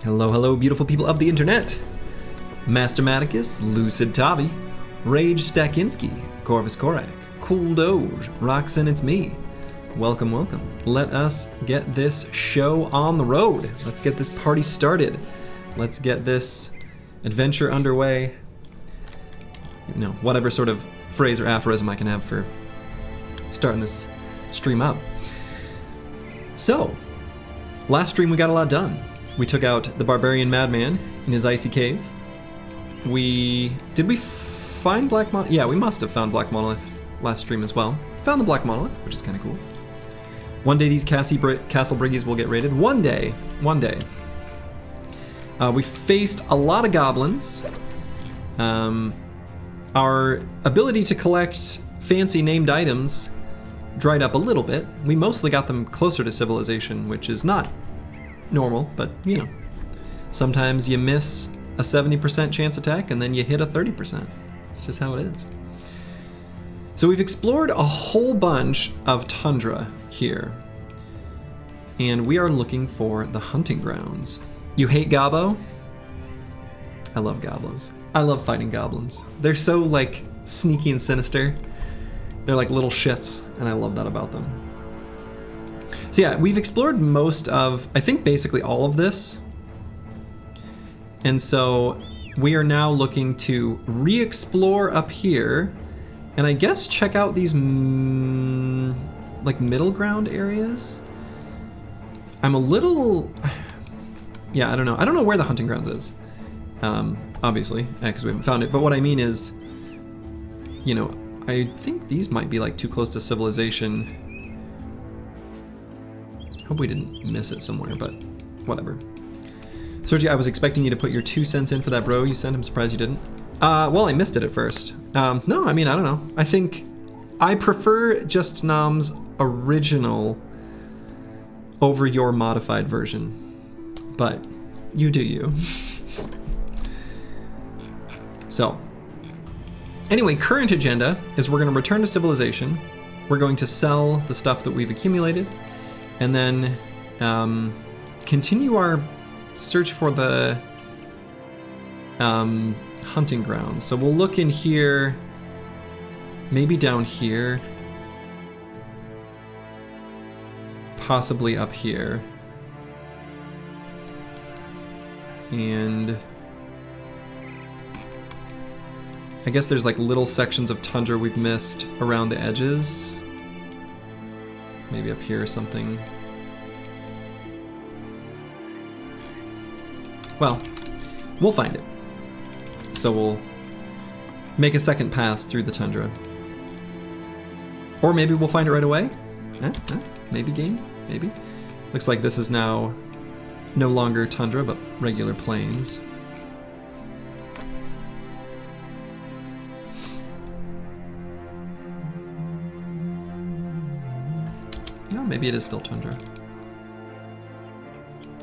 Hello, hello, beautiful people of the internet. Mastermaticus, Lucid Tavi, Rage Stakinski, Corvus Korak, Cool Doge, Roxanne, it's me. Welcome, welcome. Let us get this show on the road. Let's get this party started. Let's get this adventure underway. You know, whatever sort of phrase or aphorism I can have for starting this stream up. So, last stream we got a lot done. We took out the barbarian madman in his icy cave. Did we find Black Monolith? Yeah, we must have found Black Monolith last stream as well. Found the Black Monolith, which is kind of cool. One day these castle briggies will get raided. One day. We faced a lot of goblins. Our ability to collect fancy named items dried up a little bit. We mostly got them closer to civilization, which is not normal, but you know, sometimes you miss a 70% chance attack and then you hit a 30%. It's just how it is. So we've explored a whole bunch of tundra here, and we are looking for the hunting grounds. You hate Gobbo? I love Goblos. I love fighting goblins. They're so like sneaky and sinister. They're like little shits, and I love that about them. So yeah, we've explored most of, I think basically all of this. And so we are now looking to re-explore up here, and I guess check out these like middle ground areas. I'm a little, yeah, I don't know. I don't know where the hunting grounds is, obviously, because we haven't found it. But what I mean is, you know, I think these might be like too close to civilization. Hope we didn't miss it somewhere, but whatever. Sergi, I was expecting you to put your 2 cents in for that bro you sent. I'm surprised you didn't. Well, I missed it at first. No, I mean, I don't know. I think I prefer Just Nom's original over your modified version, but you do you. So, anyway, current agenda is we're going to return to civilization. We're going to sell the stuff that we've accumulated, and then continue our search for the hunting grounds. So we'll look in here, maybe down here, possibly up here, and I guess there's like little sections of tundra we've missed around the edges. Maybe up here or something. Well, we'll find it. So we'll make a second pass through the tundra. Or maybe we'll find it right away. Maybe game, maybe. Looks like this is now no longer tundra, but regular plains. No, maybe it is still tundra.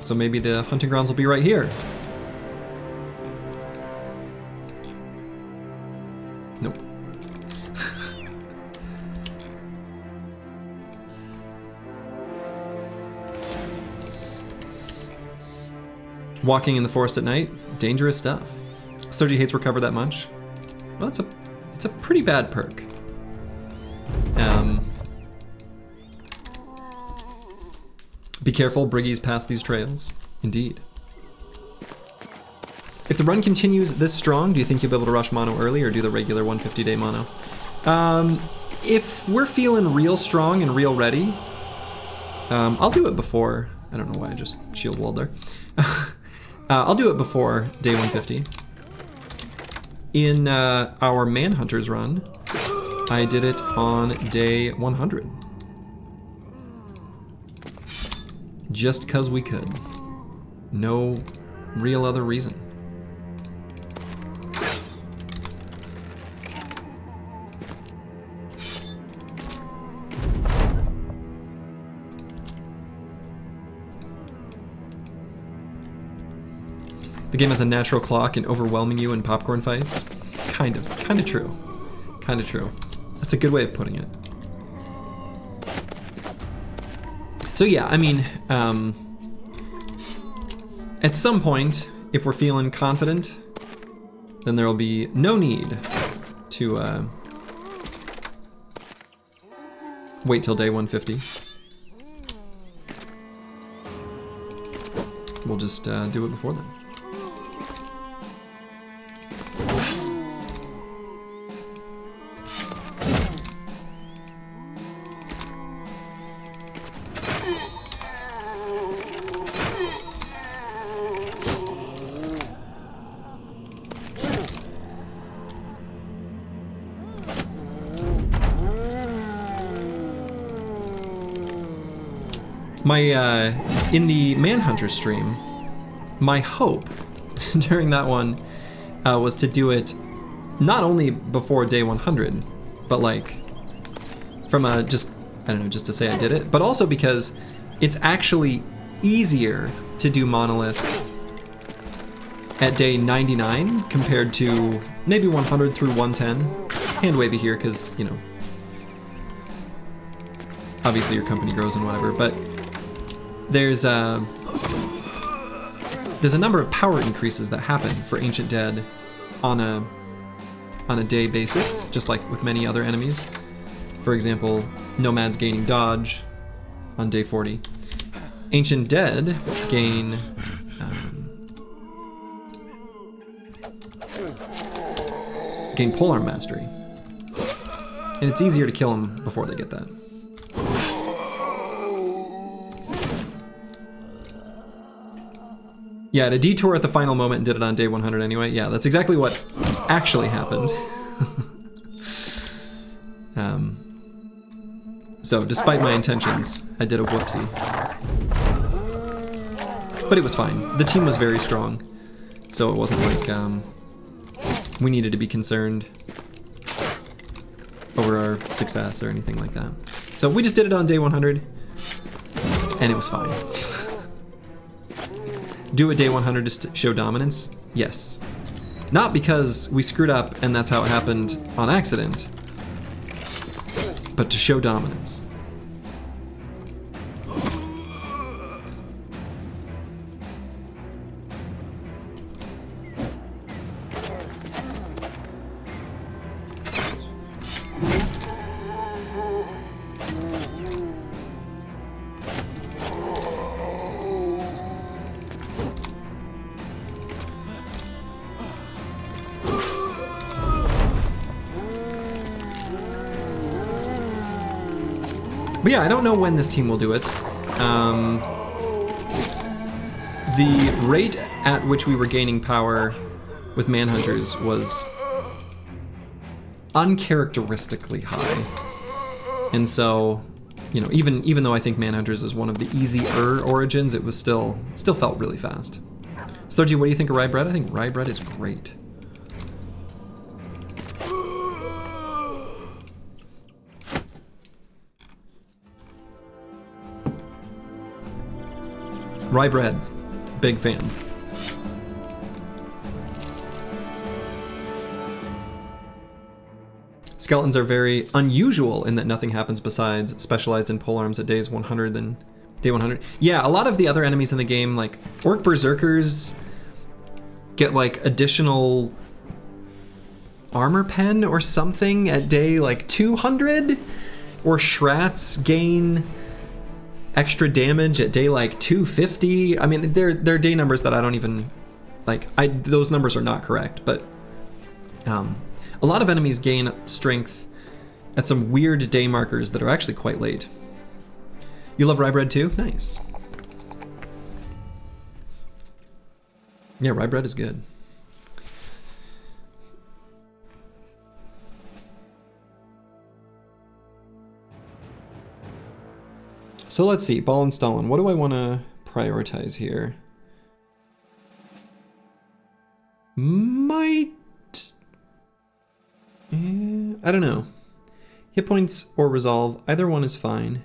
So maybe the hunting grounds will be right here. Nope. Walking in the forest at night, dangerous stuff. Sergi hates recover that much. Well, it's a pretty bad perk. Be careful, briggies pass these trails. Indeed. If the run continues this strong, do you think you'll be able to rush mono early or do the regular 150-day mono? If we're feeling real strong and real ready, I'll do it before. I don't know why I just shield walled there. I'll do it before day 150. In our Manhunters run, I did it on day 100. Just 'cause we could. No real other reason. The game has a natural clock and overwhelming you in popcorn fights. Kind of true. Kind of true. That's a good way of putting it. So yeah, I mean, At some point, if we're feeling confident, then there will be no need to wait till day 150. We'll just do it before then. My, in the Manhunter stream, my hope during that one was to do it not only before day 100, but like from a just, I don't know, just to say I did it, but also because it's actually easier to do Monolith at day 99 compared to maybe 100 through 110. Hand wavy here because, you know, obviously your company grows and whatever, but there's a number of power increases that happen for Ancient Dead on a day basis, just like with many other enemies. For example, Nomads gaining dodge on day 40. Ancient Dead gain polearm mastery, and it's easier to kill them before they get that. Yeah, to detour at the final moment and did it on day 100 anyway. Yeah, that's exactly what actually happened. So, despite my intentions, I did a whoopsie. But it was fine. The team was very strong, so it wasn't like we needed to be concerned over our success or anything like that. So we just did it on day 100, and it was fine. Do a day 100 to show dominance? Yes. Not because we screwed up and that's how it happened on accident, but to show dominance. But yeah, I don't know when this team will do it. The rate at which we were gaining power with Manhunters was uncharacteristically high. And so, you know, even though I think Manhunters is one of the easier origins, it was still felt really fast. Sturgy, what do you think of rye bread? I think rye bread is great. Rye bread, big fan. Skeletons are very unusual in that nothing happens besides specialized in polearms at days 100 and day 100. Yeah, a lot of the other enemies in the game, like Orc Berserkers, get like additional armor pen or something at day like 200, or Shrats gain extra damage at day like 250. I mean, they're day numbers that I don't even like. Those numbers are not correct, but a lot of enemies gain strength at some weird day markers that are actually quite late. You love rye bread too? Nice. Yeah, rye bread is good. So let's see, Ball and Stalin. What do I want to prioritize here? Might... I don't know. Hit points or resolve, either one is fine.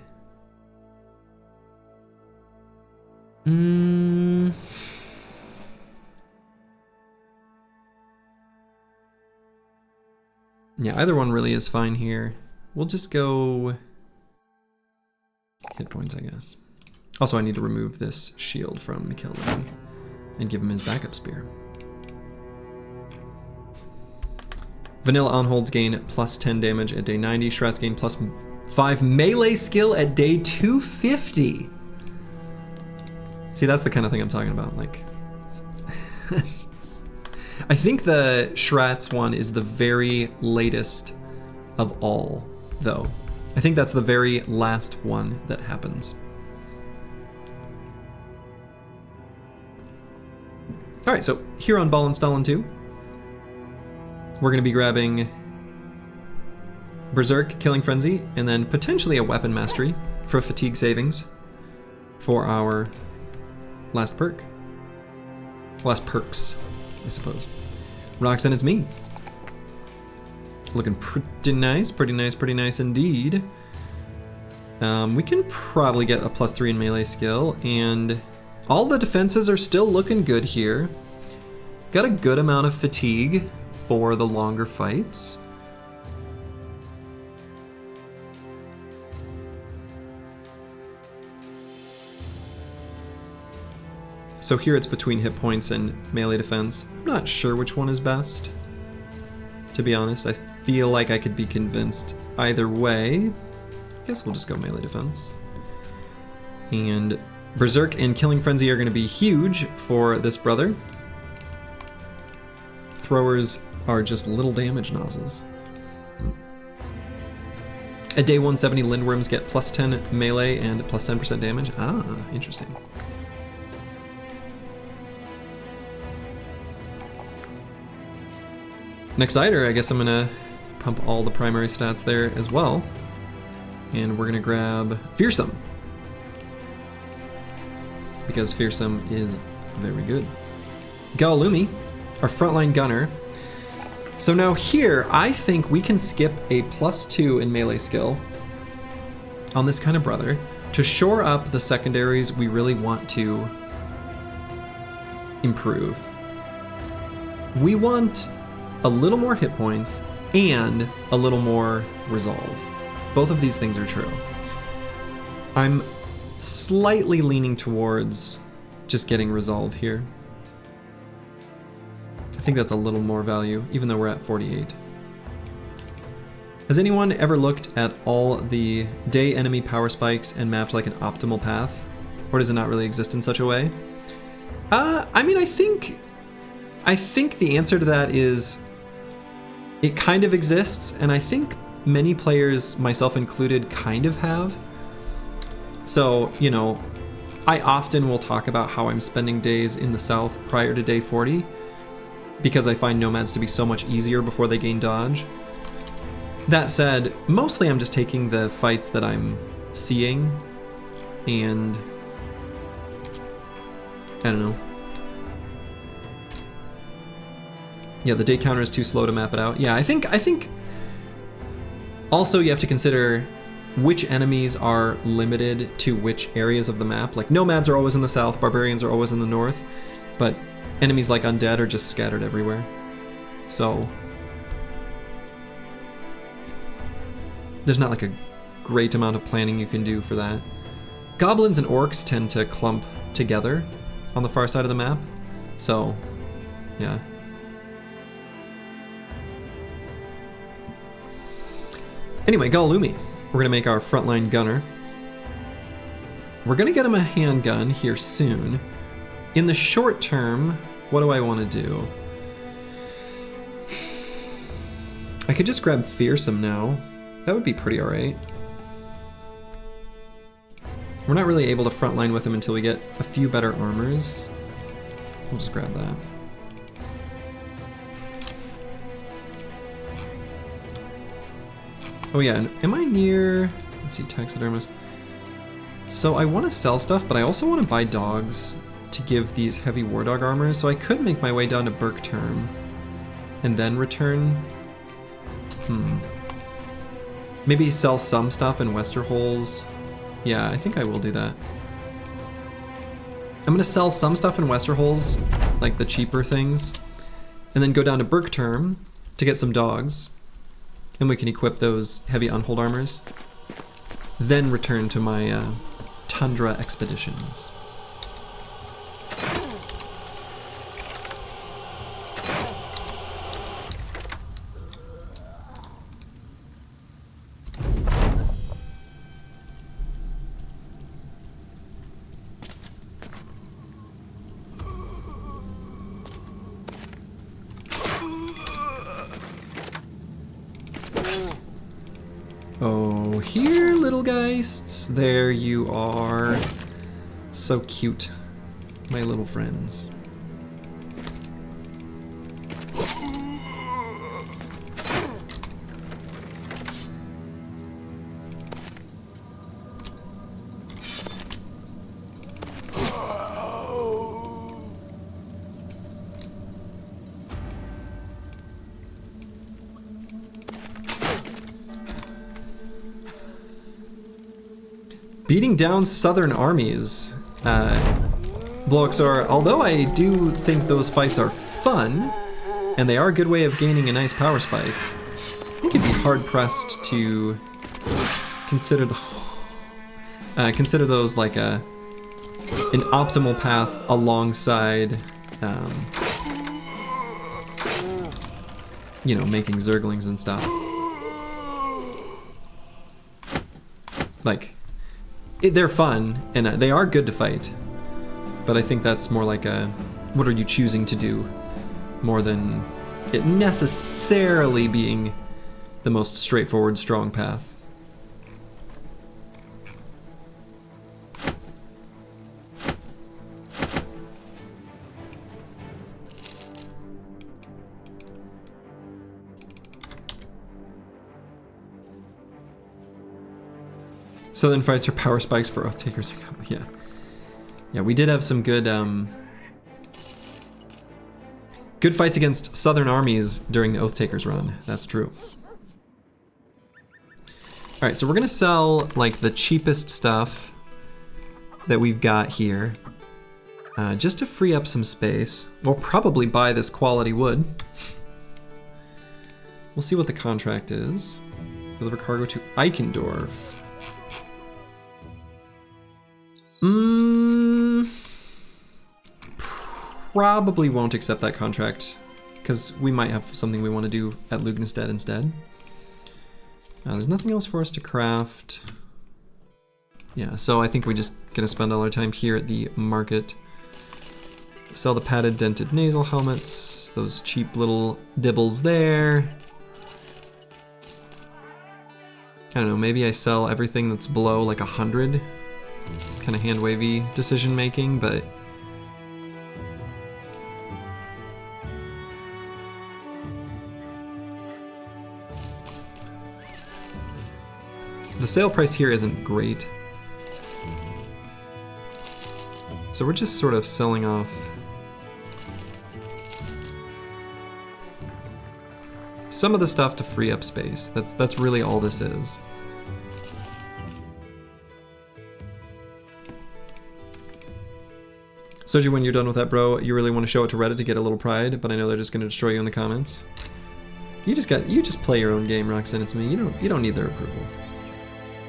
Yeah, either one really is fine here. We'll just go... hit points, I guess. Also, I need to remove this shield from Mikhail. and give him his backup spear. Vanilla on-holds gain plus 10 damage at day 90. Shrats gain plus 5 melee skill at day 250. See, that's the kind of thing I'm talking about. Like, I think the Shrats one is the very latest of all, though. I think that's the very last one that happens. All right, so here on Ball and Stalin 2, we're going to be grabbing Berserk, Killing Frenzy, and then potentially a Weapon Mastery for fatigue savings for our last perk. Last perks, I suppose. Roxanne, it's me. Looking pretty nice, pretty nice, pretty nice indeed. We can probably get a +3 in melee skill, and all the defenses are still looking good here. Got a good amount of fatigue for the longer fights. So here it's between hit points and melee defense. I'm not sure which one is best, to be honest. I feel like I could be convinced either way. I guess we'll just go melee defense. And Berserk and Killing Frenzy are going to be huge for this brother. Throwers are just little damage nozzles. At day 170, Lindworms get plus 10 melee and plus 10% damage. Ah, interesting. Next Exciter, I guess I'm gonna pump all the primary stats there as well. And we're gonna grab Fearsome, because Fearsome is very good. Galumi, our frontline gunner. So now here, I think we can skip a +2 in melee skill on this kind of brother to shore up the secondaries we really want to improve. We want a little more hit points and a little more resolve. Both of these things are true. I'm slightly leaning towards just getting resolve here. I think that's a little more value, even though we're at 48. Has anyone ever looked at all the day enemy power spikes and mapped like an optimal path? Or does it not really exist in such a way? I mean, I think the answer to that is it kind of exists, and I think many players, myself included, kind of have. So, you know, I often will talk about how I'm spending days in the south prior to day 40, because I find nomads to be so much easier before they gain dodge. That said, mostly I'm just taking the fights that I'm seeing, and I don't know. Yeah, the day counter is too slow to map it out. Yeah, I think also you have to consider which enemies are limited to which areas of the map. Like nomads are always in the south, barbarians are always in the north, but enemies like undead are just scattered everywhere. So there's not like a great amount of planning you can do for that. Goblins and orcs tend to clump together on the far side of the map. So, yeah. Anyway, Galumi, we're gonna make our frontline gunner. We're gonna get him a handgun here soon. In the short term, what do I want to do? I could just grab Fearsome now. That would be pretty alright. We're not really able to frontline with him until we get a few better armors. We'll just grab that. Oh yeah, and am I near, let's see, taxidermist. So I want to sell stuff, but I also want to buy dogs to give these heavy war dog armors, so I could make my way down to Berkturm and then return. Maybe sell some stuff in Westerholz. Yeah, I think I will do that. I'm gonna sell some stuff in Westerholz, like the cheaper things, and then go down to Berkturm to get some dogs. And we can equip those heavy unhold armors. Then return to my Tundra expeditions. Oh, here, little geists. There you are. So cute. My little friends. Beating down southern armies. Bloxor, although I do think those fights are fun, and they are a good way of gaining a nice power spike, I think it'd be hard-pressed to consider those like an optimal path alongside, you know, making zerglings and stuff. Like, they're fun, and they are good to fight, but I think that's more like a, what are you choosing to do, more than it necessarily being the most straightforward, strong path. Southern fights are power spikes for Oath Takers. Yeah. Yeah, we did have some good good fights against Southern armies during the Oath Takers run. That's true. Alright, so we're gonna sell like the cheapest stuff that we've got here. Just to free up some space. We'll probably buy this quality wood. We'll see what the contract is. Deliver cargo to Eichendorf. Probably won't accept that contract, because we might have something we want to do at Lugnestead instead. There's nothing else for us to craft. Yeah, so I think we're just gonna spend all our time here at the market. Sell the padded dented nasal helmets, those cheap little dibbles there. I don't know, maybe I sell everything that's below like 100. Kind of hand-wavy decision making, but the sale price here isn't great. So we're just sort of selling off some of the stuff to free up space. That's really all this is. Soji, when you're done with that, bro, you really want to show it to Reddit to get a little pride, but I know they're just gonna destroy you in the comments. You just play your own game, Roxanne. It's me. You don't need their approval.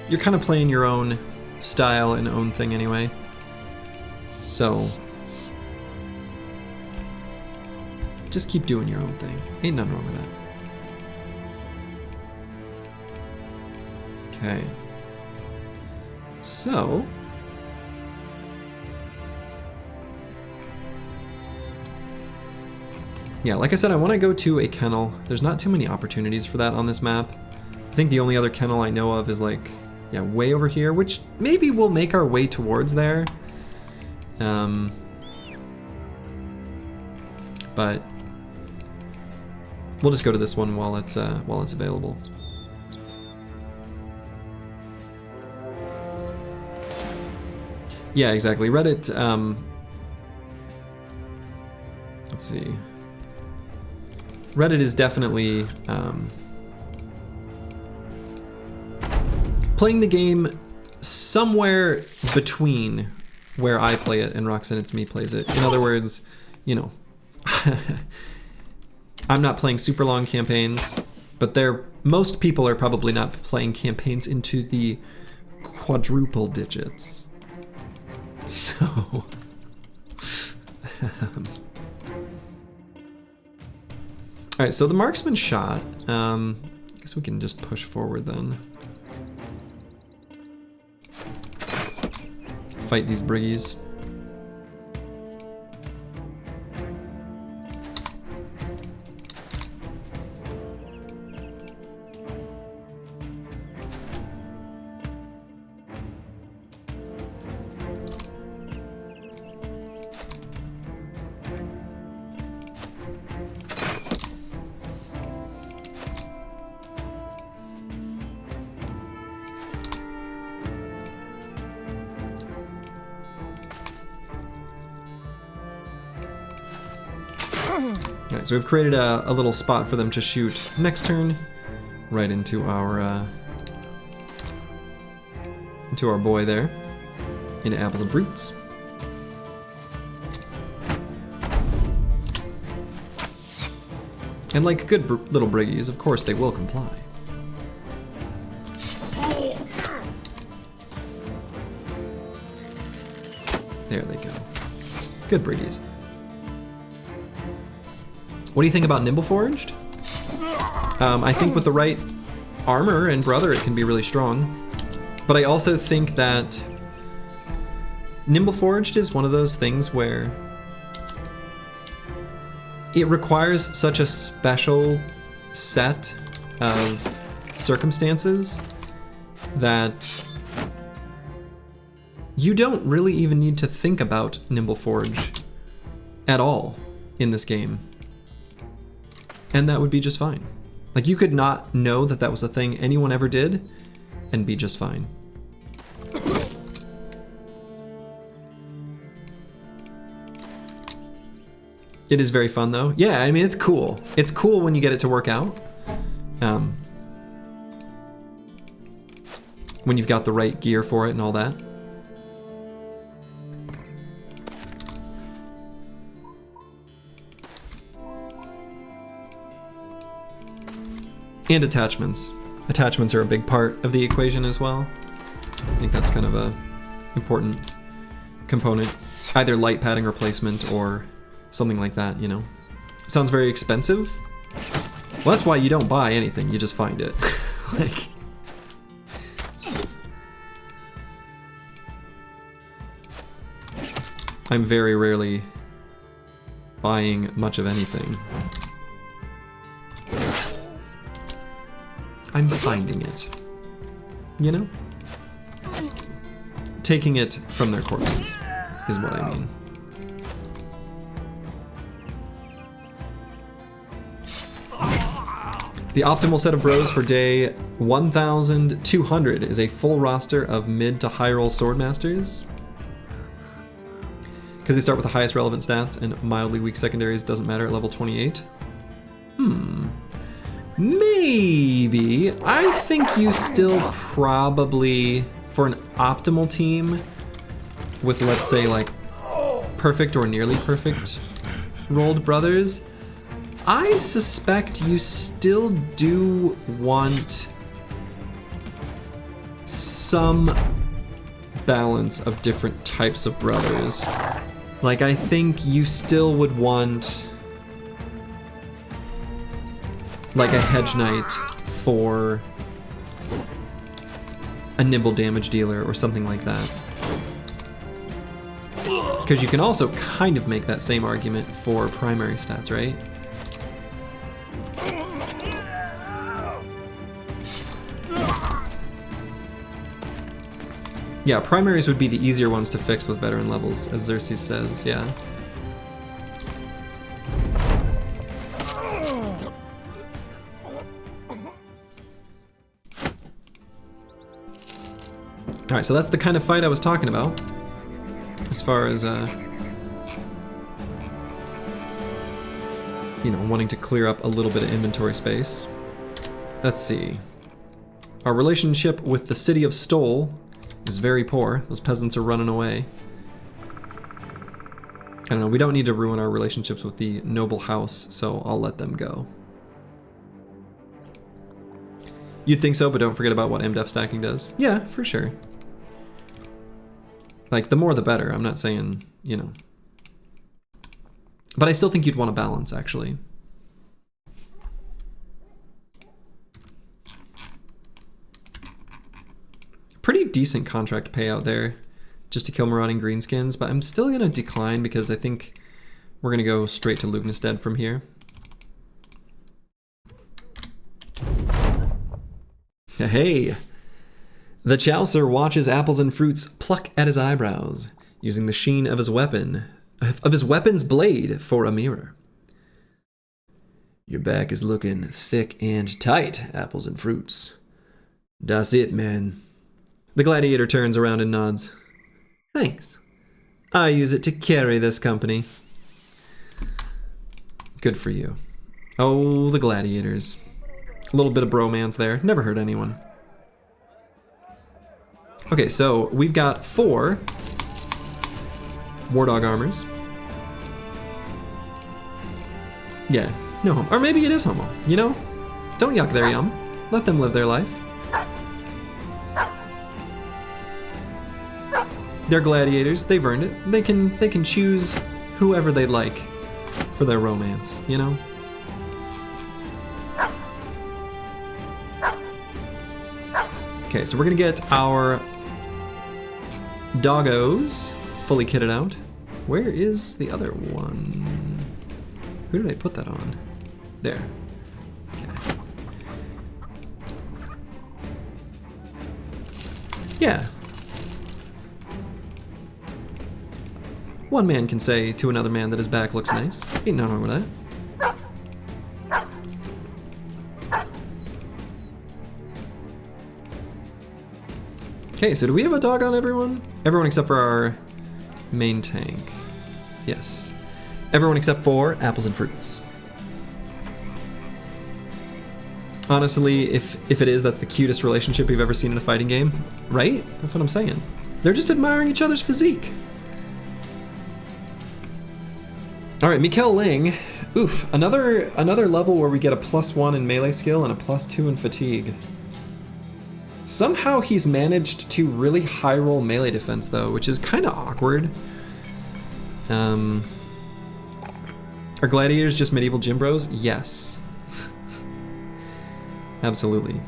You're kind of playing your own style and own thing anyway. So just keep doing your own thing. Ain't nothing wrong with that. Okay. So yeah, like I said, I want to go to a kennel. There's not too many opportunities for that on this map. I think the only other kennel I know of is like, yeah, way over here, which maybe we'll make our way towards there. But we'll just go to this one while it's available. Yeah, exactly. Reddit, let's see. Reddit is definitely playing the game somewhere between where I play it and Roxanne It's Me plays it. In other words, you know, I'm not playing super long campaigns, but most people are probably not playing campaigns into the quadruple digits. So all right, so the marksman shot. I guess we can just push forward then. Fight these briggies. Alright, so we've created a little spot for them to shoot next turn, right into our boy there, into apples and fruits. And like good little briggies, of course they will comply. There they go. Good briggies. What do you think about Nimble Forged? I think with the right armor and brother, it can be really strong. But I also think that Nimble Forged is one of those things where it requires such a special set of circumstances that you don't really even need to think about Nimble Forge at all in this game. And that would be just fine. Like, you could not know that that was a thing anyone ever did and be just fine. It is very fun though. Yeah, I mean, it's cool. It's cool when you get it to work out. When you've got the right gear for it and all that. And attachments. Attachments are a big part of the equation as well. I think that's kind of a important component. Either light padding replacement or something like that, you know. Sounds very expensive. Well, that's why you don't buy anything, you just find it. Like, I'm very rarely buying much of anything. I'm finding it. You know? Taking it from their corpses is what I mean. The optimal set of bros for day 1,200 is a full roster of mid to high roll swordmasters. Because they start with the highest relevant stats and mildly weak secondaries doesn't matter at level 28. Maybe. I think you still probably, for an optimal team with, let's say, like perfect or nearly perfect rolled brothers, I suspect you still do want some balance of different types of brothers. Like, I think you still would want like a hedge knight for a nimble damage dealer or something like that. Because you can also kind of make that same argument for primary stats, right? Yeah, primaries would be the easier ones to fix with veteran levels, as Xerxes says, yeah. Alright, so that's the kind of fight I was talking about. As far as, you know, wanting to clear up a little bit of inventory space. Let's see. Our relationship with the city of Stole is very poor. Those peasants are running away. I don't know, we don't need to ruin our relationships with the noble house, so I'll let them go. You'd think so, but don't forget about what MDef stacking does. Yeah, for sure. Like, the more the better, I'm not saying, you know. But I still think you'd want to balance, actually. Pretty decent contract payout there, just to kill marauding greenskins, but I'm still gonna decline because I think we're gonna go straight to Lugnestead from here. Hey! The Chaucer watches apples and fruits pluck at his eyebrows, using the sheen of his weapon's blade for a mirror. Your back is looking thick and tight, apples and fruits. That's it, man. The gladiator turns around and nods. Thanks. I use it to carry this company. Good for you. Oh, the Gladiators. A little bit of bromance there. Never hurt anyone. Okay, so we've got 4 War Dog armors. Yeah, no homo. Or maybe it is homo, you know? Don't yuck their yum. Let them live their life. They're gladiators, they've earned it. They can choose whoever they'd like for their romance, you know? Okay, so we're gonna get our doggos fully kitted out. Where is the other one? Who did I put that on? There. Okay. Yeah. One man can say to another man that his back looks nice. Ain't nothing wrong with that. Okay, so do we have a dog on everyone? Everyone except for our main tank. Yes. Everyone except for apples and fruits. Honestly, if it is, that's the cutest relationship we've ever seen in a fighting game. Right? That's what I'm saying. They're just admiring each other's physique. Alright, Mikkel Ling. Oof, another level where we get a +1 in melee skill and a +2 in fatigue. Somehow he's managed to really high roll melee defense though, which is kind of awkward. Are gladiators just medieval gym bros? Yes. Absolutely.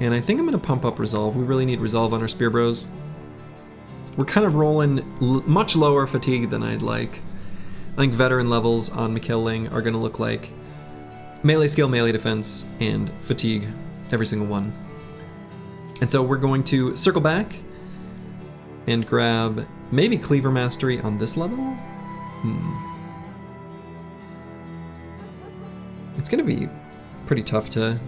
And I think I'm gonna pump up Resolve. We really need Resolve on our Spear Bros. We're kind of rolling much lower fatigue than I'd like. I think veteran levels on Mikkel Ling are gonna look like melee skill, melee defense, and fatigue, every single one. And so we're going to circle back and grab maybe Cleaver Mastery on this level? It's gonna be pretty tough to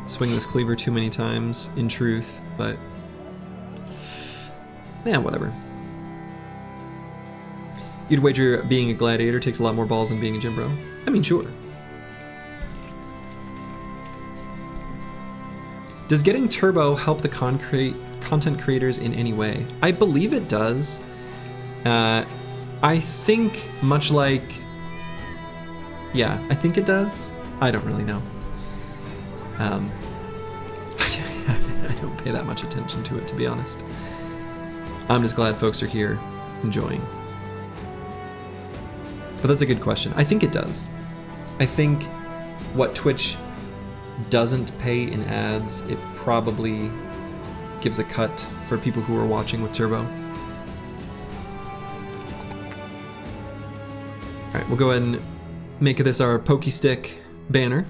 swing this cleaver too many times, in truth, but yeah, whatever. You'd wager being a gladiator takes a lot more balls than being a gym bro? I mean, sure. Does getting turbo help the content creators in any way? I believe it does. I think much like, yeah, I think it does. I don't really know. I don't pay that much attention to it, to be honest. I'm just glad folks are here enjoying. But that's a good question. I think it does. I think what Twitch doesn't pay in ads, it probably gives a cut for people who are watching with turbo. Alright, we'll go ahead and make this our Pokey Stick banner.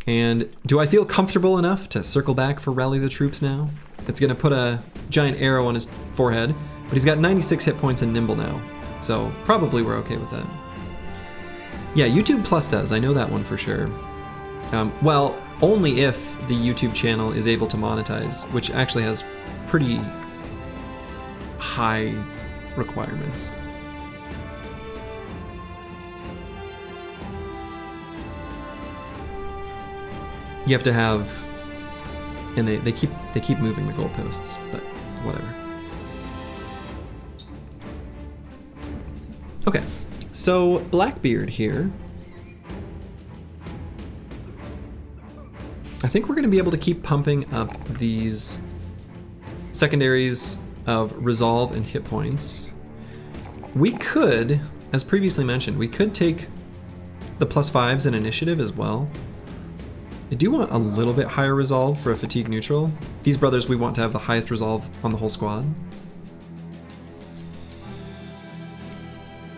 And do I feel comfortable enough to circle back for Rally the Troops now? It's gonna put a giant arrow on his forehead, but he's got 96 hit points and nimble now, so probably we're okay with that. Yeah, YouTube Plus does, I know that one for sure. Well, only if the YouTube channel is able to monetize, which actually has pretty high requirements. You have to have, and they keep moving the goalposts, but whatever. Okay, so Blackbeard here. I think we're going to be able to keep pumping up these secondaries of resolve and hit points. We could, as previously mentioned, we could take the +5s in initiative as well. I do want a little bit higher resolve for a fatigue neutral. These brothers, we want to have the highest resolve on the whole squad.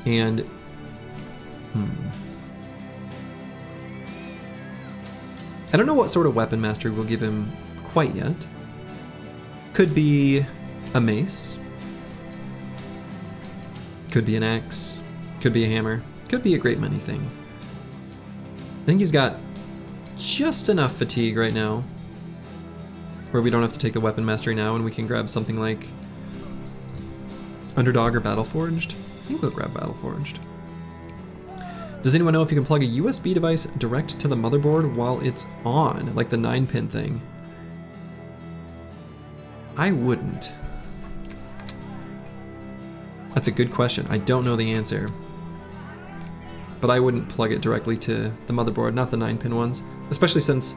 And, I don't know what sort of weapon mastery we'll give him quite yet. Could be a mace. Could be an axe. Could be a hammer. Could be a great many thing. I think he's got just enough fatigue right now where we don't have to take the weapon mastery now and we can grab something like Underdog or Battleforged. I think we'll grab Battleforged. Does anyone know if you can plug a USB device direct to the motherboard while it's on, like the 9-pin thing? I wouldn't. That's a good question. I don't know the answer. But I wouldn't plug it directly to the motherboard, not the 9-pin ones. Especially since,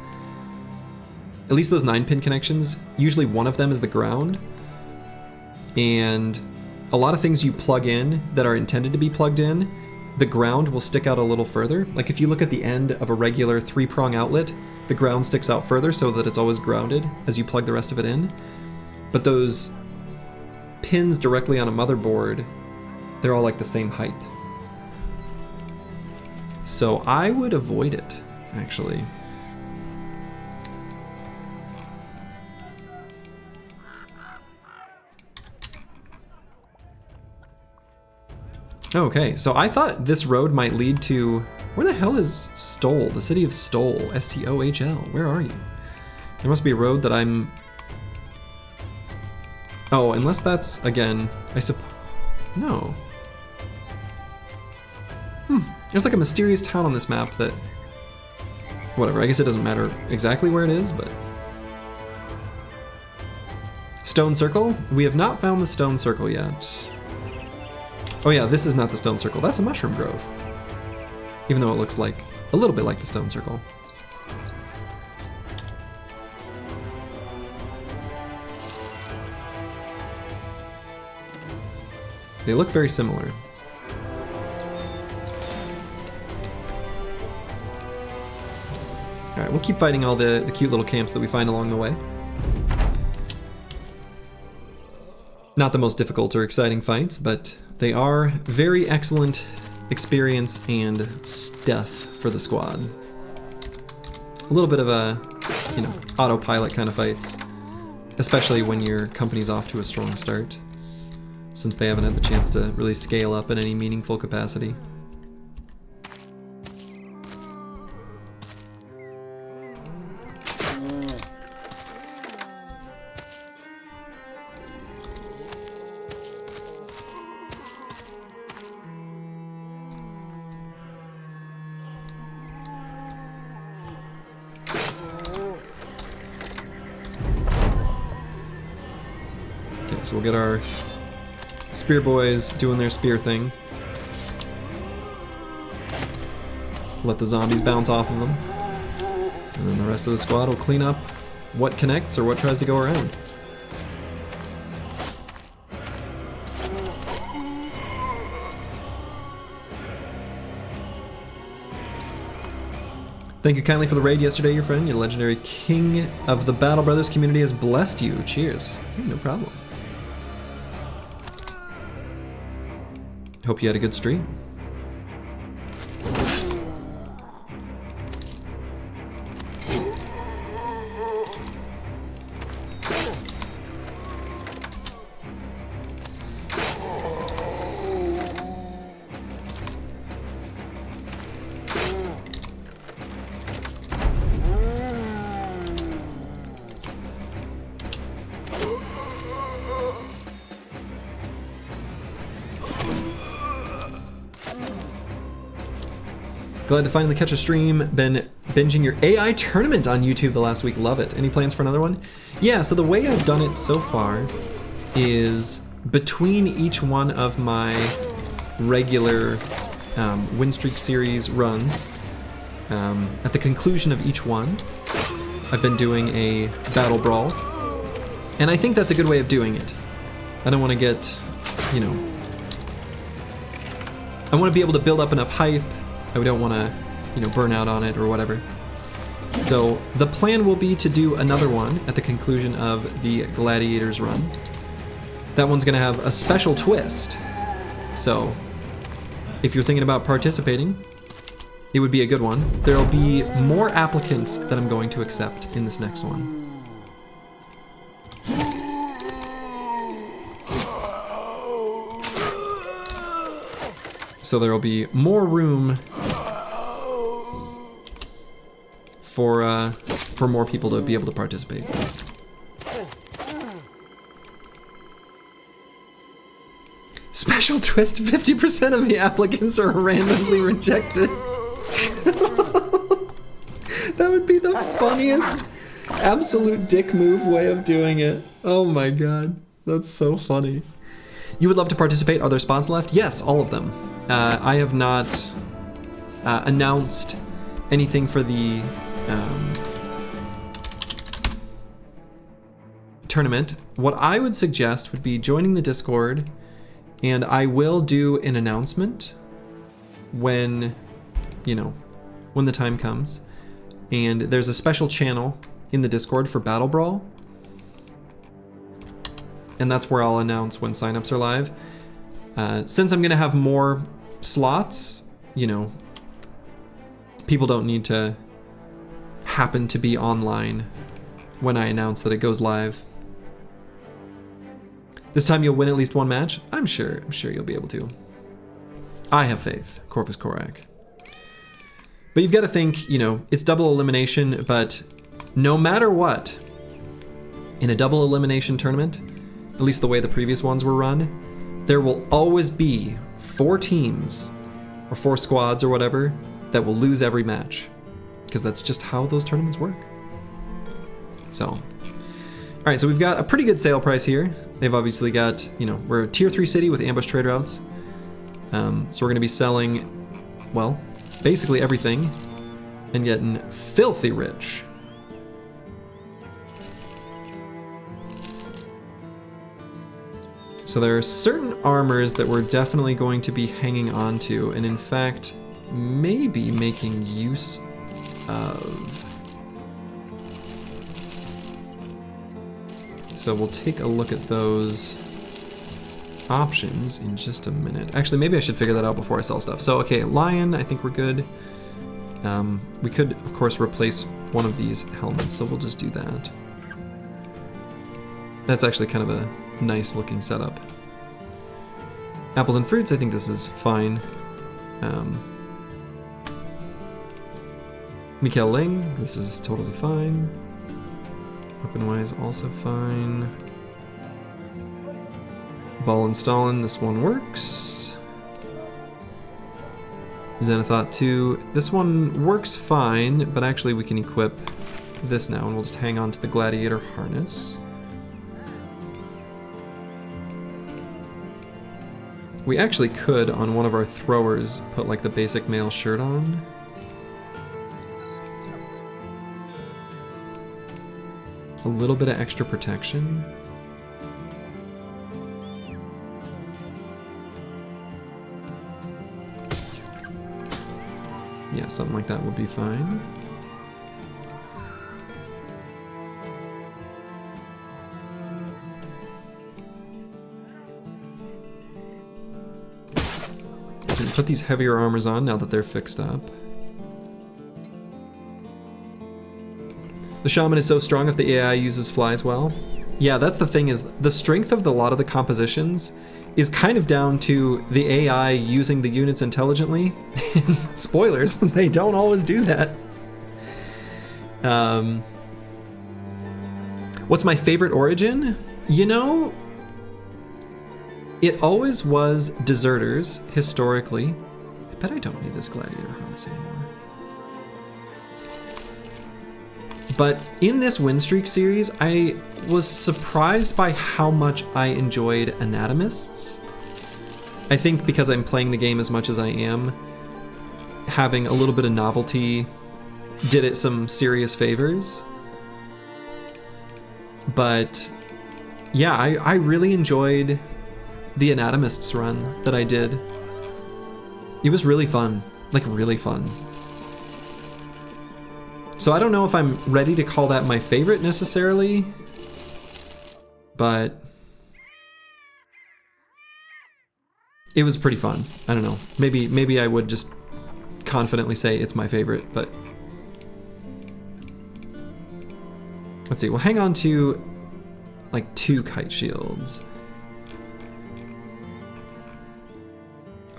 at least those 9-pin connections, usually one of them is the ground. And a lot of things you plug in that are intended to be plugged in, the ground will stick out a little further. Like if you look at the end of a regular 3-prong outlet, the ground sticks out further so that it's always grounded as you plug the rest of it in. But those pins directly on a motherboard, they're all like the same height. So I would avoid it, actually. Okay, so I thought this road might lead to... Where the hell is Stohl? The city of Stohl. S-T-O-H-L. Where are you? There must be a road that I'm... Oh, unless that's, again, I suppose... No. There's like a mysterious town on this map that... Whatever, I guess it doesn't matter exactly where it is, but... Stone Circle? We have not found the Stone Circle yet. Oh yeah, this is not the Stone Circle. That's a Mushroom Grove. Even though it looks like a little bit like the Stone Circle. They look very similar. Alright, we'll keep fighting all the cute little camps that we find along the way. Not the most difficult or exciting fights, but they are very excellent experience and stuff for the squad. A little bit of a, you know, autopilot kind of fights, especially when your company's off to a strong start, since they haven't had the chance to really scale up in any meaningful capacity. So we'll get our spear boys doing their spear thing. Let the zombies bounce off of them. And then the rest of the squad will clean up what connects or what tries to go around. Thank you kindly for the raid yesterday, your friend. Your legendary king of the Battle Brothers community has blessed you. Cheers. Hey, no problem. Hope you had a good stream. Glad to finally catch a stream. Been binging your AI tournament on YouTube the last week. Love it. Any plans for another one? Yeah, so the way I've done it so far is between each one of my regular Winstreak series runs, at the conclusion of each one, I've been doing a battle brawl. And I think that's a good way of doing it. I don't want to get, you know, I want to be able to build up enough hype. I don't want to, you know, burn out on it or whatever. So the plan will be to do another one at the conclusion of the Gladiators run. That one's going to have a special twist. So if you're thinking about participating, it would be a good one. There'll be more applicants that I'm going to accept in this next one. So there will be more room for more people to be able to participate. Special twist, 50% of the applicants are randomly rejected. That would be the funniest absolute dick move way of doing it. Oh my god, that's so funny. You would love to participate? Are there spots left? Yes, all of them. I have not announced anything for the tournament. What I would suggest would be joining the Discord, and I will do an announcement when, you know, when the time comes. And there's a special channel in the Discord for Battle Brawl. And that's where I'll announce when signups are live. Since I'm gonna have more slots, you know, people don't need to happen to be online when I announce that it goes live. This time you'll win at least one match? I'm sure you'll be able to. I have faith, Corvus Corac. But you've got to think, you know, it's double elimination, but no matter what, in a double elimination tournament, at least the way the previous ones were run, there will always be 4 teams, or 4 squads or whatever, that will lose every match. Because that's just how those tournaments work. So, all right, so we've got a pretty good sale price here. They've obviously got, you know, we're a tier 3 city with ambush trade routes. So we're gonna be selling, well, basically everything and getting filthy rich. So there are certain armors that we're definitely going to be hanging on to, and in fact, maybe making use of. So we'll take a look at those options in just a minute. Actually, maybe I should figure that out before I sell stuff. So, okay, lion, I think we're good. We could, of course, replace one of these helmets, so we'll just do that. That's actually kind of a nice looking setup. Apples and fruits, I think this is fine. Mikael Ling, this is totally fine. Weapon-wise, also fine. Ball and Stalin, this one works. Xenothought 2, this one works fine, but actually we can equip this now, and we'll just hang on to the Gladiator harness. We actually could, on one of our throwers, put like the basic male shirt on. A little bit of extra protection. Yeah, something like that would be fine. So we put these heavier armors on now that they're fixed up. The shaman is so strong if the AI uses flies well. Yeah, that's the thing, is the strength of a lot of the compositions is kind of down to the AI using the units intelligently. Spoilers, they don't always do that. What's my favorite origin? You know, it always was deserters, historically. I bet I don't need this gladiator harness anymore. But in this Winstreak series, I was surprised by how much I enjoyed anatomists. I think because I'm playing the game as much as I am, having a little bit of novelty did it some serious favors. But yeah, I really enjoyed the anatomists run that I did. It was really fun, like really fun. So I don't know if I'm ready to call that my favorite necessarily, but it was pretty fun. I don't know. Maybe I would just confidently say it's my favorite, but let's see. We'll hang on to like 2 kite shields.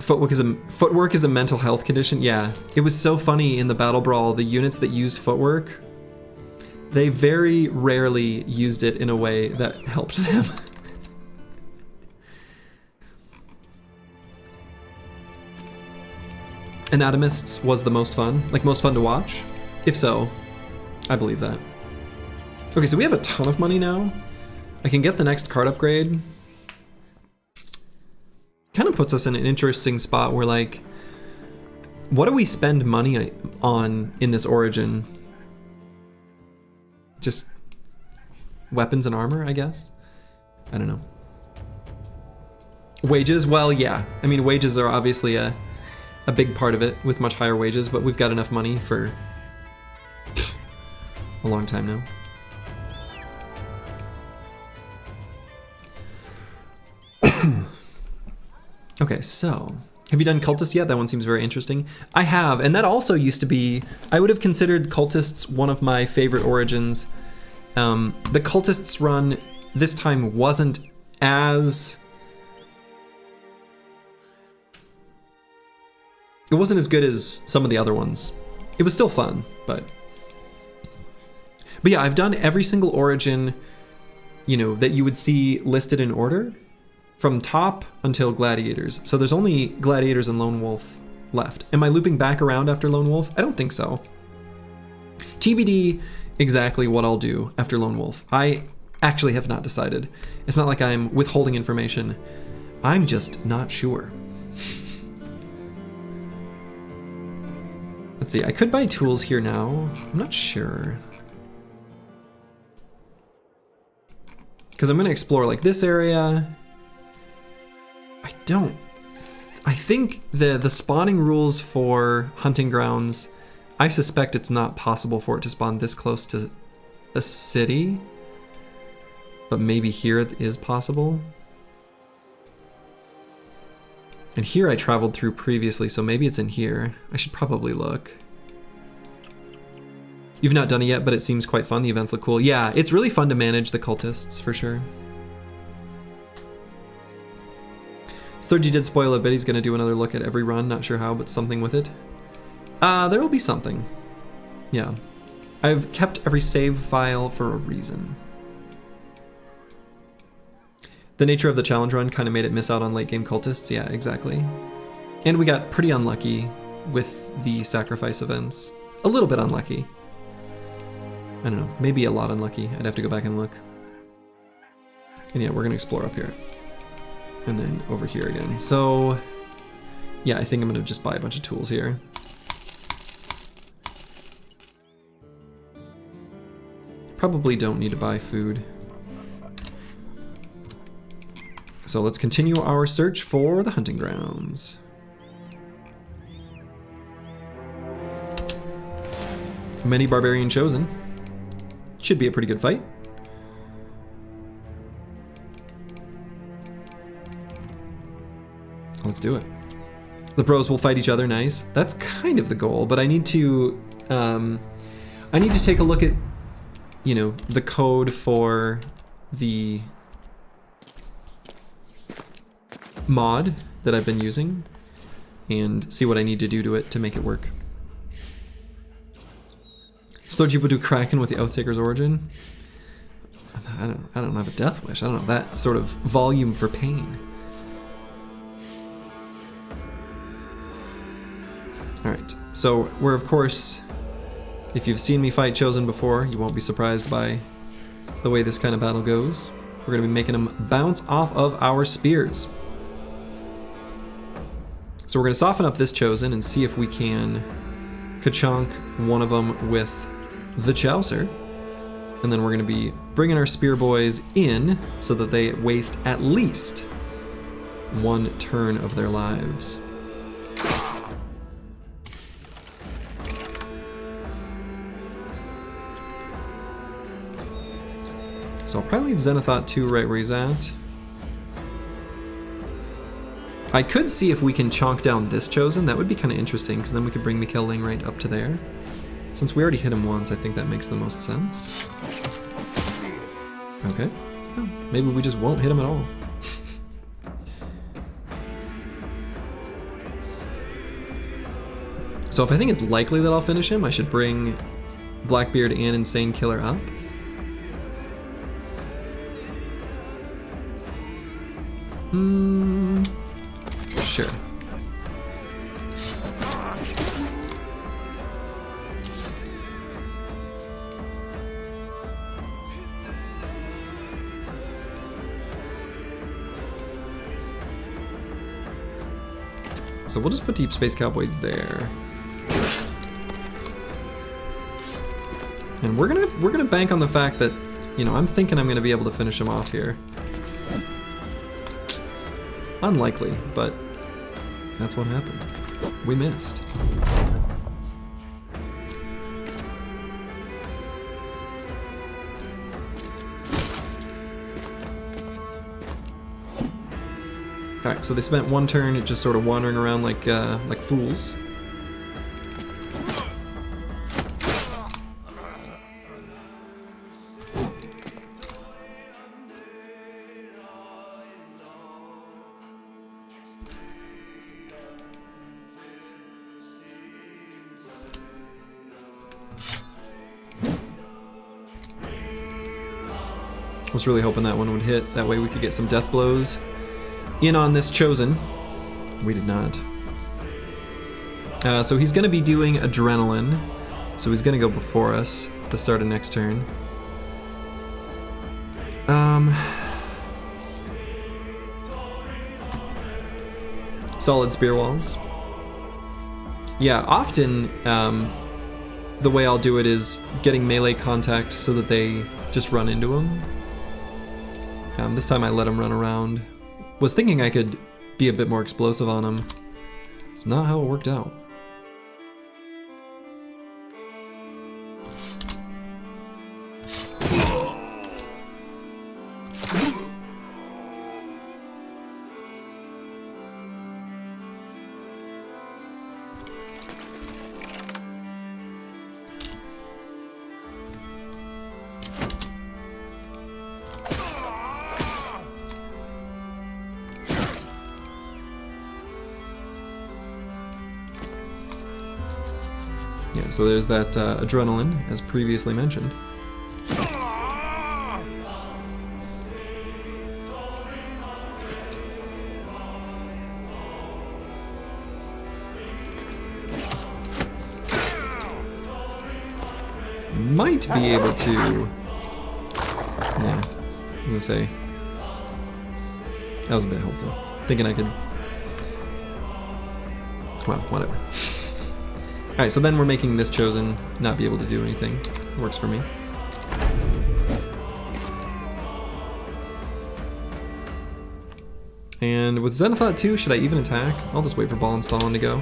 Footwork is a mental health condition. Yeah, it was so funny in the Battle Brawl, the units that used footwork, they very rarely used it in a way that helped them. Anatomists was the most fun, like most fun to watch. If so, I believe that. Okay, so we have a ton of money now. I can get the next card upgrade. Kind of puts us in an interesting spot where, like, what do we spend money on in this origin? Just weapons and armor, I guess? I don't know. Wages? Well, yeah. I mean, wages are obviously a big part of it with much higher wages, but we've got enough money for a long time now. Okay, so have you done cultists yet? That one seems very interesting. I have, and that also used to be, I would have considered cultists one of my favorite origins. The cultists run this time wasn't as, it wasn't as good as some of the other ones. It was still fun, but yeah, I've done every single origin, you know, that you would see listed in order, from top until Gladiators. So there's only Gladiators and Lone Wolf left. Am I looping back around after Lone Wolf? I don't think so. TBD exactly what I'll do after Lone Wolf. I actually have not decided. It's not like I'm withholding information. I'm just not sure. Let's see, I could buy tools here now. I'm not sure. Because I'm gonna explore like this area. I think the spawning rules for hunting grounds, I suspect it's not possible for it to spawn this close to a city, but maybe here it is possible. And here I traveled through previously, so maybe it's in here. I should probably look. You've not done it yet, but it seems quite fun. The events look cool. Yeah, it's really fun to manage the cultists, for sure. Sturgy did spoil a bit. He's going to do another look at every run. Not sure how, but something with it. There will be something. Yeah. I've kept every save file for a reason. The nature of the challenge run kind of made it miss out on late game cultists. Yeah, exactly. And we got pretty unlucky with the sacrifice events. A little bit unlucky. I don't know, maybe a lot unlucky. I'd have to go back and look. And yeah, we're going to explore up here. And then over here again. So yeah, I think I'm gonna just buy a bunch of tools here. Probably don't need to buy food. So let's continue our search for the hunting grounds. Many barbarian chosen. Should be a pretty good fight. Let's do it. The bros will fight each other, nice. That's kind of the goal, but I need to take a look at, you know, the code for the mod that I've been using and see what I need to do to it to make it work. Sturgy would do Kraken with the Oathtaker's origin. I don't have a death wish. I don't know that sort of volume for pain. Alright, so we're of course, if you've seen me fight Chosen before, you won't be surprised by the way this kind of battle goes. We're going to be making them bounce off of our spears. So we're going to soften up this Chosen and see if we can ka-chunk one of them with the Chaucer. And then we're going to be bringing our spear boys in so that they waste at least one turn of their lives. So I'll probably leave Zenithot 2 right where he's at. I could see if we can chonk down this Chosen. That would be kind of interesting, because then we could bring Mikkel Ling right up to there. Since we already hit him once, I think that makes the most sense. Okay. Oh, maybe we just won't hit him at all. So if I think it's likely that I'll finish him, I should bring Blackbeard and Insane Killer up. Sure. So we'll just put Deep Space Cowboy there. And we're gonna bank on the fact that, you know, I'm thinking I'm gonna be able to finish him off here. Unlikely, but that's what happened. We missed. Alright, so they spent one turn just sort of wandering around like fools. I was really hoping that one would hit, that way we could get some death blows in on this Chosen. We did not. So he's going to be doing Adrenaline, so he's going to go before us at the start of next turn. Solid Spear Walls. Yeah, often the way I'll do it is getting melee contact so that they just run into him. This time I let him run around. Was thinking I could be a bit more explosive on him. It's not how it worked out. Yeah, so there's that Adrenaline, as previously mentioned. Might be able to... Yeah, I was gonna say... That was a bit helpful. Thinking I could... Well, whatever. Alright, so then we're making this Chosen not be able to do anything. Works for me. And with Xenothought 2, should I even attack? I'll just wait for Ball and Stalin to go.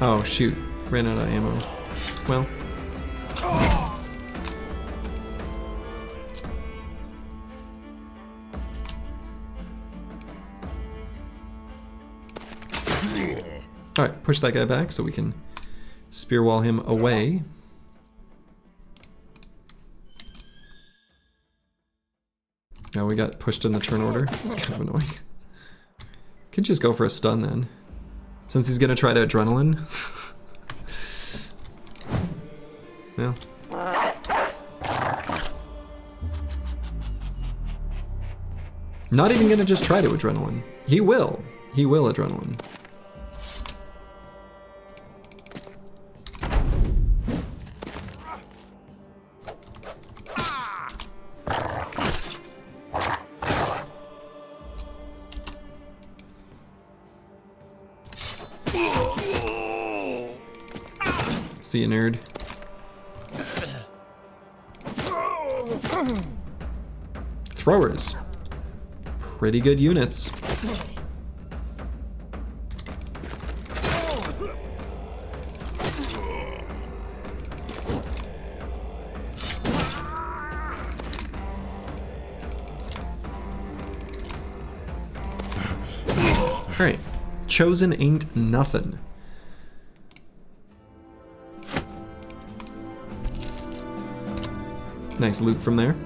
Oh shoot, ran out of ammo. Well. Alright, push that guy back so we can spear wall him away. Now we got pushed in the turn order. That's kind of annoying. Could just go for a stun then. Since he's gonna try to Adrenaline. Yeah. Not even gonna just try to Adrenaline. He will. He will Adrenaline. See you, nerd. Throwers. Pretty good units. Alright. Chosen ain't nothing. Nice loot from there.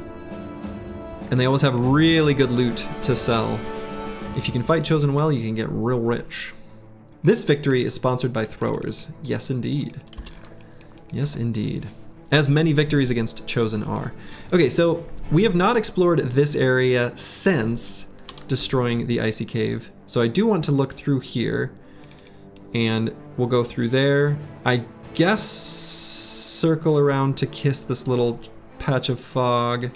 And they always have really good loot to sell. If you can fight Chosen well, you can get real rich. This victory is sponsored by Throwers. Yes, indeed. Yes, indeed. As many victories against Chosen are. Okay, so we have not explored this area since destroying the Icy Cave. So I do want to look through here. And we'll go through there. I guess circle around to kiss this little patch of fog.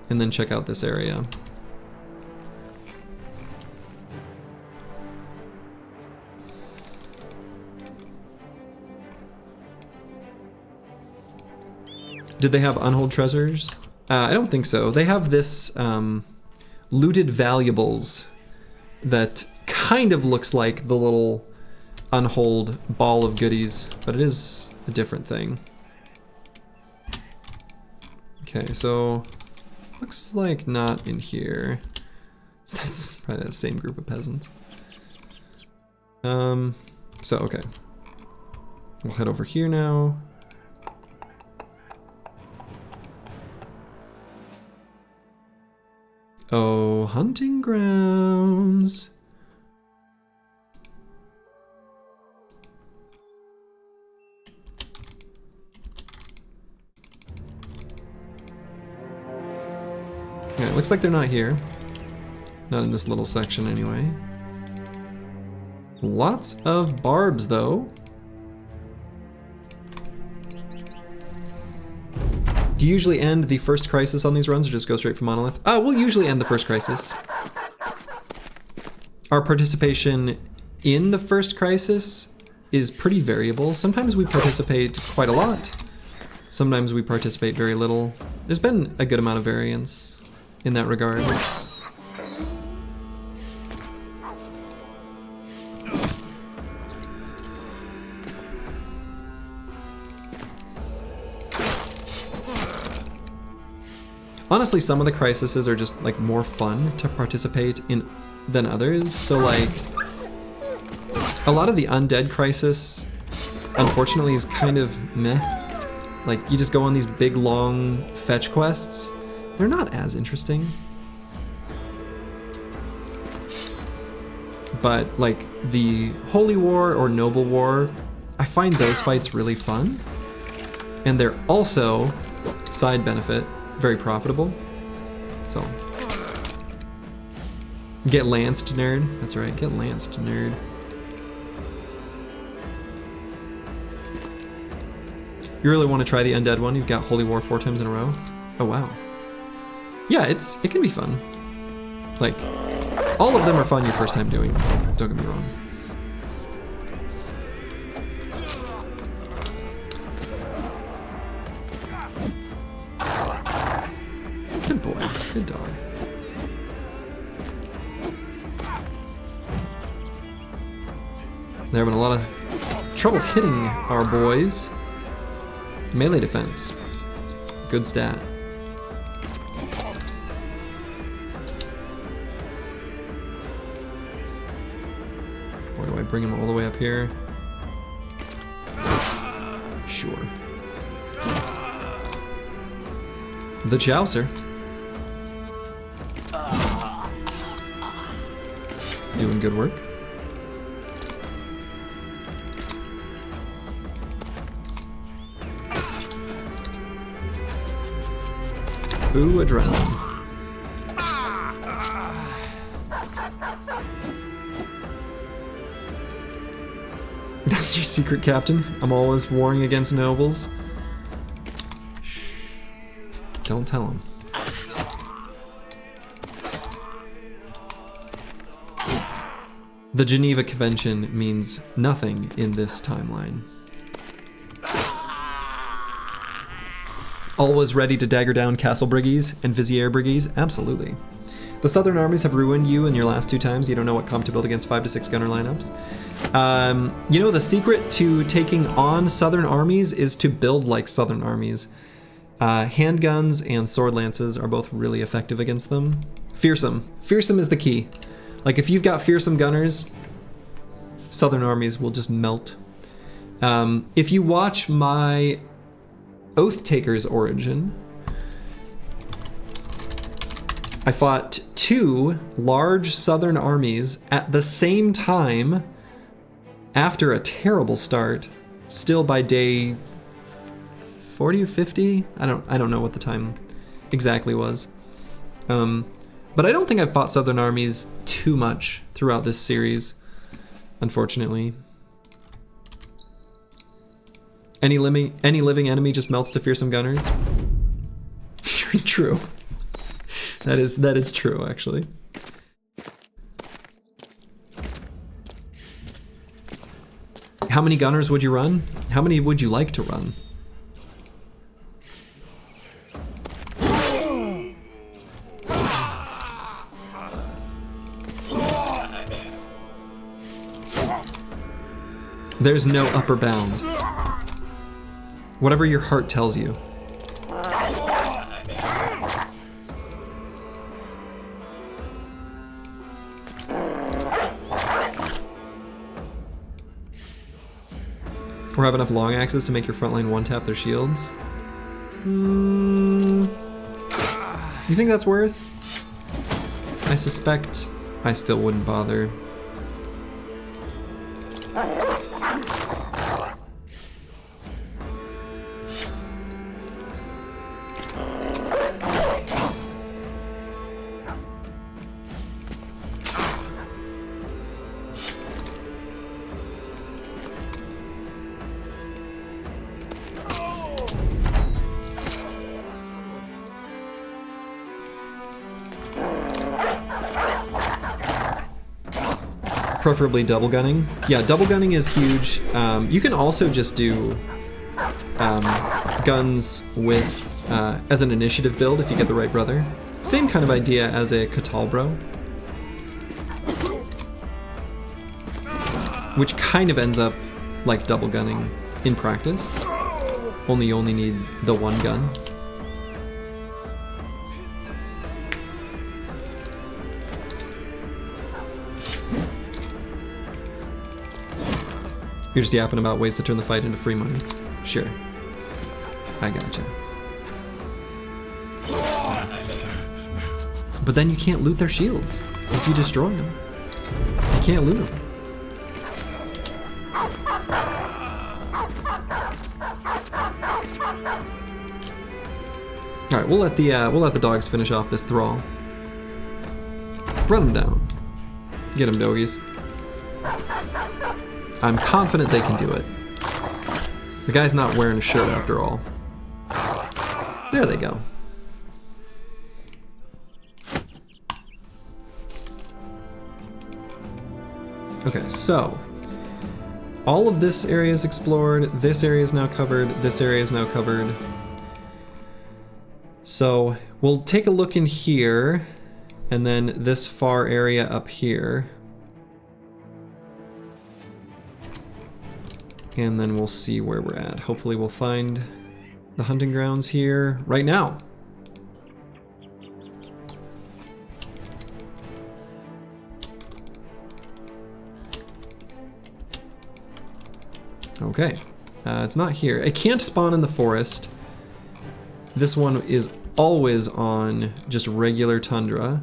And then check out this area. Did they have unhold treasures? I don't think so. They have this looted valuables that kind of looks like the little unhold ball of goodies, but it is a different thing. Okay, so looks like not in here. So that's probably the same group of peasants. So okay. We'll head over here now. Oh, hunting grounds. Yeah, it looks like they're not here. Not in this little section anyway. Lots of barbs though. Do you usually end the first crisis on these runs or just go straight for Monolith? We'll usually end the first crisis. Our participation in the first crisis is pretty variable. Sometimes we participate quite a lot. Sometimes we participate very little. There's been a good amount of variance in that regard. Honestly, some of the crises are just like more fun to participate in than others. So like a lot of the undead crisis, unfortunately, is kind of meh. Like you just go on these big long fetch quests. They're not as interesting. But like the Holy War or Noble War, I find those fights really fun. And they're also, side benefit, very profitable. So get lanced, nerd. That's right, get lanced, nerd. You really want to try the undead one? You've got Holy War 4 times in a row. Oh wow. Yeah, it can be fun. Like all of them are fun your first time doing them. Don't get me wrong. Good boy, good dog. They're having a lot of trouble hitting our boys. Melee defense, good stat. Boy, do I bring him all the way up here? Sure. The Chaucer. Doing good work. Ooh, adrenaline. That's your secret, Captain? I'm always warring against nobles. Shh. Don't tell him. The Geneva Convention means nothing in this timeline. Always ready to dagger down Castle Briggies and Vizier Briggies? Absolutely. The Southern armies have ruined you in your last 2 times. You don't know what comp to build against 5 to 6 gunner lineups. You know, the secret to taking on Southern armies is to build like Southern armies. Handguns and sword lances are both really effective against them. Fearsome. Fearsome is the key. Like, if you've got fearsome gunners, Southern armies will just melt. If you watch my Oath Taker's origin, I fought 2 large Southern armies at the same time after a terrible start, still by day 40 or 50? I don't know what the time exactly was. But I don't think I've fought Southern armies too much throughout this series, unfortunately. Any living enemy just melts to fearsome gunners? True. That is true, actually. How many gunners would you run? How many would you like to run? There's no upper bound. Whatever your heart tells you. Or have enough long axes to make your front line one-tap their shields? You think that's worth? I suspect I still wouldn't bother. Preferably double gunning. Yeah, double gunning is huge. You can also just do guns with as an initiative build if you get the right brother. Same kind of idea as a Catalbro, which kind of ends up like double gunning in practice. Only you only need the one gun. You're just yapping about ways to turn the fight into free money. Sure. I gotcha. But then you can't loot their shields if you destroy them. You can't loot them. All right, we'll let the dogs finish off this thrall. Run them down. Get them, doggies. I'm confident they can do it. The guy's not wearing a shirt after all. There they go. Okay, so all of this area is explored, this area is now covered, this area is now covered. So we'll take a look in here, and then this far area up here. And then we'll see where we're at. Hopefully we'll find the hunting grounds here right now. Okay, it's not here. It can't spawn in the forest. This one is always on just regular tundra.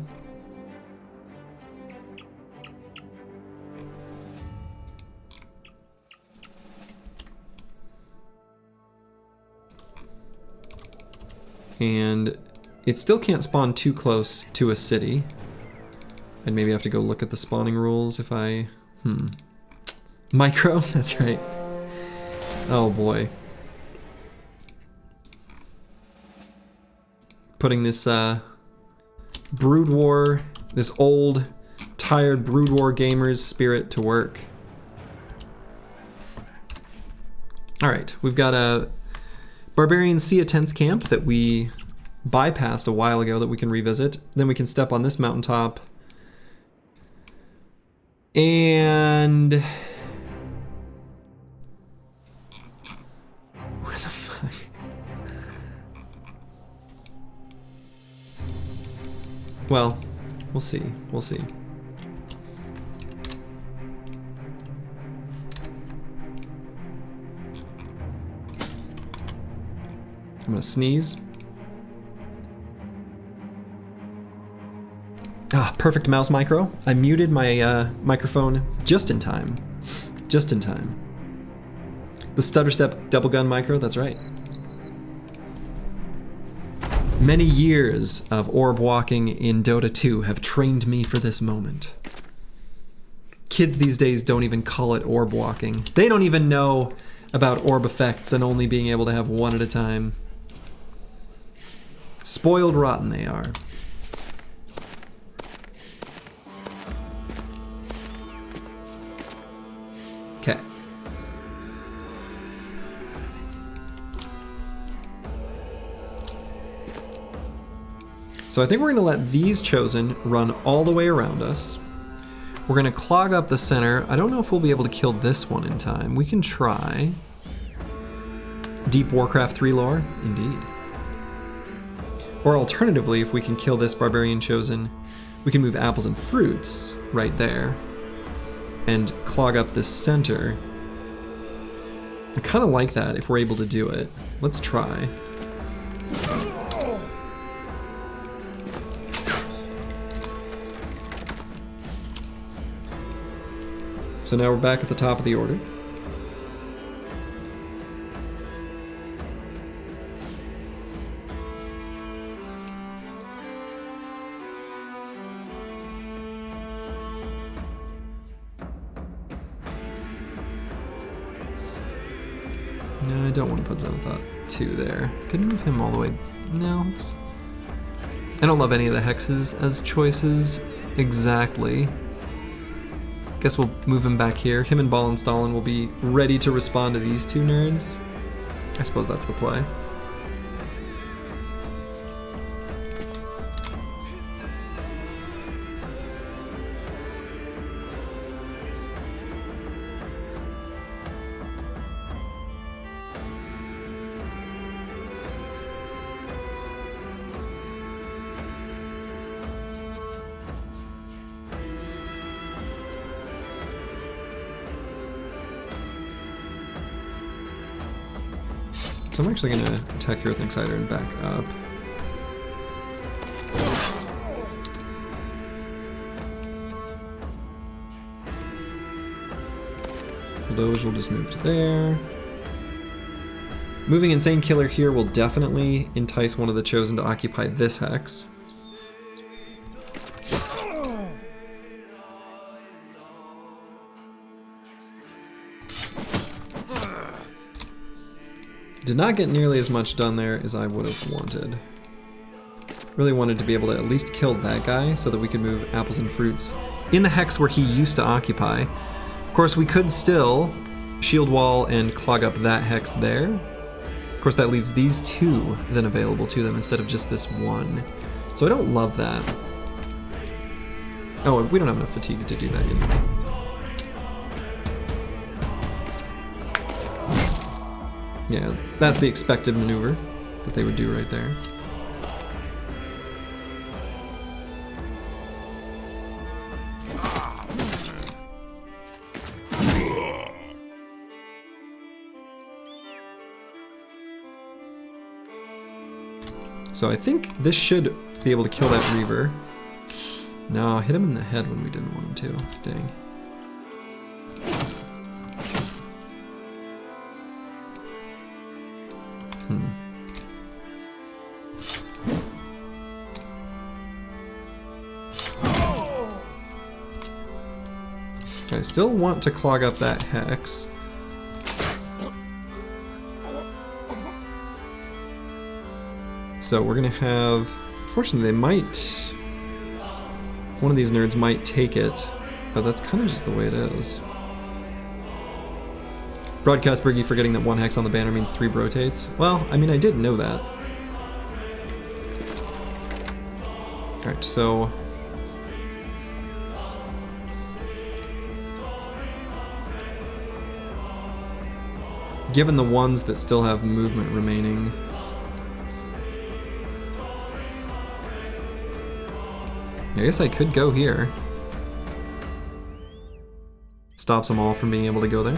And it still can't spawn too close to a city. I'd maybe have to go look at the spawning rules if I... Micro? That's right. Oh boy. Putting this Brood War, this old, tired Brood War gamer's spirit to work. Alright, we've got a Barbarian Sea of Tents camp that we bypassed a while ago that we can revisit. Then we can step on this mountaintop. And... where the fuck? Well, we'll see. We'll see. I'm gonna sneeze. Ah, perfect mouse micro. I muted my microphone just in time. Just in time. The stutter step double gun micro, that's right. Many years of orb walking in Dota 2 have trained me for this moment. Kids these days don't even call it orb walking. They don't even know about orb effects and only being able to have one at a time. Spoiled rotten they are. Okay. So I think we're gonna let these chosen run all the way around us. We're gonna clog up the center. I don't know if we'll be able to kill this one in time. We can try. Deep Warcraft 3 lore, indeed. Or alternatively, if we can kill this Barbarian Chosen, we can move apples and fruits right there and clog up this center. I kind of like that if we're able to do it. Let's try. So now we're back at the top of the order. No, I don't want to put Zenithot 2 there. Could move him all the way. No, I don't love any of the hexes as choices exactly. Guess we'll move him back here. Him and Ball and Stalin will be ready to respond to these two nerds. I suppose that's the play. So I'm actually going to attack Earth Exciter and back up. Those will just move to there. Moving Insane Killer here will definitely entice one of the Chosen to occupy this hex. Did not get nearly as much done there as I would have wanted. Really wanted to be able to at least kill that guy so that we could move apples and fruits in the hex where he used to occupy. Of course, we could still shield wall and clog up that hex there. Of course, that leaves these two then available to them instead of just this one. So I don't love that. Oh, we don't have enough fatigue to do that anyway. Yeah, that's the expected maneuver that they would do right there. So I think this should be able to kill that Reaver. No, hit him in the head when we didn't want him to. Dang. I still want to clog up that hex. So we're gonna have, fortunately they might, one of these nerds might take it, but that's kind of just the way it is. Broadcast Bergie forgetting that one hex on the banner means 3 rotates. Well, I mean, I did know that. Alright, so given the ones that still have movement remaining, I guess I could go here. Stops them all from being able to go there.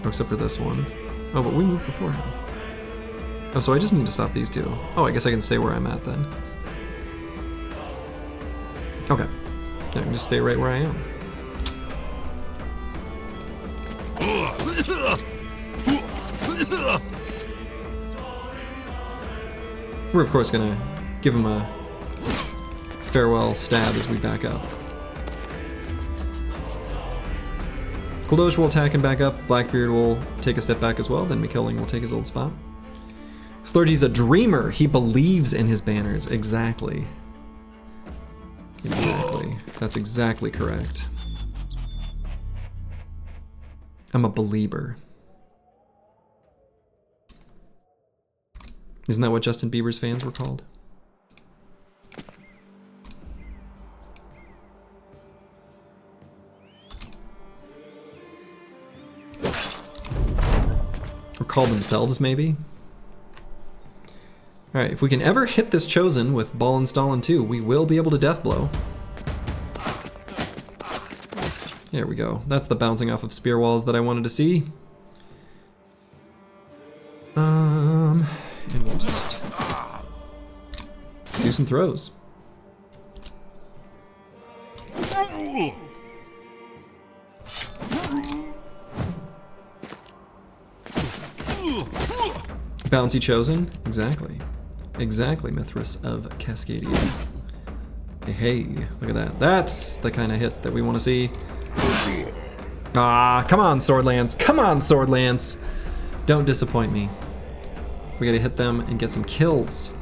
Oh, except for this one. Oh, but we moved before him. Oh, so I just need to stop these two. Oh, I guess I can stay where I'm at then. Okay. I can just stay right where I am. We're of course gonna give him a farewell stab as we back up. Kuldosh will attack and back up. Blackbeard will take a step back as well. Then Mikilling will take his old spot. Slurgy's a dreamer. He believes in his banners. Exactly. Exactly. That's exactly correct. I'm a believer. Isn't that what Justin Bieber's fans were called? Or called themselves, maybe? Alright, if we can ever hit this Chosen with Ball and Stalin 2, we will be able to death blow. There we go. That's the bouncing off of spear walls that I wanted to see. And we'll just do some throws. Bouncy Chosen? Exactly. Exactly, Mithras of Cascadia. Hey, look at that. That's the kind of hit that we want to see. Ah, come on, Sword Lance. Come on, Sword Lance. Don't disappoint me. We gotta hit them and get some kills.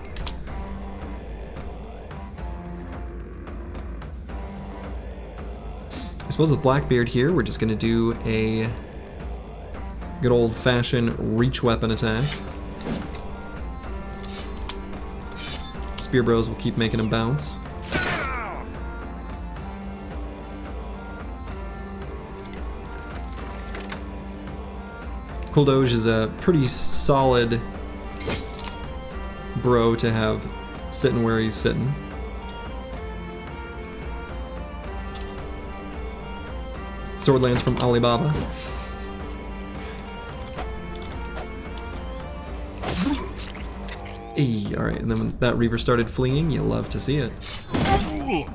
I suppose with Blackbeard here, we're just gonna do a good old-fashioned reach weapon attack. Spear Bros will keep making him bounce. Kuldoge is a pretty solid bro to have sitting where he's sitting. Sword Lance from Alibaba. Hey, alright, and then when that Reaver started fleeing, you'll love to see it. Let me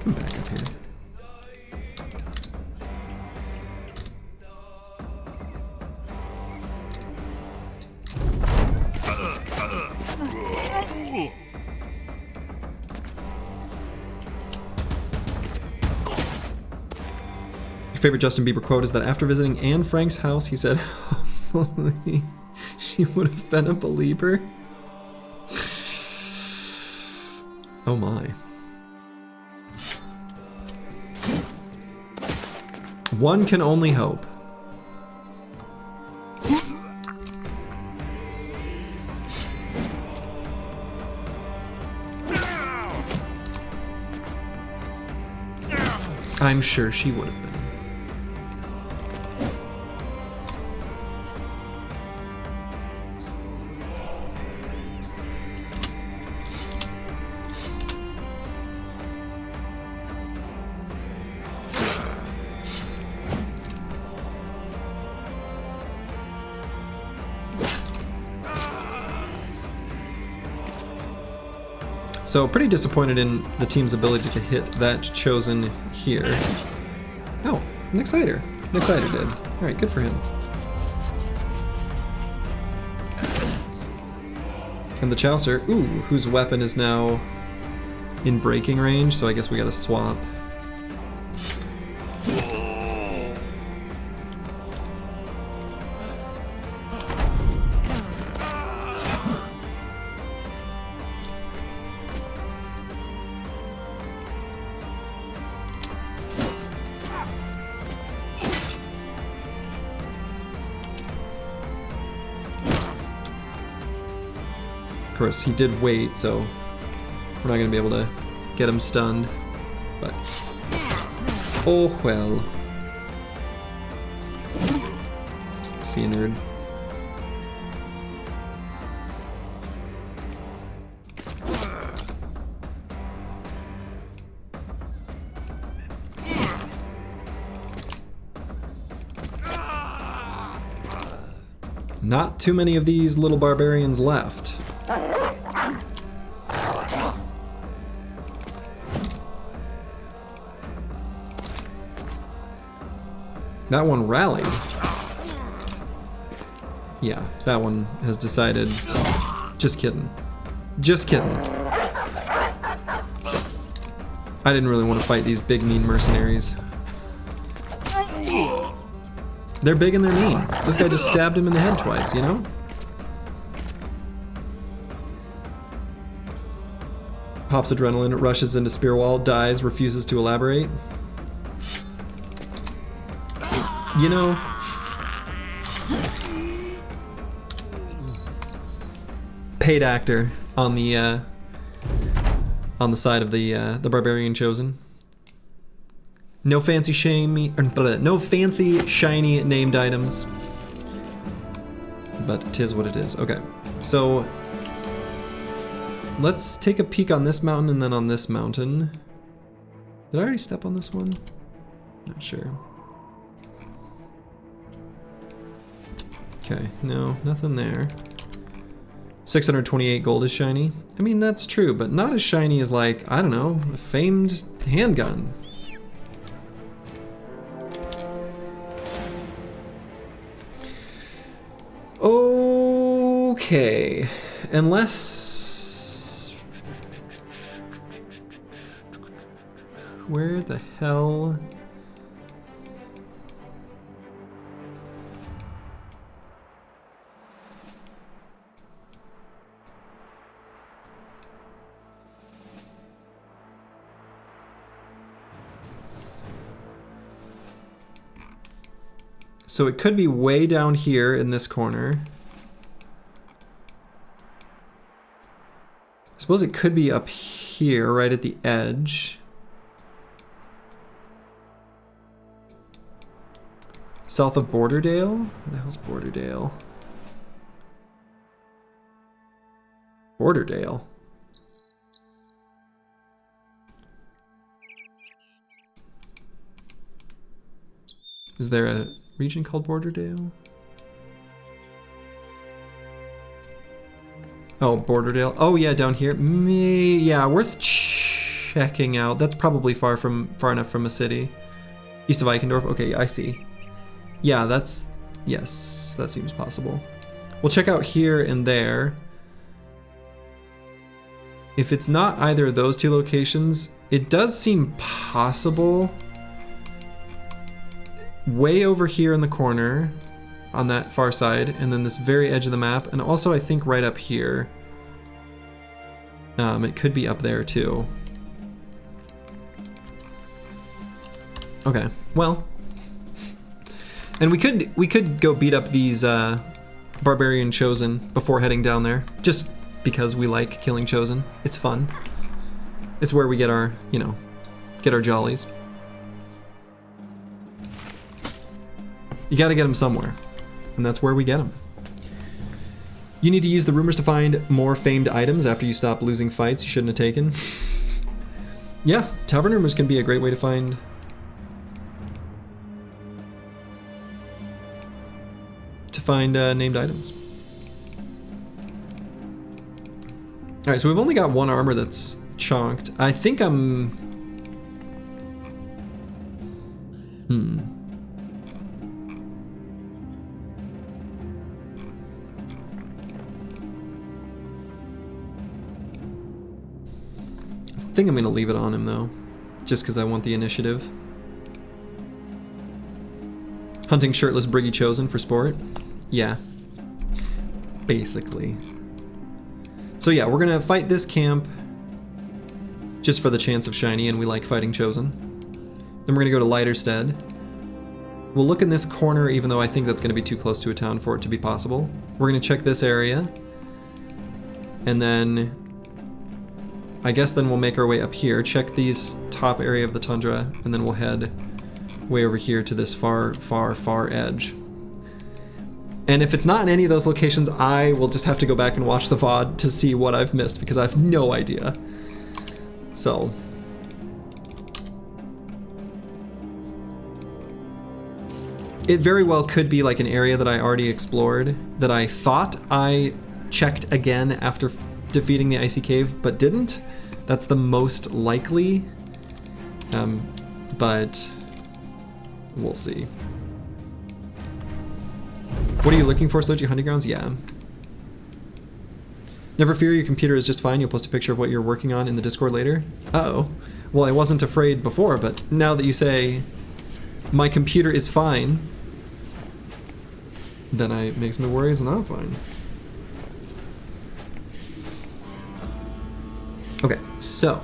come back up here. Your favorite Justin Bieber quote is that after visiting Anne Frank's house, he said, hopefully she would have been a believer. Oh my. One can only hope. I'm sure she would have been. So pretty disappointed in the team's ability to hit that Chosen here. Oh, an Exciter. An Exciter did. Alright, good for him. And the Chaucer, ooh, whose weapon is now in breaking range, so I guess we gotta swap. Of course, he did wait, so we're not going to be able to get him stunned, but oh well. See you, nerd. Not too many of these little barbarians left. That one rallied. Yeah, that one has decided. Just kidding. Just kidding. I didn't really want to fight these big mean mercenaries. They're big and they're mean. This guy just stabbed him in the head twice, you know? Pops adrenaline, rushes into spear wall, dies, refuses to elaborate. You know, paid actor on the side of the barbarian chosen. No fancy no fancy shiny named items, but 'tis what it is. Okay, so let's take a peek on this mountain and then on this mountain. Did I already step on this one? Not sure. Okay, no, nothing there. 628 gold is shiny. I mean, that's true, but not as shiny as, like, I don't know, a famed handgun. Okay, unless... Where the hell... So it could be way down here in this corner. I suppose it could be up here, right at the edge. South of Borderdale? Where the hell's Borderdale? Borderdale? Is there a region called Borderdale? Oh, Borderdale. Oh yeah, down here. Yeah, worth checking out. That's probably far enough from a city. East of Eichendorf. Okay, I see. Yeah, yes, that seems possible. We'll check out here and there. If it's not either of those two locations, it does seem possible. Way over here in the corner on that far side, and then this very edge of the map, and also I think right up here. It could be up there too. Okay, well, and we could go beat up these barbarian chosen before heading down there, just because we like killing chosen. It's fun. It's where we get our, you know, get our jollies. You gotta get them somewhere, and that's where we get them. You need to use the rumors to find more famed items after you stop losing fights you shouldn't have taken. Yeah, tavern rumors can be a great way to find named items. All right, so we've only got one armor that's chonked. I think I'm... I think I'm gonna leave it on him though, just because I want the initiative. Hunting shirtless Briggy chosen for sport? Yeah, basically. So yeah, we're gonna fight this camp just for the chance of shiny, and we like fighting chosen. Then we're gonna go to Lighterstead. We'll look in this corner, even though I think that's gonna be too close to a town for it to be possible. We're gonna check this area, and then I guess then we'll make our way up here, check these top area of the tundra, and then we'll head way over here to this far, far, far edge. And if it's not in any of those locations, I will just have to go back and watch the VOD to see what I've missed, because I have no idea. So. It very well could be like an area that I already explored that I thought I checked again after defeating the icy cave, but didn't. That's the most likely, but we'll see. What are you looking for, Sludgy Hunting Grounds? Yeah. Never fear, your computer is just fine. You'll post a picture of what you're working on in the Discord later. Uh-oh. Well, I wasn't afraid before, but now that you say my computer is fine, then it makes me worry it's not fine. Okay, so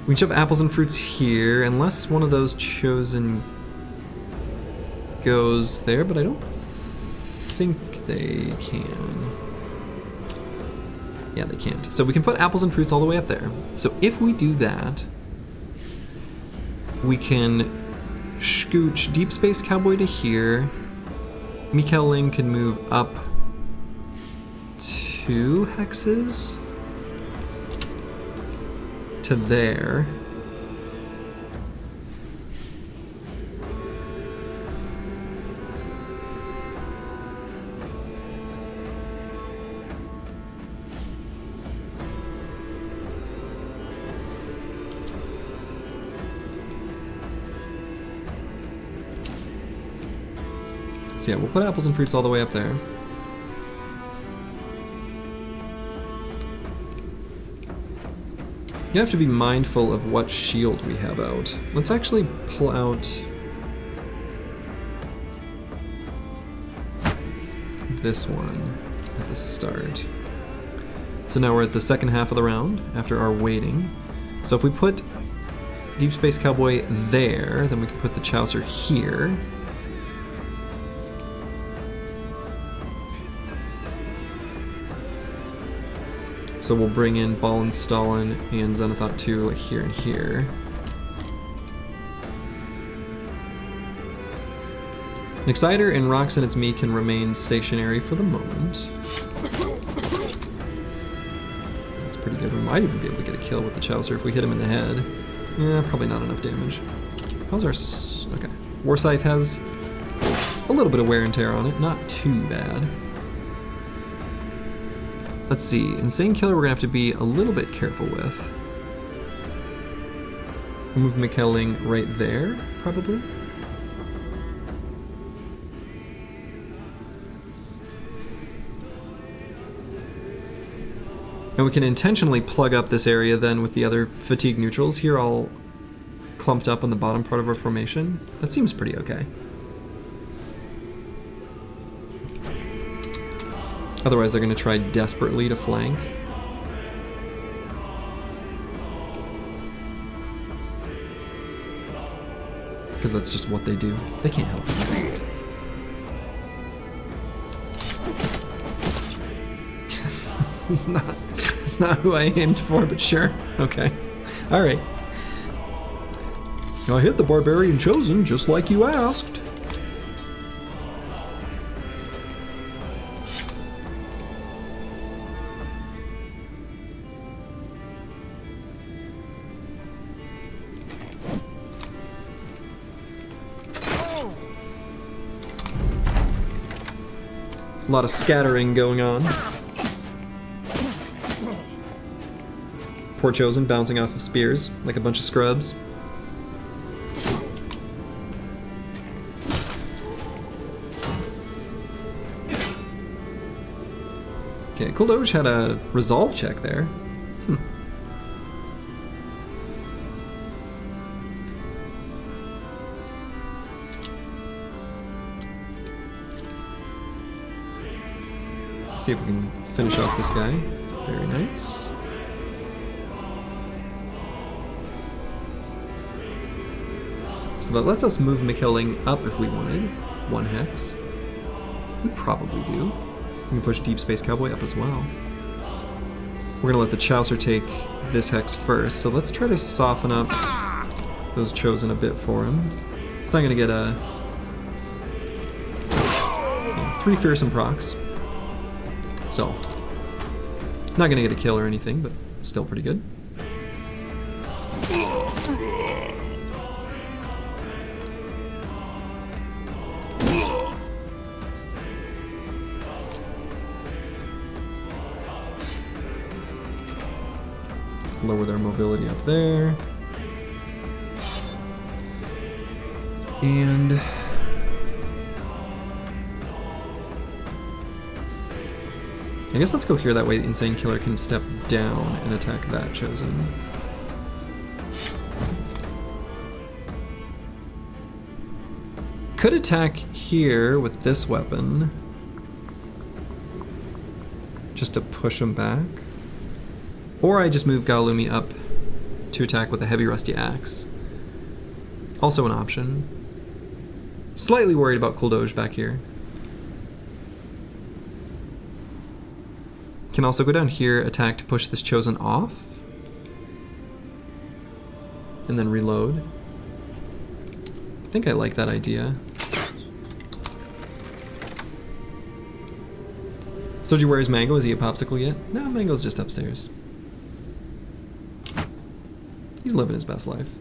we can shove apples and fruits here, unless one of those chosen goes there, but I don't think they can. Yeah, they can't. So we can put apples and fruits all the way up there. So if we do that, we can scooch Deep Space Cowboy to here. Mikaeling can move up 2 hexes to there. So yeah, we'll put apples and fruits all the way up there. You have to be mindful of what shield we have out. Let's actually pull out this one at the start. So now we're at the second half of the round after our waiting. So if we put Deep Space Cowboy there, then we can put the Chaucer here. So we'll bring in Ballin, Stalin, and Xenothought 2 like here and here. An Exciter and Rocks and It's Me can remain stationary for the moment. That's pretty good. We might even be able to get a kill with the Chaucer if we hit him in the head. Yeah, probably not enough damage. How's our... okay. Warscythe has a little bit of wear and tear on it. Not too bad. Let's see, Insane Killer we're gonna have to be a little bit careful with. We'll move Mikaeling right there, probably. And we can intentionally plug up this area then with the other fatigue neutrals here all clumped up on the bottom part of our formation. That seems pretty okay. Otherwise, they're going to try desperately to flank. Because that's just what they do. They can't help it. It's not who I aimed for, but sure. Okay. Alright. I hit the Barbarian Chosen just like you asked. A lot of scattering going on. Poor Chosen bouncing off of spears like a bunch of scrubs. Okay, Cool Doge had a resolve check there. See if we can finish off this guy. Very nice. So that lets us move Mikaeling up if we wanted. 1 hex. We probably do. We can push Deep Space Cowboy up as well. We're gonna let the Chaucer take this hex first, so let's try to soften up those Chosen a bit for him. It's not gonna get a... 3 fearsome procs. So, not gonna get a kill or anything, but still pretty good. lower their mobility up there. And I guess let's go here, that way the Insane Killer can step down and attack that Chosen. Could attack here with this weapon, just to push him back. Or I just move Galumi up to attack with a heavy rusty axe. Also an option. Slightly worried about Kuldoj back here. Can also go down here, attack to push this Chosen off. And then reload. I think I like that idea. Soji, where's Mango? Is he a popsicle yet? No, Mango's just upstairs. He's living his best life.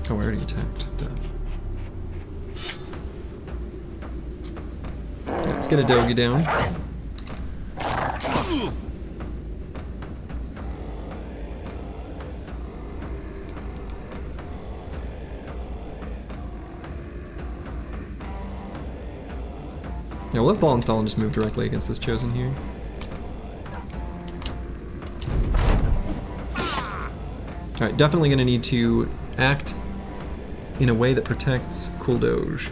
Oh, I already attacked. Duh. Yeah, let's get a Dogi down. Yeah, we'll let Ball install and just move directly against this Chosen here. Alright, definitely gonna need to act in a way that protects Kuldoj.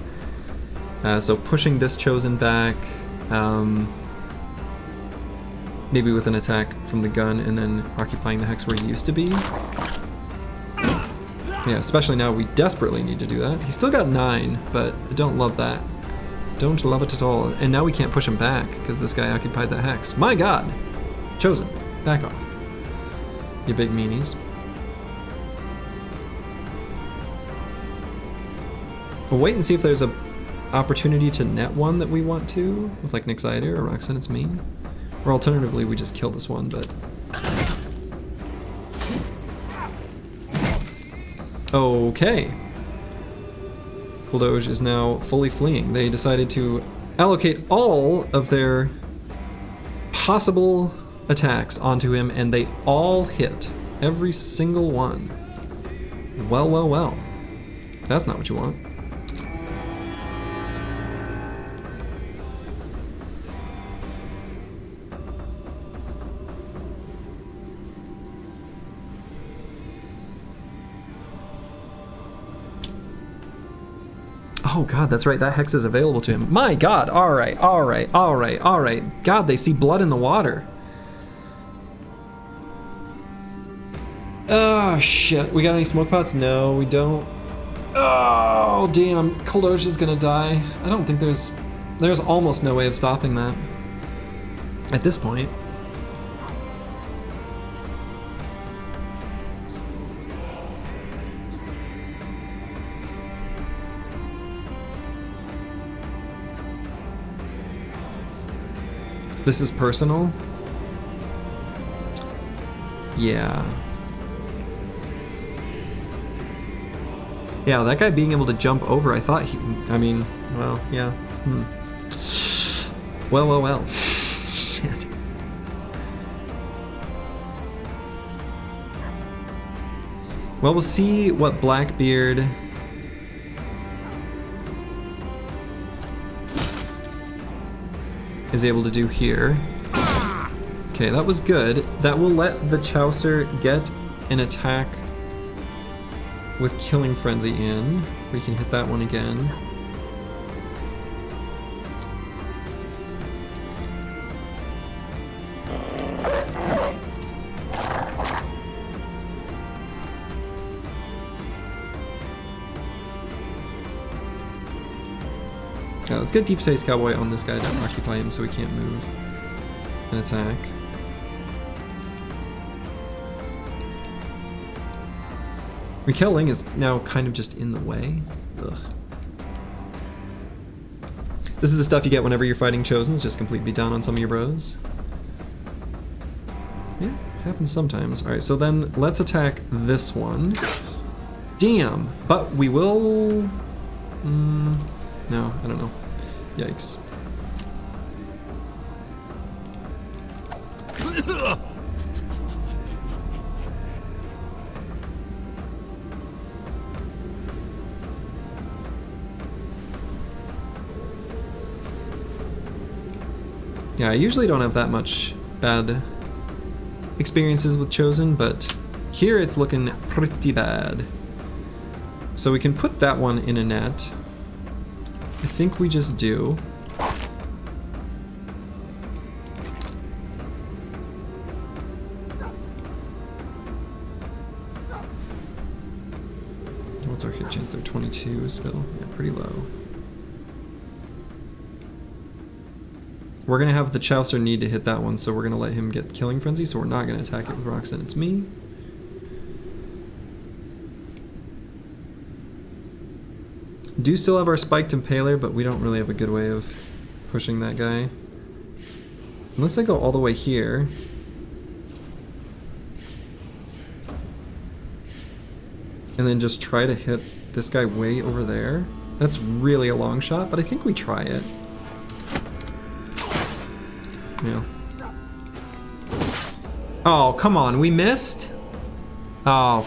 So pushing this Chosen back, maybe with an attack from the gun and then occupying the hex where he used to be. Yeah, especially now we desperately need to do that. He's still got 9, but I don't love that. Don't love it at all. And now we can't push him back because this guy occupied that hex. My god! Chosen, back off. You big meanies. We'll wait and see if there's a opportunity to net one that we want to, with like Nixider or Roxanne It's Me. Or alternatively, we just kill this one, but... Okay. Kuldoj is now fully fleeing. They decided to allocate all of their possible attacks onto him, and they all hit. Every single one. Well, well, well. That's not what you want. Oh god, that's right, that hex is available to him. My god, alright, alright, alright, alright. God, they see blood in the water. Oh shit, we got any smoke pots? No, we don't. Oh damn, Kuldoj is gonna die. I don't think there's almost no way of stopping that at this point. This is personal? Yeah. Yeah, that guy being able to jump over, I thought he... I mean, well, yeah. Well, well, well. Shit. Well, we'll see what Blackbeard... is able to do here. Okay, that was good. That will let the Chaucer get an attack with Killing Frenzy in. We can hit that one again. Yeah, let's get Deep Space Cowboy on this guy to occupy him so he can't move and attack. Raquel is now kind of just in the way. Ugh. This is the stuff you get whenever you're fighting Chosens, just completely down on some of your bros. Yeah, happens sometimes. Alright, so then let's attack this one. Damn. But we will... no, I don't know. Yikes. Yeah, I usually don't have that much bad experiences with Chosen, but here it's looking pretty bad. So we can put that one in a net. I think we just do. What's our hit chance there? 22 still? Yeah, pretty low. We're gonna have the Chaucer need to hit that one, so we're gonna let him get Killing Frenzy, so we're not gonna attack it with Roxanne, it's me. Do still have our Spiked Impaler, but we don't really have a good way of pushing that guy. Unless I go all the way here. And then just try to hit this guy way over there. That's really a long shot, but I think we try it. Yeah. Oh, come on, we missed? Oh,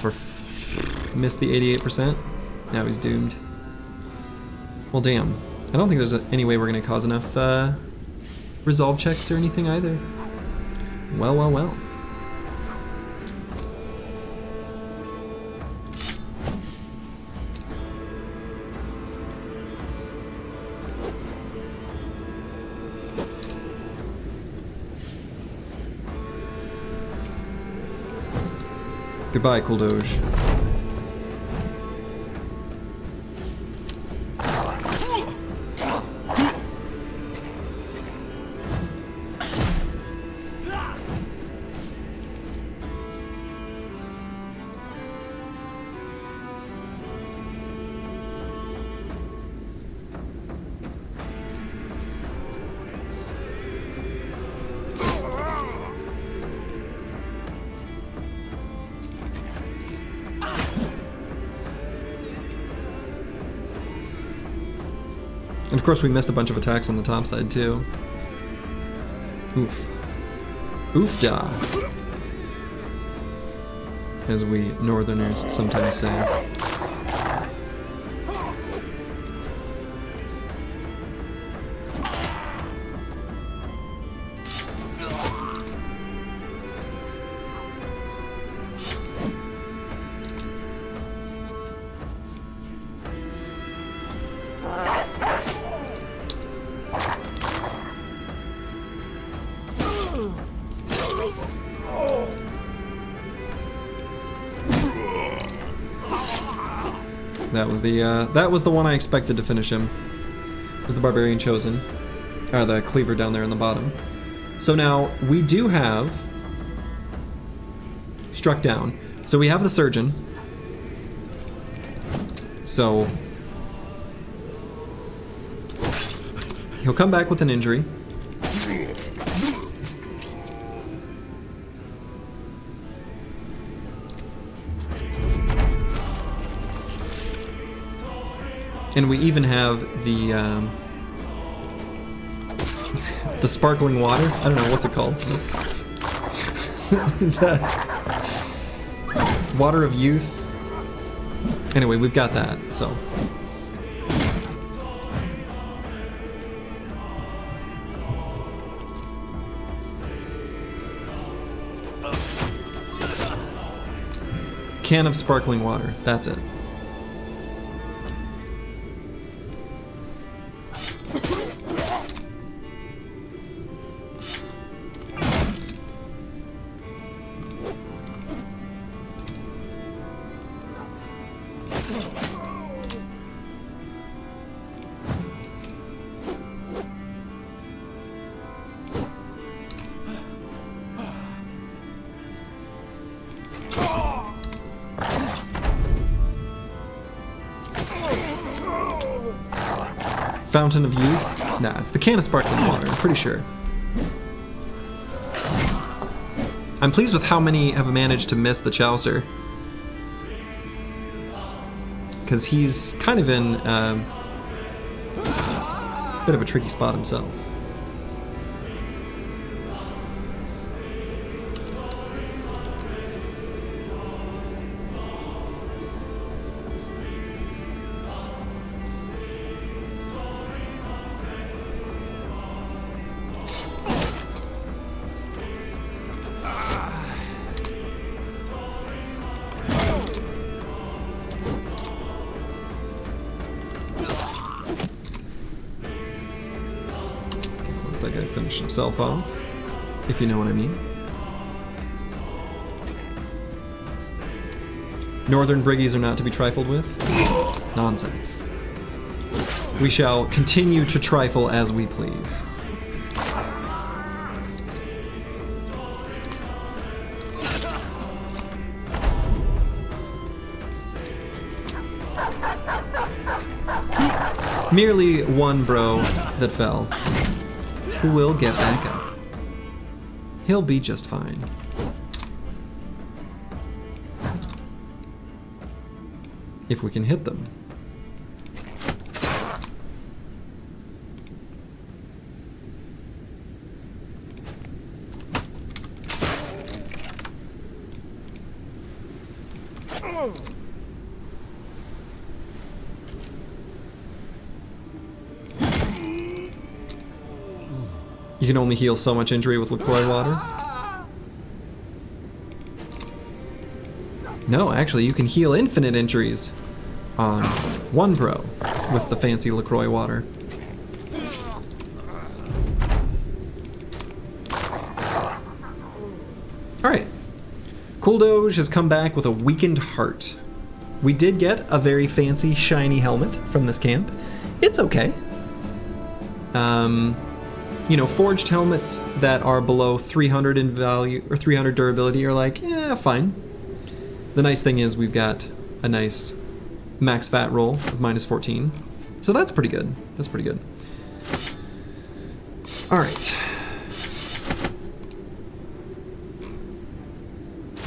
missed the 88%? Now he's doomed. Well, damn. I don't think there's any way we're gonna cause enough resolve checks or anything either. Well, well, well. Goodbye, Cool Doge. And of course we missed a bunch of attacks on the top side too. Oof. Oofda. As we northerners sometimes say. That was the one I expected to finish him. Was the Barbarian Chosen. Or the Cleaver down there in the bottom. So now we do have Struck Down. So we have the Surgeon. So he'll come back with an injury. And we even have the sparkling water. I don't know, what's it called? The water of youth. Anyway, we've got that, so. Can of sparkling water, that's it. Fountain of Youth? Nah, it's the can of sparkling water, I'm pretty sure. I'm pleased with how many have managed to miss the Chaucer. because he's kind of in a bit of a tricky spot himself. That guy finished himself off, if you know what I mean. Northern briggies are not to be trifled with. Nonsense. We shall continue to trifle as we please. Merely one bro that fell, who will get back up. He'll be just fine. If we can hit them. You can only heal so much injury with LaCroix water. No, actually, you can heal infinite injuries on one bro with the fancy LaCroix water. Alright. Cool Doge has come back with a weakened heart. We did get a very fancy, shiny helmet from this camp. It's okay. You know, forged helmets that are below 300 in value, or 300 durability are like, yeah, fine. The nice thing is we've got a nice max fat roll of -14. So that's pretty good. That's pretty good. All right.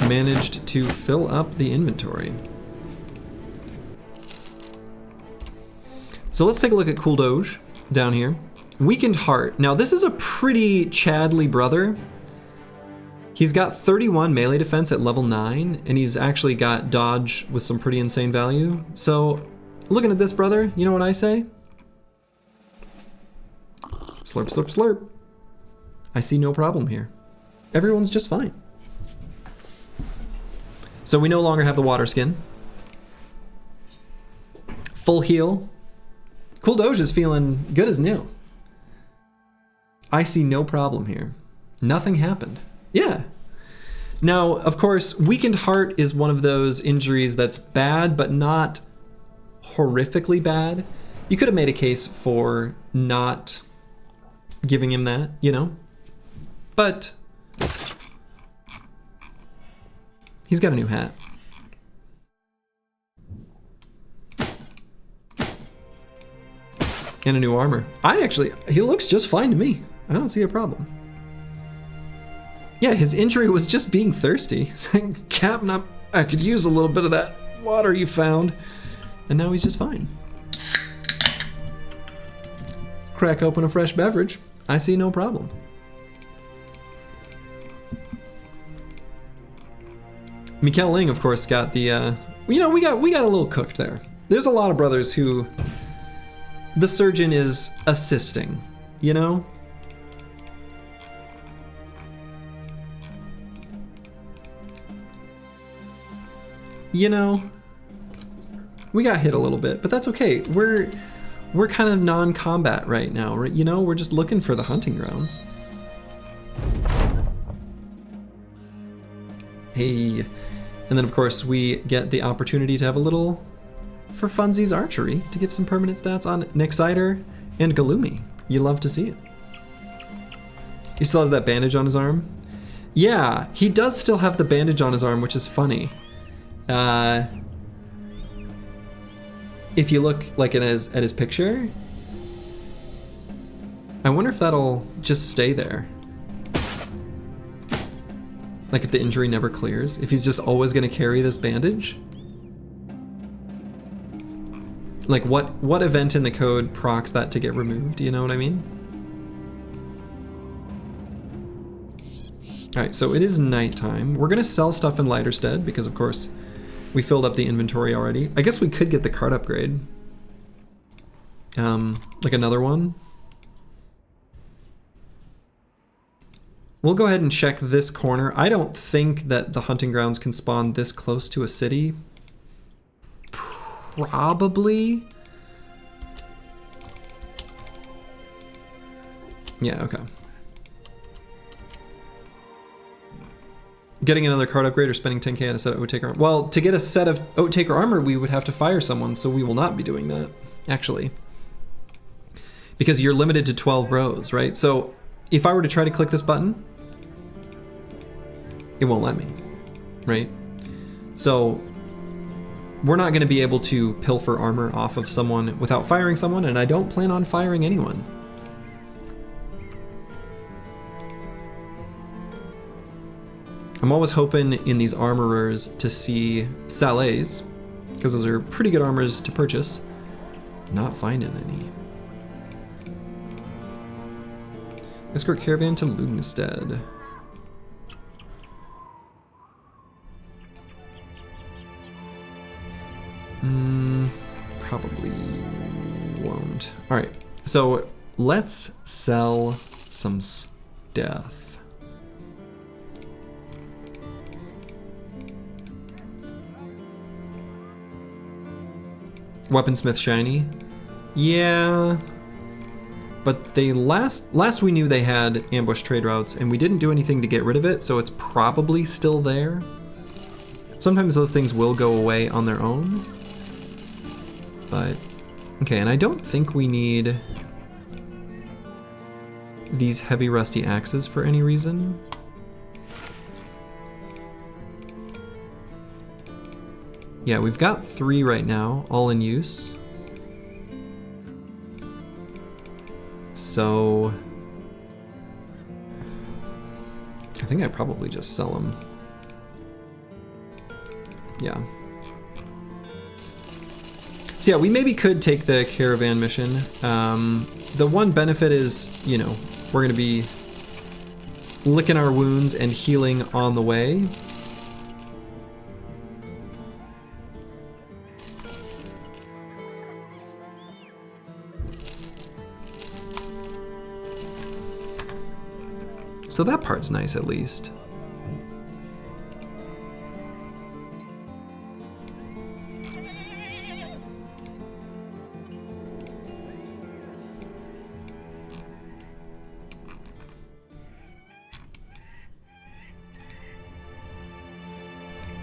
Managed to fill up the inventory. So let's take a look at Cool Doge down here. Weakened heart. Now this is a pretty Chadley brother. He's got 31 melee defense at level 9, and he's actually got dodge with some pretty insane value. So looking at this brother, you know what I say? Slurp, slurp, slurp. I see no problem here. Everyone's just fine. So we no longer have the water skin. Full heal. Cool Doge is feeling good as new. I see no problem here. Nothing happened. Yeah. Now, of course, weakened heart is one of those injuries that's bad, but not horrifically bad. You could have made a case for not giving him that, you know? But he's got a new hat. And a new armor. He looks just fine to me. I don't see a problem. Yeah, his injury was just being thirsty. Captain, I could use a little bit of that water you found. And now he's just fine. Crack open a fresh beverage. I see no problem. Mikel Ling, of course, got the, you know, we got a little cooked there. There's a lot of brothers who the surgeon is assisting, you know? You know, we got hit a little bit, but that's okay. We're kind of non-combat right now, right? You know, we're just looking for the hunting grounds. Hey, and then of course we get the opportunity to have a little for funsies archery to give some permanent stats on Nexiter and Galumi. You love to see it. He still has that bandage on his arm. Yeah, he does still have the bandage on his arm, which is funny. If you look like at his picture, I wonder if that'll just stay there. Like if the injury never clears, if he's just always gonna carry this bandage. Like what event in the code procs that to get removed, you know what I mean? Alright, so it is nighttime. We're gonna sell stuff in Lighterstead because of course we filled up the inventory already. I guess we could get the cart upgrade. Like another one. We'll go ahead and check this corner. I don't think that the hunting grounds can spawn this close to a city. Probably. Yeah, okay. Getting another card upgrade or spending 10k on a set of Oattaker armor. Well, to get a set of Oattaker armor, we would have to fire someone, so we will not be doing that, actually. Because you're limited to 12 bros, right? So if I were to try to click this button, it won't let me, right? So we're not going to be able to pilfer armor off of someone without firing someone, and I don't plan on firing anyone. I'm always hoping in these armorers to see Salets, because those are pretty good armors to purchase. Not finding any. Escort caravan to Lugnestead. Probably won't. Alright, so let's sell some stuff. Weaponsmith shiny. Yeah. But they last we knew they had ambush trade routes and we didn't do anything to get rid of it, so it's probably still there. Sometimes those things will go away on their own. But okay, and I don't think we need these heavy rusty axes for any reason. Yeah, we've got 3 right now, all in use. So I think I probably just sell them. Yeah. So yeah, we maybe could take the caravan mission. The one benefit is, you know, we're gonna be licking our wounds and healing on the way. So that part's nice, at least.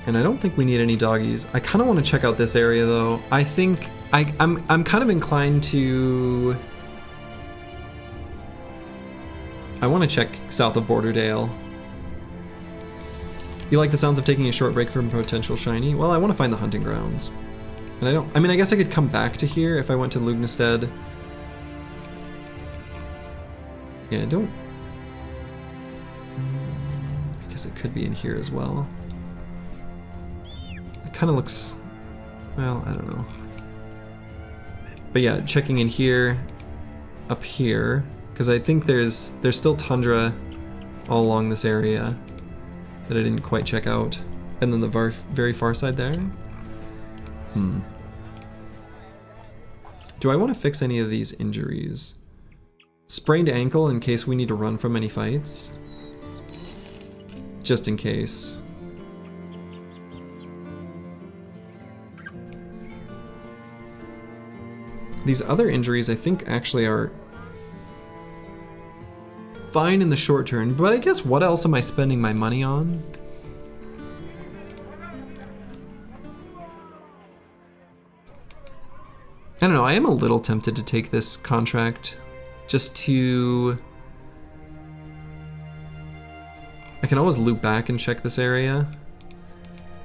And I don't think we need any doggies. I kind of want to check out this area, though. I think I'm kind of inclined to. I want to check south of Borderdale. You like the sounds of taking a short break from potential shiny? Well, I want to find the hunting grounds. And I mean, I guess I could come back to here if I went to Lugnestead. Yeah, I guess it could be in here as well. It kind of looks, well, I don't know. But yeah, checking in here, up here, because I think there's still tundra all along this area that I didn't quite check out. And then the very far side there. Do I want to fix any of these injuries? Sprained ankle in case we need to run from any fights. Just in case. These other injuries I think actually are fine in the short term, but I guess what else am I spending my money on? I don't know, I am a little tempted to take this contract just to... I can always loop back and check this area.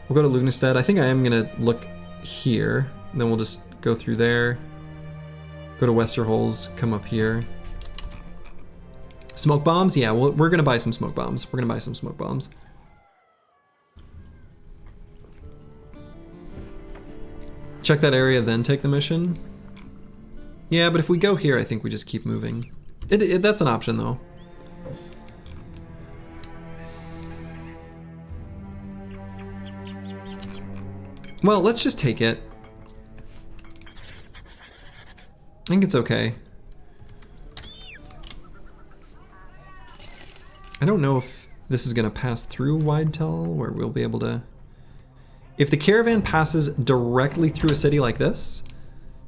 We'll go to Lugnestead. I think I am gonna look here, and then we'll just go through there. Go to Westerholz, come up here. Smoke bombs? Yeah, well, we're gonna buy some smoke bombs. We're gonna buy some smoke bombs. Check that area, then take the mission. Yeah, but if we go here, I think we just keep moving. That's an option, though. Well, let's just take it. I think it's okay. I don't know if this is going to pass through Widetel, where we'll be able to... If the caravan passes directly through a city like this,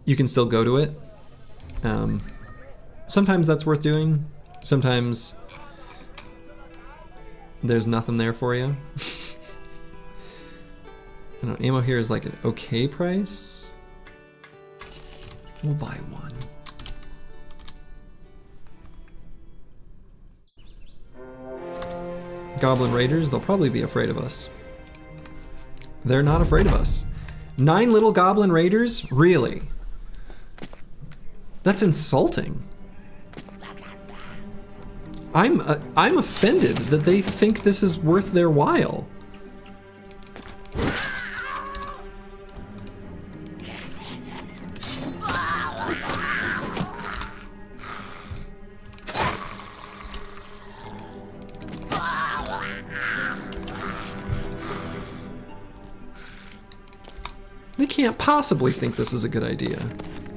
you can still go to it. Sometimes that's worth doing. Sometimes there's nothing there for you. I don't know, ammo here is like an okay price. We'll buy one. Goblin Raiders, they'll probably be afraid of us. They're not afraid of us. 9 little Goblin Raiders? Really? That's insulting. I'm offended that they think this is worth their while. They can't possibly think this is a good idea.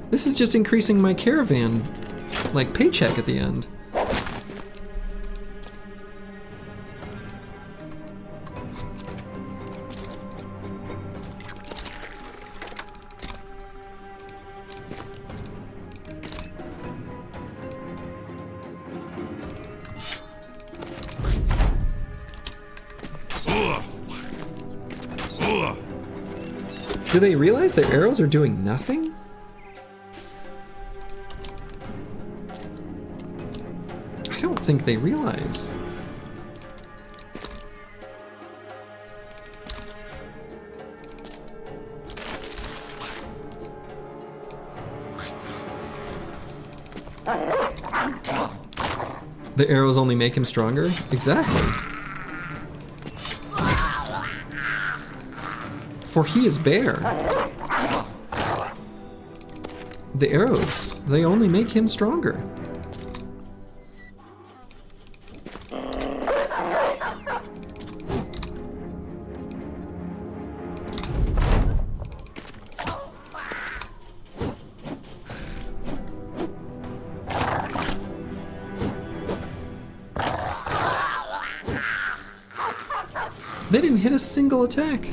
This is just increasing my caravan, like, paycheck at the end. Do they realize their arrows are doing nothing? I don't think they realize. The arrows only make him stronger? Exactly. For he is bare. The arrows, they only make him stronger. They didn't hit a single attack.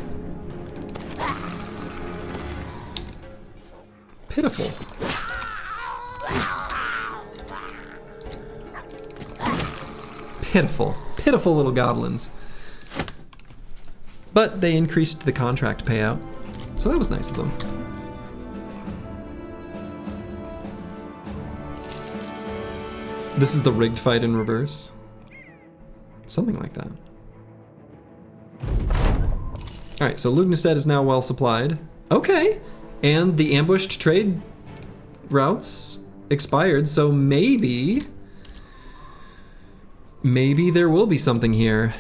Pitiful. Pitiful. Pitiful little goblins. But they increased the contract payout, so that was nice of them. This is the rigged fight in reverse. Something like that. Alright, so Lugnestead is now well supplied. Okay! And the ambushed trade routes expired, so maybe there will be something here.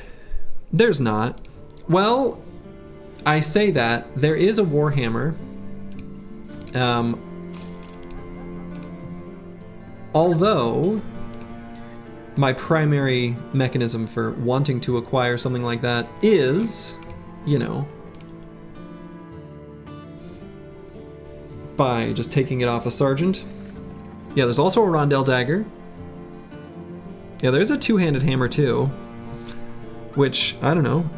There's not. Well, I say that. There is a Warhammer. Although, my primary mechanism for wanting to acquire something like that is, you know, by just taking it off a sergeant. Yeah, there's also a Rondel dagger. Yeah, there's a two-handed hammer too, which, I don't know,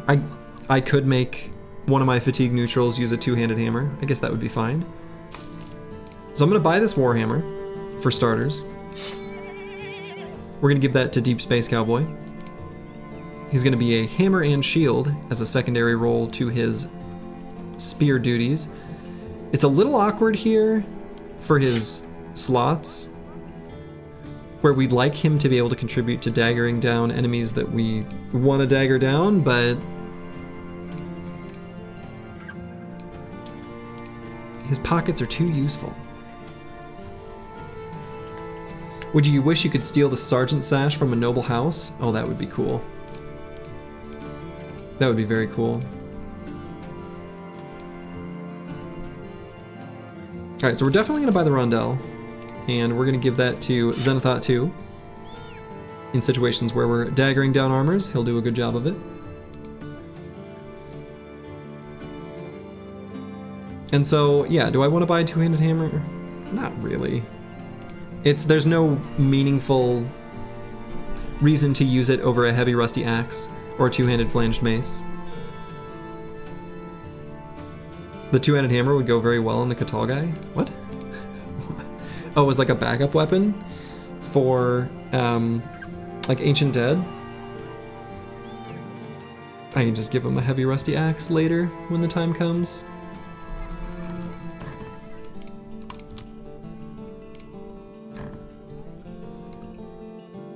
I could make one of my fatigue neutrals use a two-handed hammer. I guess that would be fine. So I'm gonna buy this Warhammer, for starters. We're gonna give that to Deep Space Cowboy. He's gonna be a hammer and shield as a secondary role to his spear duties. It's a little awkward here for his slots, where we'd like him to be able to contribute to daggering down enemies that we want to dagger down, but his pockets are too useful. Would you wish you could steal the sergeant sash from a noble house? Oh, that would be cool. That would be very cool. Alright, so we're definitely going to buy the Rondel. and we're going to give that to Zenithot 2. In situations where we're daggering down armors, he'll do a good job of it. And so, yeah, do I want to buy a two-handed hammer? Not really. There's no meaningful reason to use it over a heavy rusty axe or a two-handed flanged mace. The two-handed hammer would go very well on the Catal guy. What? Oh, it was like a backup weapon for, like Ancient Dead? I can just give him a heavy rusty axe later when the time comes.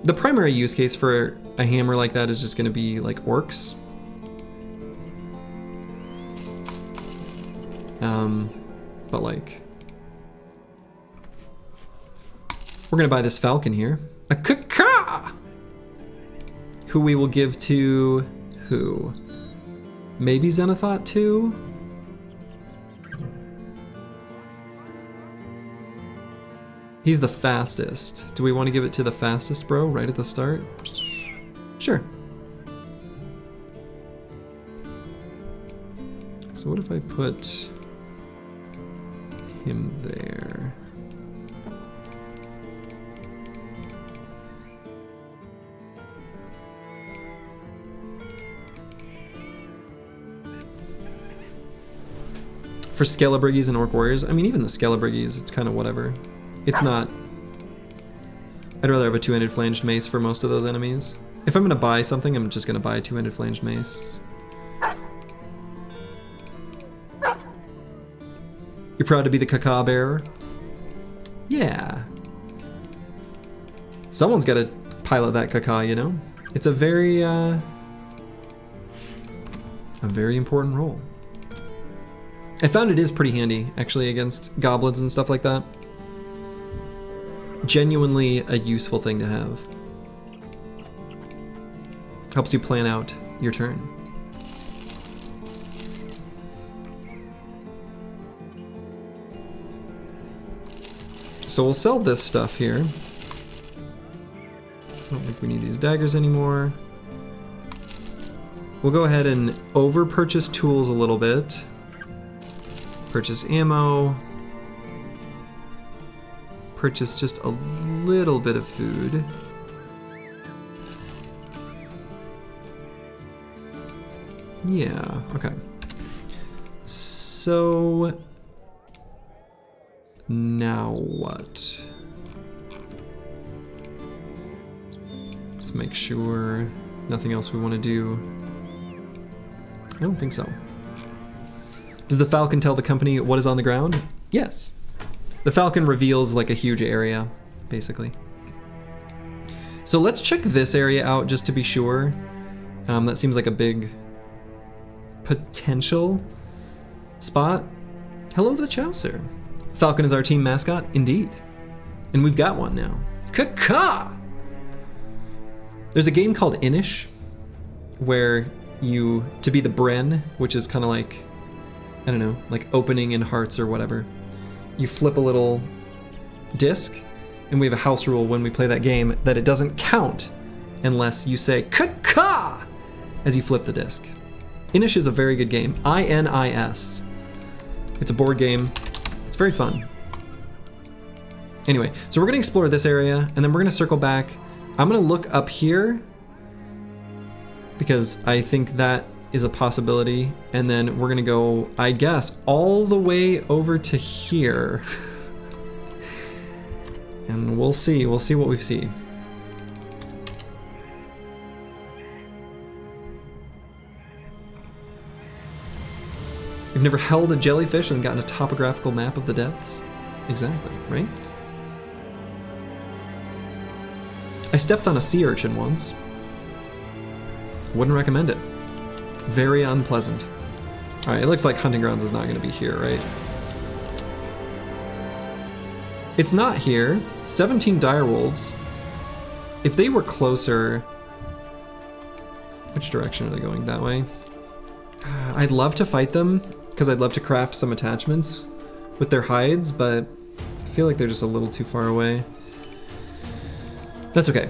The primary use case for a hammer like that is just going to be like orcs. But like, we're going to buy this falcon here. A caca! Who we will give to who? Maybe Zenithot 2? He's the fastest. Do we want to give it to the fastest bro right at the start? Sure. So what if I put him there? For Scalabriggies and Orc Warriors, I mean, even the Scalabriggies, it's kind of whatever. It's not... I'd rather have a two-handed flanged mace for most of those enemies. If I'm going to buy something, I'm just going to buy a two-handed flanged mace. You're proud to be the caca bearer? Yeah. Someone's got to pilot that caca, you know? It's a very important role. I found it is pretty handy, actually, against goblins and stuff like that. Genuinely a useful thing to have. Helps you plan out your turn. So we'll sell this stuff here. I don't think we need these daggers anymore. We'll go ahead and over-purchase tools a little bit. Purchase ammo. Purchase just a little bit of food. Yeah, okay. So now what? Let's make sure nothing else we want to do. I don't think so. Does the Falcon tell the company what is on the ground? Yes. The Falcon reveals like a huge area, basically. So let's check this area out just to be sure. That seems like a big potential spot. Hello the Chaucer. Falcon is our team mascot? Indeed. And we've got one now. Caca! There's a game called Inish, where you, to be the Bren, which is kind of like, I don't know, like opening in hearts or whatever, you flip a little disc, and we have a house rule when we play that game that it doesn't count unless you say caca as you flip the disc. Inish is a very good game. I-N-I-S. It's a board game. It's very fun. Anyway, so we're going to explore this area, and then we're going to circle back. I'm going to look up here, because I think that is a possibility, and then we're going to go, I guess, all the way over to here. And we'll see what we see. You've never held a jellyfish and gotten a topographical map of the depths? Exactly, right? I stepped on a sea urchin once. Wouldn't recommend it. Very unpleasant. Alright, it looks like Hunting Grounds is not going to be here, right? It's not here. 17 direwolves. If they were closer... Which direction are they going? That way? I'd love to fight them, because I'd love to craft some attachments with their hides, but feel like they're just a little too far away. That's okay.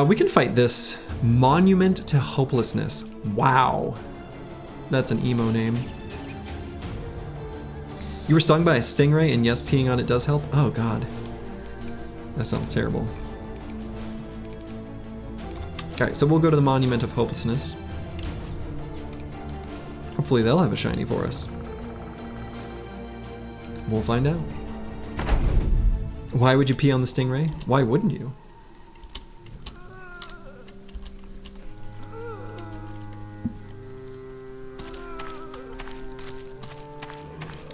We can fight this Monument to Hopelessness. Wow. That's an emo name. You were stung by a stingray, and yes, peeing on it does help? Oh god. That sounds terrible. Alright, so we'll go to the Monument of Hopelessness. Hopefully they'll have a shiny for us. We'll find out. Why would you pee on the stingray? Why wouldn't you?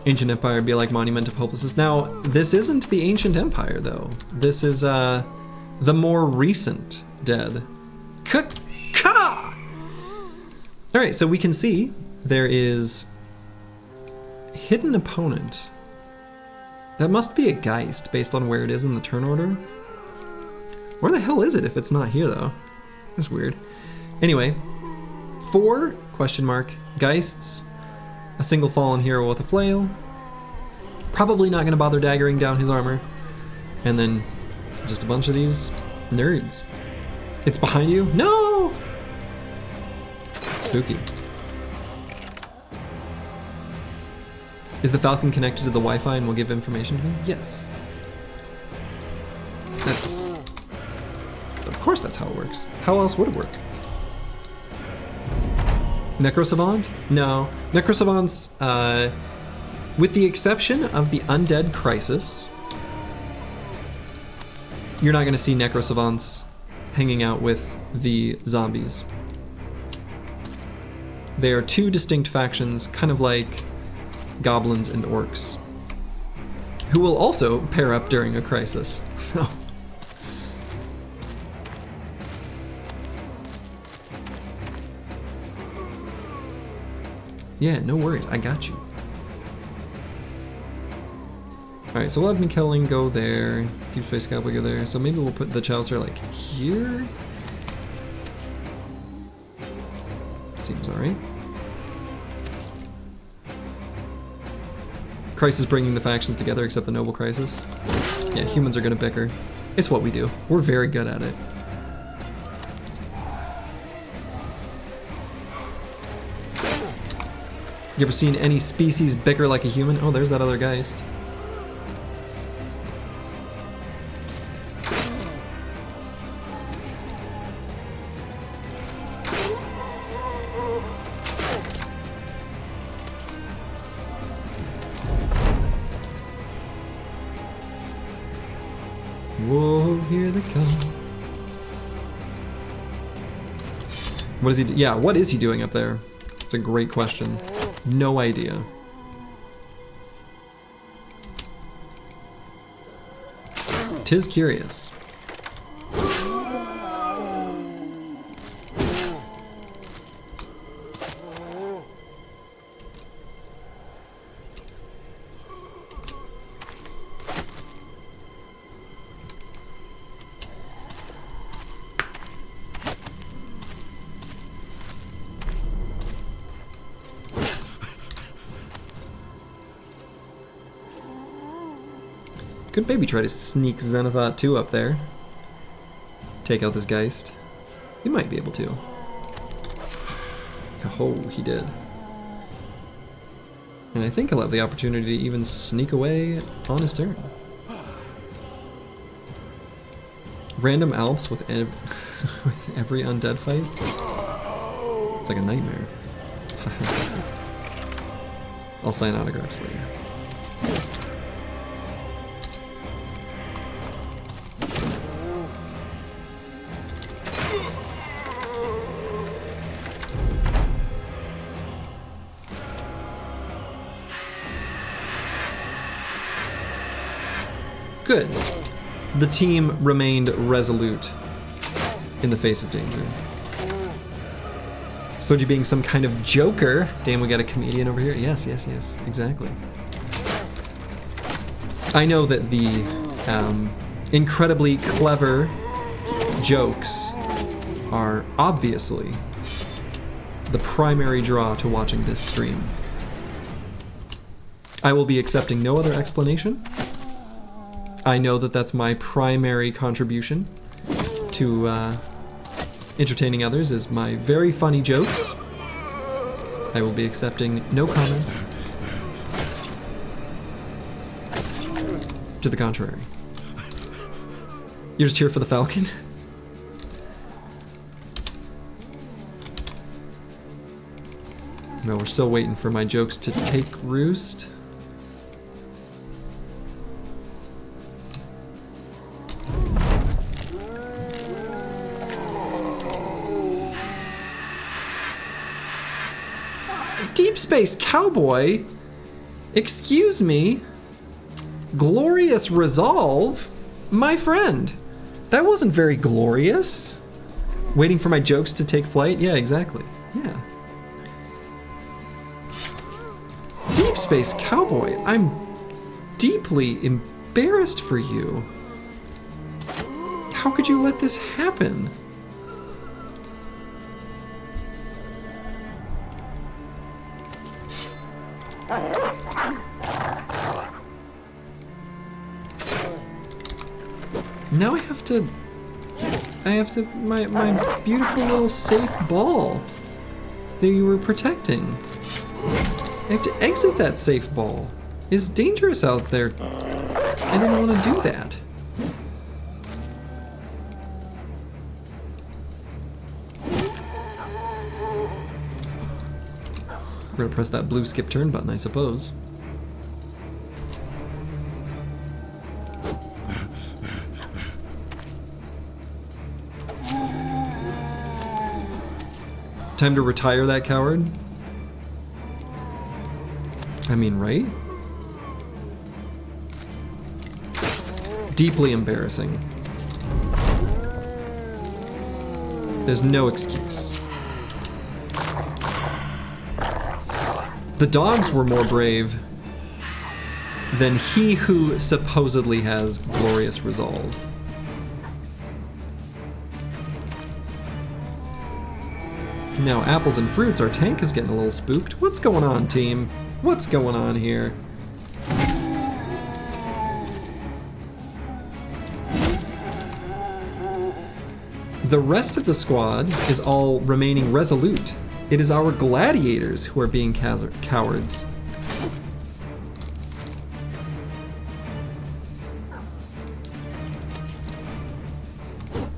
Ancient Empire be like Monument of Hopelessness. Now, this isn't the Ancient Empire, though. This is the more recent dead. Ka! Alright, so we can see there is hidden opponent. That must be a Geist based on where it is in the turn order. Where the hell is it if it's not here, though? That's weird. Anyway, 4 question mark Geists. A single fallen hero with a flail. Probably not going to bother daggering down his armor. And then just a bunch of these nerds. It's behind you? No! Spooky. Is the Falcon connected to the Wi-Fi and will give information to me? Yes. That's... Of course that's how it works. How else would it work? Necrosavant? No. Necrosavants, with the exception of the Undead Crisis, you're not going to see Necrosavants hanging out with the zombies. They are 2 distinct factions, kind of like goblins and orcs, who will also pair up during a crisis. So... yeah, no worries, I got you. Alright, so we'll have McKelling go there, Deep Space Cowboy go there, so maybe we'll put the Chalicer like here? Seems alright. Crisis bringing the factions together except the Noble Crisis. Yeah, humans are gonna bicker. It's what we do. We're very good at it. You ever seen any species bicker like a human? Oh, there's that other Geist. Whoa, here they come. What is he? Yeah, what is he doing up there? It's a great question. No idea. Tis curious. Could maybe try to sneak Xenothot 2 up there. Take out this Geist. He might be able to. Oh, he did. And I think he'll have the opportunity to even sneak away on his turn. Random Alps with, with every undead fight? It's like a nightmare. I'll sign autographs later. Good. The team remained resolute in the face of danger. Sloji being some kind of joker. Damn, we got a comedian over here. Yes, yes, yes, exactly. I know that the incredibly clever jokes are obviously the primary draw to watching this stream. I will be accepting no other explanation. I know that that's my primary contribution to entertaining others, is my very funny jokes. I will be accepting no comments to the contrary. You're just here for the falcon? No, we're still waiting for my jokes to take roost. Deep Space Cowboy? Excuse me? Glorious resolve? My friend, that wasn't very glorious. Waiting for my jokes to take flight? Yeah, exactly. Yeah. Deep Space Cowboy, I'm deeply embarrassed for you. How could you let this happen? Now I have to, my beautiful little safe ball that you were protecting. I have to exit that safe ball. It's dangerous out there. I didn't want to do that. We're gonna press that blue skip turn button, I suppose. Time to retire that coward? I mean, right? Deeply embarrassing. There's no excuse. The dogs were more brave than he who supposedly has glorious resolve. Now, apples and fruits, our tank is getting a little spooked. What's going on, team? What's going on here? The rest of the squad is all remaining resolute. It is our gladiators who are being cowards.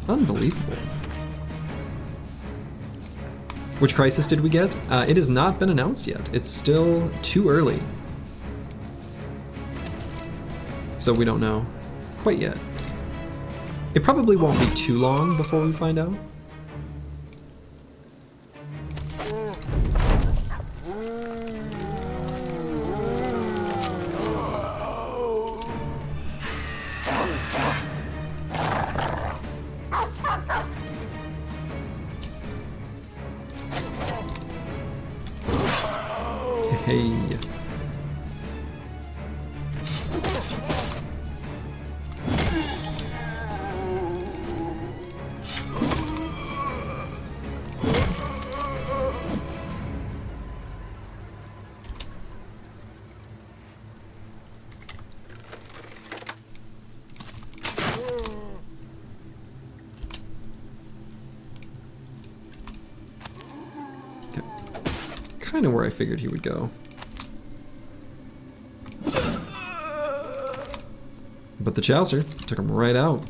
Unbelievable. Which crisis did we get? It has not been announced yet. It's still too early. So we don't know quite yet. It probably won't be too long before we find out. Hey. Kind of where I figured he would go. But the Chaucer took him right out.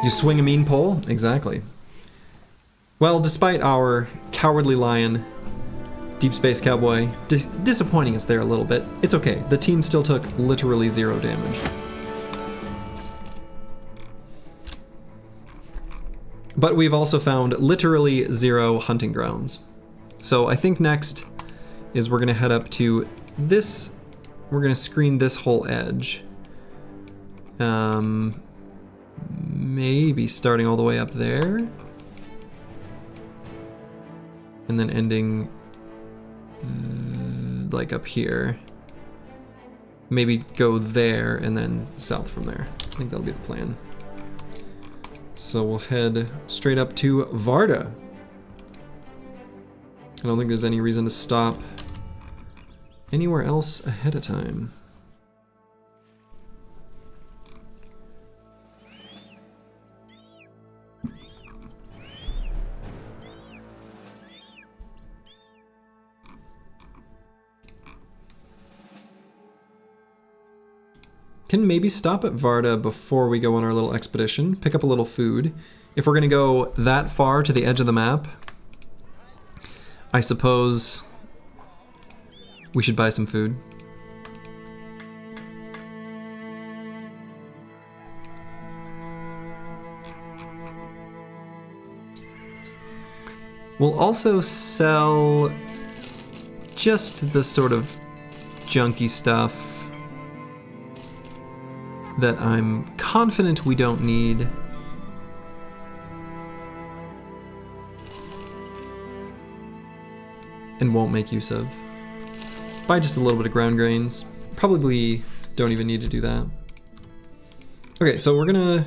You swing a mean pole? Exactly. Well, despite our cowardly lion, Deep Space Cowboy disappointing us there a little bit, it's okay. The team still took literally 0 damage. But we've also found literally 0 hunting grounds. So I think next is we're gonna head up to this, we're gonna screen this whole edge. Maybe starting all the way up there. And then ending like up here. Maybe go there and then south from there. I think that'll be the plan. So we'll head straight up to Varda. I don't think there's any reason to stop anywhere else ahead of time. Can maybe stop at Varda before we go on our little expedition, pick up a little food. If we're gonna go that far to the edge of the map, I suppose we should buy some food. We'll also sell just the sort of junky stuff that I'm confident we don't need. And won't make use of. Buy just a little bit of ground grains. Probably don't even need to do that. Okay, so we're gonna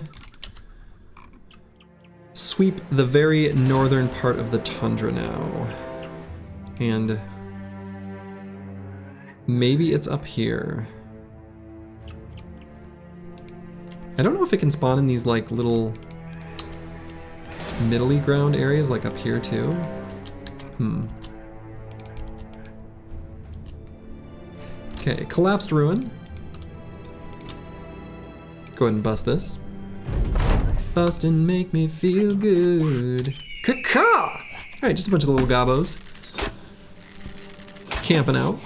sweep the very northern part of the tundra now. And maybe it's up here. I don't know if it can spawn in these like little middle-y ground areas like up here too. Okay, collapsed ruin. Go ahead and bust this. Bust and make me feel good. Caw-caw! Alright, just a bunch of little gobos. Camping out.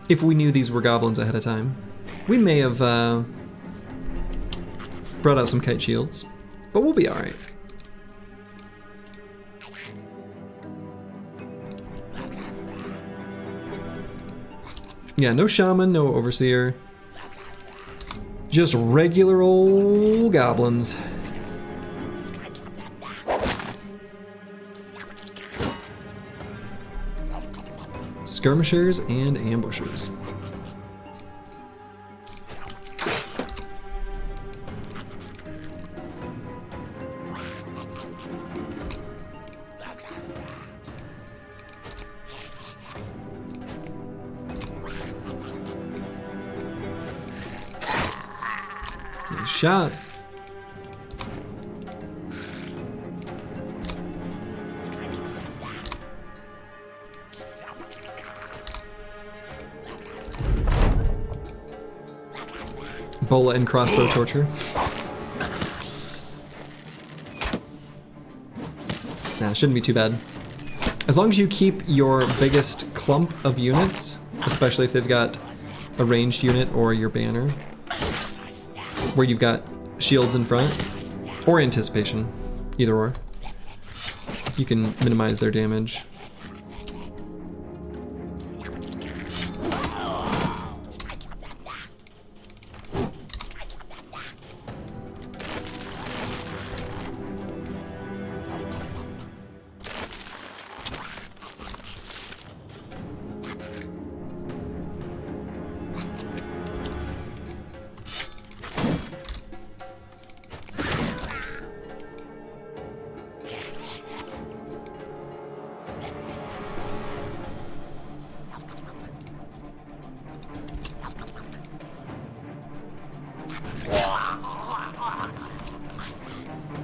If we knew these were goblins ahead of time, we may have brought out some kite shields, but we'll be alright. Yeah, no shaman, no overseer. Just regular old goblins. Skirmishers and ambushers. Nice shot. Bola and crossbow torture. Nah, shouldn't be too bad. As long as you keep your biggest clump of units, especially if they've got a ranged unit or your banner, where you've got shields in front, or anticipation, either or, you can minimize their damage.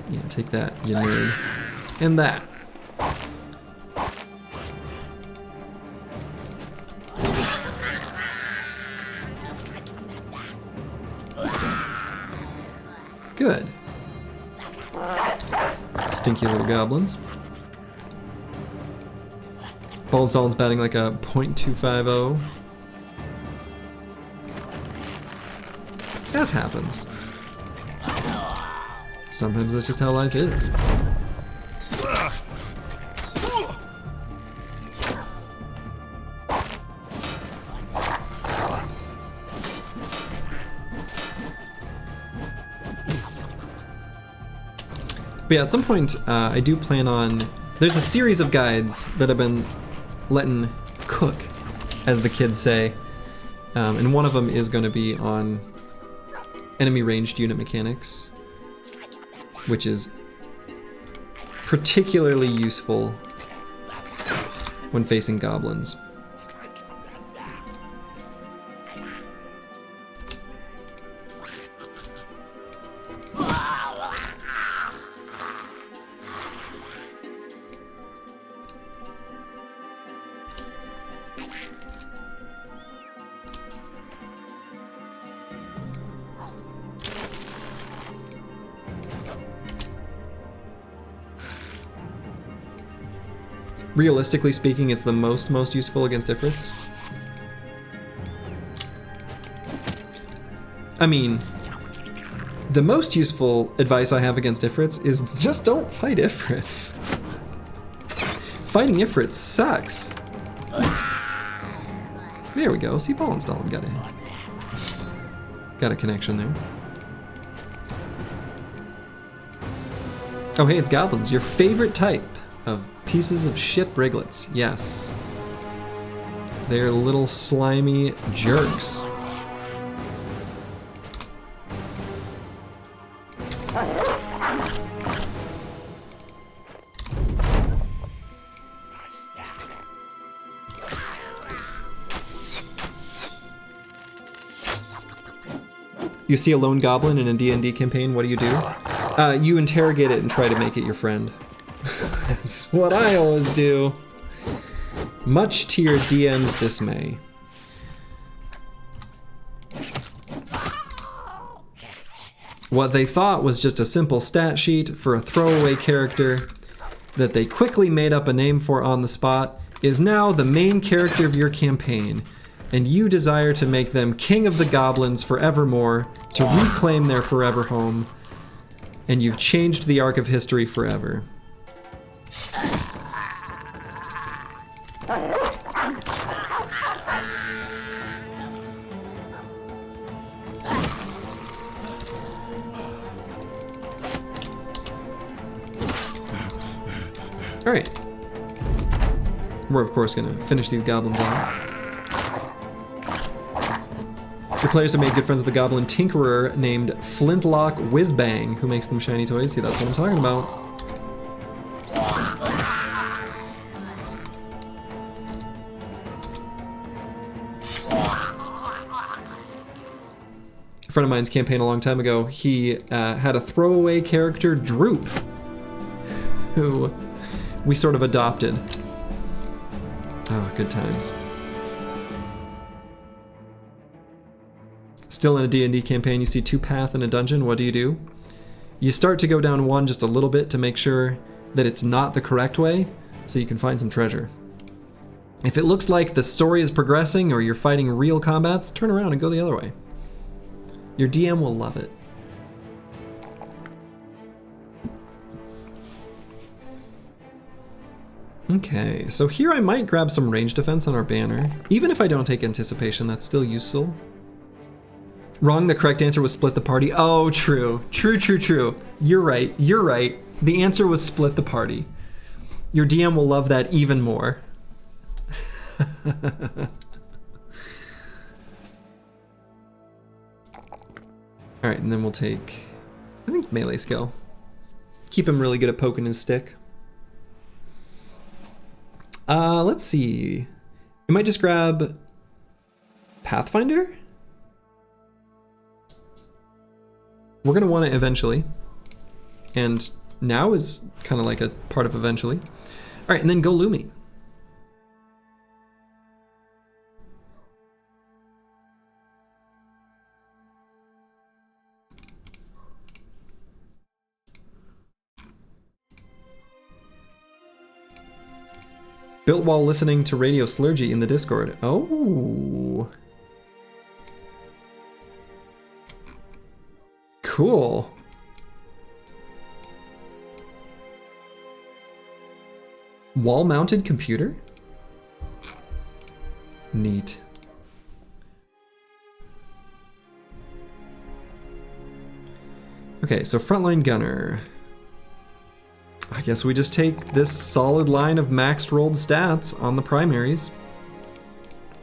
Yeah, take that, you nerd. And that. Good. Stinky little goblins. Balzal's batting like a .250. As happens. Sometimes that's just how life is. But yeah, at some point, I do plan on... There's a series of guides that I've been letting cook, as the kids say. And one of them is going to be on enemy ranged unit mechanics, which is particularly useful when facing goblins. Realistically speaking, it's the most useful against Ifrits. I mean, the most useful advice I have against Ifrits is just don't fight Ifrits. Fighting Ifrits sucks. There we go. See, ball installing. Got a connection there. Oh, hey, it's goblins. Your favorite type of pieces of shit briglets. Yes. They're little slimy jerks. You see a lone goblin in a D&D campaign, what do? You interrogate it and try to make it your friend. That's what I always do. Much to your DM's dismay. What they thought was just a simple stat sheet for a throwaway character that they quickly made up a name for on the spot is now the main character of your campaign, and you desire to make them king of the goblins forevermore, to reclaim their forever home, and you've changed the arc of history forever. Alright. We're of course gonna finish these goblins off. Your players have made good friends with a goblin tinkerer named Flintlock Whizbang, who makes them shiny toys. See, that's what I'm talking about. A friend of mine's campaign a long time ago, he had a throwaway character, Droop, who we sort of adopted. Oh, good times. Still in a D&D campaign, you see two paths in a dungeon, what do? You start to go down one just a little bit to make sure that it's not the correct way, so you can find some treasure. If it looks like the story is progressing or you're fighting real combats, turn around and go the other way. Your DM will love it. Okay, so here I might grab some range defense on our banner. Even if I don't take anticipation, that's still useful. Wrong, the correct answer was split the party. Oh, true. True. You're right. The answer was split the party. Your DM will love that even more. Alright, and then we'll take, I think, melee skill. Keep him really good at poking his stick. Let's see. I might just grab Pathfinder? We're gonna want it eventually. And now is kind of like a part of eventually. All right, and then go Lumi. Built while listening to Radio Slurgy in the Discord. Oh. Cool. Wall-mounted computer? Neat. Okay, so frontline gunner. I guess we just take this solid line of maxed rolled stats on the primaries.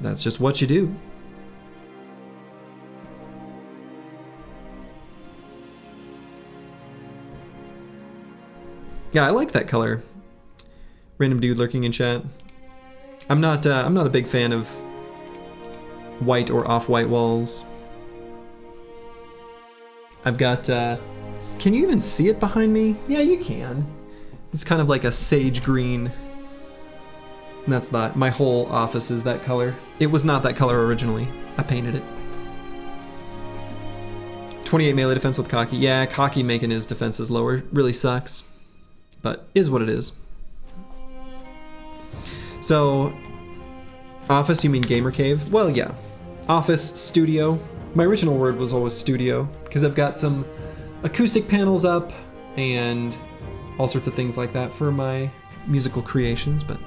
That's just what you do. Yeah, I like that color. Random dude lurking in chat. I'm not a big fan of white or off-white walls. I've got, can you even see it behind me? Yeah, you can. It's kind of like a sage green. And that's that. My whole office is that color. It was not that color originally. I painted it. 28 melee defense with cocky. Yeah, cocky making his defenses lower really sucks. But is what it is. So, office, you mean gamer cave? Well, yeah. Office, studio. My original word was always studio, because I've got some acoustic panels up and all sorts of things like that for my musical creations, but...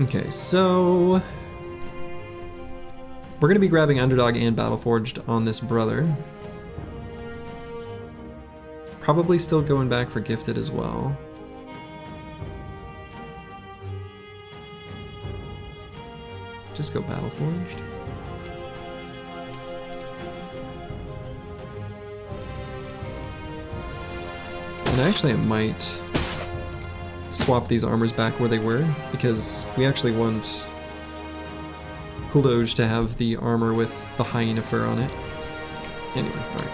Okay, so... we're gonna be grabbing Underdog and Battleforged on this brother. Probably still going back for Gifted as well. Just go Battleforged. And actually I might swap these armors back where they were, because we actually want Cool Doge to have the armor with the hyena fur on it. Anyway, alright.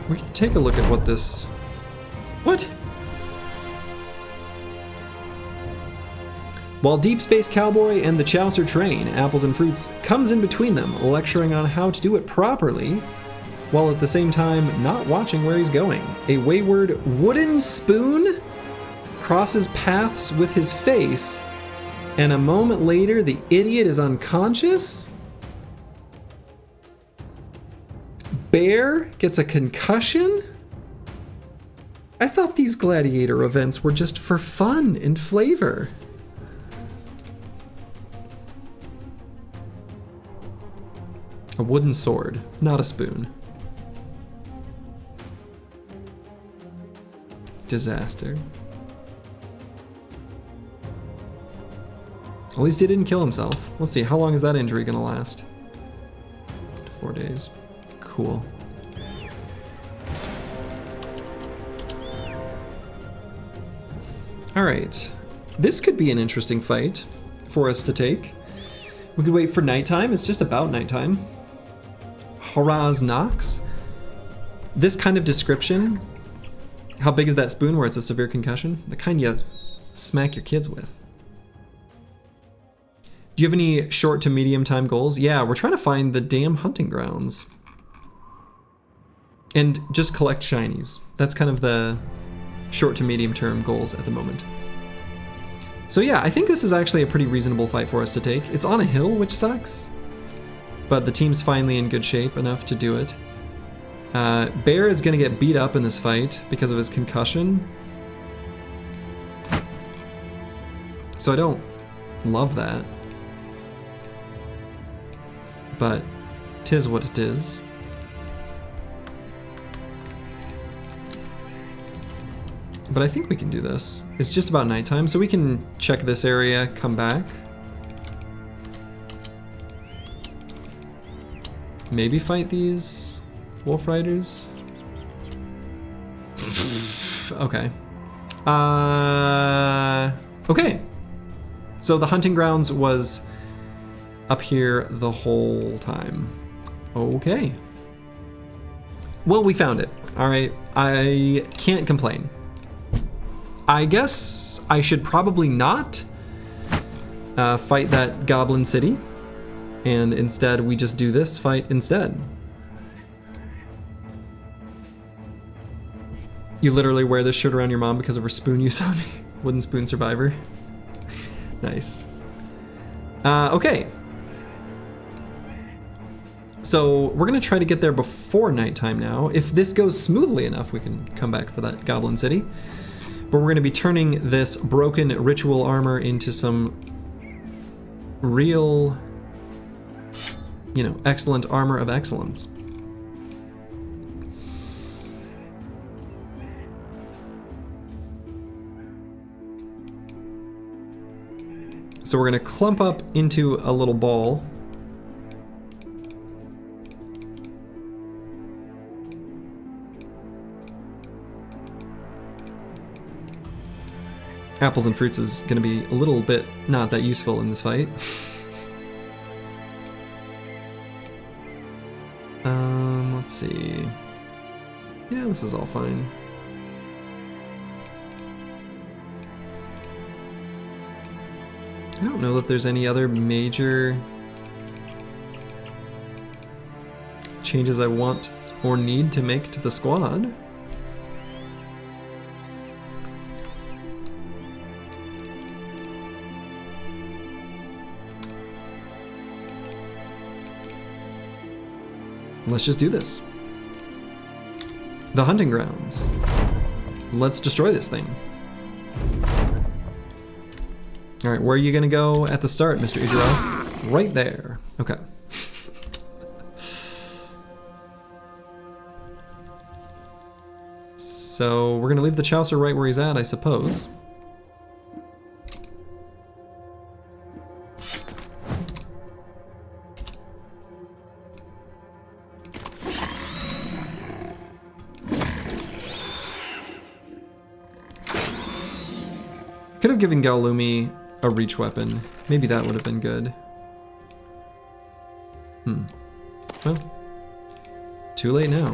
We can take a look at what this... What? While Deep Space Cowboy and the Chaucer train, Apples and Fruits comes in between them, lecturing on how to do it properly, while at the same time not watching where he's going. A wayward wooden spoon crosses paths with his face, and a moment later the idiot is unconscious? Bear gets a concussion? I thought these Gladiator events were just for fun and flavor. A wooden sword, not a spoon. Disaster. At least he didn't kill himself. Let's see, how long is that injury gonna last? 4 days. Cool. Alright. This could be an interesting fight for us to take. We could wait for nighttime. It's just about nighttime. Haraz Knox. This kind of description. How big is that spoon where it's a severe concussion? The kind you smack your kids with. Do you have any short to medium time goals? Yeah, we're trying to find the damn hunting grounds. And just collect shinies. That's kind of the short to medium term goals at the moment. So yeah, I think this is actually a pretty reasonable fight for us to take. It's on a hill, which sucks. But the team's finally in good shape enough to do it. Bear is gonna get beat up in this fight because of his concussion. So I don't love that. But 'tis what it is. But I think we can do this. It's just about nighttime, so we can check this area, come back. Maybe fight these wolf riders? Okay. Okay. So the hunting grounds was up here the whole time. Okay. Well, we found it. All right. I can't complain. I guess I should probably not fight that goblin city, and instead we just do this fight instead. You literally wear this shirt around your mom because of her spoon use on me. Wooden spoon survivor. Nice. Okay. So we're gonna try to get there before nighttime now. If this goes smoothly enough, we can come back for that goblin city. But we're going to be turning this broken ritual armor into some real, you know, excellent armor of excellence. So we're gonna clump up into a little ball. Apples and fruits is gonna be a little bit not that useful in this fight. Let's see. Yeah, this is all fine. I don't know that there's any other major changes I want or need to make to the squad. Let's just do this. The hunting grounds. Let's destroy this thing. All right, where are you gonna go at the start, Mr. Ijiro? Right there. Okay. So we're gonna leave the Chaucer right where he's at, I suppose. Could have given Galumi a reach weapon. Maybe that would have been good. Well, too late now.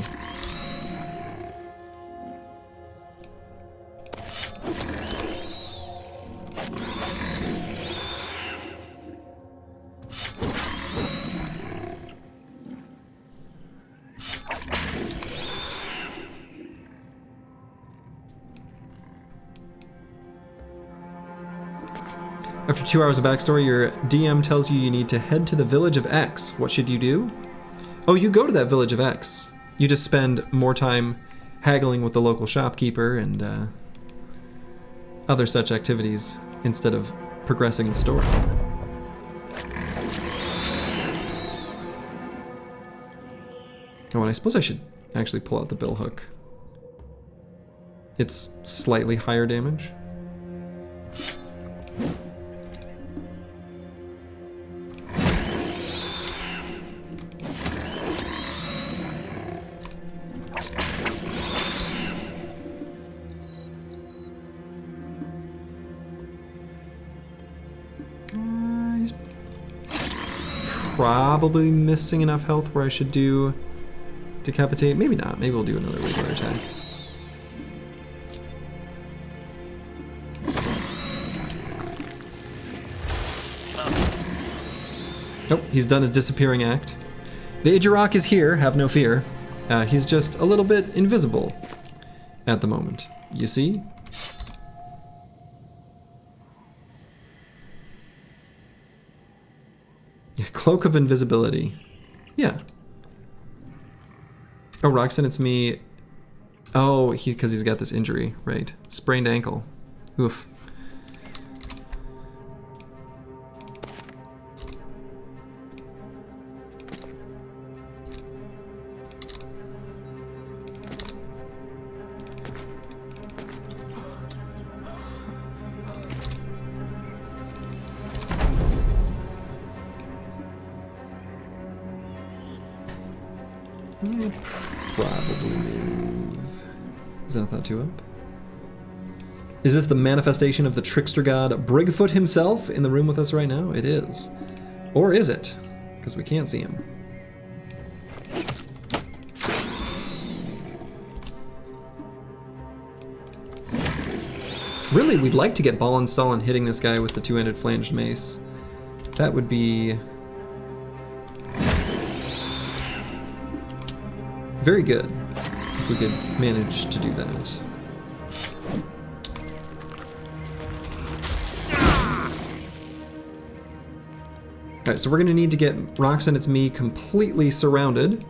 After 2 hours of backstory, your DM tells you need to head to the village of X. What should you do? Oh, you go to that village of X. You just spend more time haggling with the local shopkeeper and other such activities instead of progressing the story. Oh, and I suppose I should actually pull out the bill hook. It's slightly higher damage. He's probably missing enough health where I should do decapitate. Maybe not. Maybe we'll do another regular attack. Nope, he's done his disappearing act. The Ijirok is here, have no fear. He's just a little bit invisible at the moment. You see? Yeah, cloak of invisibility. Yeah. Oh, Roxanne, it's me. Oh, because he's got this injury, right? Sprained ankle. Oof. Probably move. Is that not too up? Is this the manifestation of the trickster god Brigfoot himself in the room with us right now? It is. Or is it? Because we can't see him. Really, we'd like to get Ballenstallen hitting this guy with the two-handed flanged mace. That would be very good if we could manage to do that. Alright, so we're gonna need to get Roxanne, it's me, completely surrounded.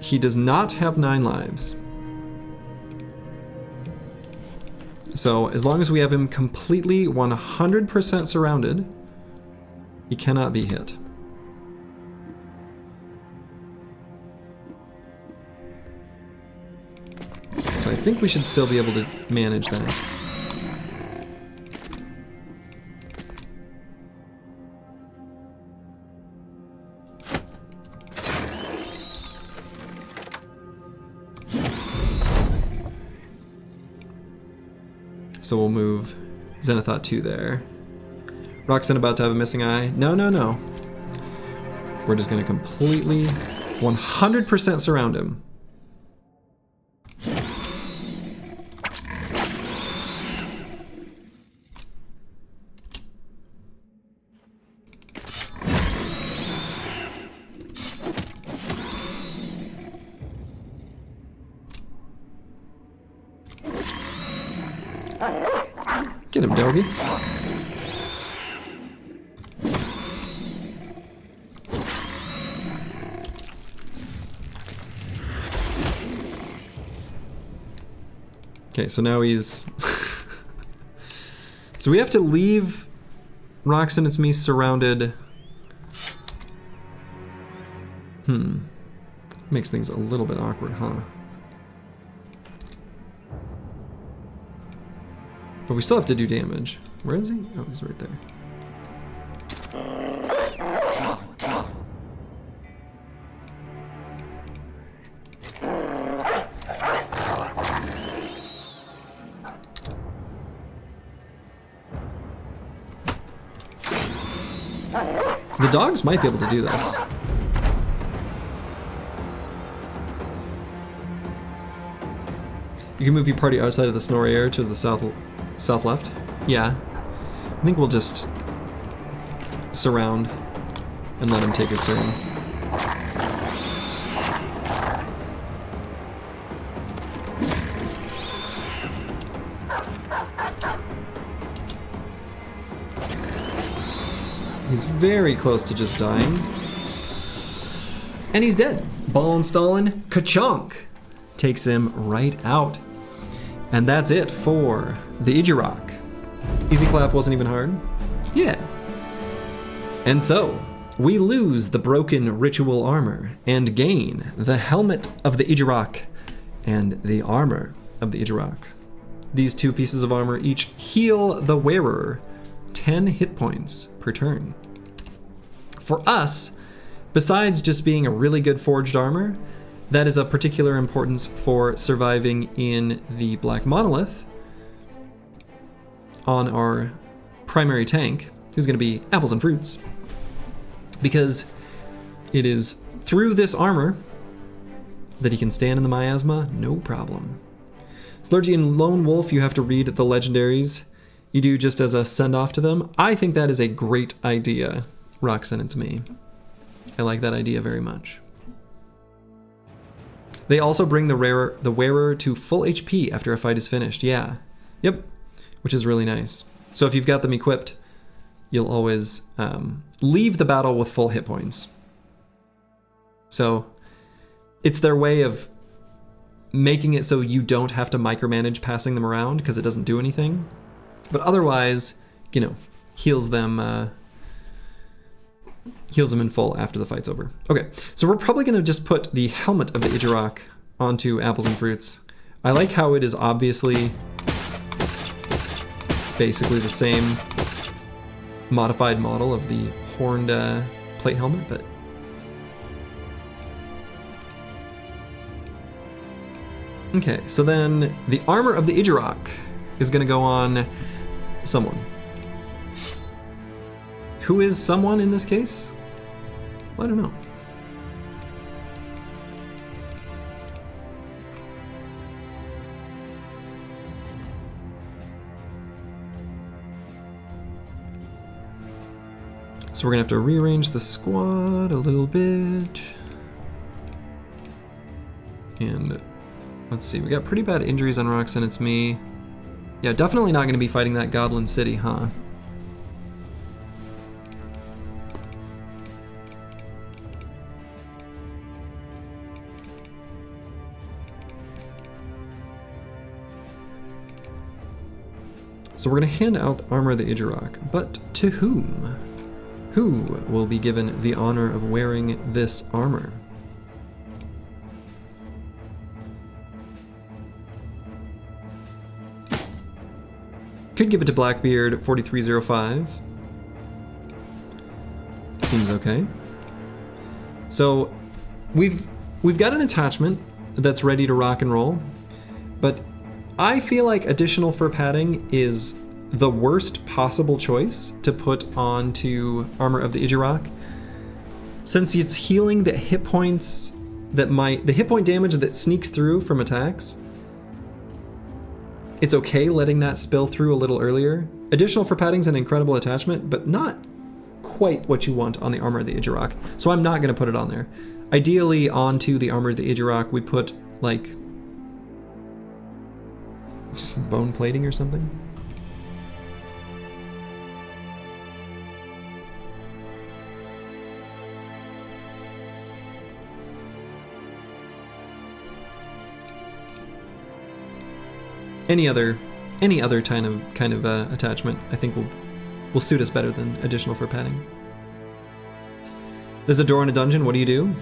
He does not have 9 lives. So as long as we have him completely 100% surrounded, he cannot be hit. So I think we should still be able to manage that. So we'll move Zenithot 2 there. Roxanne about to have a missing eye. No, no, no. We're just gonna completely 100% surround him. Get him, doggy. Okay, so now he's... So we have to leave Roxanne, it's me surrounded. Makes things a little bit awkward, huh? But we still have to do damage. Where is he? Oh, he's right there. The dogs might be able to do this. You can move your party outside of the snow area to the south left. Yeah. I think we'll just surround and let him take his turn. He's very close to just dying. And he's dead. Ballin' Stallin' ka-chunk takes him right out. And that's it for the Ijirok. Easy clap, wasn't even hard. Yeah. And so, we lose the broken ritual armor and gain the helmet of the Ijirok and the armor of the Ijirok. These two pieces of armor each heal the wearer 10 hit points per turn. For us, besides just being a really good forged armor, that is of particular importance for surviving in the Black Monolith on our primary tank, who's going to be Apples and Fruits, because it is through this armor that he can stand in the miasma, no problem. Slurgian Lone Wolf, you have to read the legendaries. You do just as a send-off to them. I think that is a great idea, Roxanne and to me. I like that idea very much. They also bring the wearer to full HP after a fight is finished. Yeah. Yep. Which is really nice. So if you've got them equipped, you'll always leave the battle with full hit points. So it's their way of making it so you don't have to micromanage passing them around because it doesn't do anything. But otherwise, you know, heals them in full after the fight's over. Okay, so we're probably going to just put the helmet of the Ijirok onto Apples and Fruits. I like how it is obviously basically the same modified model of the horned plate helmet, but okay, so then the armor of the Ijirok is going to go on someone. Who is someone in this case? Well, I don't know. So we're gonna have to rearrange the squad a little bit. And let's see, we got pretty bad injuries on Roxanne, it's me. Yeah, definitely not gonna be fighting that Goblin City, huh? So we're going to hand out the armor of the Ijirok, but to whom? Who will be given the honor of wearing this armor? Could give it to Blackbeard 4305. Seems okay. So we've got an attachment that's ready to rock and roll, but I feel like additional fur padding is the worst possible choice to put onto Armor of the Idurok, since it's healing the hit points that the hit point damage that sneaks through from attacks. It's okay letting that spill through a little earlier. Additional fur padding's an incredible attachment, but not quite what you want on the Armor of the Idurok, so I'm not going to put it on there. Ideally, onto the Armor of the Idurok, we put, like, just bone plating or something. Any other kind of attachment, I think will suit us better than additional fur padding. There's a door in a dungeon. What do you do?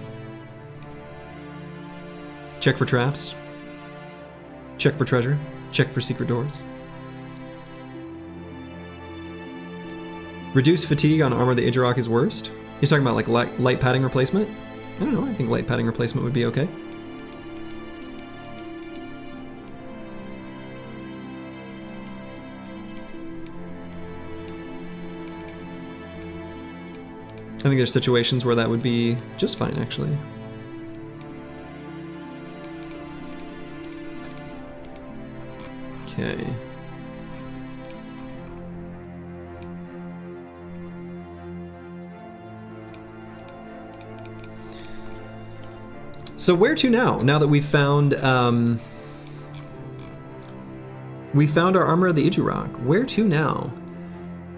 Check for traps. Check for treasure. Check for secret doors. Reduce fatigue on Armor of the Idurok is worst. You're talking about like light padding replacement? I don't know. I think light padding replacement would be okay. I think there's situations where that would be just fine, actually. Okay. So where to now? Now that we've found our Armor of the Idurok, where to now?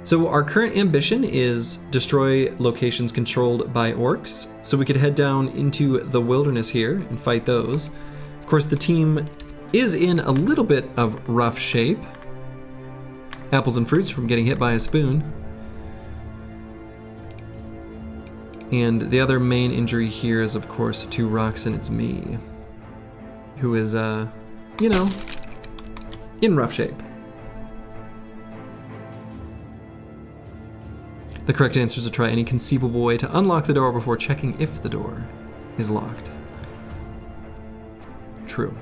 So our current ambition is destroy locations controlled by orcs, so we could head down into the wilderness here and fight those. Of course, the team is in a little bit of rough shape. Apples and fruits from getting hit by a spoon. And the other main injury here is, of course, to Roxanne, it's me, who is, you know, in rough shape. The correct answer is to try any conceivable way to unlock the door before checking if the door is locked. True.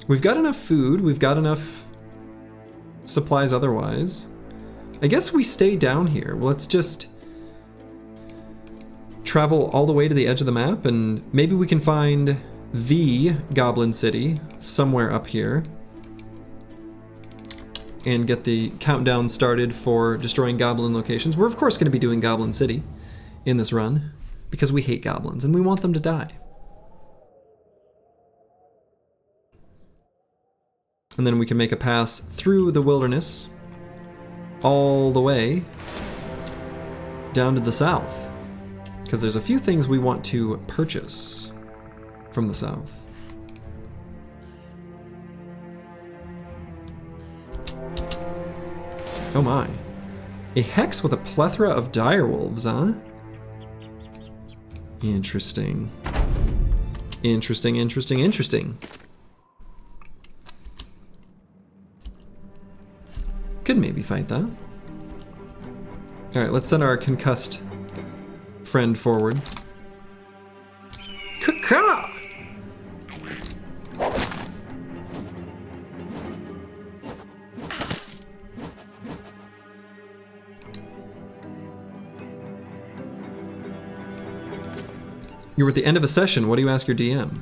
We've got enough food, we've got enough supplies otherwise. I guess we stay down here. Well, let's just travel all the way to the edge of the map, and maybe we can find the Goblin City somewhere up here and get the countdown started for destroying goblin locations. We're of course going to be doing Goblin City in this run because we hate goblins and we want them to die. And then we can make a pass through the wilderness all the way down to the south, because there's a few things we want to purchase from the south. Oh my. A hex with a plethora of direwolves, huh? Interesting. Interesting, interesting, interesting. Could maybe fight that. Alright, let's send our concussed friend forward. Caw-caw! You're at the end of a session. What do you ask your DM?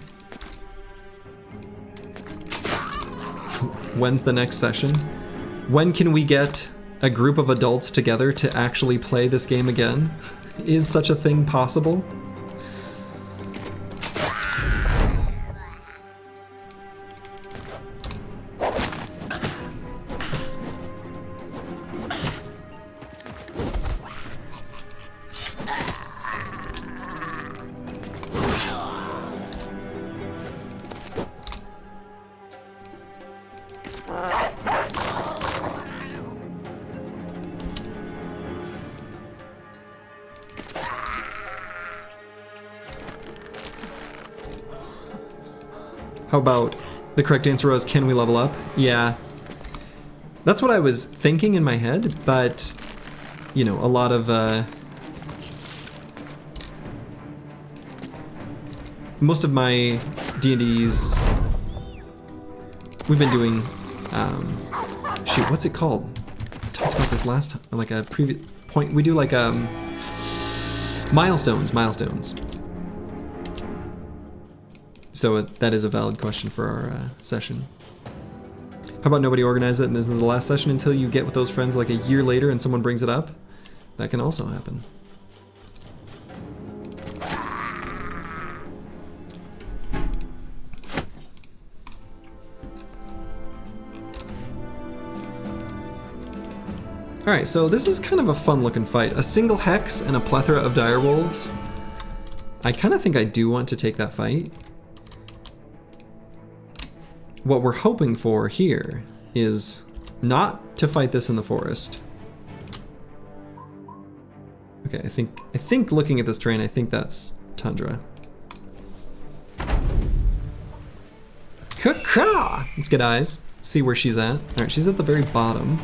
When's the next session? When can we get a group of adults together to actually play this game again? Is such a thing possible? How about the correct answer was, can we level up? Yeah. That's what I was thinking in my head, but, you know, a lot of, most of my D&Ds, we've been doing, shoot, what's it called? I talked about this last time, like a previous point. We do like, milestones. So that is a valid question for our session. How about nobody organize it and this is the last session until you get with those friends like a year later and someone brings it up? That can also happen. Alright, so this is kind of a fun looking fight. A single hex and a plethora of direwolves. I kind of think I do want to take that fight. What we're hoping for here is not to fight this in the forest. Okay, I think looking at this terrain, I think that's tundra. Caw-caw! Let's get eyes. See where she's at. Alright, she's at the very bottom.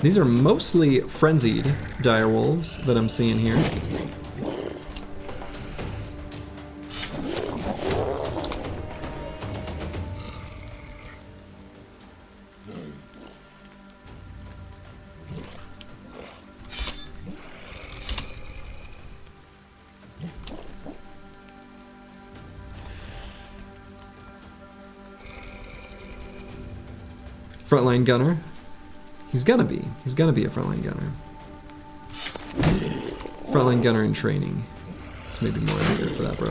These are mostly frenzied direwolves that I'm seeing here. Frontline gunner. He's gonna be a frontline gunner. Frontline gunner in training. It's maybe more accurate for that, bro.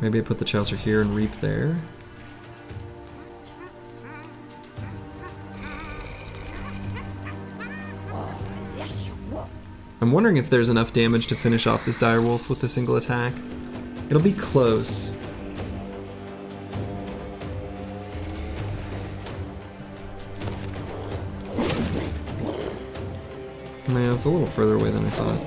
Maybe I put the Chaucer here and reap there. I'm wondering if there's enough damage to finish off this direwolf with a single attack. It'll be close. Man, it's a little further away than I thought.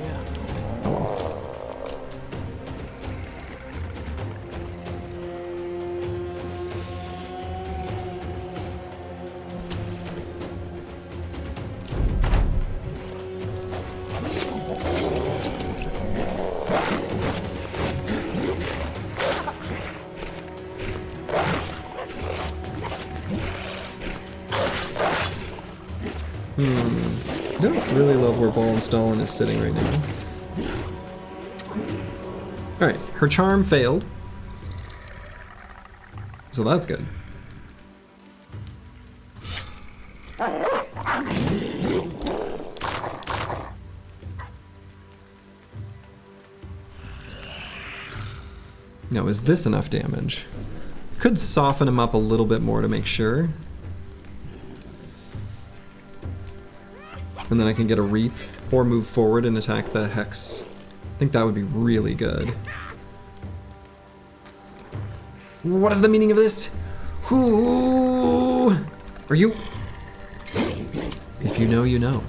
I don't really love where Ball and Stalin is sitting right now. Alright, her charm failed. So that's good. Now, is this enough damage? Could soften him up a little bit more to make sure. And then I can get a reap or move forward and attack the hex. I think that would be really good. What is the meaning of this? Who are you? If you know, you know.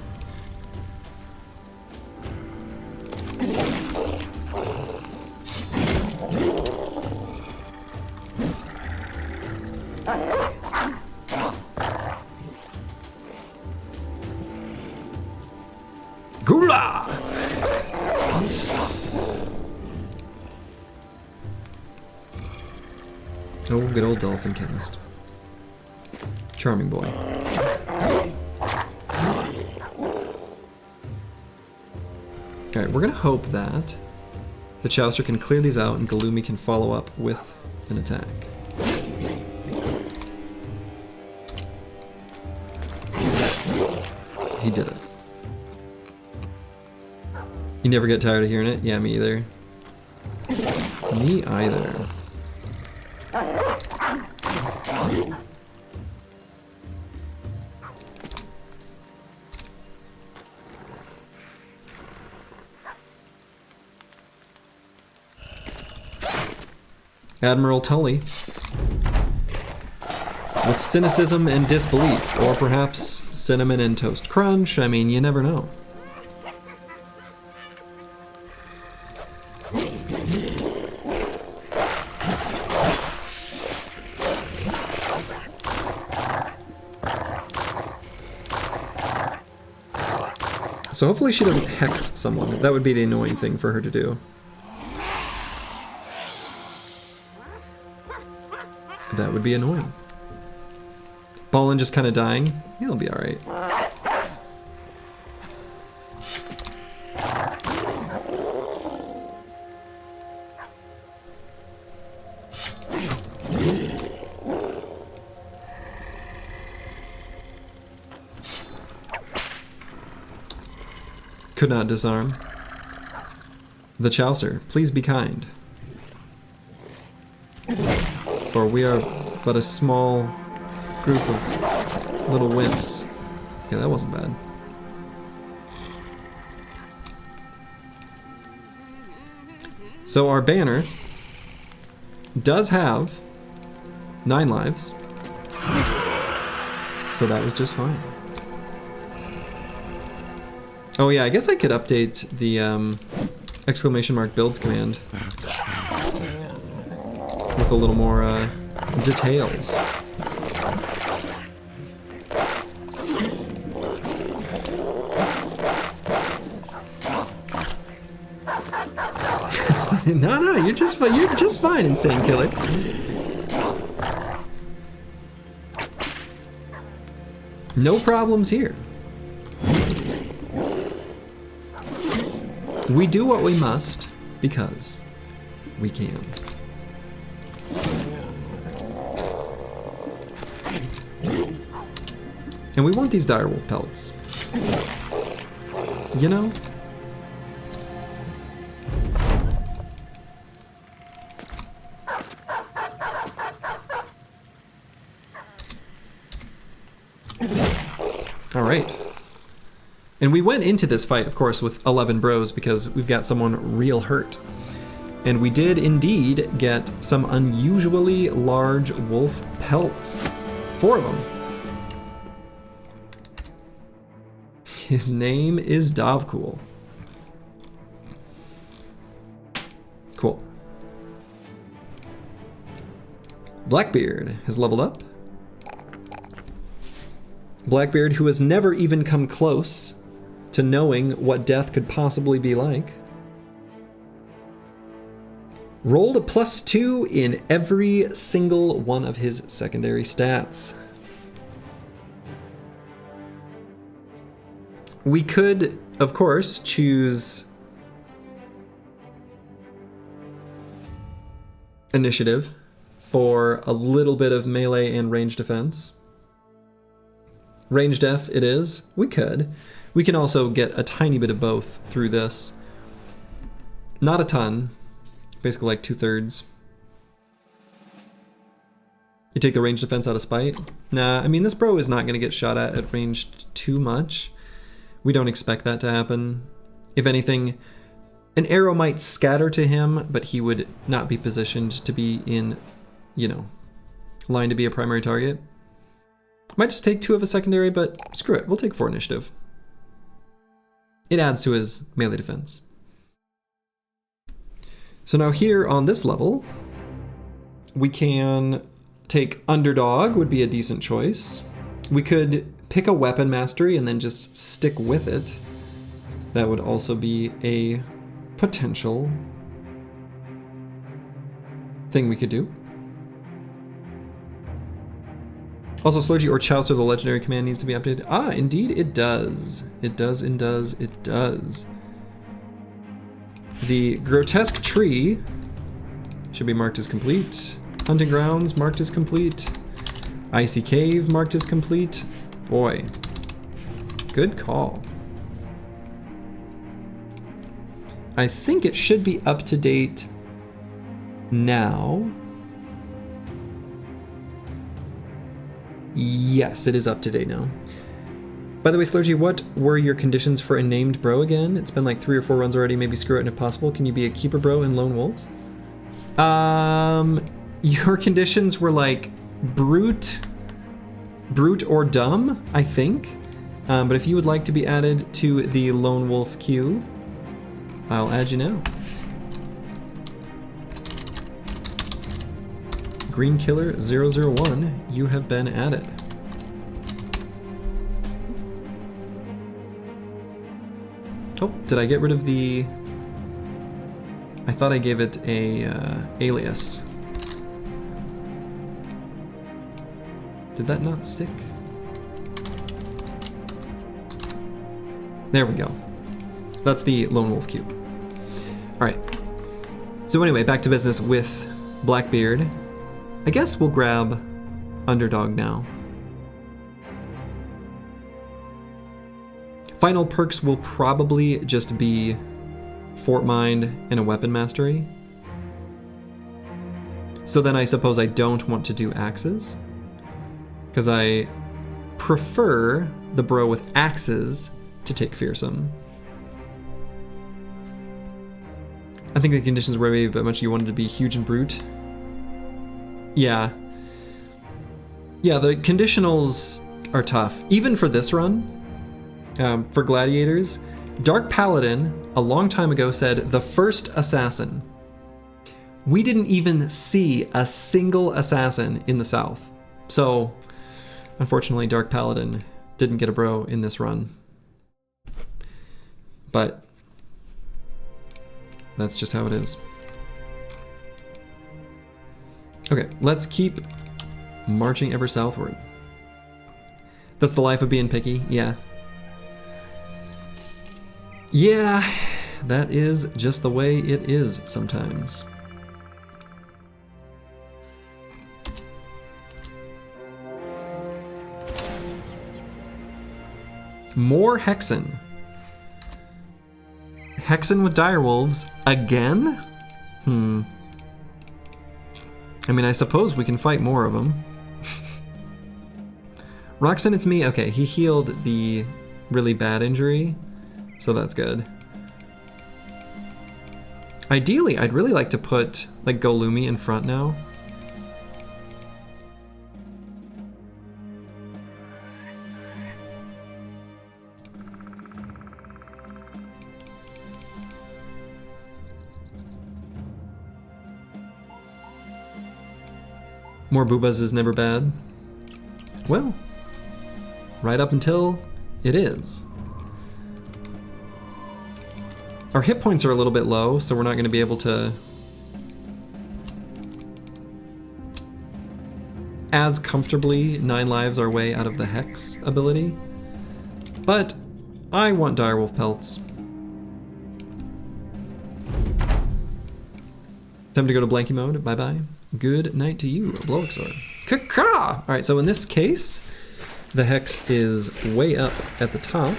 Gula! Oh, good old dolphin chemist. Charming boy. Alright, we're gonna hope that the Chaucer can clear these out and Galumi can follow up with an attack. he did it. You never get tired of hearing it? Yeah, me either. Me either. Admiral Tully. With cynicism and disbelief, or perhaps cinnamon and toast crunch, I mean, you never know. So hopefully she doesn't hex someone. That would be the annoying thing for her to do. That would be annoying. Ballin just kind of dying. He'll be alright. Could not disarm. The Chaucer, please be kind. For we are but a small group of little wimps. Yeah, that wasn't bad. So our banner does have 9 lives. So that was just fine. Oh yeah, I guess I could update the exclamation mark builds command with a little more details. No, you're just fine, Insane Killer. No problems here. We do what we must because we can. And we want these direwolf pelts. You know? All right. And we went into this fight, of course, with 11 bros because we've got someone real hurt. And we did indeed get some unusually large wolf pelts. 4 of them. His name is Dovcool. Cool. Blackbeard has leveled up. Blackbeard, who has never even come close to knowing what death could possibly be like. Rolled a +2 in every single one of his secondary stats. We could, of course, choose initiative for a little bit of melee and range defense. Range def it is. We could. We can also get a tiny bit of both through this. Not a ton. Basically like 2/3. You take the range defense out of spite? Nah, I mean this bro is not going to get shot at range too much. We don't expect that to happen. If anything, an arrow might scatter to him, but he would not be positioned to be in, you know, line to be a primary target. Might just take 2 of a secondary, but screw it, we'll take 4 initiative. It adds to his melee defense. So now here on this level, we can take Underdog, would be a decent choice. We could pick a weapon mastery and then just stick with it. That would also be a potential thing we could do. Also, Slurgy or Chaucer, the legendary command, needs to be updated. Ah, indeed it does. It does and does, it does. The grotesque tree should be marked as complete. Hunting grounds marked as complete. Icy cave marked as complete. Boy. Good call. I think it should be up to date now. Yes, it is up to date now. By the way, Slurgy, what were your conditions for a named bro again? It's been like 3 or 4 runs already. Maybe screw it, and if possible, can you be a keeper bro in Lone Wolf? Your conditions were like brute or dumb, I think. But if you would like to be added to the Lone Wolf queue, I'll add you now. Green Killer 001, you have been added. Oh, did I get rid of the... I thought I gave it a alias. Did that not stick? There we go. That's the Lone Wolf queue. Alright. So anyway, back to business with Blackbeard. I guess we'll grab Underdog now. Final perks will probably just be Fort Mind and a Weapon Mastery. So then I suppose I don't want to do axes, because I prefer the bro with axes to take Fearsome. I think the conditions were maybe a bit much. You wanted to be huge and brute. Yeah. Yeah, the conditionals are tough. Even for this run, for Gladiators, Dark Paladin, a long time ago, said the first assassin. We didn't even see a single assassin in the South. So, unfortunately, Dark Paladin didn't get a bro in this run. But that's just how it is. Okay, let's keep marching ever southward. That's the life of being picky, yeah. Yeah, that is just the way it is sometimes. More Hexen. Hexen with direwolves again? I mean, I suppose we can fight more of them. Roxanne, it's me. Okay, he healed the really bad injury, so that's good. Ideally, I'd really like to put like Golumi in front now. More boobas is never bad. Well, right up until it is. Our hit points are a little bit low, so we're not going to be able to as comfortably 9 lives our way out of the Hex ability. But I want direwolf pelts. Time to go to blanky mode. Bye-bye. Good night to you, Bloaxor. Caw! Alright, so in this case, the Hex is way up at the top.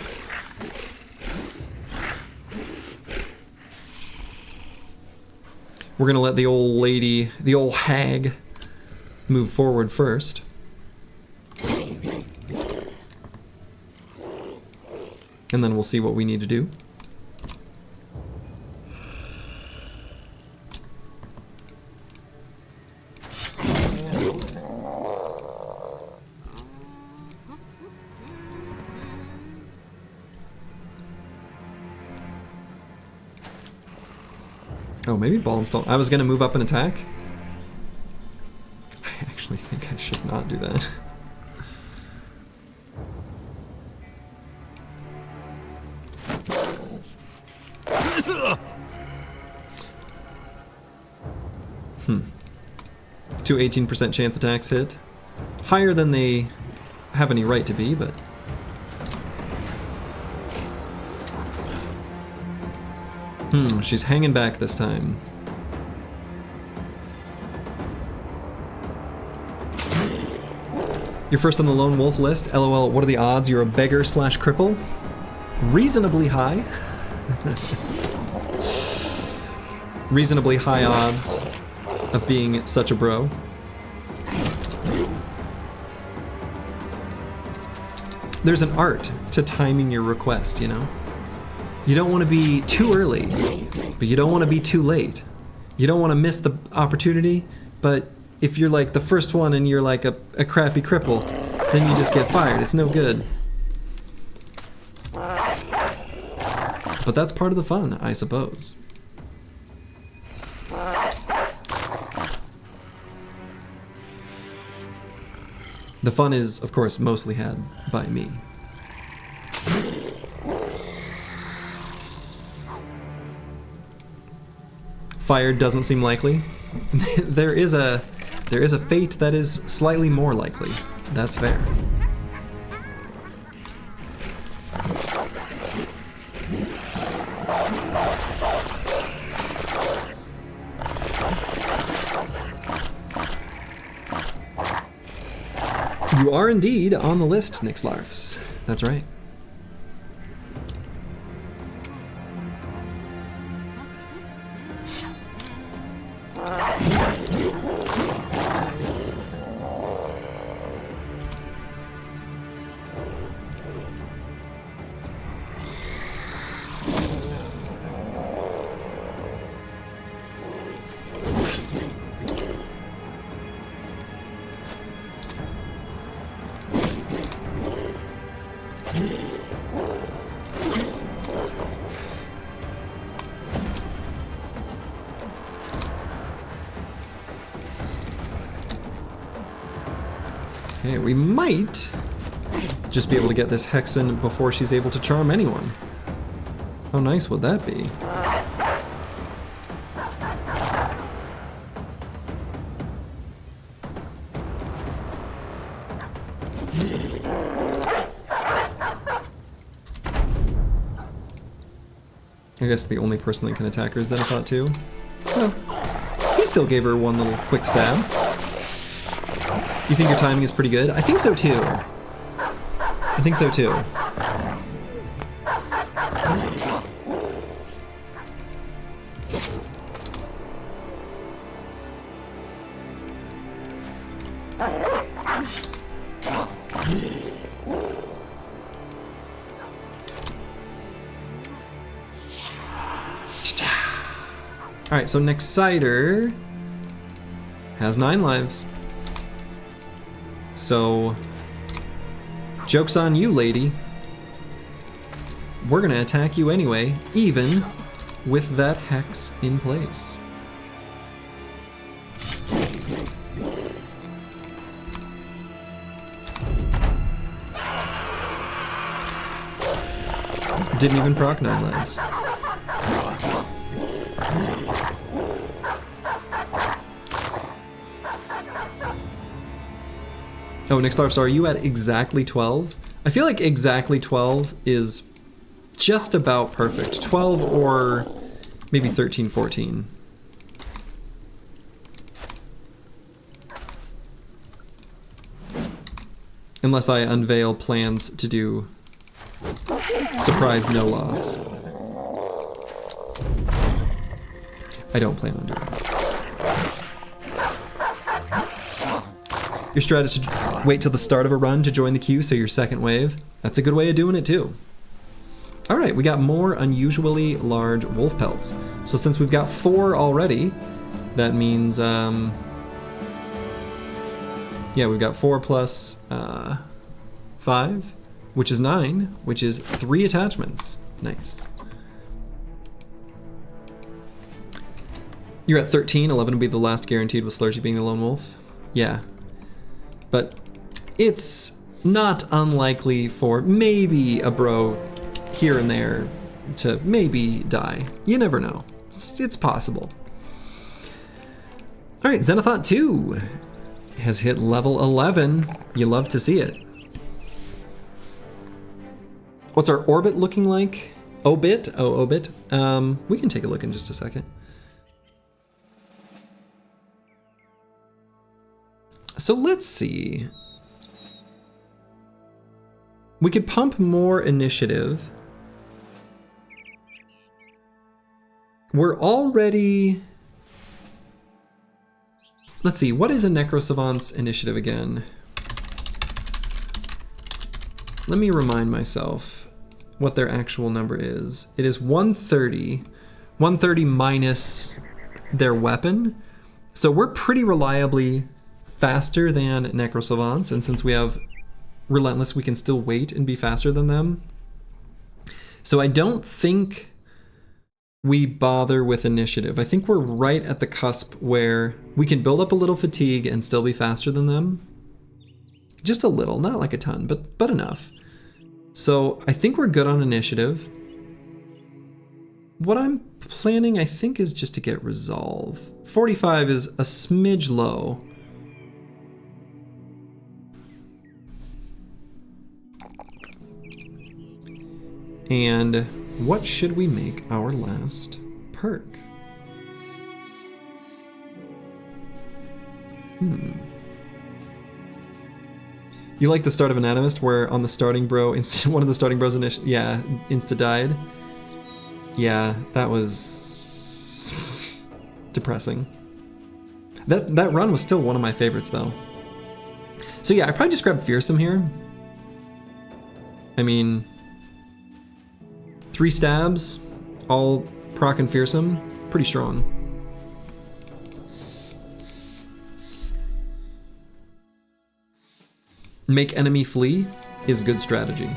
We're gonna let the old lady, the old hag, move forward first. And then we'll see what we need to do. Oh, maybe ball install. I was gonna move up and attack. I actually think I should not do that. Two 18% chance attacks hit. Higher than they have any right to be, but... she's hanging back this time. You're first on the lone wolf list. LOL, what are the odds you're a beggar slash cripple? Reasonably high. Reasonably high odds of being such a bro. There's an art to timing your request, you know? You don't want to be too early, but you don't want to be too late. You don't want to miss the opportunity, but if you're like the first one and you're like a crappy cripple, then you just get fired. It's no good. But that's part of the fun, I suppose. The fun is, of course, mostly had by me. Fire doesn't seem likely. There is a fate that is slightly more likely. That's fair. You are indeed on the list, Nixlarfs. That's right. Okay, we might just be able to get this Hexen before she's able to charm anyone. How nice would that be? I guess the only person that can attack her is Zenithot too. Well, he still gave her one little quick stab. You think your timing is pretty good? I think so too. I think so too. Alright, so Nexcider has 9 lives. So, joke's on you, lady. We're gonna attack you anyway, even with that hex in place. Didn't even proc 9 lives. Oh, Nixlarfs, are you at exactly 12? I feel like exactly 12 is just about perfect. 12 or maybe 13, 14. Unless I unveil plans to do surprise no loss. I don't plan on doing that. Your strat is to wait till the start of a run to join the queue, so your second wave. That's a good way of doing it too. Alright, we got more unusually large wolf pelts. So since we've got 4 already, that means, yeah, we've got 4 plus 5, which is 9, which is 3 attachments. Nice. You're at 13, 11 will be the last guaranteed with Slurgy being the lone wolf. Yeah. But it's not unlikely for maybe a bro here and there to maybe die. You never know. It's possible. Alright, Zenithot 2 has hit level 11. You love to see it. What's our orbit looking like? Obit? Oh, Obit. We can take a look in just a second. So let's see. We could pump more initiative. We're already... Let's see, what is a Necrosavant's initiative again? Let me remind myself what their actual number is. It is 130. 130 minus their weapon. So we're pretty reliably faster than Necrosavants, and since we have Relentless, we can still wait and be faster than them. So I don't think we bother with initiative. I think we're right at the cusp where we can build up a little fatigue and still be faster than them. Just a little, not like a ton, but enough. So I think we're good on initiative. What I'm planning, I think, is just to get resolve. 45 is a smidge low. And what should we make our last perk? You like the start of Anatomist where on the starting bro, one of the starting bros insta-died? Yeah, that was depressing. That run was still one of my favorites though. So yeah, I probably just grabbed Fearsome here. I mean, 3 stabs, all proc and Fearsome, pretty strong. Make enemy flee is good strategy.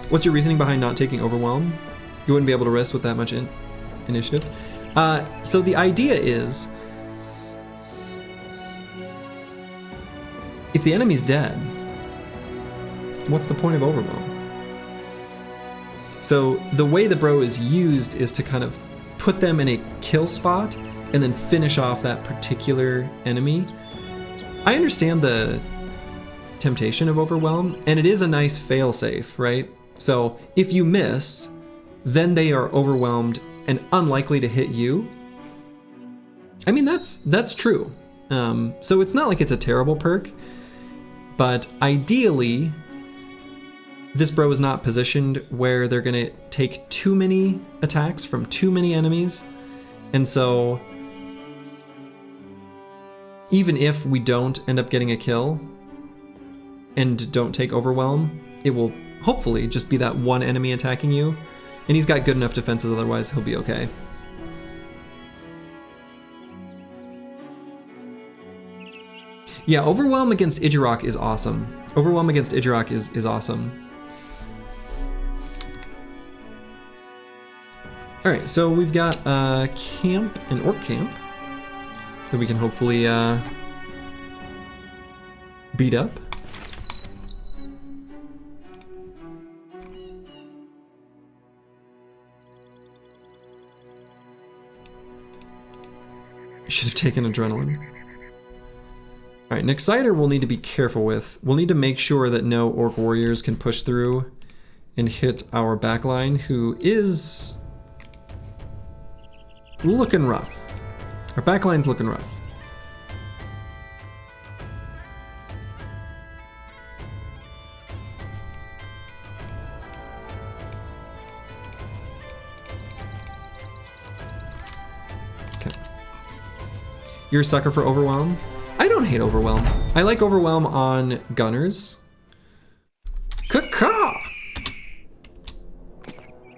What's your reasoning behind not taking Overwhelm? You wouldn't be able to rest with that much initiative. So the idea is, if the enemy's dead, what's the point of Overwhelm? So the way the bro is used is to kind of put them in a kill spot and then finish off that particular enemy. I understand the temptation of Overwhelm, and it is a nice fail-safe, right? So if you miss, then they are overwhelmed and unlikely to hit you. I mean, that's true. So it's not like it's a terrible perk, but ideally, this bro is not positioned where they're gonna take too many attacks from too many enemies. And so even if we don't end up getting a kill and don't take Overwhelm, it will hopefully just be that one enemy attacking you. And he's got good enough defenses, otherwise he'll be okay. Yeah, Overwhelm against Idjarok is awesome. Overwhelm against Idjarok is awesome. Alright, so we've got a camp, an orc camp, that we can hopefully beat up. Should have taken Adrenaline. Alright, an Exciter we'll need to be careful with. We'll need to make sure that no Orc Warriors can push through and hit our backline, who is looking rough. Our backline's looking rough. Okay. You're a sucker for Overwhelm? I don't hate Overwhelm. I like Overwhelm on Gunners. Caw-caw!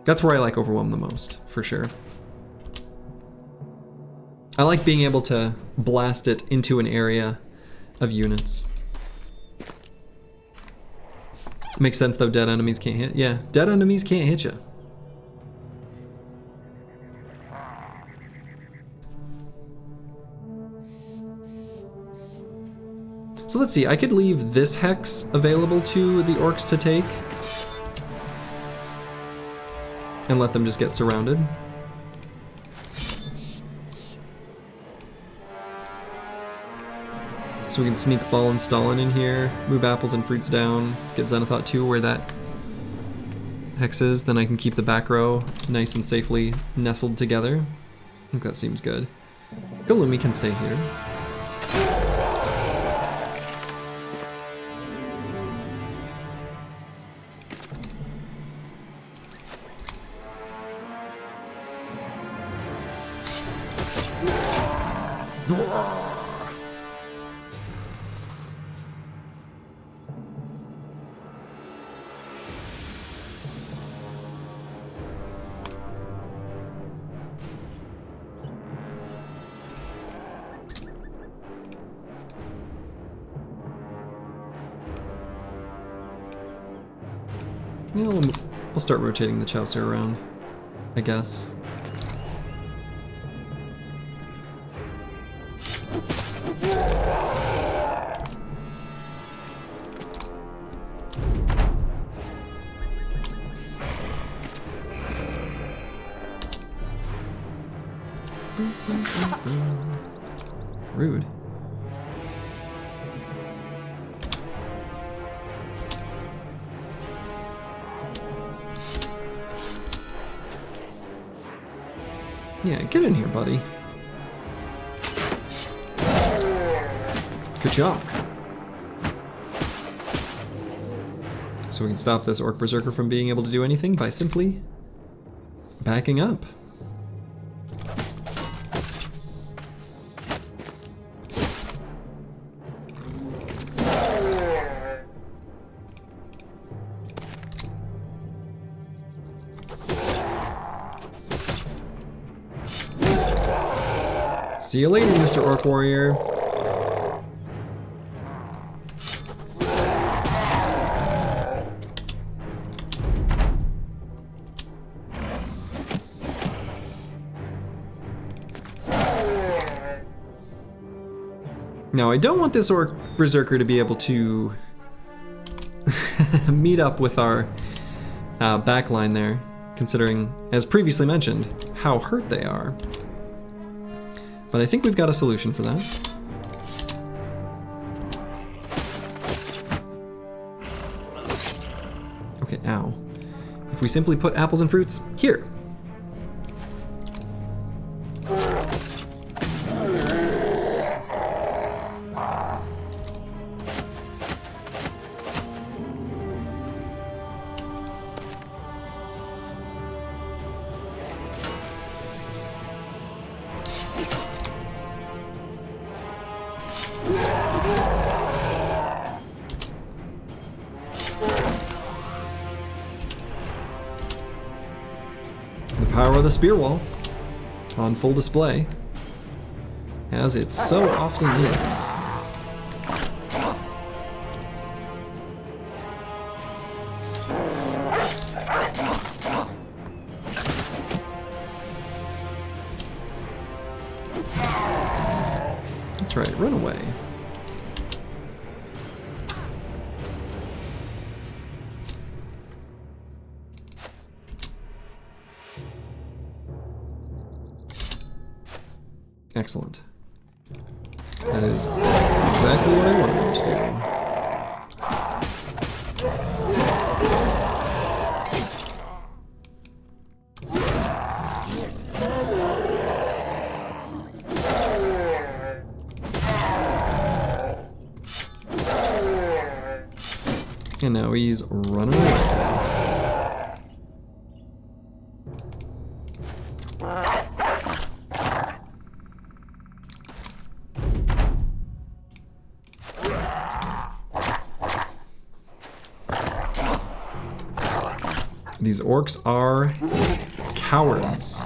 That's where I like Overwhelm the most, for sure. I like being able to blast it into an area of units. Makes sense though, dead enemies can't hit. Yeah, dead enemies can't hit you. So let's see, I could leave this hex available to the orcs to take and let them just get surrounded. So we can sneak Ball and Stalin in here, move apples and fruits down, get Xenothought 2 where that hex is, then I can keep the back row nice and safely nestled together. I think that seems good. Galumi can stay here. Yeah, we'll start rotating the Chaucer around, I guess. Rude. Yeah, get in here, buddy. Good job. So we can stop this Orc Berserker from being able to do anything by simply backing up. See you later, Mr. Orc Warrior. Now, I don't want this Orc Berserker to be able to meet up with our backline there, considering, as previously mentioned, how hurt they are. But I think we've got a solution for that. Okay, ow. If we simply put apples and fruits here. Power of the spear wall on full display, as it so often is. That's right, run away. Excellent. That is exactly what I wanted to do. And now he's running away. These orcs are cowards.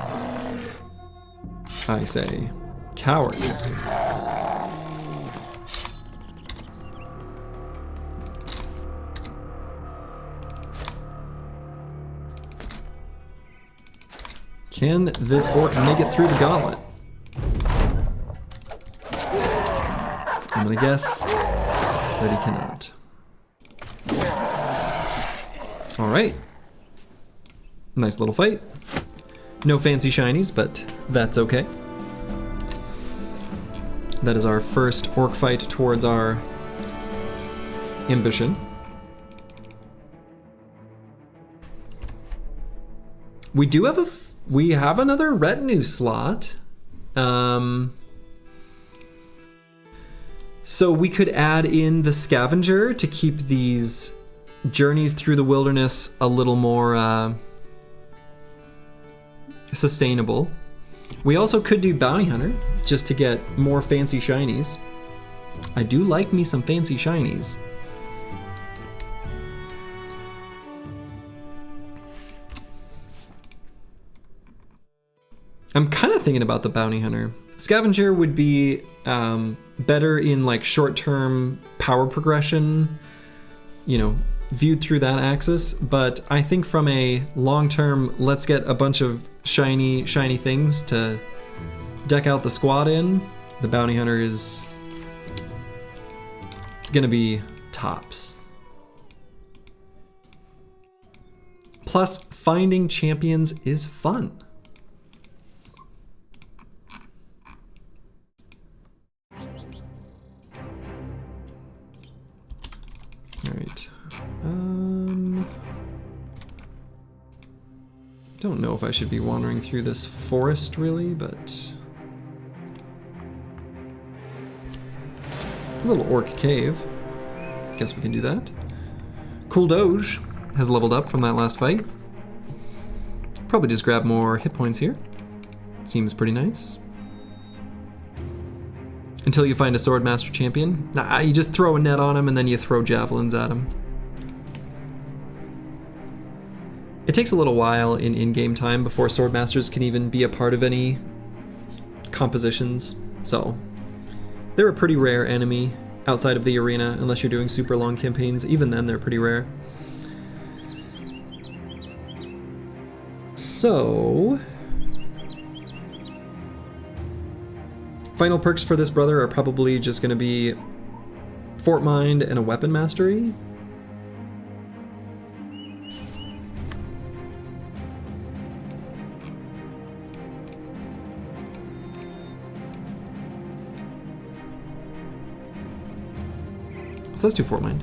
I say, cowards. Can this orc make it through the gauntlet? I'm gonna guess that he cannot. All right. Nice little fight. No fancy shinies, but that's okay. That is our first orc fight towards our ambition. We do have we have another retinue slot. So we could add in the scavenger to keep these journeys through the wilderness a little more sustainable. We also could do Bounty Hunter, just to get more fancy shinies. I do like me some fancy shinies. I'm kind of thinking about the Bounty Hunter. Scavenger would be better in like short-term power progression, you know, viewed through that axis, but I think from a long-term, let's get a bunch of shiny things to deck out the squad in, the Bounty Hunter is gonna be tops. Plus, finding champions is fun. Alright. Don't know if I should be wandering through this forest really, but a little orc cave. Guess we can do that. Cool Doge has leveled up from that last fight. Probably just grab more hit points here. Seems pretty nice. Until you find a Swordmaster champion. Nah, you just throw a net on him and then you throw javelins at him. It takes a little while in-game time before Swordmasters can even be a part of any compositions, so they're a pretty rare enemy outside of the arena, unless you're doing super long campaigns. Even then, they're pretty rare. So, final perks for this brother are probably just going to be Fort Mind and a Weapon Mastery. So let's do Fort Mind.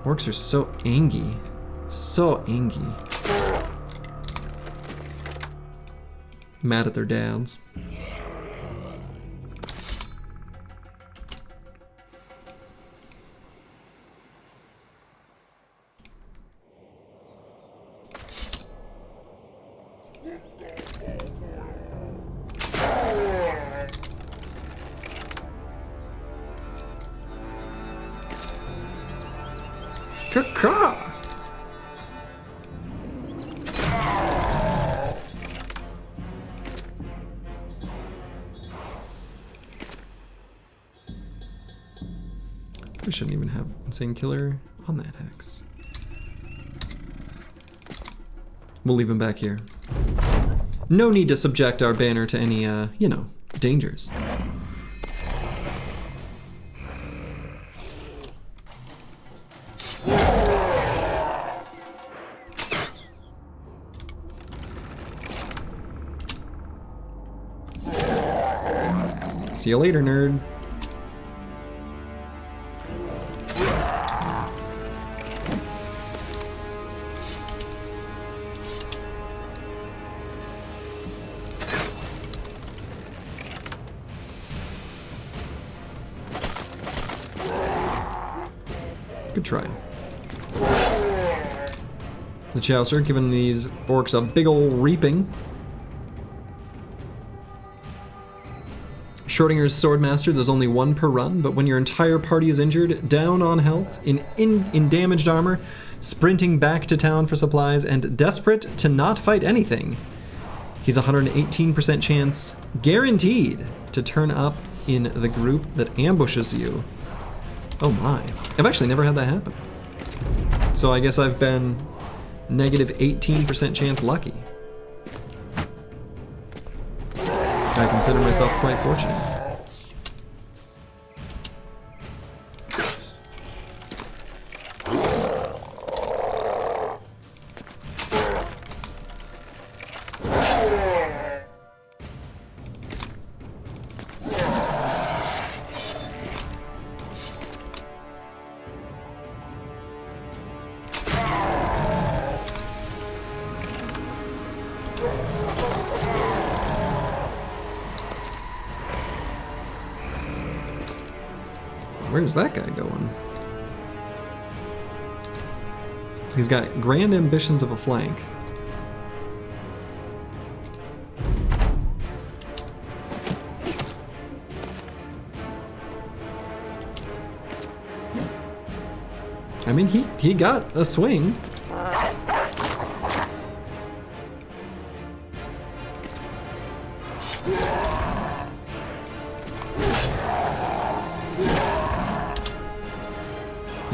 Orcs are so angy. So angy. Mad at their dads. Caw-caw! We shouldn't even have Insane Killer on that hex. We'll leave him back here. No need to subject our banner to any, you know, dangers. See you later, nerd. Good try. The Chaucer giving these orcs a big ol' reaping. Schrodinger's Swordmaster, there's only one per run, but when your entire party is injured, down on health, in damaged armor, sprinting back to town for supplies, and desperate to not fight anything, he's 118% chance, guaranteed, to turn up in the group that ambushes you. Oh my. I've actually never had that happen. So I guess I've been negative 18% chance lucky. I consider myself quite fortunate. Where's that guy going? He's got grand ambitions of a flank. I mean, he got a swing.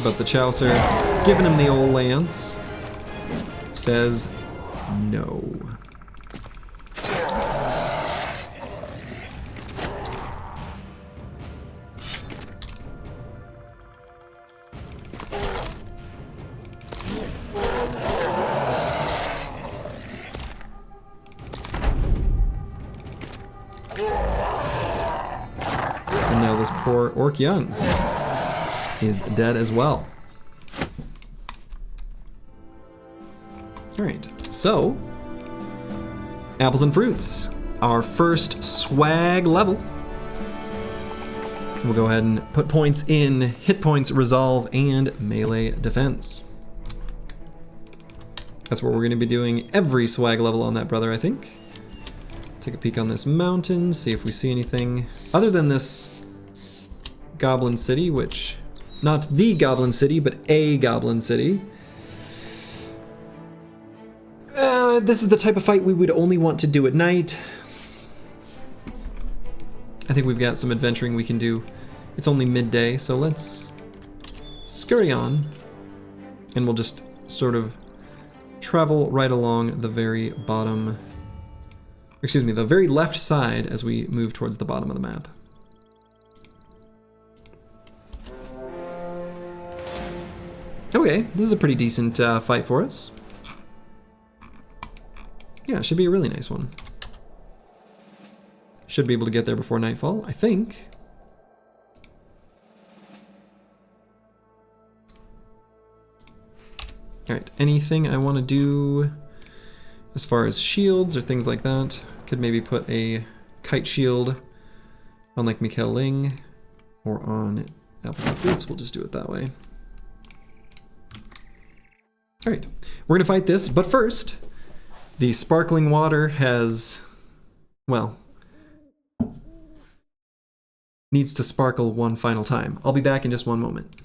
But the Chaucer, giving him the old lance, says no. And now this poor Orc Young is dead as well. Alright, so apples and fruits, our first swag level. We'll go ahead and put points in hit points, resolve, and melee defense. That's what we're going to be doing every swag level on that brother, I think. Take a peek on this mountain, see if we see anything other than this Goblin City, which, not the Goblin City, but a Goblin City. This is the type of fight we would only want to do at night. I think we've got some adventuring we can do. It's only midday, so let's scurry on, and we'll just sort of travel right along the very bottom, excuse me, the very left side as we move towards the bottom of the map. Okay, this is a pretty decent fight for us. Yeah, it should be a really nice one. Should be able to get there before nightfall, I think. Alright, anything I want to do as far as shields or things like that? Could maybe put a kite shield on like Mikhail Ling or on apples and fruits. We'll just do it that way. Alright, we're gonna fight this, but first, the sparkling water has, well, needs to sparkle one final time. I'll be back in just one moment.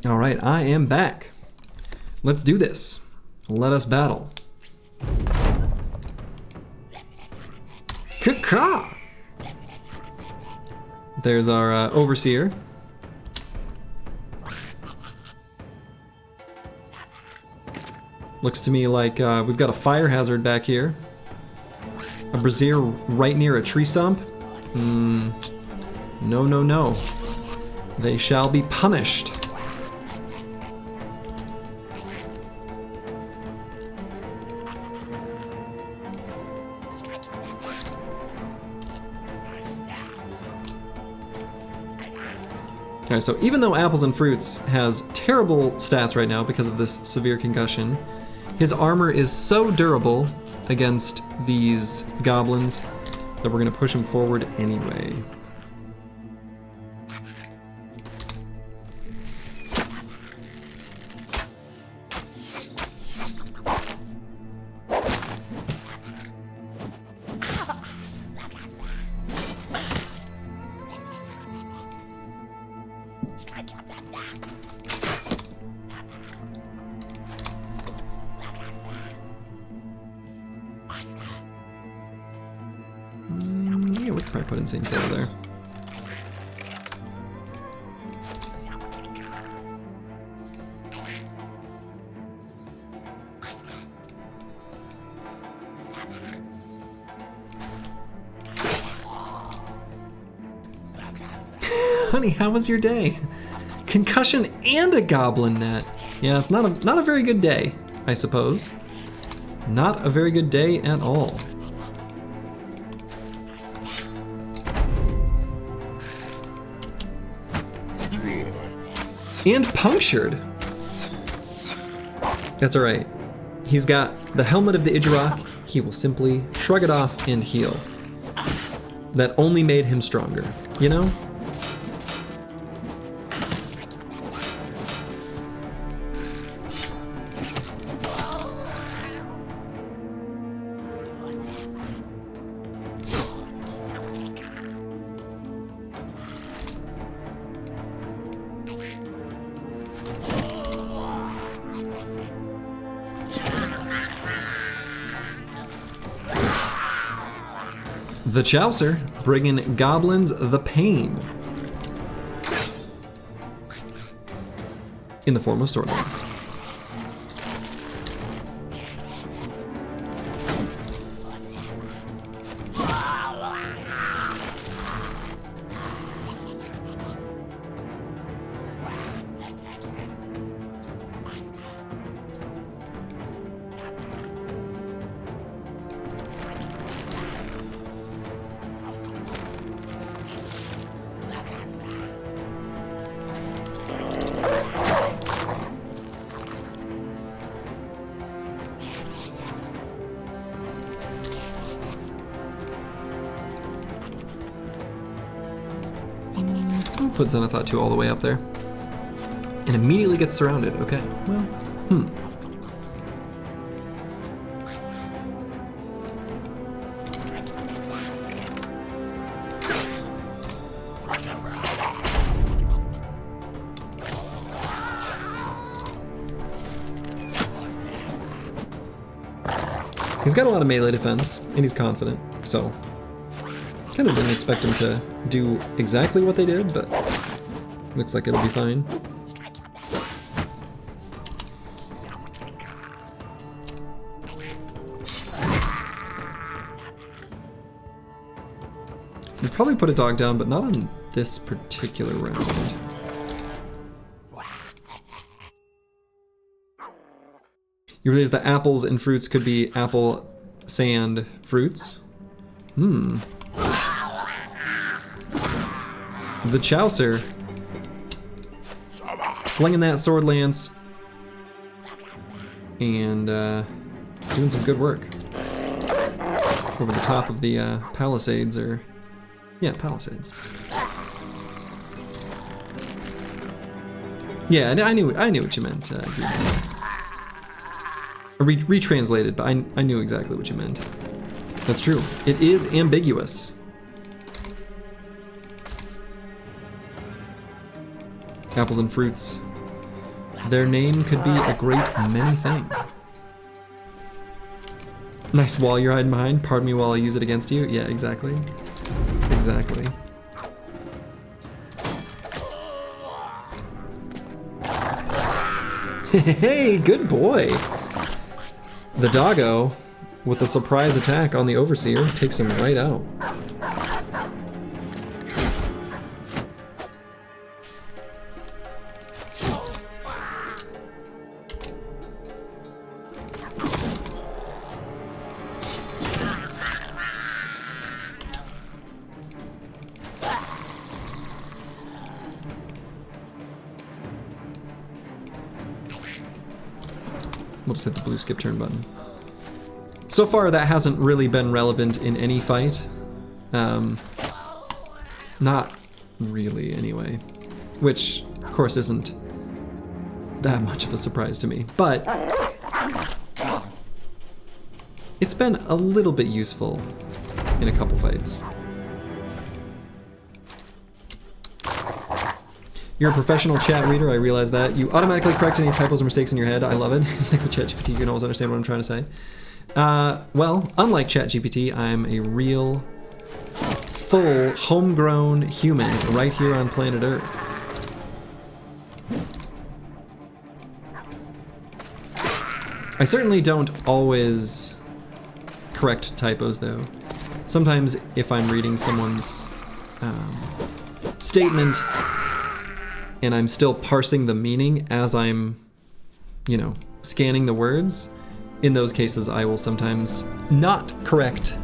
All right, I am back. Let's do this. Let us battle. Caw! There's our overseer. Looks to me like we've got a fire hazard back here. A brazier right near a tree stump. No, no, no. They shall be punished. Alright, so even though Apples and Fruits has terrible stats right now because of this severe concussion, his armor is so durable against these goblins that we're gonna push him forward anyway. Yeah, we could probably put Insane Tail there. Honey, how was your day? Concussion and a goblin net. Yeah, it's not a very good day, I suppose. Not a very good day at all. And punctured. That's alright. He's got the helmet of the Idjarok. He will simply shrug it off and heal. That only made him stronger, you know? The Chaucer, bringing goblins the pain. In the form of swordlands. Put Zenithot 2 all the way up there. And immediately gets surrounded. Okay, well, He's got a lot of melee defense, and he's confident, so kind of didn't expect him to do exactly what they did, but looks like it'll be fine. We'd probably put a dog down, but not on this particular round. You realize that apples and fruits could be apple, sand, fruits? The Chaucer flinging that sword lance and doing some good work over the top of the palisades, or yeah, palisades. Yeah, I knew what you meant. Retranslated, but I knew exactly what you meant. That's true. It is ambiguous. Apples and fruits Their name could be a great many things. Nice wall you're hiding behind. Pardon me while I use it against you. Yeah, exactly. Exactly. Hey, good boy. The doggo, with a surprise attack on the overseer, takes him right out. We'll just hit the blue skip turn button. So far, that hasn't really been relevant in any fight. Not really, anyway. Which, of course, isn't that much of a surprise to me. But it's been a little bit useful in a couple fights. You're a professional chat reader, I realize that. You automatically correct any typos or mistakes in your head. I love it. It's like with ChatGPT, you can always understand what I'm trying to say. Well, unlike ChatGPT, I'm a real, full, homegrown human right here on planet Earth. I certainly don't always correct typos, though. Sometimes if I'm reading someone's statement, and I'm still parsing the meaning as I'm, you know, scanning the words, in those cases I will sometimes not correct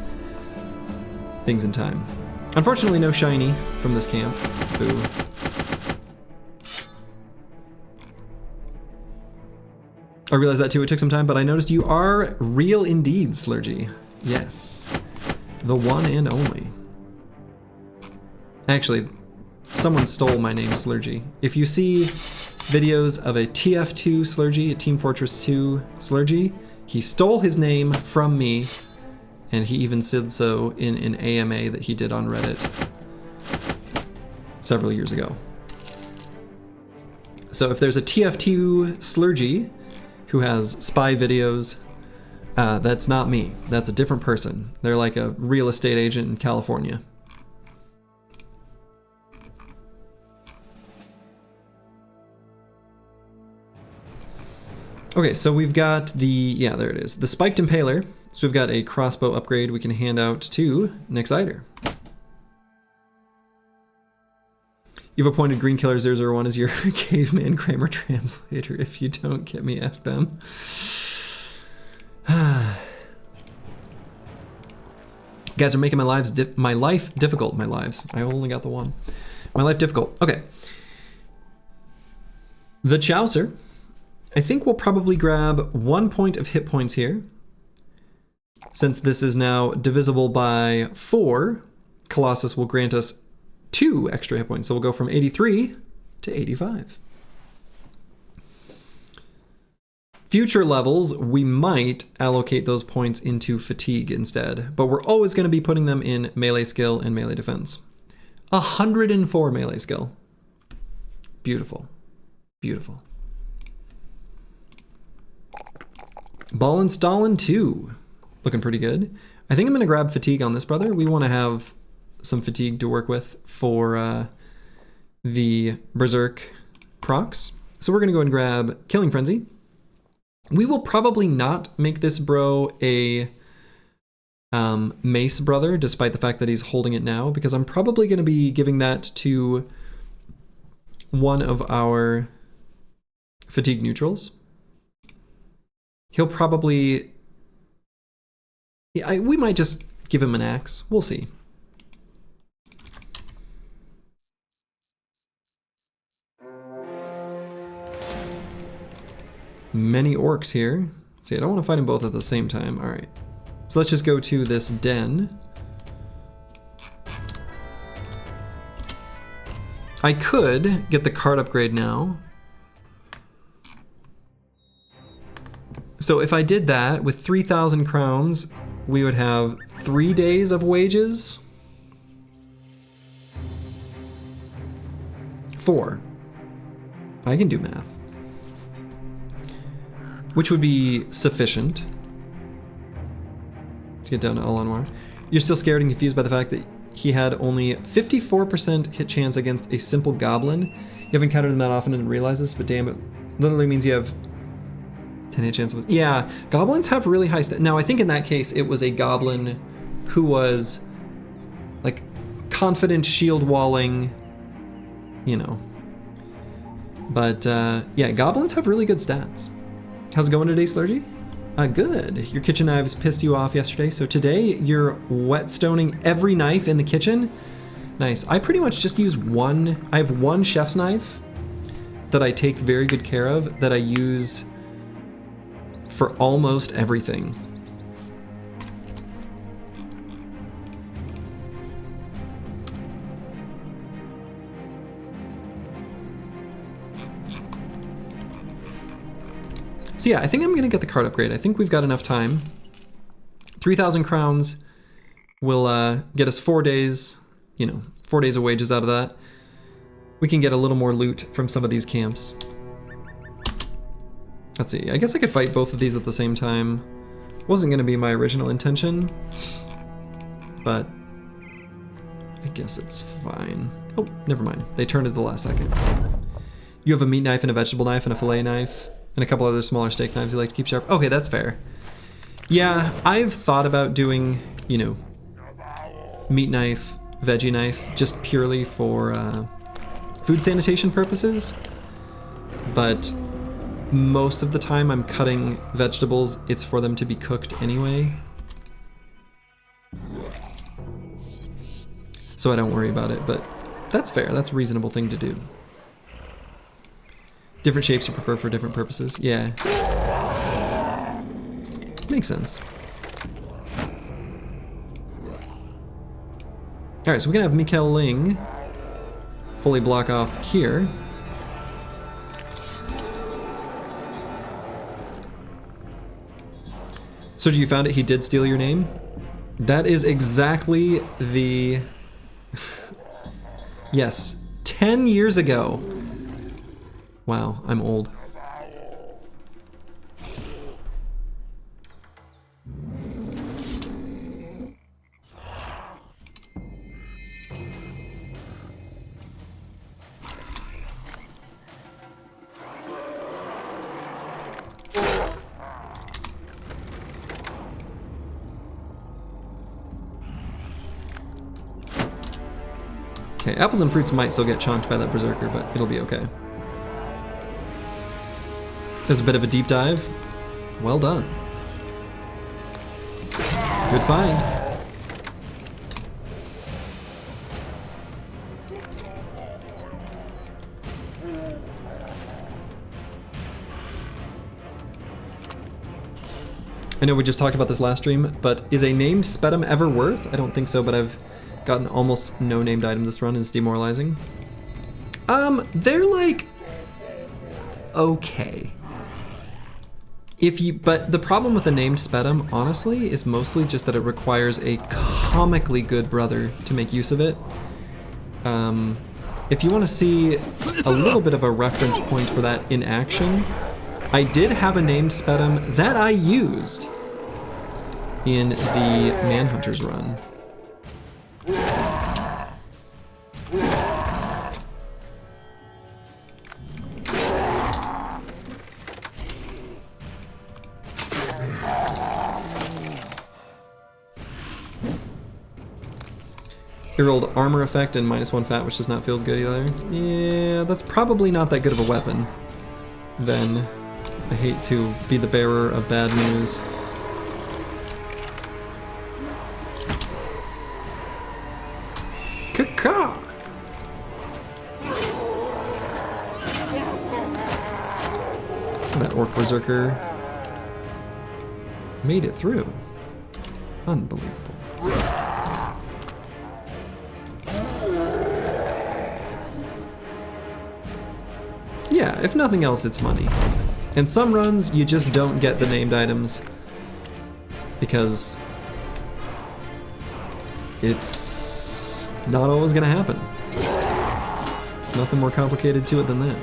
things in time. Unfortunately, no shiny from this camp. Boo. I realized that too, it took some time, but I noticed you are real indeed, Slurgy. Yes. The one and only. Actually, someone stole my name, Slurgy. If you see videos of a TF2 Slurgy, a Team Fortress 2 Slurgy, he stole his name from me, and he even said so in an AMA that he did on Reddit several years ago. So if there's a TF2 Slurgy who has spy videos, that's not me. That's a different person. They're like a real estate agent in California. Okay, so we've got the, yeah, there it is, the Spiked Impaler. So we've got a crossbow upgrade we can hand out to Nixider. You've appointed Green Killer 001 as your caveman grammar translator. If you don't, get me, ask them. Guys are making my life difficult. My lives. I only got the one. My life difficult. Okay. The Chaucer. I think we'll probably grab 1 point of hit points here. Since this is now divisible by 4, Colossus will grant us 2 extra hit points. So we'll go from 83 to 85. Future levels, we might allocate those points into fatigue instead, but we're always going to be putting them in melee skill and melee defense. 104 melee skill. Beautiful. Beautiful. Ballin' Stallin' 2. Looking pretty good. I think I'm going to grab fatigue on this brother. We want to have some fatigue to work with for the Berserk procs. So we're going to go and grab Killing Frenzy. We will probably not make this bro a mace brother, despite the fact that he's holding it now, because I'm probably going to be giving that to one of our fatigue neutrals. He'll probably... Yeah, we might just give him an axe. We'll see. Many orcs here. See, I don't want to fight them both at the same time. All right. So let's just go to this den. I could get the card upgrade now. So if I did that with 3,000 crowns, we would have 3 days of wages. 4. I can do math. which would be sufficient to get down to Al-Anwar. You're still scared and confused by the fact that he had only 54% hit chance against a simple goblin. You haven't encountered him that often and realize this, but damn, it literally means you have 10 hit chance. Yeah, goblins have really high stats. Now, I think in that case, it was a goblin who was like confident shield walling, you know. But yeah, goblins have really good stats. How's it going today, Slurgy? Good. Your kitchen knives pissed you off yesterday, so today you're whetstoning every knife in the kitchen? Nice. I pretty much just use one. I have one chef's knife that I take very good care of, that I use for almost everything. So yeah, I think I'm gonna get the card upgrade. I think we've got enough time. 3,000 crowns will get us 4 days, you know, 4 days of wages out of that. We can get a little more loot from some of these camps. Let's see, I guess I could fight both of these at the same time. Wasn't gonna be my original intention, but I guess it's fine. Oh, never mind. They turned at the last second. You have a meat knife and a vegetable knife and a fillet knife. And a couple other smaller steak knives you like to keep sharp. Okay, that's fair. Yeah, I've thought about doing, you know, meat knife, veggie knife, just purely for food sanitation purposes. But most of the time I'm cutting vegetables, it's for them to be cooked anyway. So I don't worry about it, but that's fair. That's a reasonable thing to do. Different shapes you prefer for different purposes. Yeah. Makes sense. Alright, so we can have Mikkel Ling fully block off here. So you found it, he did steal your name? That is exactly the... Yes, 10 years ago. Wow, I'm old. Okay, apples and fruits might still get chonked by that berserker, but it'll be okay. There's a bit of a deep dive. Well done. Good find. I know we just talked about this last stream, but is a named Spedum ever worth? I don't think so, but I've gotten almost no named item this run, and it's demoralizing. They're like okay. But the problem with the named Spedum, honestly, is mostly just that it requires a comically good brother to make use of it. If you want to see a little bit of a reference point for that in action, I did have a named Spedum that I used in the Manhunters run. He rolled armor effect and -1 fat, which does not feel good either. Yeah, that's probably not that good of a weapon. Then, I hate to be the bearer of bad news. Caw! That orc berserker made it through. Unbelievable. Yeah, if nothing else, it's money. In some runs, you just don't get the named items because it's not always gonna happen. Nothing more complicated to it than that.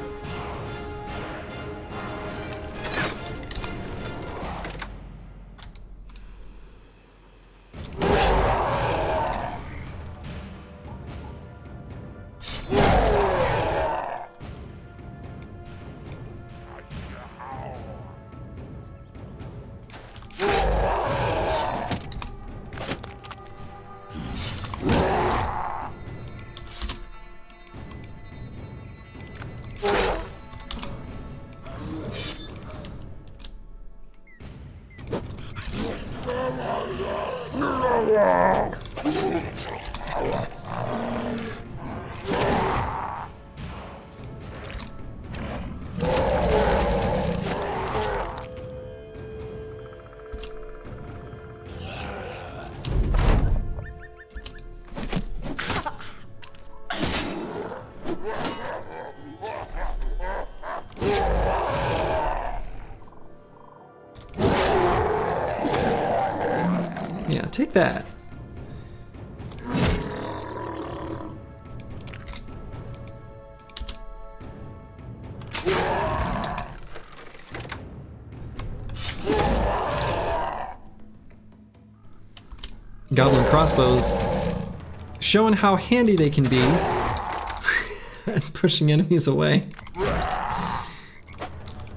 Yeah, take that. Goblin crossbows showing how handy they can be at pushing enemies away.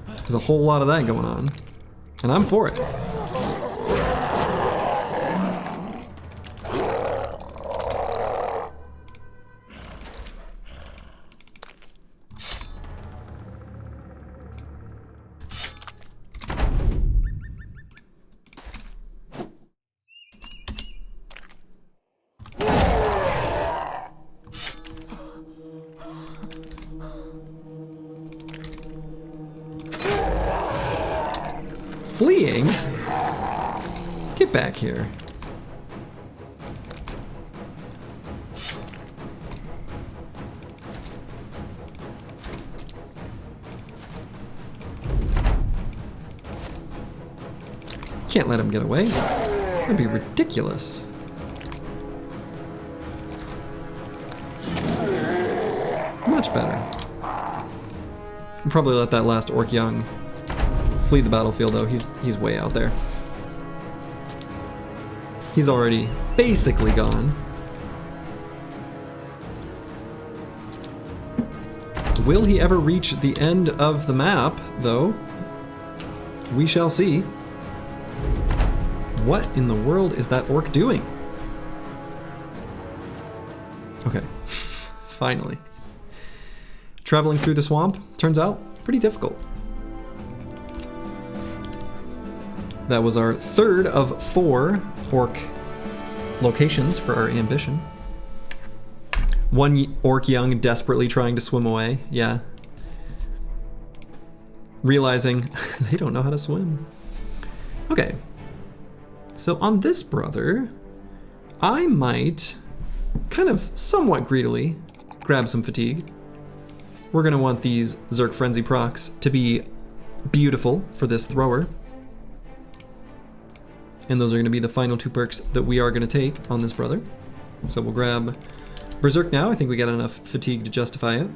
There's a whole lot of that going on, and I'm for it. Fleeing? Get back here. Can't let him get away. That'd be ridiculous. Much better. I'll probably let that last orc young flee the battlefield, though. He's way out there. He's already basically gone. Will he ever reach the end of the map, though? We shall see. What in the world is that orc doing? Okay, finally. Traveling through the swamp, turns out, pretty difficult. That was our third of 4 orc locations for our ambition. One orc young desperately trying to swim away, yeah. Realizing they don't know how to swim. Okay, so on this brother, I might kind of somewhat greedily grab some fatigue. We're gonna want these Zerk Frenzy procs to be beautiful for this thrower. And those are going to be the final 2 perks that we are going to take on this brother. So we'll grab Berserk now. I think we got enough fatigue to justify it.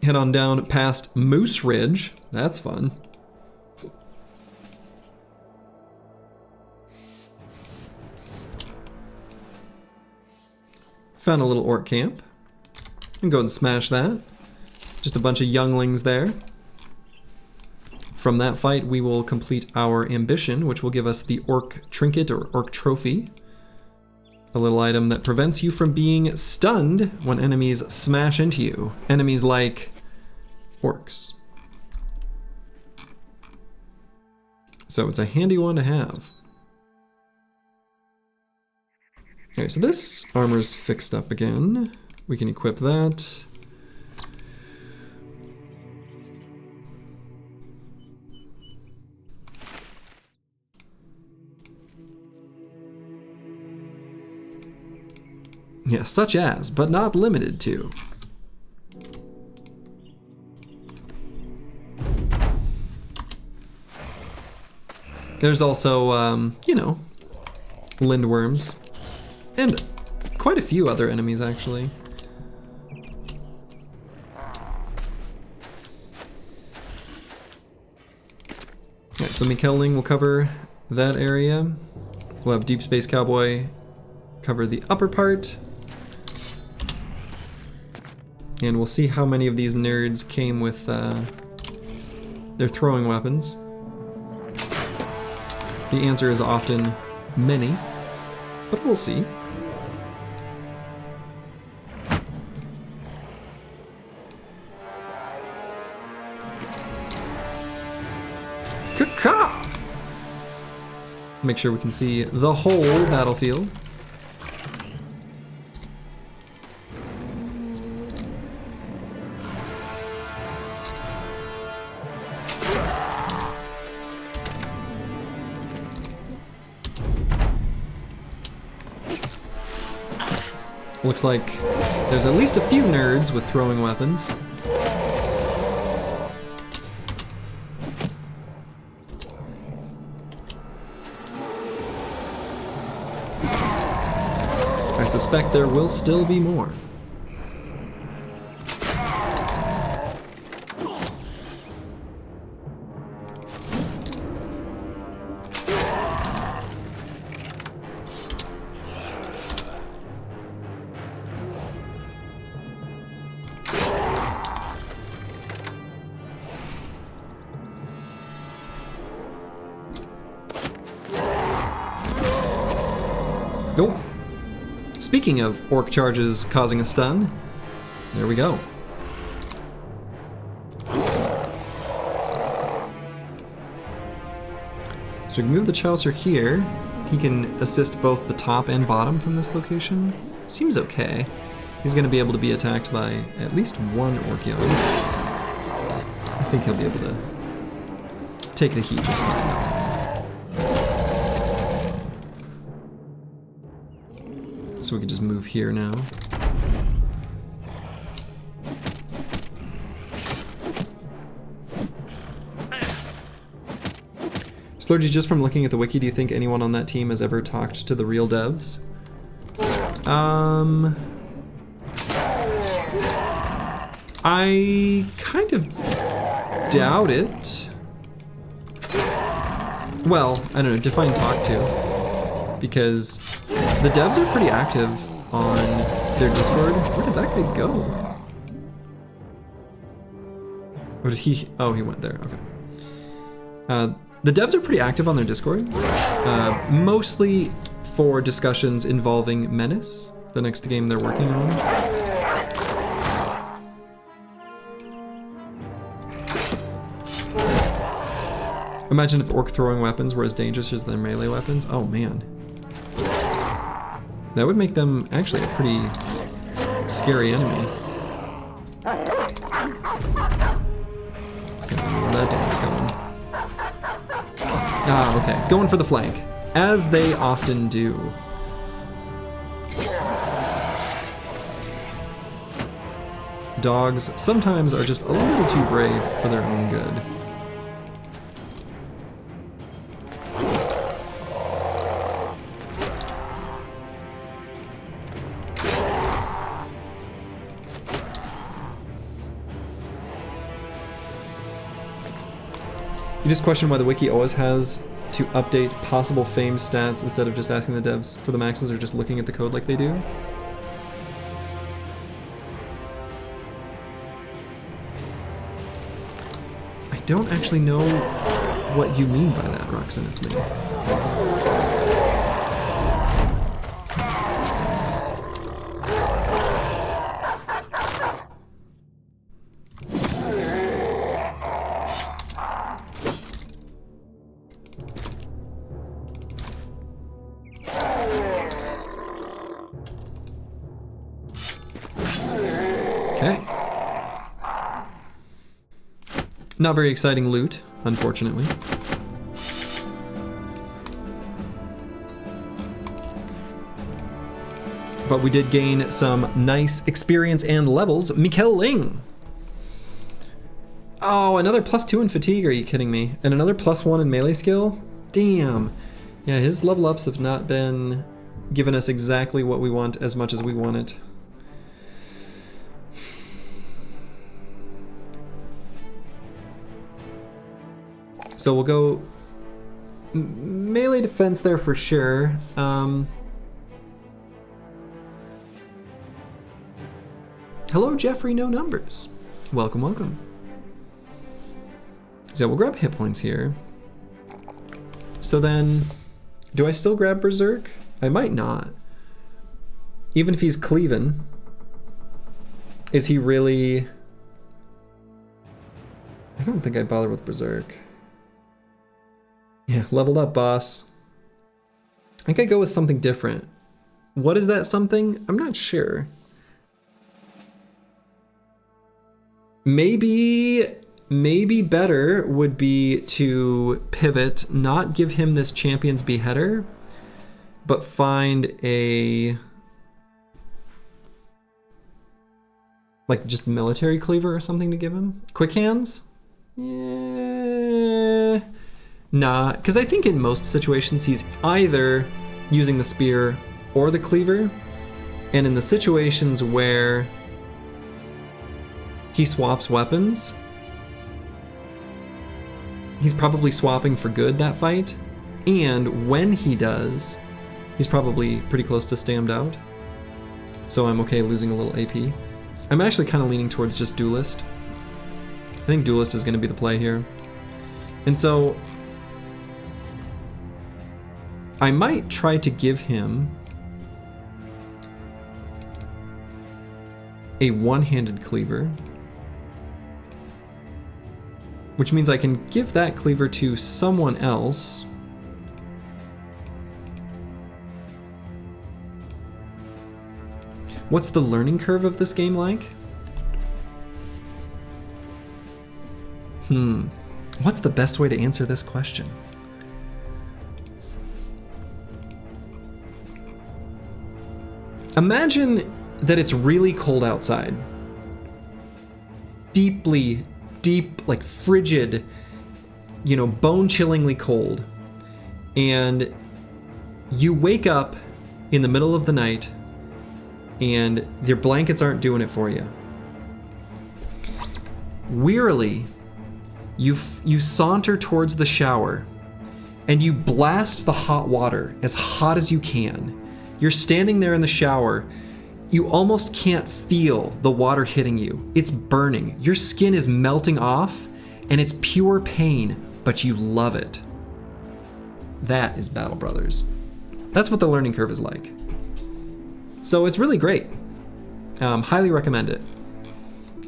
Head on down past Moose Ridge. That's fun. Found a little orc camp. And go and smash that. Just a bunch of younglings there. From that fight, we will complete our ambition, which will give us the Orc Trinket or Orc Trophy. A little item that prevents you from being stunned when enemies smash into you. Enemies like orcs. So it's a handy one to have. Okay, so this armor's fixed up again. We can equip that. Yeah, such as, but not limited to. There's also, you know, lindworms. And quite a few other enemies, actually. Alright, so Mikeling will cover that area. We'll have Deep Space Cowboy cover the upper part. And we'll see how many of these nerds came with their throwing weapons. The answer is often many, but we'll see. Make sure we can see the whole battlefield. Looks like there's at least a few nerds with throwing weapons. I suspect there will still be more. Nope. Speaking of orc charges causing a stun, there we go. So we can move the Chaucer here. He can assist both the top and bottom from this location. Seems okay. He's going to be able to be attacked by at least one Orcion. I think he'll be able to take the heat just fine. So we can just move here now. Slurgy, just from looking at the wiki, do you think anyone on that team has ever talked to the real devs? I kind of doubt it. Well, I don't know, define talk to. Because the devs are pretty active on their Discord. Where did that guy go? Or did he? Oh, he went there. Okay. The devs are pretty active on their Discord, mostly for discussions involving Menace, the next game they're working on. Imagine if orc throwing weapons were as dangerous as their melee weapons. Oh man. That would make them actually a pretty scary enemy. Okay, where that damage going? Ah, okay. Going for the flank, as they often do. Dogs sometimes are just a little too brave for their own good. You just question why the wiki always has to update possible fame stats instead of just asking the devs for the maxes or just looking at the code like they do. I don't actually know what you mean by that, Roxanne, it's me. Not very exciting loot, unfortunately. But we did gain some nice experience and levels. Mikkel Ling! Oh, another +2 in fatigue, are you kidding me? And another +1 in melee skill? Damn. Yeah, his level ups have not been giving us exactly what we want as much as we want it. So we'll go melee defense there for sure. Hello, Jeffrey, no numbers. Welcome, welcome. So we'll grab hit points here. So then, do I still grab Berserk? I might not. Even if he's cleaving, is he really... I don't think I'd bother with Berserk. Yeah, leveled up, boss. I think I go with something different. What is that something? I'm not sure. Maybe better would be to pivot, not give him this champion's beheader, but find a like just military cleaver or something to give him. Quick hands? Yeah. Nah, because I think in most situations he's either using the spear or the cleaver, and in the situations where he swaps weapons, he's probably swapping for good that fight, and when he does, he's probably pretty close to stammed out, so I'm okay losing a little AP. I'm actually kind of leaning towards just Duelist. I think Duelist is going to be the play here. And so I might try to give him a one-handed cleaver, which means I can give that cleaver to someone else. What's the learning curve of this game like? What's the best way to answer this question? Imagine that it's really cold outside. Deep, like frigid, you know, bone-chillingly cold. And you wake up in the middle of the night and your blankets aren't doing it for you. Wearily, you saunter towards the shower and you blast the hot water as hot as you can. You're standing there in the shower. You almost can't feel the water hitting you. It's burning. Your skin is melting off and it's pure pain, but you love it. That is Battle Brothers. That's what the learning curve is like. So it's really great. Highly recommend it.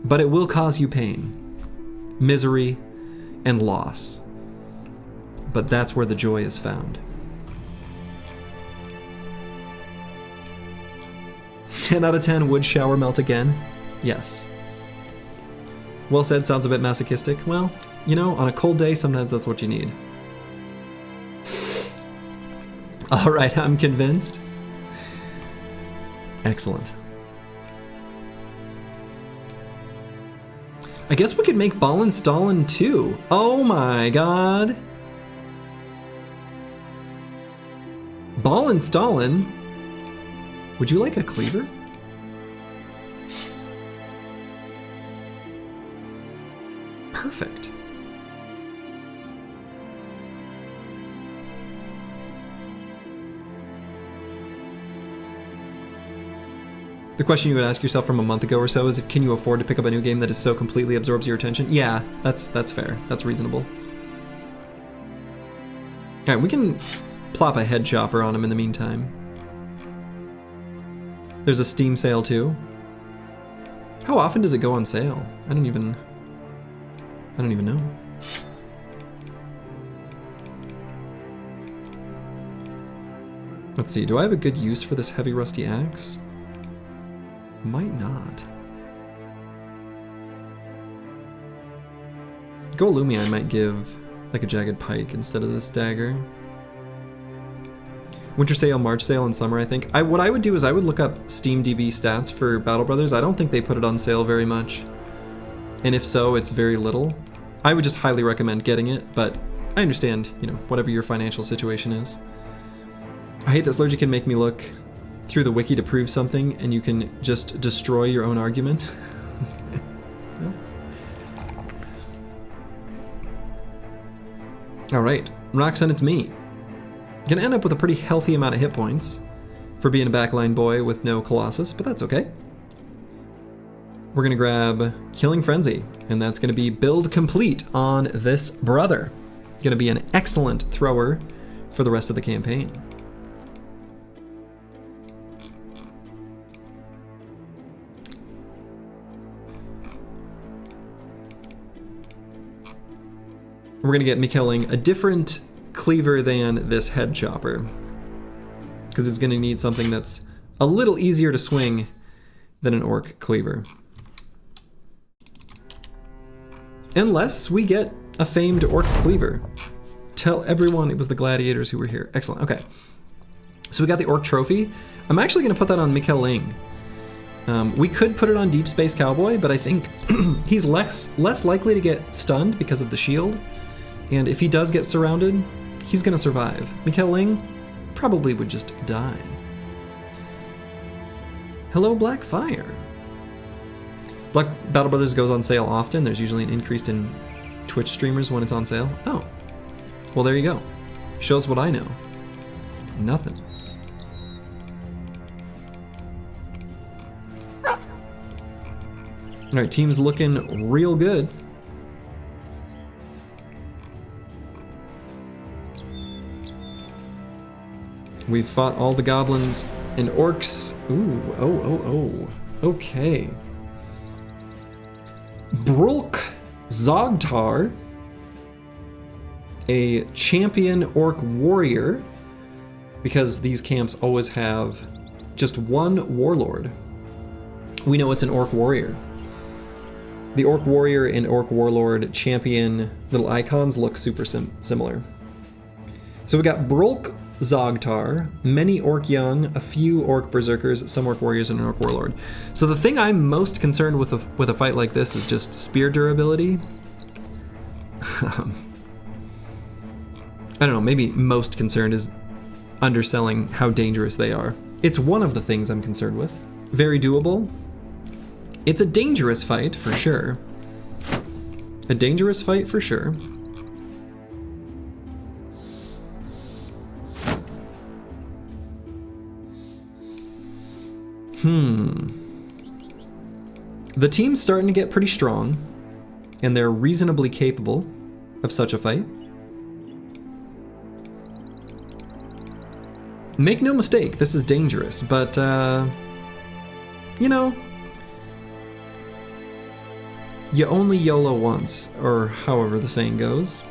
But it will cause you pain, misery, and loss. But that's where the joy is found. 10 out of 10, would shower melt again? Yes. Well said, sounds a bit masochistic. Well, you know, on a cold day, sometimes that's what you need. All right, I'm convinced. Excellent. I guess we could make Ballin' Stallin' too. Oh my god. Ballin' Stallin'? Would you like a cleaver? Perfect. The question you would ask yourself from a month ago or so is, can you afford to pick up a new game that is so completely absorbs your attention? Yeah, that's fair. That's reasonable. Alright, we can plop a head chopper on him in the meantime. There's a Steam sale too. How often does it go on sale? I don't even know. Let's see, do I have a good use for this heavy rusty axe? Might not. Golumi I might give like a jagged pike instead of this dagger. Winter sale, March sale, and summer, I think. What I would do is I would look up SteamDB stats for Battle Brothers. I don't think they put it on sale very much. And if so, it's very little. I would just highly recommend getting it, but I understand, you know, whatever your financial situation is. I hate that Slurgy can make me look through the wiki to prove something and you can just destroy your own argument. Alright, Roxanne, it's me. Gonna end up with a pretty healthy amount of hit points for being a backline boy with no Colossus, but that's okay. We're gonna grab Killing Frenzy, and that's gonna be build complete on this brother. Gonna be an excellent thrower for the rest of the campaign. We're gonna get me killing a different cleaver than this head chopper. because it's going to need something that's a little easier to swing than an orc cleaver. Unless we get a famed orc cleaver. Tell everyone it was the gladiators who were here. Excellent, okay. So we got the orc trophy. I'm actually going to put that on Mikkel Ling. We could put it on Deep Space Cowboy, but I think he's less likely to get stunned because of the shield. And if he does get surrounded, he's going to survive. Mikkel Ling probably would just die. Hello, Blackfire. Black Battle Brothers goes on sale often. There's usually an increase in Twitch streamers when it's on sale. Oh, well, there you go. Shows what I know. Nothing. All right, team's looking real good. We've fought all the goblins and orcs. Ooh, okay. Brulk Zogtar, a champion orc warrior, because these camps always have just one warlord. We know it's an orc warrior. The orc warrior and orc warlord champion little icons look super similar. So we got Brulk Zogtar, many orc young, a few orc berserkers, some orc warriors, and an orc warlord. So the thing I'm most concerned with a fight like this is just spear durability. I don't know, maybe most concerned is underselling how dangerous they are. It's one of the things I'm concerned with. Very doable. It's a dangerous fight, for sure. A dangerous fight, for sure. The team's starting to get pretty strong, and they're reasonably capable of such a fight. Make no mistake, this is dangerous, but, you know, you only YOLO once, or however the saying goes.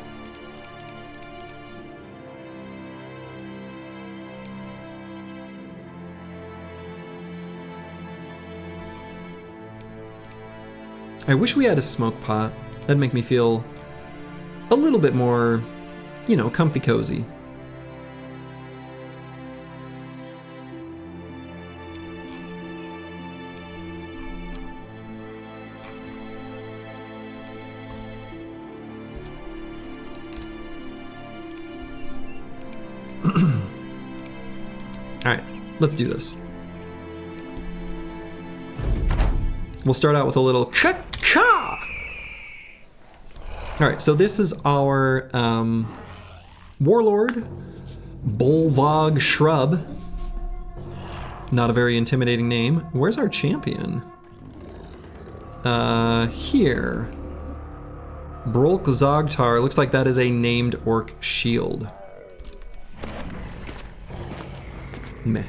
I wish we had a smoke pot. That'd make me feel a little bit more, you know, comfy cozy. All right, let's do this. We'll start out with a little ka-ka! All right, so this is our warlord, Bolvog Shrub. Not a very intimidating name. Where's our champion? Here. Brulk Zogtar. Looks like that is a named orc shield. Meh.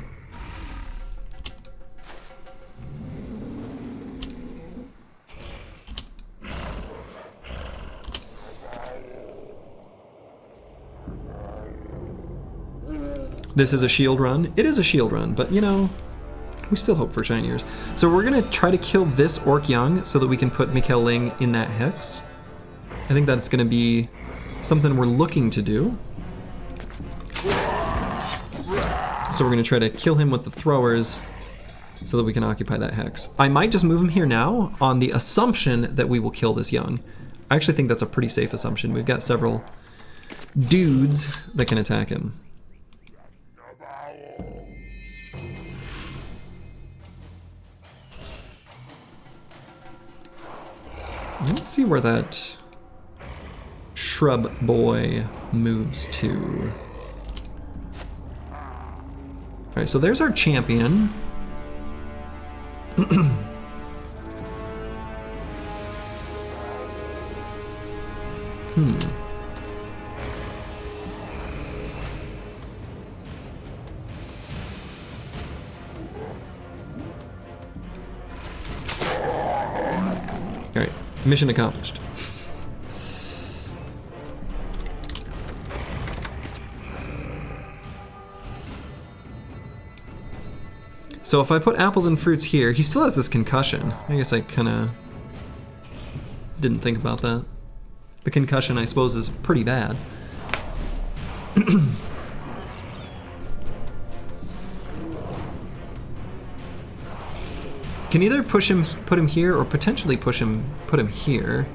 This is a shield run. It is a shield run, but you know, we still hope for shiniers. So we're gonna try to kill this orc young so that we can put Mikkel Ling in that hex. I think that's gonna be something we're looking to do. So we're gonna try to kill him with the throwers so that we can occupy that hex. I might just move him here now on the assumption that we will kill this young. I actually think that's a pretty safe assumption. We've got several dudes that can attack him. Let's see where that shrub boy moves to. All right, so there's our champion. All right, mission accomplished. So if I put apples and fruits here, he still has this concussion. I guess I kind of didn't think about that. The concussion, I suppose, is pretty bad. Can either put him here, or potentially put him here.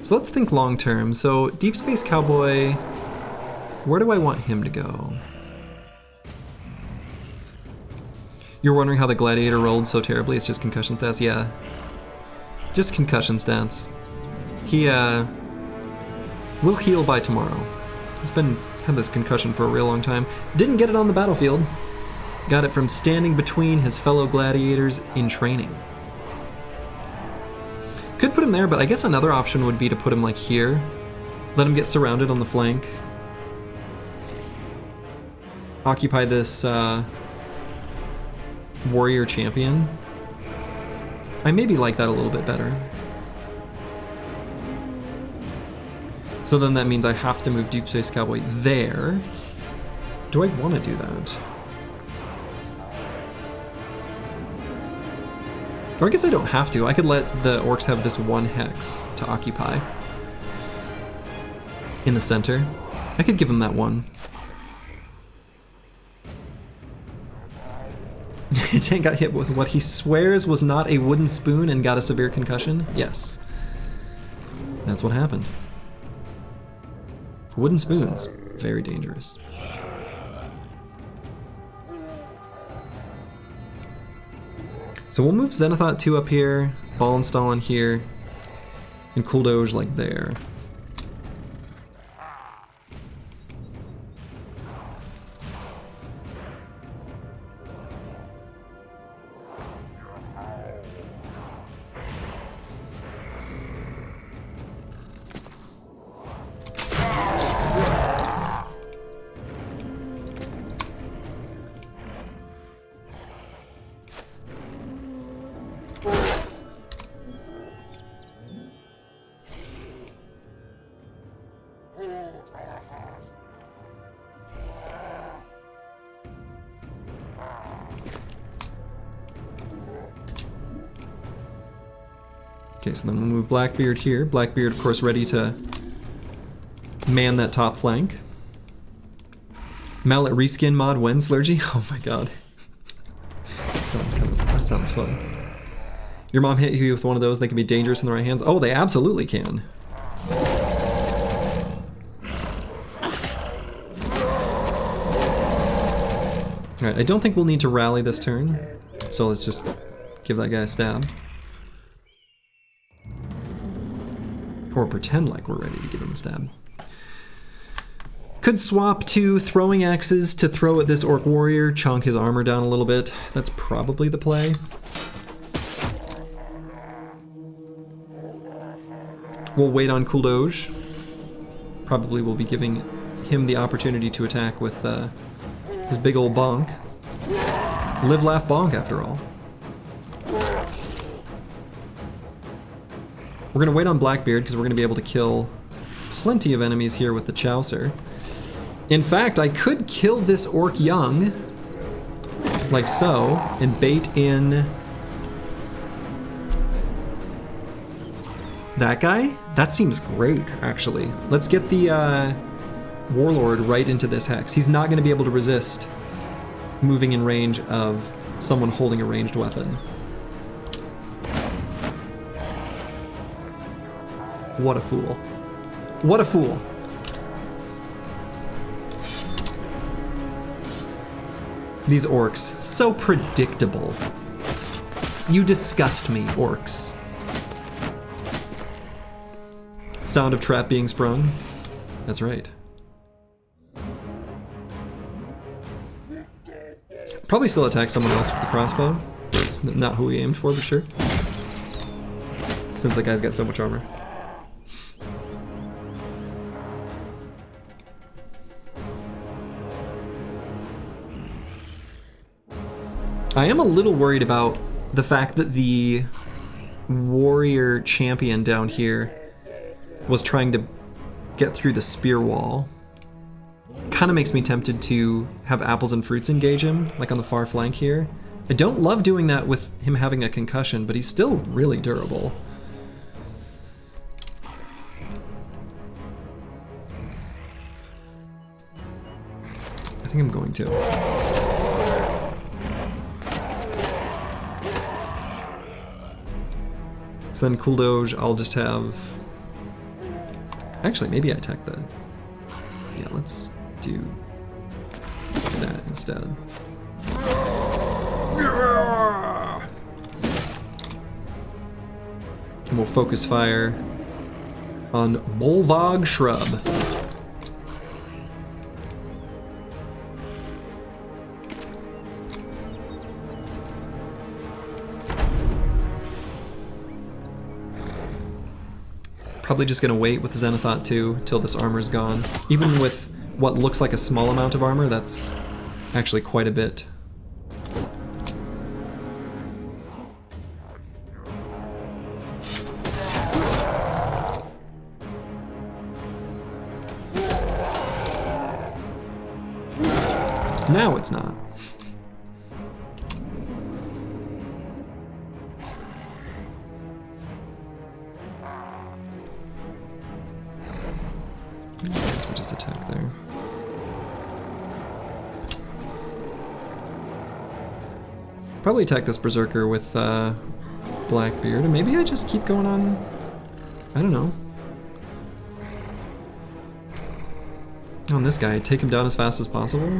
So let's think long term. So Deep Space Cowboy, where do I want him to go? You're wondering how the Gladiator rolled so terribly? It's just concussion stats? Yeah. Just concussion stats. He will heal by tomorrow. He's had this concussion for a real long time. Didn't get it on the battlefield. Got it from standing between his fellow gladiators in training. Could put him there, but I guess another option would be to put him like here. Let him get surrounded on the flank. Occupy this warrior champion. I maybe like that a little bit better. So then that means I have to move Deep Space Cowboy there. Do I want to do that? Or I guess I don't have to. I could let the orcs have this one hex to occupy in the center. I could give them that one. Tank got hit with what he swears was not a wooden spoon and got a severe concussion? Yes. That's what happened. Wooden spoons, very dangerous. So we'll move Xenothot 2 up here, Ball Install in here, and Cool Doge like there. Okay, so then we'll move Blackbeard here. Blackbeard, of course, ready to man that top flank. Mallet reskin mod when, Slurgy? Oh my god. That sounds fun. Your mom hit you with one of those, they can be dangerous in the right hands. Oh, they absolutely can. Alright, I don't think we'll need to rally this turn, so let's just give that guy a stab. Or pretend like we're ready to give him a stab. Could swap to throwing axes to throw at this orc warrior, chunk his armor down a little bit. That's probably the play. We'll wait on Cool Doge. Probably will be giving him the opportunity to attack with his big old bonk. Live, laugh, bonk, after all. We're going to wait on Blackbeard because we're going to be able to kill plenty of enemies here with the Chaucer. In fact, I could kill this orc young, like so, and bait in that guy. That seems great, actually. Let's get the Warlord right into this hex. He's not going to be able to resist moving in range of someone holding a ranged weapon. What a fool. What a fool. These orcs, so predictable. You disgust me, orcs. Sound of trap being sprung? That's right. Probably still attack someone else with the crossbow. Not who he aimed for, but sure. Since that guy's got so much armor. I am a little worried about the fact that the warrior champion down here was trying to get through the spear wall kind of makes me tempted to have apples and fruits engage him, like on the far flank here. I don't love doing that with him having a concussion, but he's still really durable. I think I'm going to. So then Cool Doge, I'll just have... Actually, maybe I attack the... Yeah, let's do that instead. And we'll focus fire on Bolvog Shrub. Probably just gonna wait with Zenithot 2 till this armor's gone. Even with what looks like a small amount of armor, that's actually quite a bit. Now it's not. I guess we'll just attack there. Probably attack this Berserker with Blackbeard, and maybe I just keep going on. I don't know. On this guy, take him down as fast as possible.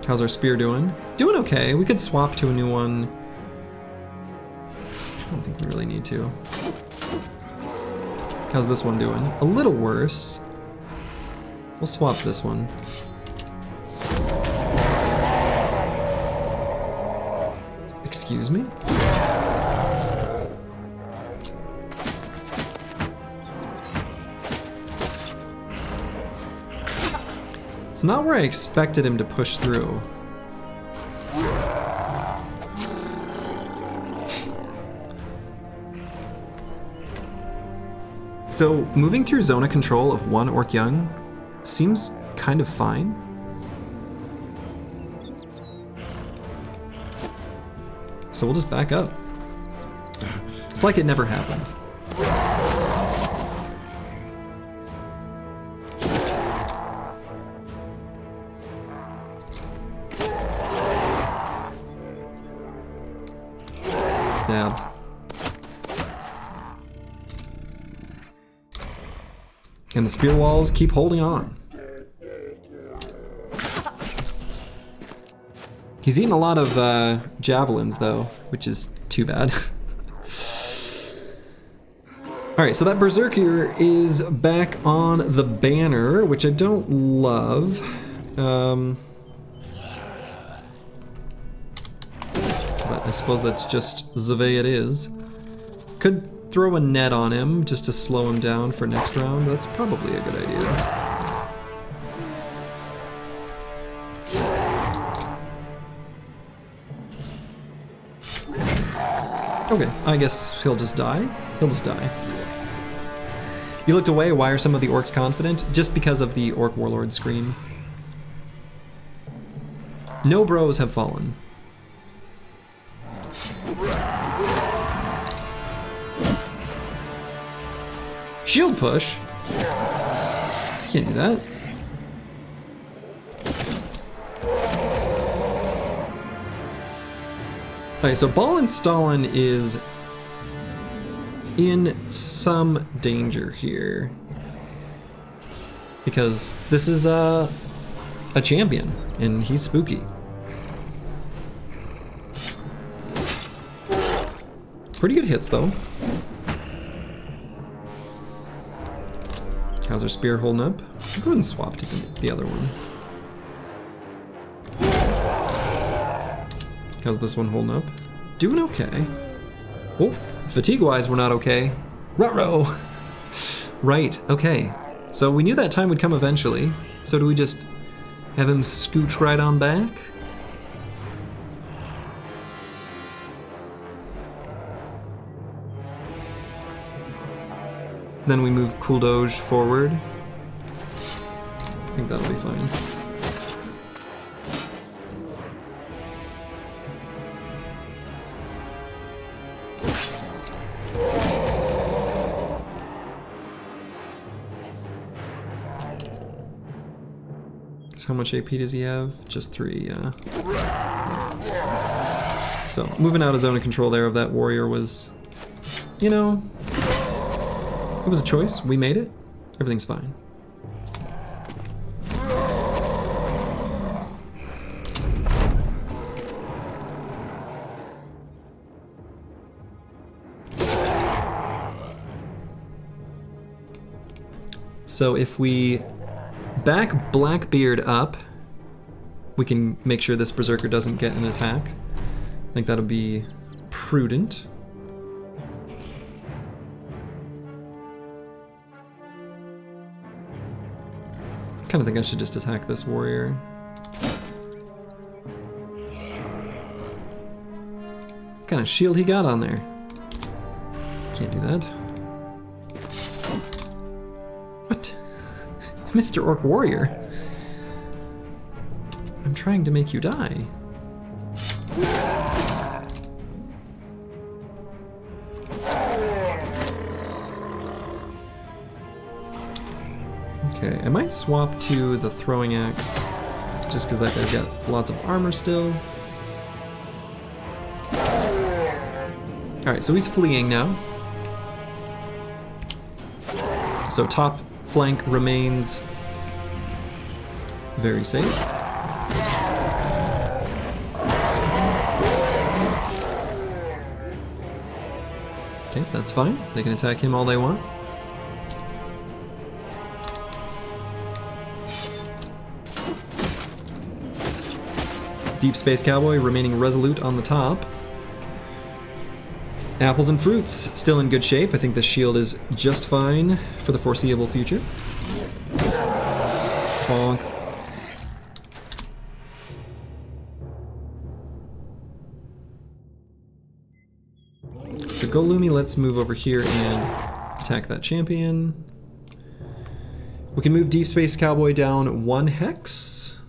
How's our spear doing? Doing okay. We could swap to a new one. I don't think we really need to. How's this one doing? A little worse. We'll swap this one. Excuse me? It's not where I expected him to push through. So, moving through zone of control of one Orc Young seems kind of fine. So we'll just back up. It's like it never happened. Stab. And the spear walls keep holding on. He's eaten a lot of javelins though, which is too bad. Alright, so that Berserker is back on the banner, which I don't love. But I suppose that's just the way it is. Could throw a net on him just to slow him down for next round. That's probably a good idea. Okay, I guess he'll just die. He'll just die. You looked away, why are some of the orcs confident? Just because of the Orc Warlord scream. No bros have fallen. Shield push? Can't do that. Alright, so Ball and Stalin is in some danger here. Because this is a champion, and he's spooky. Pretty good hits, though. How's our spear holding up? I'll go ahead and swap to the other one. How's this one holding up? Doing okay. Oh, fatigue-wise, we're not okay. Ruh-roh! Right, okay. So we knew that time would come eventually. So do we just Have him scooch right on back. Then we move Cool Doge forward. I think that'll be fine. How much AP does he have? Just 3, yeah. So, moving out of zone of control there of that warrior was, you know, it was a choice. We made it. Everything's fine. So if we back Blackbeard up, we can make sure this Berserker doesn't get an attack. I think that'll be prudent. I kind of think I should just attack this warrior. What kind of shield he got on there? Can't do that. What? Mr. Orc Warrior? I'm trying to make you die. Okay, I might swap to the throwing axe, just because that guy's got lots of armor still. Alright, so he's fleeing now. So top flank remains very safe. Okay, that's fine. They can attack him all they want. Deep Space Cowboy remaining resolute on the top. Apples and fruits still in good shape. I think the shield is just fine for the foreseeable future. Bonk. So go Lumi, let's move over here and attack that champion. We can move Deep Space Cowboy down 1 hex,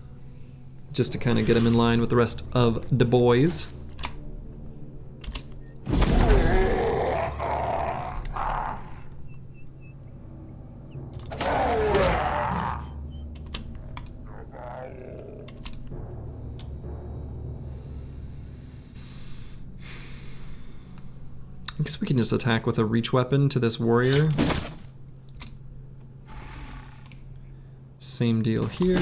just to kind of get him in line with the rest of the boys. I guess we can just attack with a reach weapon to this warrior. Same deal here.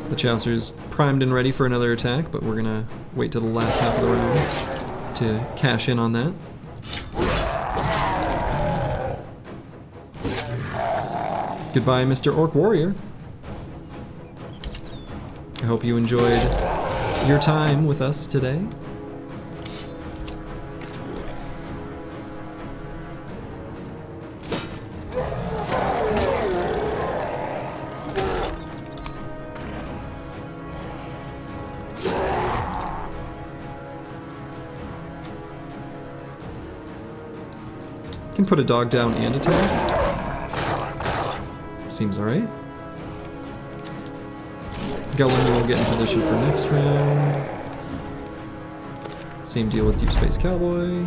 The Chaucer's primed and ready for another attack, but we're gonna wait till the last half of the round to cash in on that. Goodbye, Mr. Orc Warrior. I hope you enjoyed your time with us today. Can put a dog down and attack. Seems alright. Gulliman will get in position for next round. Same deal with Deep Space Cowboy.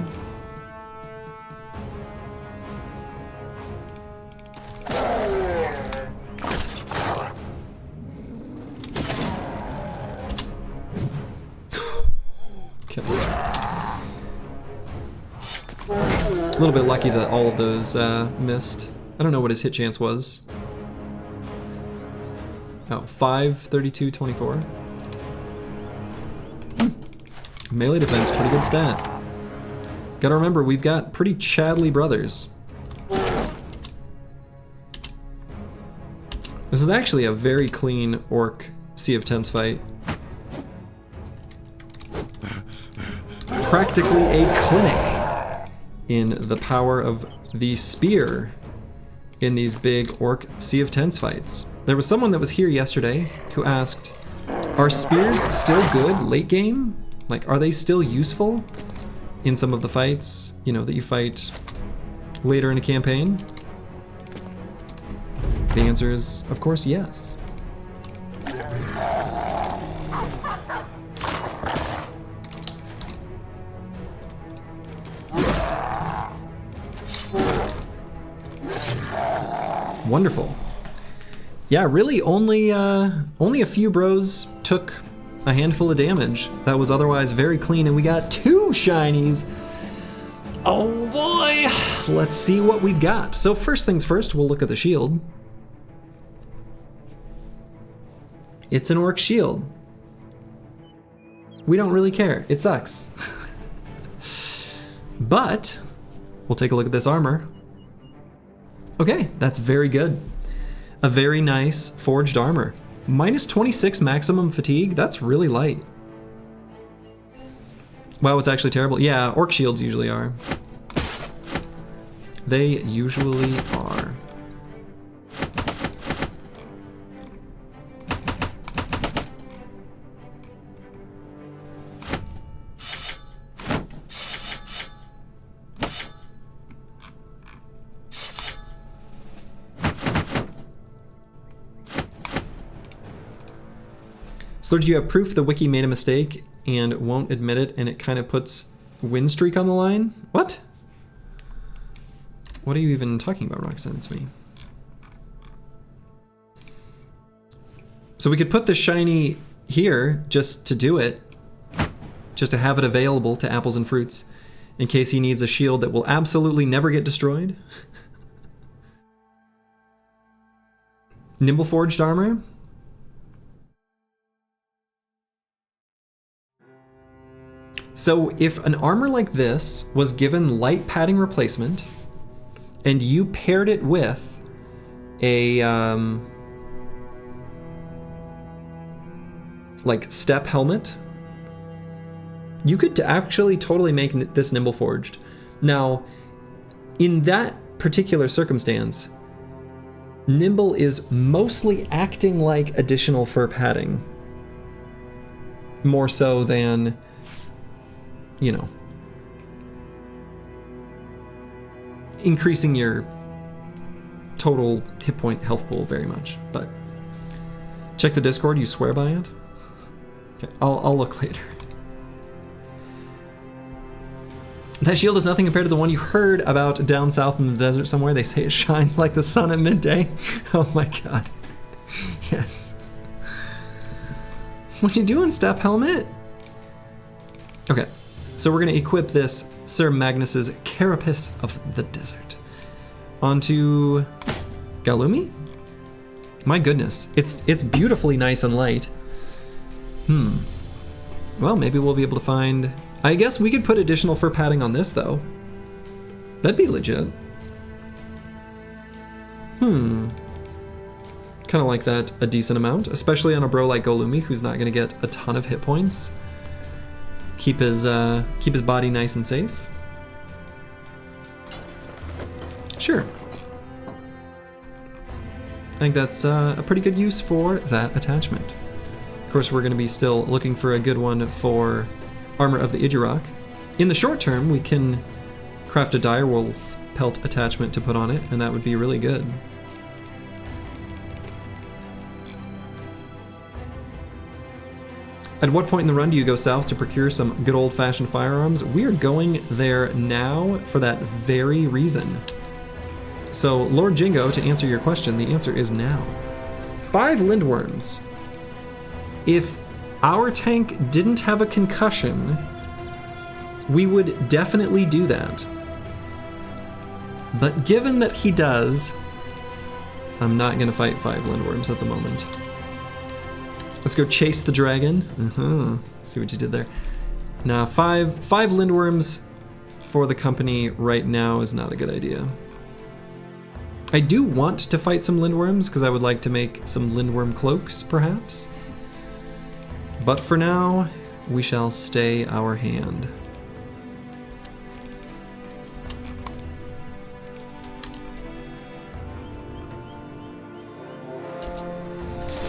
Okay. A little bit lucky that all of those missed. I don't know what his hit chance was. Oh, 5, 32, 24. Melee defense, pretty good stat. Gotta remember, we've got pretty Chadley brothers. This is actually a very clean Orc Sea of Tents fight. Practically a clinic in the power of the spear in these big orc Sea of Tents fights. There was someone that was here yesterday who asked, are spears still good late game? Like, are they still useful in some of the fights, you know, that you fight later in a campaign? The answer is, of course, yes. Wonderful. Yeah, really only a few bros took a handful of damage. That was otherwise very clean, and we got 2 shinies. Oh boy! Let's see what we've got. So first things first, we'll look at the shield. It's an orc shield. We don't really care. It sucks. But we'll take a look at this armor. Okay, that's very good. A very nice forged armor. Minus 26 maximum fatigue, that's really light. Wow, it's actually terrible. Yeah, orc shields usually are. They usually are. So do you have proof the wiki made a mistake and won't admit it, and it kind of puts Winstreak on the line? What? What are you even talking about, Roxanne? It's me. So we could put the shiny here just to do it, just to have it available to apples and fruits in case he needs a shield that will absolutely never get destroyed. Nimble forged armor. So if an armor like this was given light padding replacement and you paired it with a like step helmet, you could actually totally make this nimble forged. Now, in that particular circumstance, nimble is mostly acting like additional fur padding, more so than, you know, increasing your total hit point health pool very much. But check the Discord, you swear by it? Okay, I'll look later. That shield is nothing compared to the one you heard about down south in the desert somewhere. They say it shines like the sun at midday. Oh my god. Yes. What you doing, Step Helmet? Okay. So we're going to equip this Sir Magnus's Carapace of the Desert onto Galumi. My goodness, it's beautifully nice and light. Well, maybe we'll be able to find. I guess we could put additional fur padding on this though. That'd be legit. Kind of like that a decent amount, especially on a bro like Golumi who's not going to get a ton of hit points. Keep his body nice and safe. Sure. I think that's a pretty good use for that attachment. Of course, we're going to be still looking for a good one for Armor of the Idurok. In the short term, we can craft a direwolf pelt attachment to put on it, and that would be really good. At what point in the run do you go south to procure some good old-fashioned firearms? We're going there now for that very reason. So, Lord Jingo, to answer your question, the answer is now. 5 lindworms. If our tank didn't have a concussion, we would definitely do that. But given that he does, I'm not going to fight 5 lindworms at the moment. Let's go chase the dragon. See what you did there. Nah, 5 lindworms for the company right now is not a good idea. I do want to fight some lindworms because I would like to make some lindworm cloaks, perhaps. But for now, we shall stay our hand.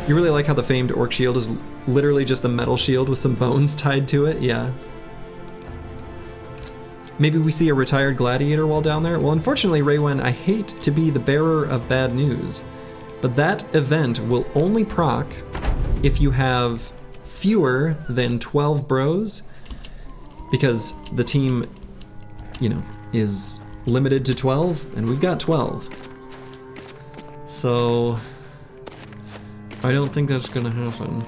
You really like how the famed orc shield is literally just a metal shield with some bones tied to it? Yeah. Maybe we see a retired gladiator while down there? Well, unfortunately, Raywen, I hate to be the bearer of bad news, but that event will only proc if you have fewer than 12 bros, because the team, you know, is limited to 12, and we've got 12. So I don't think that's gonna happen.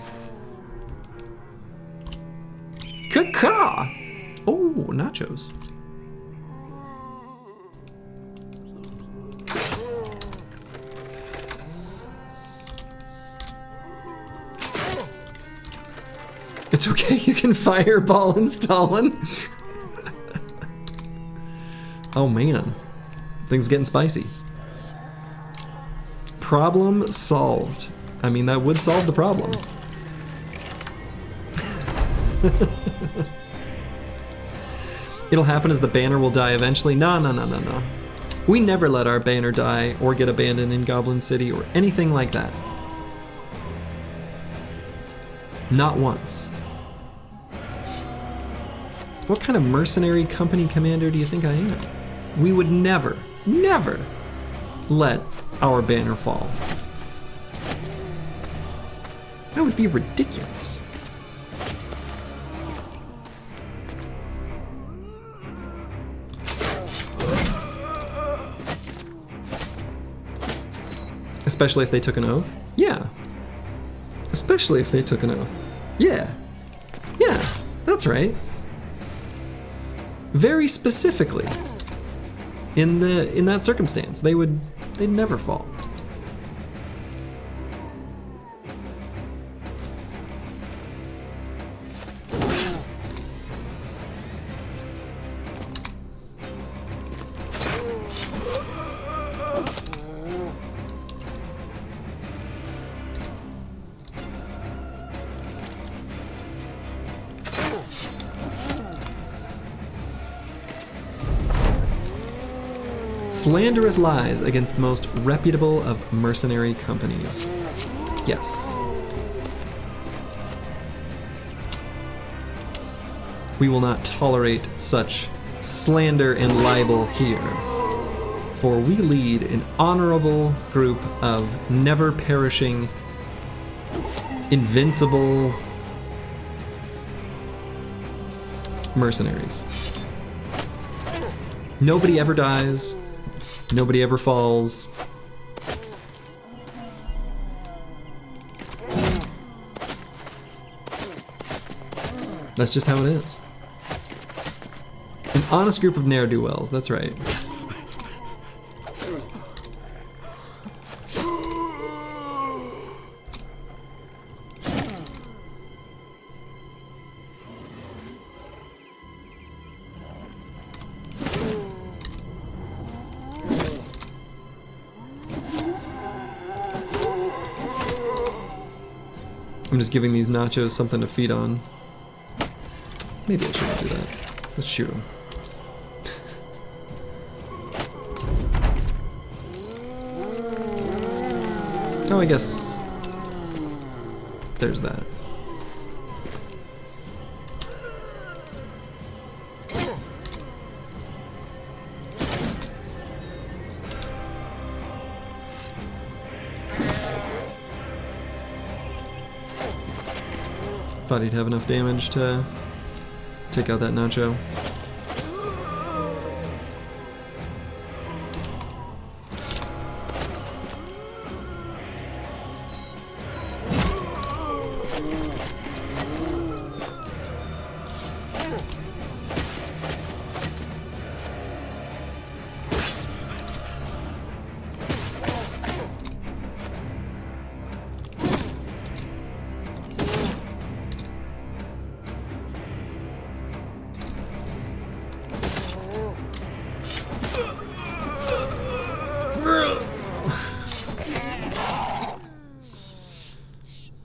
Caca! Oh, nachos. It's okay, you can fireball in Stalin. Oh man, things getting spicy. Problem solved. I mean, that would solve the problem. It'll happen as the banner will die eventually. No, no, no, no, no. We never let our banner die or get abandoned in Goblin City or anything like that. Not once. What kind of mercenary company commander do you think I am? We would never, never let our banner fall. That would be ridiculous. Especially if they took an oath? Yeah. Especially if they took an oath. Yeah. Yeah, that's right. Very specifically. In that circumstance, they'd never fall. Slanderous lies against the most reputable of mercenary companies. Yes. We will not tolerate such slander and libel here, for we lead an honorable group of never-perishing, invincible mercenaries. Nobody ever dies. Nobody ever falls. That's just how it is. An honest group of ne'er-do-wells, that's right. I'm just giving these nachos something to feed on. Maybe I shouldn't do that. Let's shoot them. Oh, I guess there's that. Thought he'd have enough damage to take out that nacho.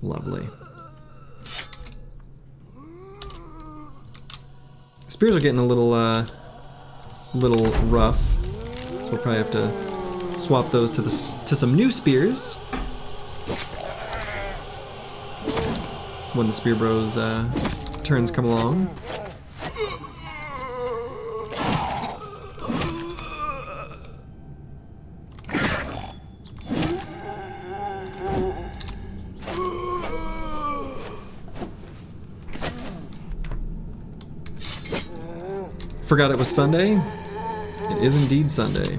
Lovely. Spears are getting a little rough, so we'll probably have to swap those to some new spears. when the Spear Bros turns come along. Forgot it was Sunday? It is indeed Sunday.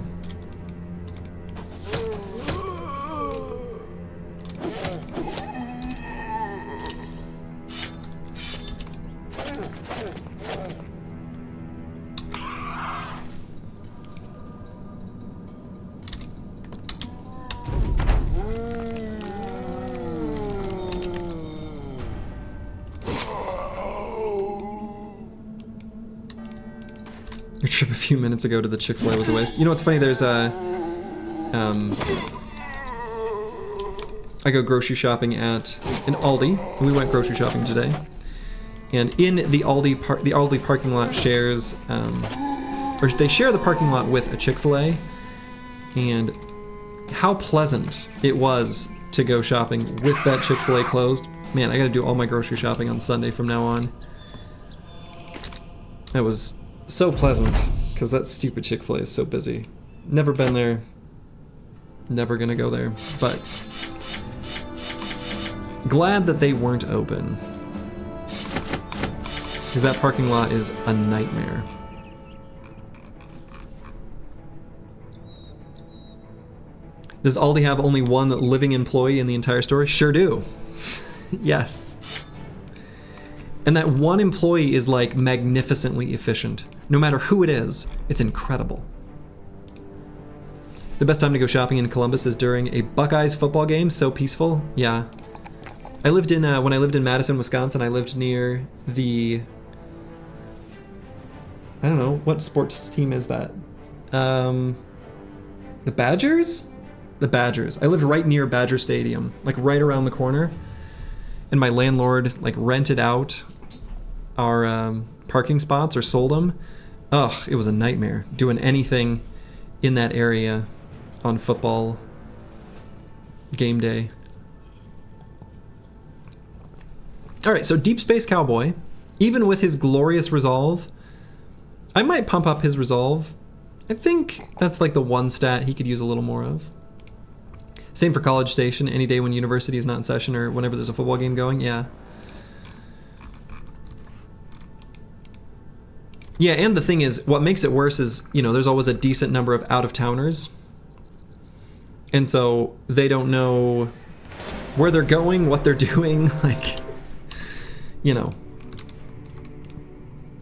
Your trip a few minutes ago to the Chick-fil-A was a waste. You know what's funny? There's a... I go grocery shopping at an Aldi. We went grocery shopping today. And in the Aldi parking lot shares... or they share the parking lot with a Chick-fil-A. And how pleasant it was to go shopping with that Chick-fil-A closed. Man, I gotta do all my grocery shopping on Sunday from now on. That was... so pleasant, because that stupid Chick-fil-A is so busy. Never been there. Never gonna go there. But glad that they weren't open. Because that parking lot is a nightmare. Does Aldi have only one living employee in the entire store? Sure do. Yes. And that one employee is like magnificently efficient. No matter who it is, it's incredible. The best time to go shopping in Columbus is during a Buckeyes football game. So peaceful. Yeah. I lived in, when I lived in Madison, Wisconsin, I lived near the... I don't know, what sports team is that? The Badgers? The Badgers. I lived right near Badger Stadium, like right around the corner. And my landlord like rented out our parking spots or sold them. Ugh, it was a nightmare doing anything in that area on football game day. All right, so Deep Space Cowboy, even with his glorious resolve, I might pump up his resolve. I think that's like the one stat he could use a little more of. Same for College Station, any day when university is not in session or whenever there's a football game going, yeah. Yeah, and the thing is, what makes it worse is, you know, there's always a decent number of out-of-towners. And so they don't know where they're going, what they're doing, like, you know.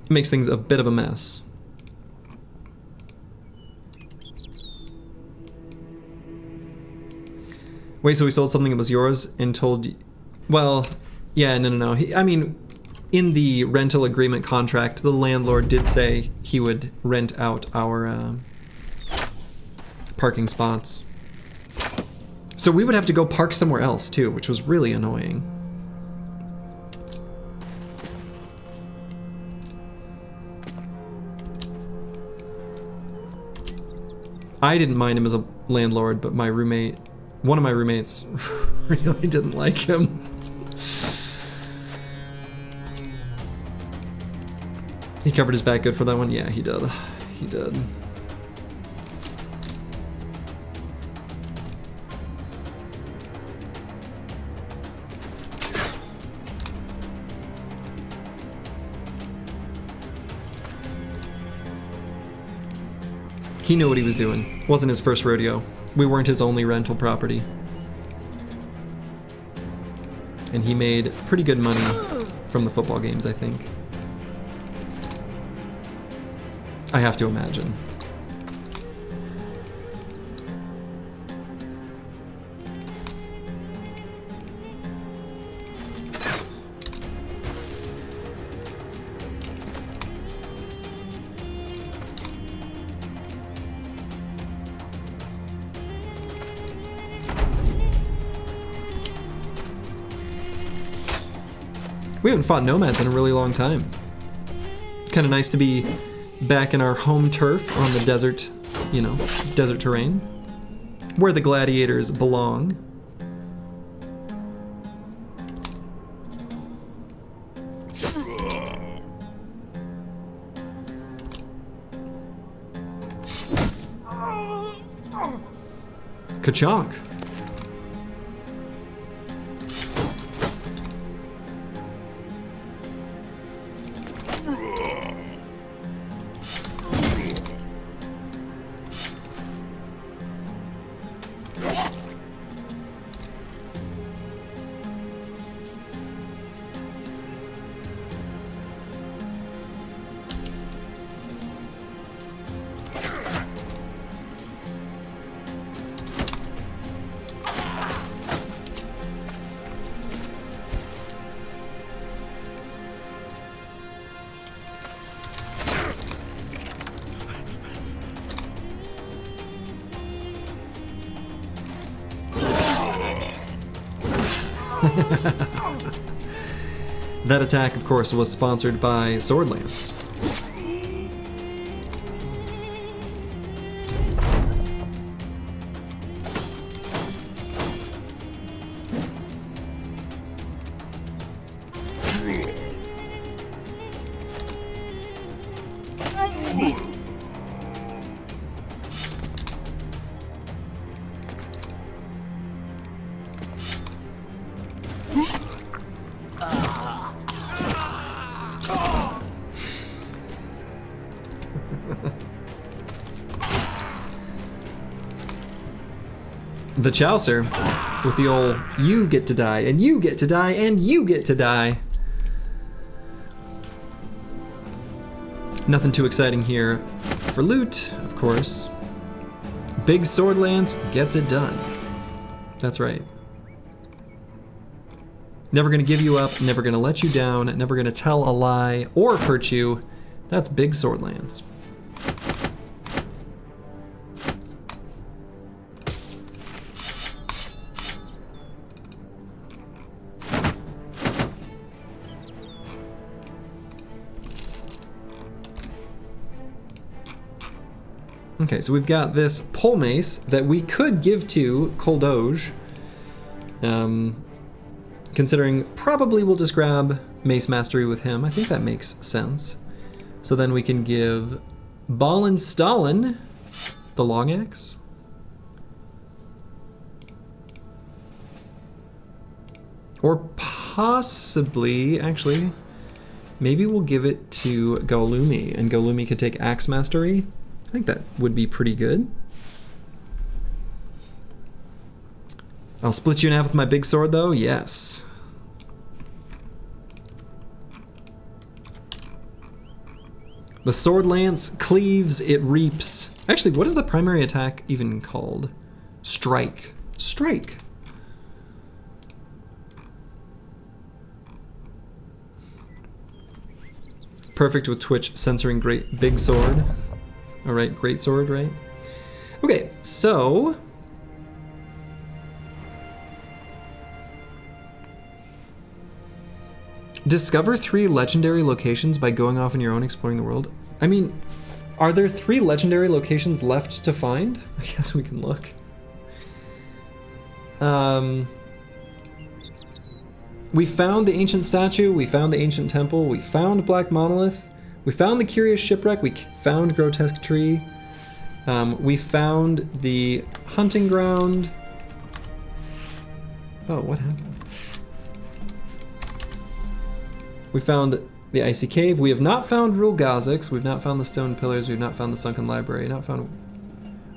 It makes things a bit of a mess. Wait, so we sold something that was yours and told you... Well, yeah, no. I mean, in the rental agreement contract, the landlord did say he would rent out our parking spots. So we would have to go park somewhere else, too, which was really annoying. I didn't mind him as a landlord, but my roommate... One of my roommates really didn't like him. He covered his back good for that one? Yeah, he did. He did. He knew what he was doing. Wasn't his first rodeo. We weren't his only rental property. And he made pretty good money from the football games, I think. I have to imagine. We haven't fought nomads in a really long time. Kind of nice to be back in our home turf on the desert, you know, desert terrain, where the gladiators belong. Ka-chonk. That attack, of course, was sponsored by Sword Lance. The Chaucer with the old you get to die, and you get to die, and you get to die. Nothing too exciting here for loot, of course. Big Sword Lance gets it done. That's right. Never gonna give you up, never gonna let you down, never gonna tell a lie or hurt you. That's Big Sword Lance. Okay, so we've got this pole mace that we could give to Koldoj. Considering probably we'll just grab Mace Mastery with him. I think that makes sense. So then we can give Ballin Stalin the long axe. Or possibly, actually, maybe we'll give it to Galumi, and Galumi could take Axe Mastery. I think that would be pretty good. I'll split you in half with my big sword, though. Yes. The Sword Lance cleaves, it reaps. Actually, what is the primary attack even called? Strike. Strike. Perfect with Twitch censoring great big sword. All right, great sword, right? Okay, so discover 3 legendary locations by going off on your own exploring the world. I mean, are there 3 legendary locations left to find? I guess we can look. We found the ancient statue, we found the ancient temple, we found Black Monolith, we found the curious shipwreck, we found grotesque tree, we found the hunting ground. Oh, what happened? We found the icy cave. We have not found Rul Gazix. We've not found the stone pillars. We've not found the sunken library. Not found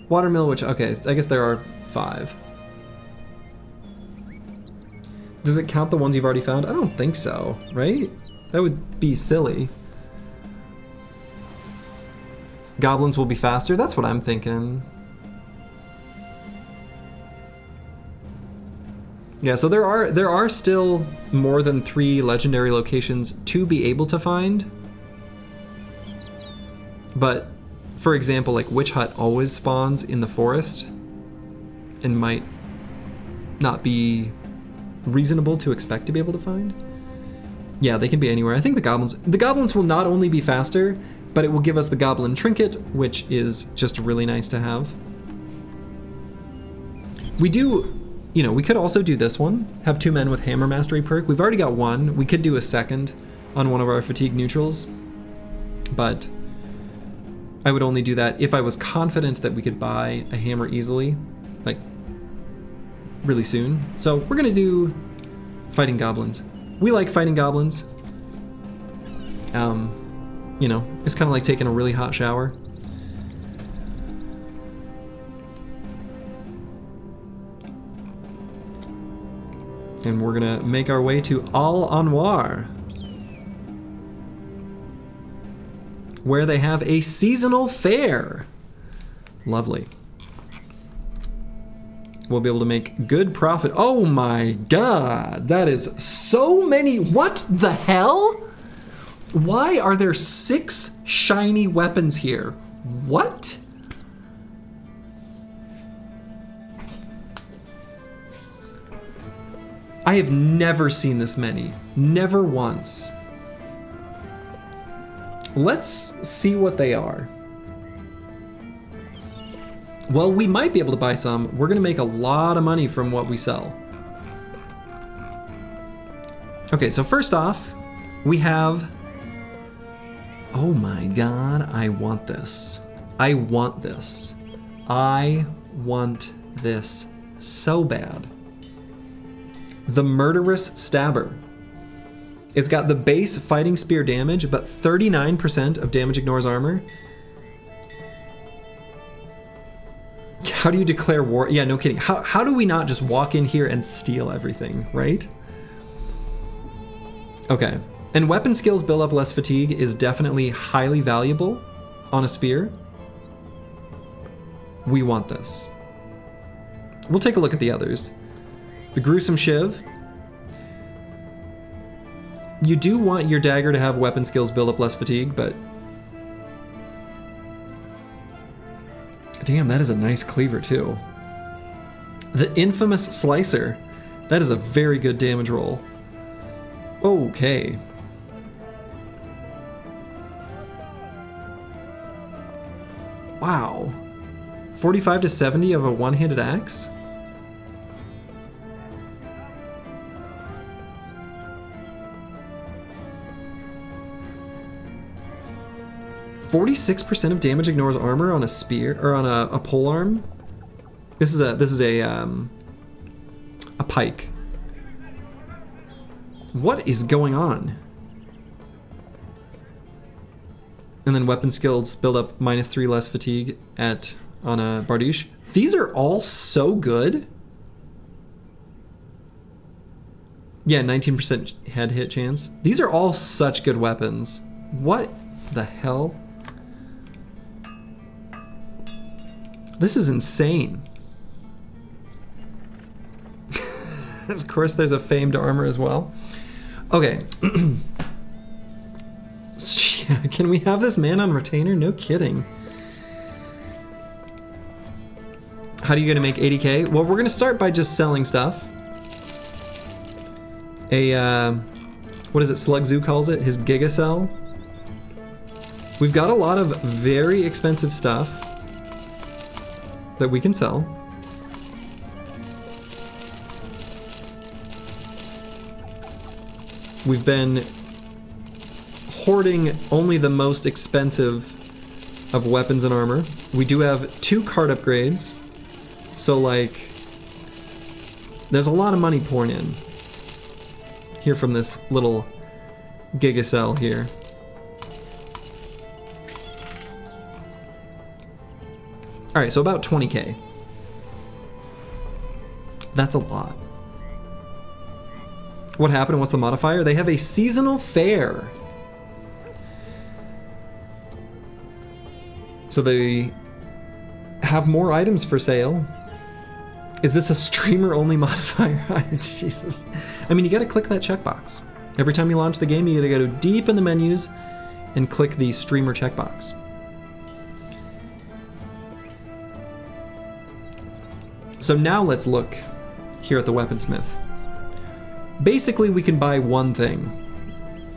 watermill, which, okay, I guess there are 5. Does it count the ones you've already found? I don't think so, right? That would be silly. Goblins will be faster. That's what I'm thinking. Yeah, so there are still more than 3 legendary locations to be able to find. But, for example, like Witch Hut always spawns in the forest and might not be reasonable to expect to be able to find. Yeah, they can be anywhere. I think the goblins will not only be faster, but it will give us the goblin trinket, which is just really nice to have. We do, you know, we could also do this one, have 2 men with hammer mastery perk. We've already got 1. We could do a second on one of our fatigue neutrals, but I would only do that if I was confident that we could buy a hammer easily, like really soon. So we're gonna do fighting goblins. We like fighting goblins. You know, it's kind of like taking a really hot shower. And we're gonna make our way to Al Anwar, where they have a seasonal fair. Lovely. We'll be able to make good profit. Oh my god, that is so many. What the hell? Why are there 6 shiny weapons here? What? I have never seen this many. Never once. Let's see what they are. Well, we might be able to buy some. We're gonna make a lot of money from what we sell. Okay, so first off, we have... Oh my god, I want this. I want this. I want this so bad. The Murderous Stabber. It's got the base fighting spear damage, but 39% of damage ignores armor. How do you declare war? Yeah, no kidding. How do we not just walk in here and steal everything, right? Okay. And weapon skills build up less fatigue is definitely highly valuable on a spear. We want this. We'll take a look at the others. The Gruesome Shiv. You do want your dagger to have weapon skills build up less fatigue, but... Damn, that is a nice cleaver too. The Infamous Slicer. That is a very good damage roll. Okay. Wow. 45 to 70 of a one-handed axe? %46 of damage ignores armor on a spear or on a polearm. This is a pike. What is going on? And then weapon skills build up -3 less fatigue on a Bardiche. These are all so good. Yeah, 19% head hit chance. These are all such good weapons. What the hell? This is insane. Of course, there's a famed armor as well. Okay. Can we have this man on retainer? No kidding. How are you gonna make 80k? Well, we're gonna start by just selling stuff. What is it, Slug Zoo calls it? His Giga Cell. We've got a lot of very expensive stuff that we can sell. We've been hoarding only the most expensive of weapons and armor. We do have 2 card upgrades, so like there's a lot of money pouring in here from this little Giga Cell here. All right, so about 20k. That's a lot. What happened? What's the modifier? They have a seasonal fair. So they have more items for sale. Is this a streamer-only modifier? Jesus. I mean, you gotta click that checkbox. Every time you launch the game, you gotta go deep in the menus and click the streamer checkbox. So now let's look here at the weaponsmith. Basically, we can buy one thing.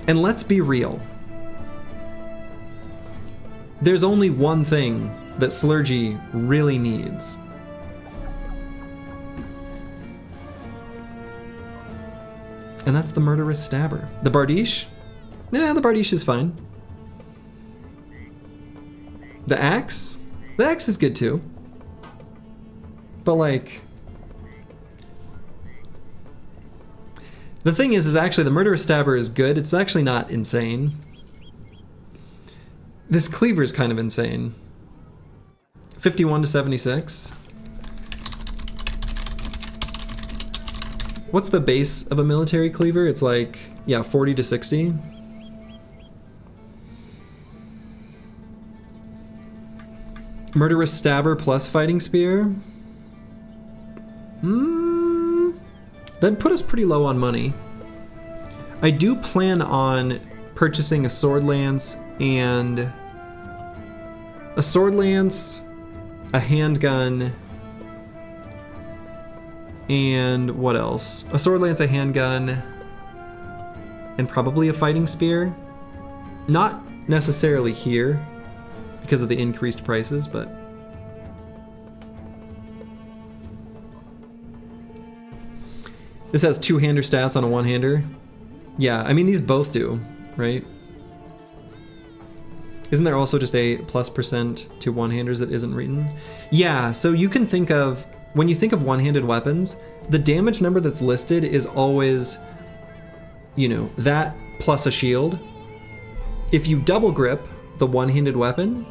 And let's be real. There's only one thing that Slurgy really needs. And that's the Murderous Stabber. The Bardiche? Yeah, the Bardiche is fine. The axe? The axe is good too. But like... The thing is actually the murderous stabber is good. It's actually not insane. This cleaver is kind of insane. 51 to 76. What's the base of a military cleaver? It's like, yeah, 40 to 60. Murderous stabber plus fighting spear. That'd put us pretty low on money. I do plan on purchasing a sword lance and a sword lance, a handgun, and what else? A sword lance, a handgun, and probably a fighting spear. Not necessarily here because of the increased prices, but this has two-hander stats on a one-hander. Yeah, I mean these both do, right? Isn't there also just a +% to one-handers that isn't written? Yeah, so you can think of, when you think of one-handed weapons, the damage number that's listed is always, you know, that plus a shield. If you double grip the one-handed weapon,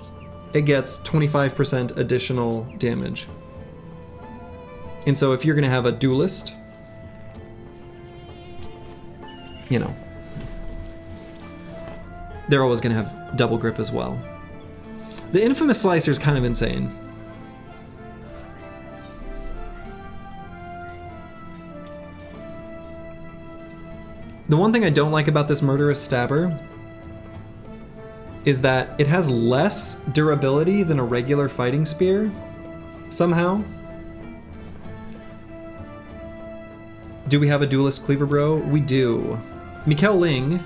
it gets 25% additional damage. And so if you're gonna have a duelist, you know, they're always gonna have double grip as well. The infamous slicer is kind of insane. The one thing I don't like about this murderous stabber is that it has less durability than a regular fighting spear, somehow. Do we have a duelist cleaver bro? We do. Mikkel Ling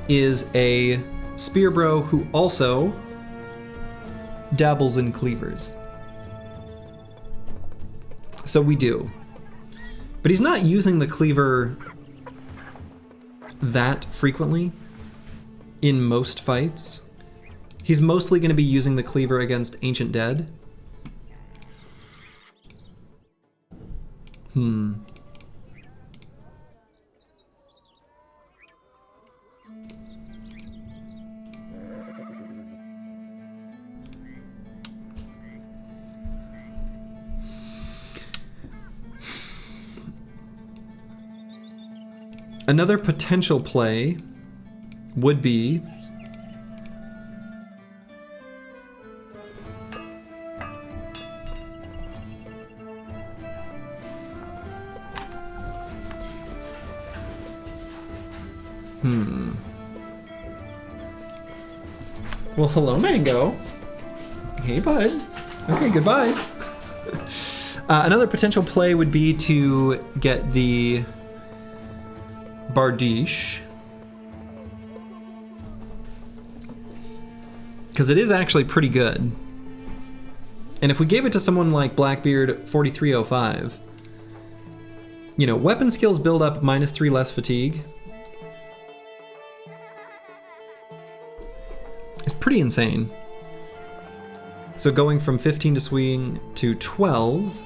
is a spear bro who also dabbles in cleavers. So we do. But he's not using the cleaver that frequently in most fights. He's mostly going to be using the cleaver against Ancient Dead. Another potential play would be well, hello, Mango. Hey, bud. Okay, goodbye. Another potential play would be to get the Bardiche, because it is actually pretty good. And if we gave it to someone like Blackbeard 4305, you know, weapon skills build up -3 less fatigue. It's pretty insane. So going from 15 to swing to 12,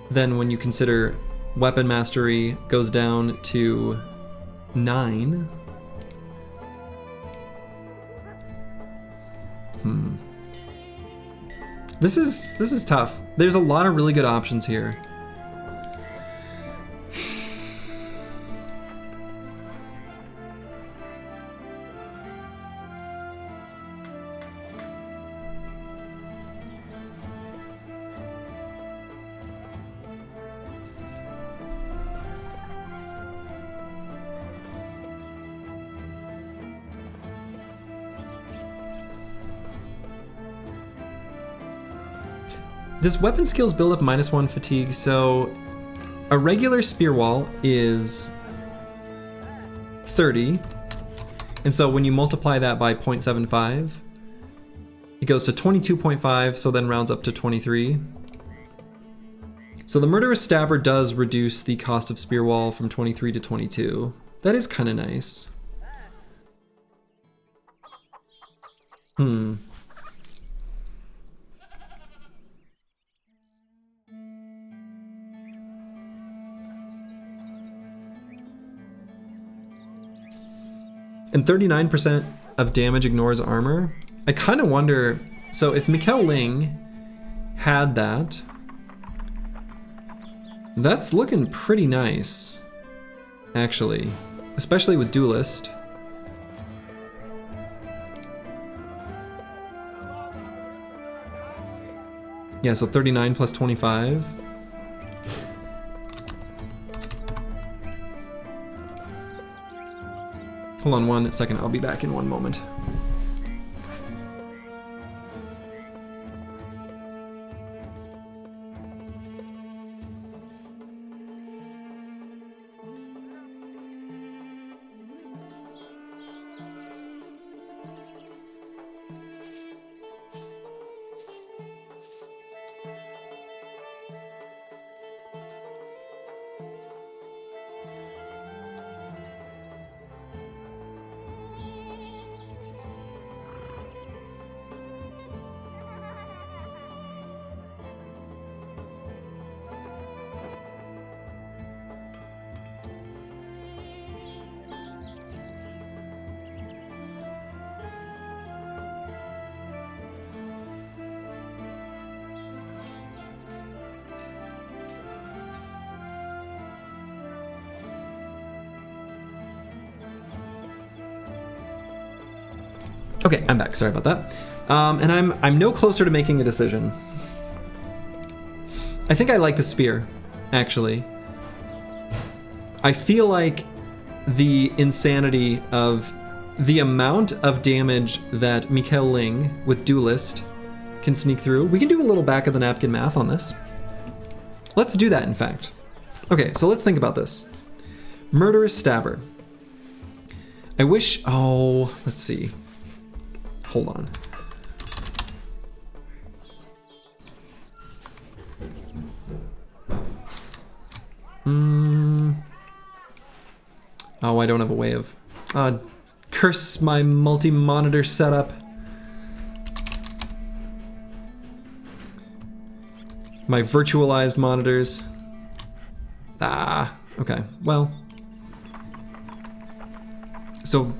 then when you consider weapon mastery goes down to 9. This is tough. There's a lot of really good options here. This weapon skills build up -1 fatigue, so a regular spear wall is 30, and so when you multiply that by 0.75, it goes to 22.5, so then rounds up to 23. So the murderous stabber does reduce the cost of spear wall from 23 to 22. That is kind of nice. And 39% of damage ignores armor. I kind of wonder, so if Mikkel Ling had that, that's looking pretty nice, actually, especially with Duelist. Yeah, so 39 plus 25. Hold on 1 second, I'll be back in 1 moment. Okay, I'm back. Sorry about that. And I'm no closer to making a decision. I think I like the spear, actually. I feel like the insanity of the amount of damage that Mikkel Ling with Duelist can sneak through. We can do a little back of the napkin math on this. Let's do that, in fact. Okay, so let's think about this. Murderous Stabber. I wish, oh, let's see. Hold on. Oh, I don't have a way of... curse my multi-monitor setup. My virtualized monitors. Okay, well. So,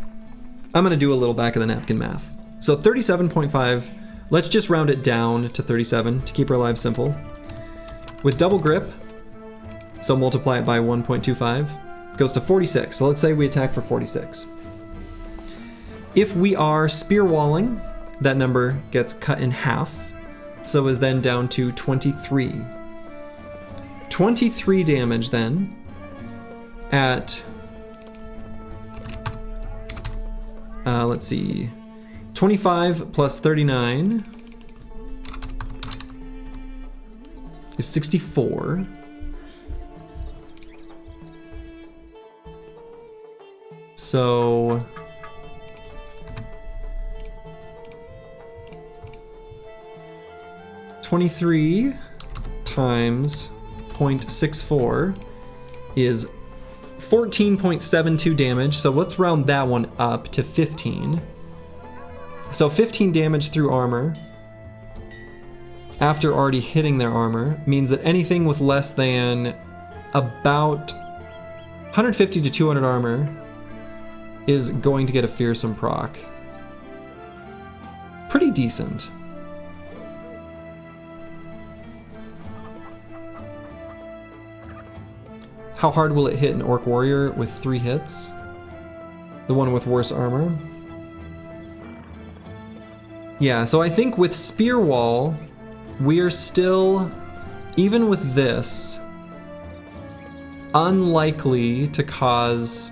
I'm gonna do a little back of the napkin math. So 37.5, let's just round it down to 37 to keep our lives simple. With double grip, so multiply it by 1.25, goes to 46. So let's say we attack for 46. If we are spear walling, that number gets cut in half, so is then down to 23. 23 damage then at, let's see, 25 plus 39 is 64. So $23 times 0.64 is 14.72 damage. So let's round that one up to 15. So 15 damage through armor after already hitting their armor means that anything with less than about 150 to 200 armor is going to get a fearsome proc. Pretty decent. How hard will it hit an Orc Warrior with 3 hits? The one with worse armor? Yeah, so I think with Spear Wall, we are still, even with this, unlikely to cause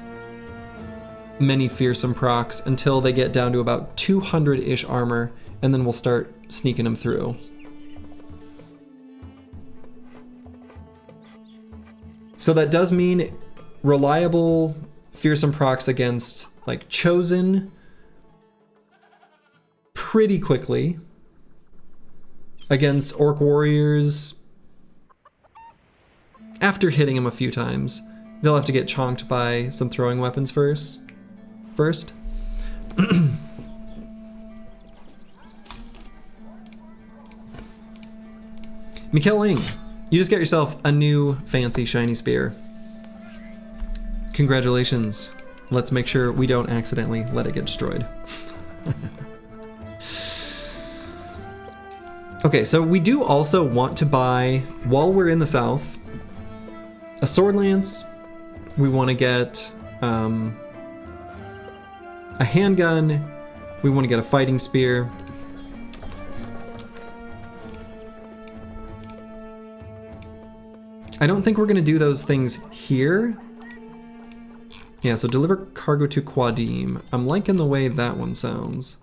many fearsome procs until they get down to about 200-ish armor, and then we'll start sneaking them through. So that does mean reliable fearsome procs against like Chosen pretty quickly. Against Orc Warriors, after hitting him a few times, they'll have to get chonked by some throwing weapons first. Mikkel Ling, you just got yourself a new fancy shiny spear. Congratulations. Let's make sure we don't accidentally let it get destroyed. Okay, so we do also want to buy, while we're in the south, a sword lance. We want to get a handgun. We want to get a fighting spear. I don't think we're going to do those things here. Yeah, so deliver cargo to Quadim. I'm liking the way that one sounds.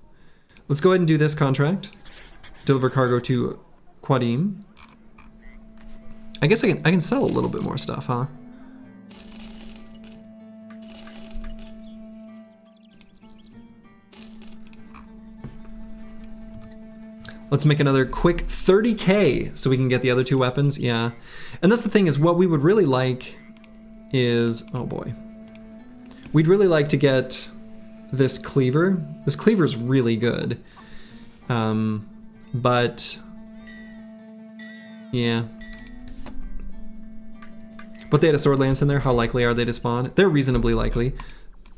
Let's go ahead and do this contract. Deliver cargo to Quadim. I guess I can sell a little bit more stuff, huh? Let's make another quick 30K so we can get the other two weapons. Yeah. And that's the thing, is what we would really like is, oh boy. We'd really like to get this cleaver. This cleaver's really good. But yeah. But they had a sword lance in there. How likely are they to spawn? They're reasonably likely.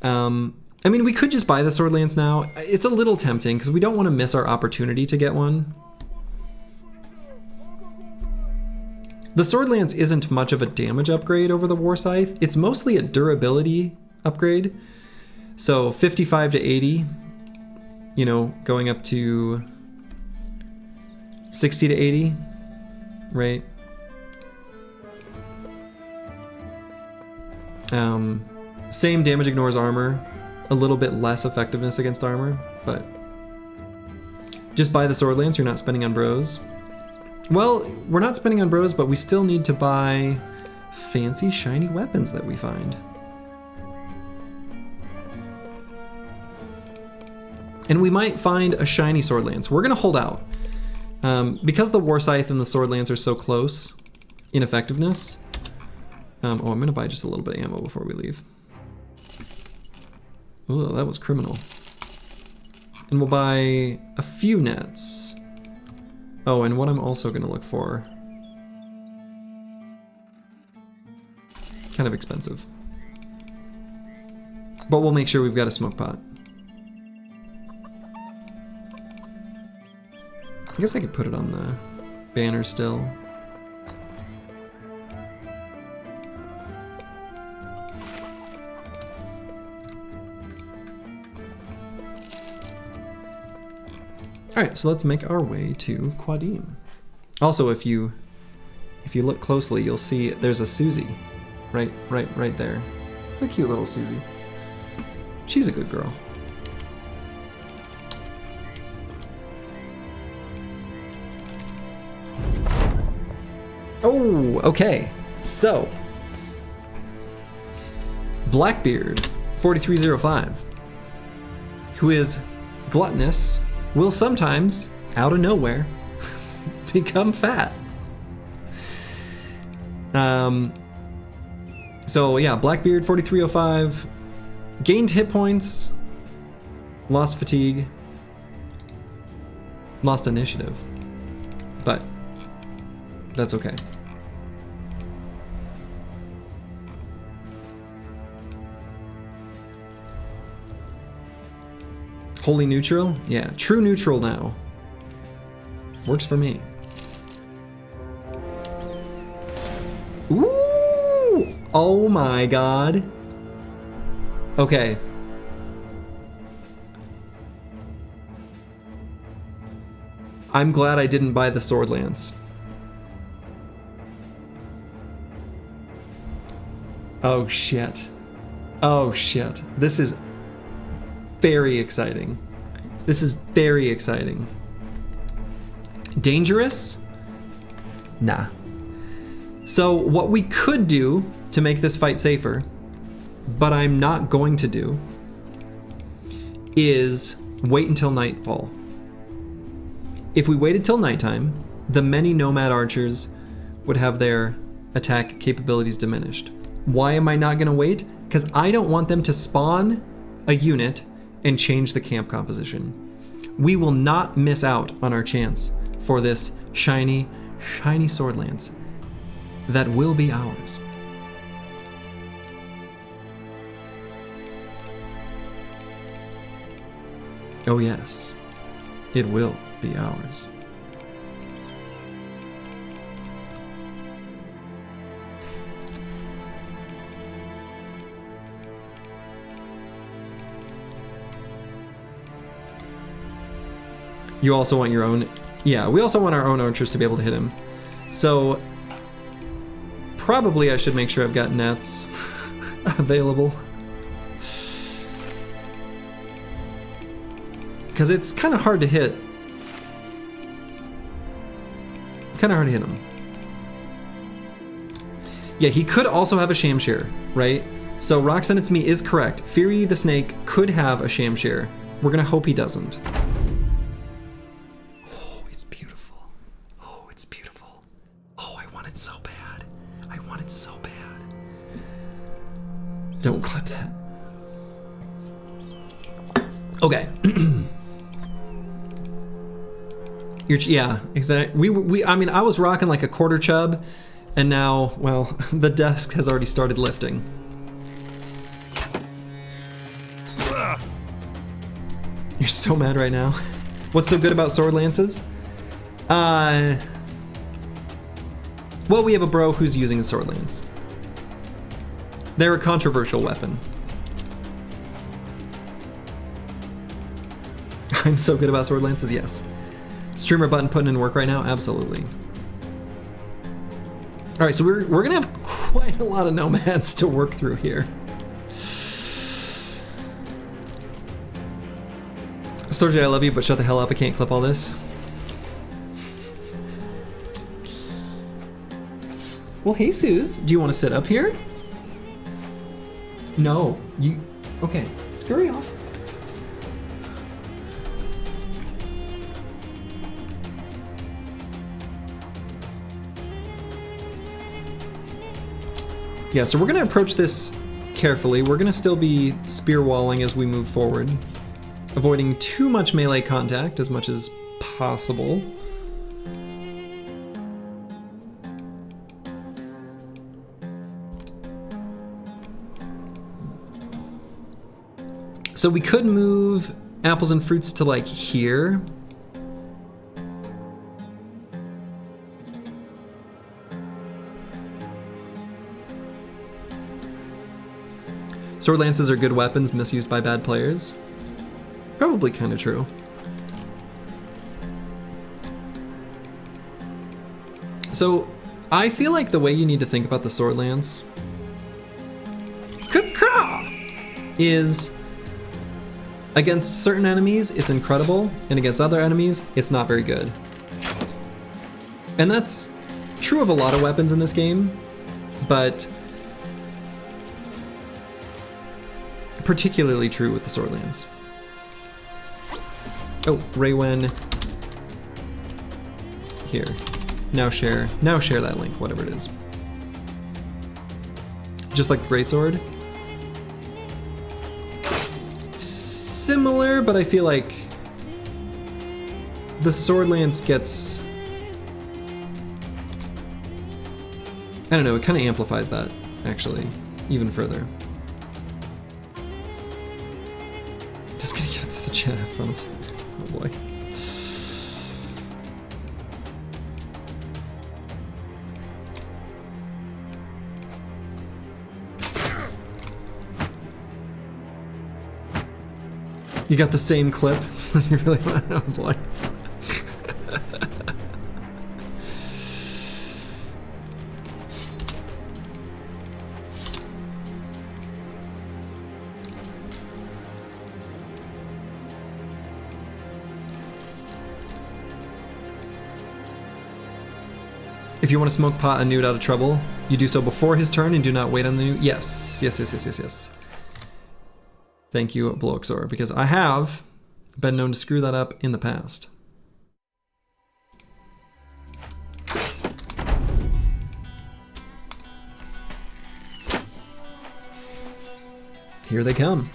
I mean, we could just buy the sword lance now. It's a little tempting because we don't want to miss our opportunity to get one. The sword lance isn't much of a damage upgrade over the war scythe. It's mostly a durability upgrade. So 55 to 80, you know, going up to 60 to 80, right? Same damage ignores armor, a little bit less effectiveness against armor, but just buy the sword lance. You're not spending on bros. Well, we're not spending on bros, but we still need to buy fancy shiny weapons that we find. And we might find a shiny sword lance. We're gonna hold out. Because the war scythe and the sword lance are so close in effectiveness. Oh, I'm gonna buy just a little bit of ammo before we leave. Oh, that was criminal. And we'll buy a few nets. Oh, and what I'm also gonna look for. Kind of expensive. But we'll make sure we've got a smoke pot. I guess I could put it on the banner still. Alright, so let's make our way to Quadim. Also, if you look closely, you'll see there's a Susie. Right there. It's a cute little Susie. She's a good girl. Oh, okay. So, Blackbeard, 4305, who is gluttonous, will sometimes, out of nowhere, become fat. So yeah, Blackbeard, 4305, gained hit points, lost fatigue, lost initiative, but that's okay. Holy neutral? Yeah, true neutral now. Works for me. Ooh! Oh my god. Okay. I'm glad I didn't buy the sword lance. Oh shit. Oh shit. This is very exciting. This is very exciting. Dangerous? Nah. So what we could do to make this fight safer, but I'm not going to do, is wait until nightfall. If we waited till nighttime, the many nomad archers would have their attack capabilities diminished. Why am I not gonna wait? Because I don't want them to spawn a unit and change the camp composition. We will not miss out on our chance for this shiny, shiny sword lance that will be ours. Oh yes, it will be ours. You also want your own... Yeah, we also want our own archers to be able to hit him. So, probably I should make sure I've got nets available. Because it's kind of hard to hit. Kind of hard to hit him. Yeah, he could also have a Shamshir, right? So Roxanne It's Me is correct. Fury the Snake could have a Shamshir. We're gonna hope he doesn't. Oh, it's beautiful. Oh, it's beautiful. Oh, I want it so bad. I want it so bad. Don't clip that. Okay. Yeah, exactly. I mean, I was rocking like a quarter chub, and now, well, the desk has already started lifting. You're so mad right now. What's so good about sword lances? Well, we have a bro who's using a sword lance. They're a controversial weapon. I'm so good about sword lances, yes. Streamer button putting in work right now? Absolutely. All right, so we're gonna have quite a lot of nomads to work through here. Sorry, I love you, but shut the hell up, I can't clip all this. Well, hey, Suze, do you want to sit up here? No, you, okay, scurry off. Yeah, so we're gonna approach this carefully. We're gonna still be spear walling as we move forward, avoiding too much melee contact as much as possible. So we could move apples and fruits to like here. Sword lances are good weapons misused by bad players. Probably kind of true. So I feel like the way you need to think about the sword lance is against certain enemies, it's incredible, and against other enemies, it's not very good. And that's true of a lot of weapons in this game, but particularly true with the sword lance. Oh, Raywen. Here. Now share that link, whatever it is. Just like the greatsword. Similar, but I feel like the sword lance gets, I don't know, it kind of amplifies that, actually, even further. Just gonna give this a chat, have fun. Oh boy. You got the same clip? So you really want to know, boy. If you want to smoke pot a nude out of trouble, you do so before his turn and do not wait on the nude. Yes, yes, yes, yes, yes, yes. Thank you, Bloxor, because I have been known to screw that up in the past. Here they come.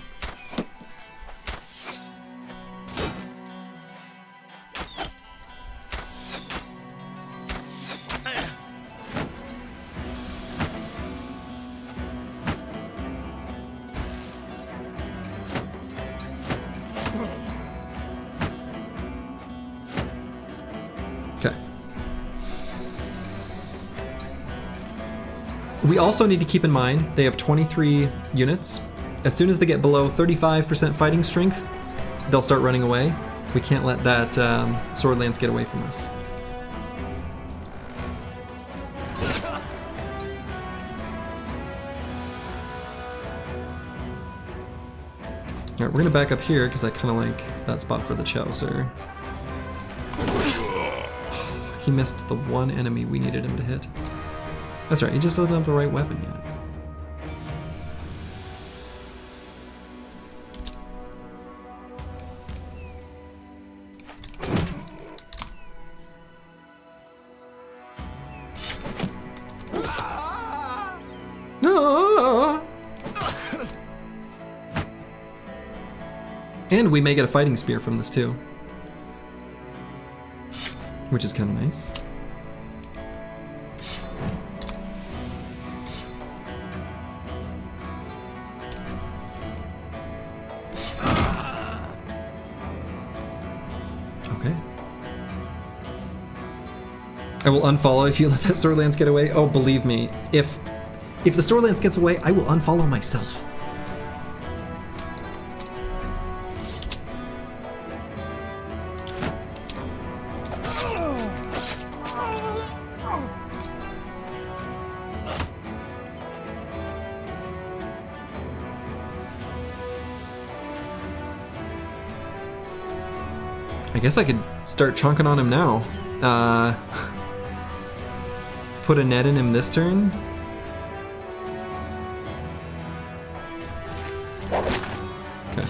We also need to keep in mind they have 23 units. As soon as they get below 35% fighting strength, they'll start running away. We can't let that sword lance get away from us. Alright, we're gonna back up here because I kind of like that spot for the Chaucer. He missed the one enemy we needed him to hit. That's right, he just doesn't have the right weapon yet. No! And we may get a fighting spear from this too, which is kind of nice. Okay. I will unfollow if you let that sword lance get away. Oh, believe me, if the sword lance gets away, I will unfollow myself. I guess I could start chunking on him now. Put a net in him this turn. Okay.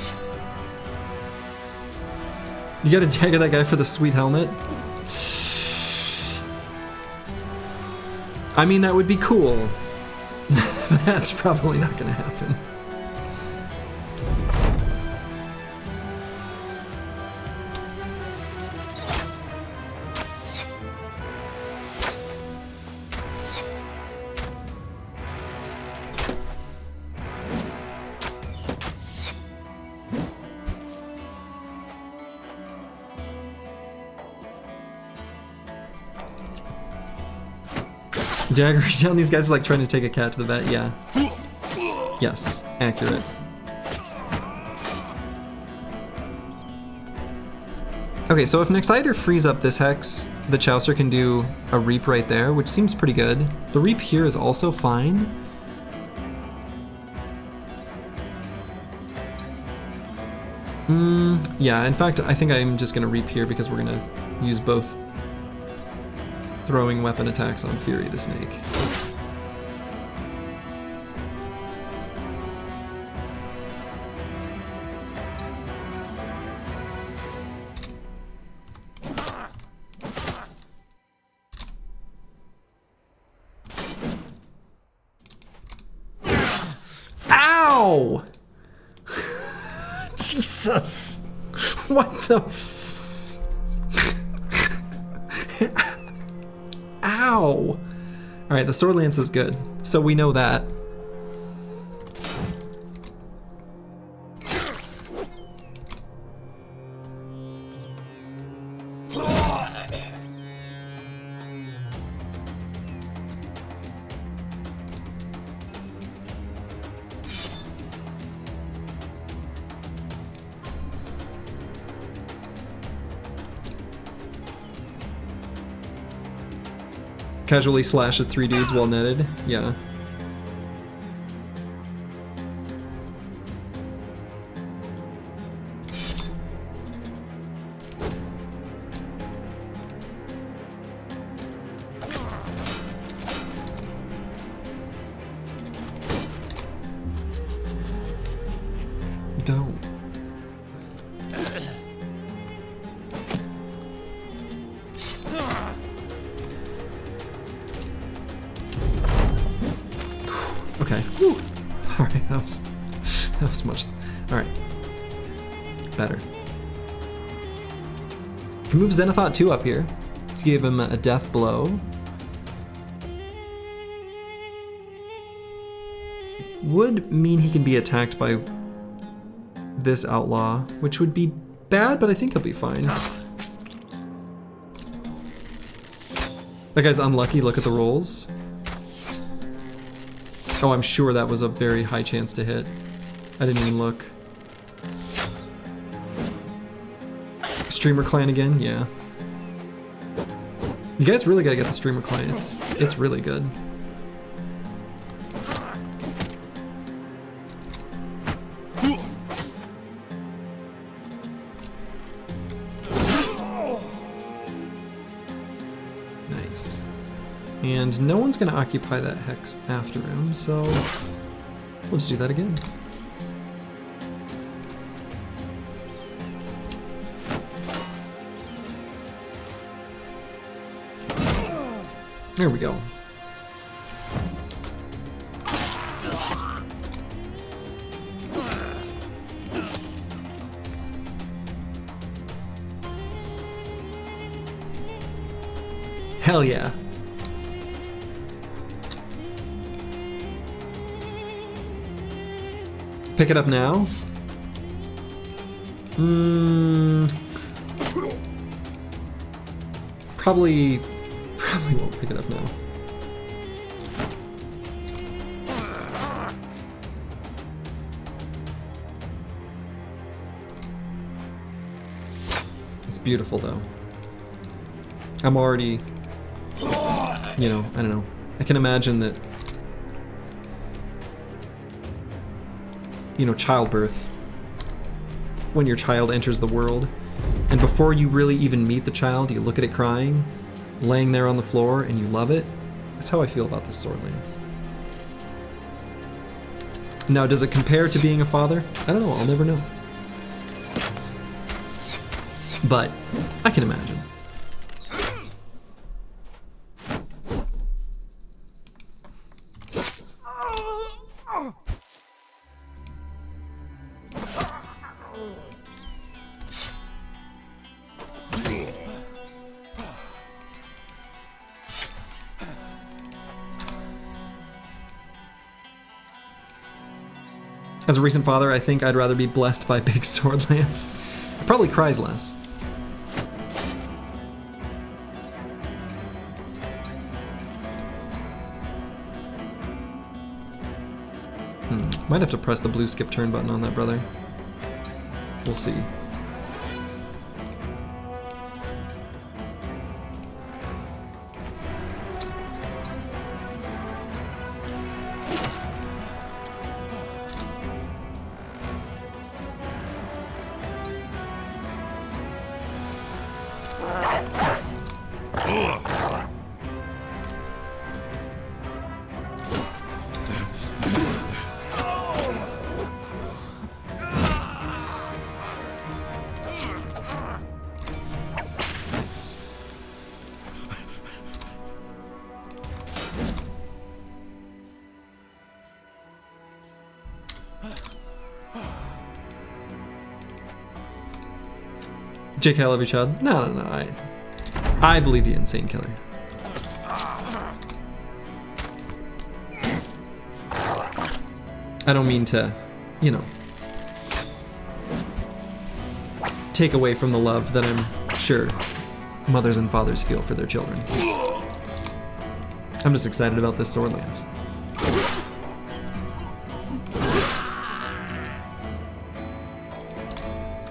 You gotta dagger that guy for the sweet helmet. I mean, that would be cool. But that's probably not gonna happen. Daggering down these guys is like trying to take a cat to the vet, yeah. Yes, accurate. Okay, so if an Exciter frees up this hex, the Chaucer can do a Reap right there, which seems pretty good. The Reap here is also fine. Yeah, in fact, I think I'm just gonna Reap here because we're gonna use both throwing weapon attacks on Fury the Snake. Ow! Jesus! What the f- Ow! Alright, the sword lance is good, so we know that. Casually slashes 3 dudes while netted, yeah. Don't. Okay. Whew. All right, that was much. All right, better. Can move Xenothought 2 up here. Let's give him a death blow. Would mean he can be attacked by this outlaw, which would be bad, but I think he'll be fine. That guy's unlucky. Look at the rolls. Oh, I'm sure that was a very high chance to hit. I didn't even look. Streamer client again? Yeah. You guys really gotta get the streamer client. It's really good. Nice. And no one's gonna occupy that hex after him, so let's do that again. There we go. Hell yeah. Pick it up now? Probably won't pick it up now. It's beautiful though. I'm already, you know, I don't know. I can imagine that, you know, childbirth, when your child enters the world, and before you really even meet the child, you look at it crying, laying there on the floor, and you love it. That's how I feel about this sword lance. Now, does it compare to being a father? I don't know, I'll never know. But I can imagine. As a recent father, I think I'd rather be blessed by big sword lance. It probably cries less. Might have to press the blue skip turn button on that, brother. We'll see. JK, I love you, Chad. No. I believe you, Insane Killer. I don't mean to, you know, take away from the love that I'm sure mothers and fathers feel for their children. I'm just excited about this sword lance.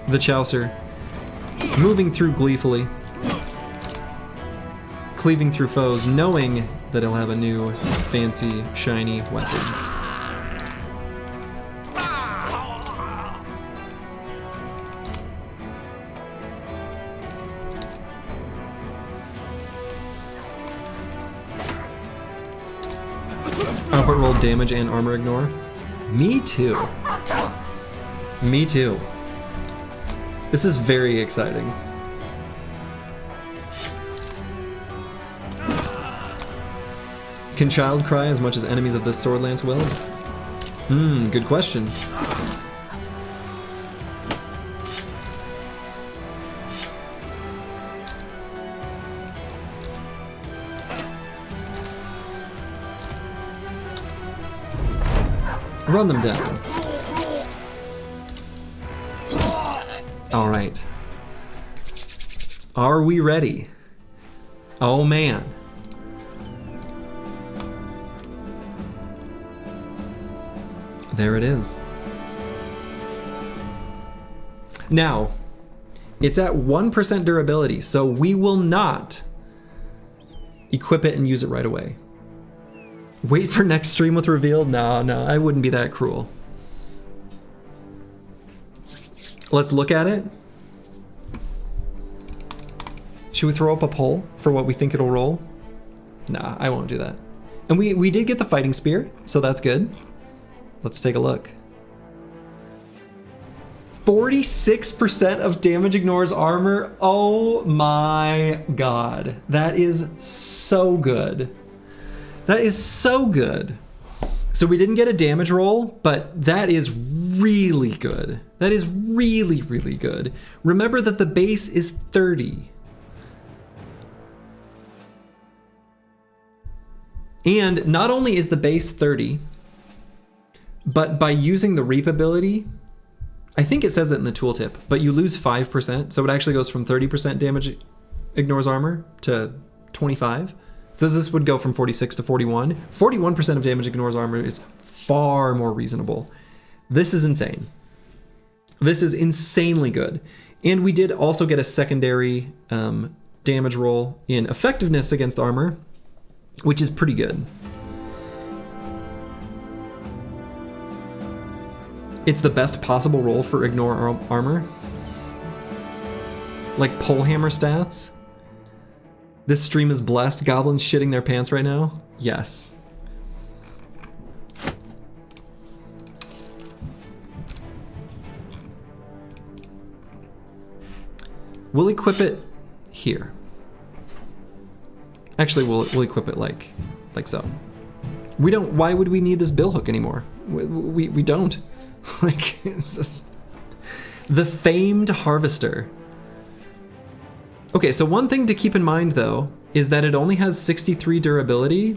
The Chaucer, moving through gleefully, cleaving through foes, knowing that he'll have a new, fancy, shiny weapon. Output roll damage and armor ignore. Me too. Me too. This is very exciting. Can child cry as much as enemies of this sword lance will? Good question. Run them down. All right. Are we ready? Oh man. There it is. Now, it's at 1% durability, so we will not equip it and use it right away. Wait for next stream with reveal? No, I wouldn't be that cruel. Let's look at it. Should we throw up a poll for what we think it'll roll? Nah, I won't do that. And we did get the fighting spear, so that's good. Let's take a look. 46% of damage ignores armor. Oh my god. That is so good. That is so good. So we didn't get a damage roll, but that is really good. That is really, really good. Remember that the base is 30. And not only is the base 30, but by using the reap ability, I think it says it in the tooltip, but you lose 5%, so it actually goes from 30% damage ignores armor to 25. So this would go from 46 to 41. 41% of damage ignores armor is far more reasonable. This is insane. This is insanely good. And we did also get a secondary damage roll in effectiveness against armor, which is pretty good. It's the best possible roll for ignore armor. Like polehammer stats. This stream is blessed. Goblins shitting their pants right now? Yes. We'll equip it here. Actually, we'll equip it like so. We don't. Why would we need this bill hook anymore? We don't. Like, it's just the famed harvester. Okay, so one thing to keep in mind though is that it only has 63 durability.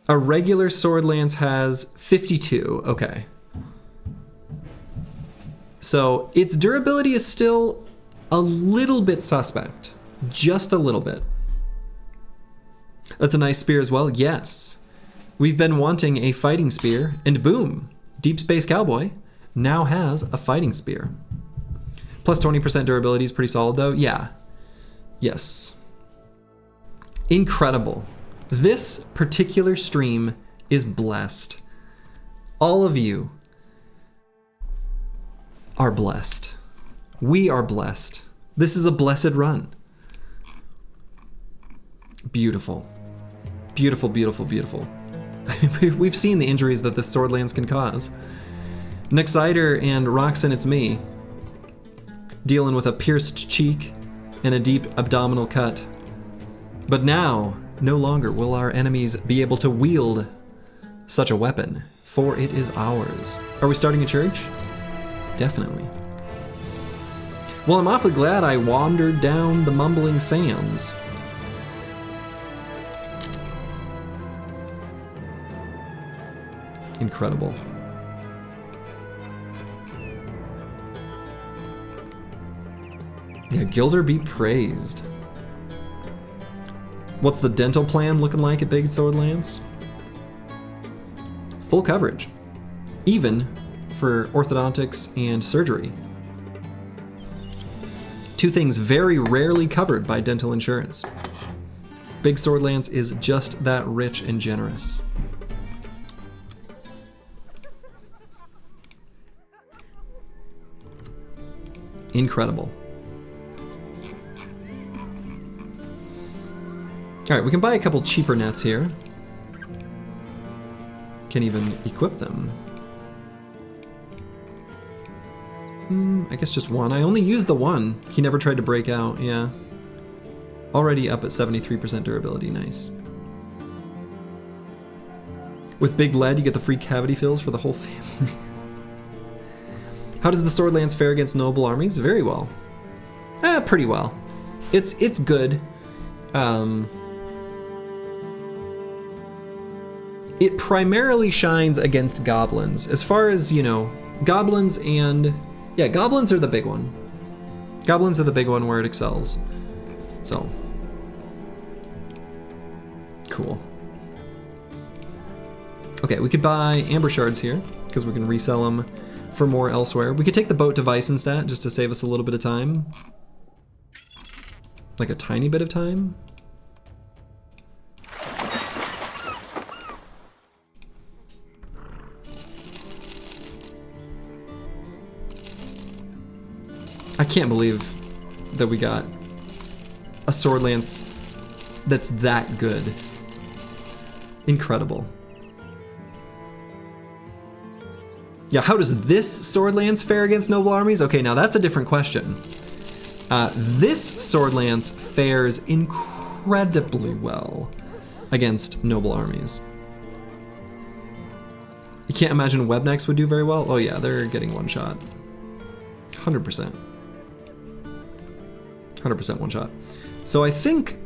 A regular sword lance has 52. Okay. So its durability is still a little bit suspect. Just a little bit. That's a nice spear as well. Yes. We've been wanting a fighting spear, and boom, Deep Space Cowboy now has a fighting spear. Plus 20% durability is pretty solid though. Yeah. Yes. Incredible. This particular stream is blessed. All of you are blessed. We are blessed. This is a blessed run. Beautiful. Beautiful, beautiful, beautiful. We've seen the injuries that this sword lance can cause. Nexider and Roxanne, it's me, dealing with a pierced cheek and a deep abdominal cut. But now, no longer will our enemies be able to wield such a weapon, for it is ours. Are we starting a church? Definitely. Well, I'm awfully glad I wandered down the mumbling sands. Incredible. Yeah, Gilder be praised. What's the dental plan looking like at Big Sword Lance? Full coverage. Even for orthodontics and surgery. Two things very rarely covered by dental insurance. Big Sword Lance is just that rich and generous. Incredible. All right, we can buy a couple cheaper nets here. Can even equip them. I guess just one. I only used the one. He never tried to break out, yeah. Already up at 73% durability, nice. With Big Lead, you get the free cavity fills for the whole family. How does the Sword Lance fare against noble armies? Very well. Pretty well. It's good. It primarily shines against goblins. As far as, you know, goblins and... Yeah, goblins are the big one. Goblins are the big one where it excels. So. Cool. Okay, we could buy amber shards here, because we can resell them for more elsewhere. We could take the boat to Weissenstat just to save us a little bit of time. Like a tiny bit of time. I can't believe that we got a sword lance that's that good. Incredible. Yeah, how does this sword lance fare against noble armies? Okay, now that's a different question. This sword lance fares incredibly well against noble armies. You can't imagine webnecks would do very well? Oh yeah, they're getting one shot. 100%. 100% one shot. So I think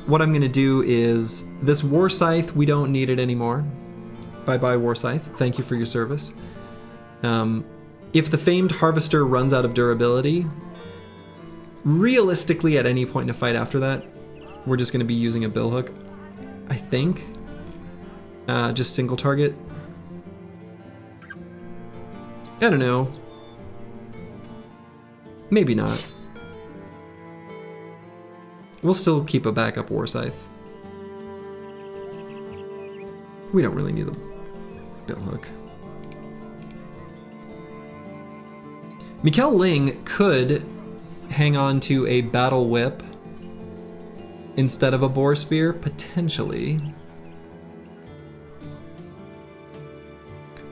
what I'm gonna do is, this war scythe, we don't need it anymore. Bye-bye war scythe, thank you for your service. If the famed harvester runs out of durability, realistically at any point in a fight after that, we're just gonna be using a billhook, I think. Just single target. I don't know. Maybe not. We'll still keep a backup war scythe. We don't really need the billhook. Mikkel Ling could hang on to a battle whip instead of a boar spear, potentially.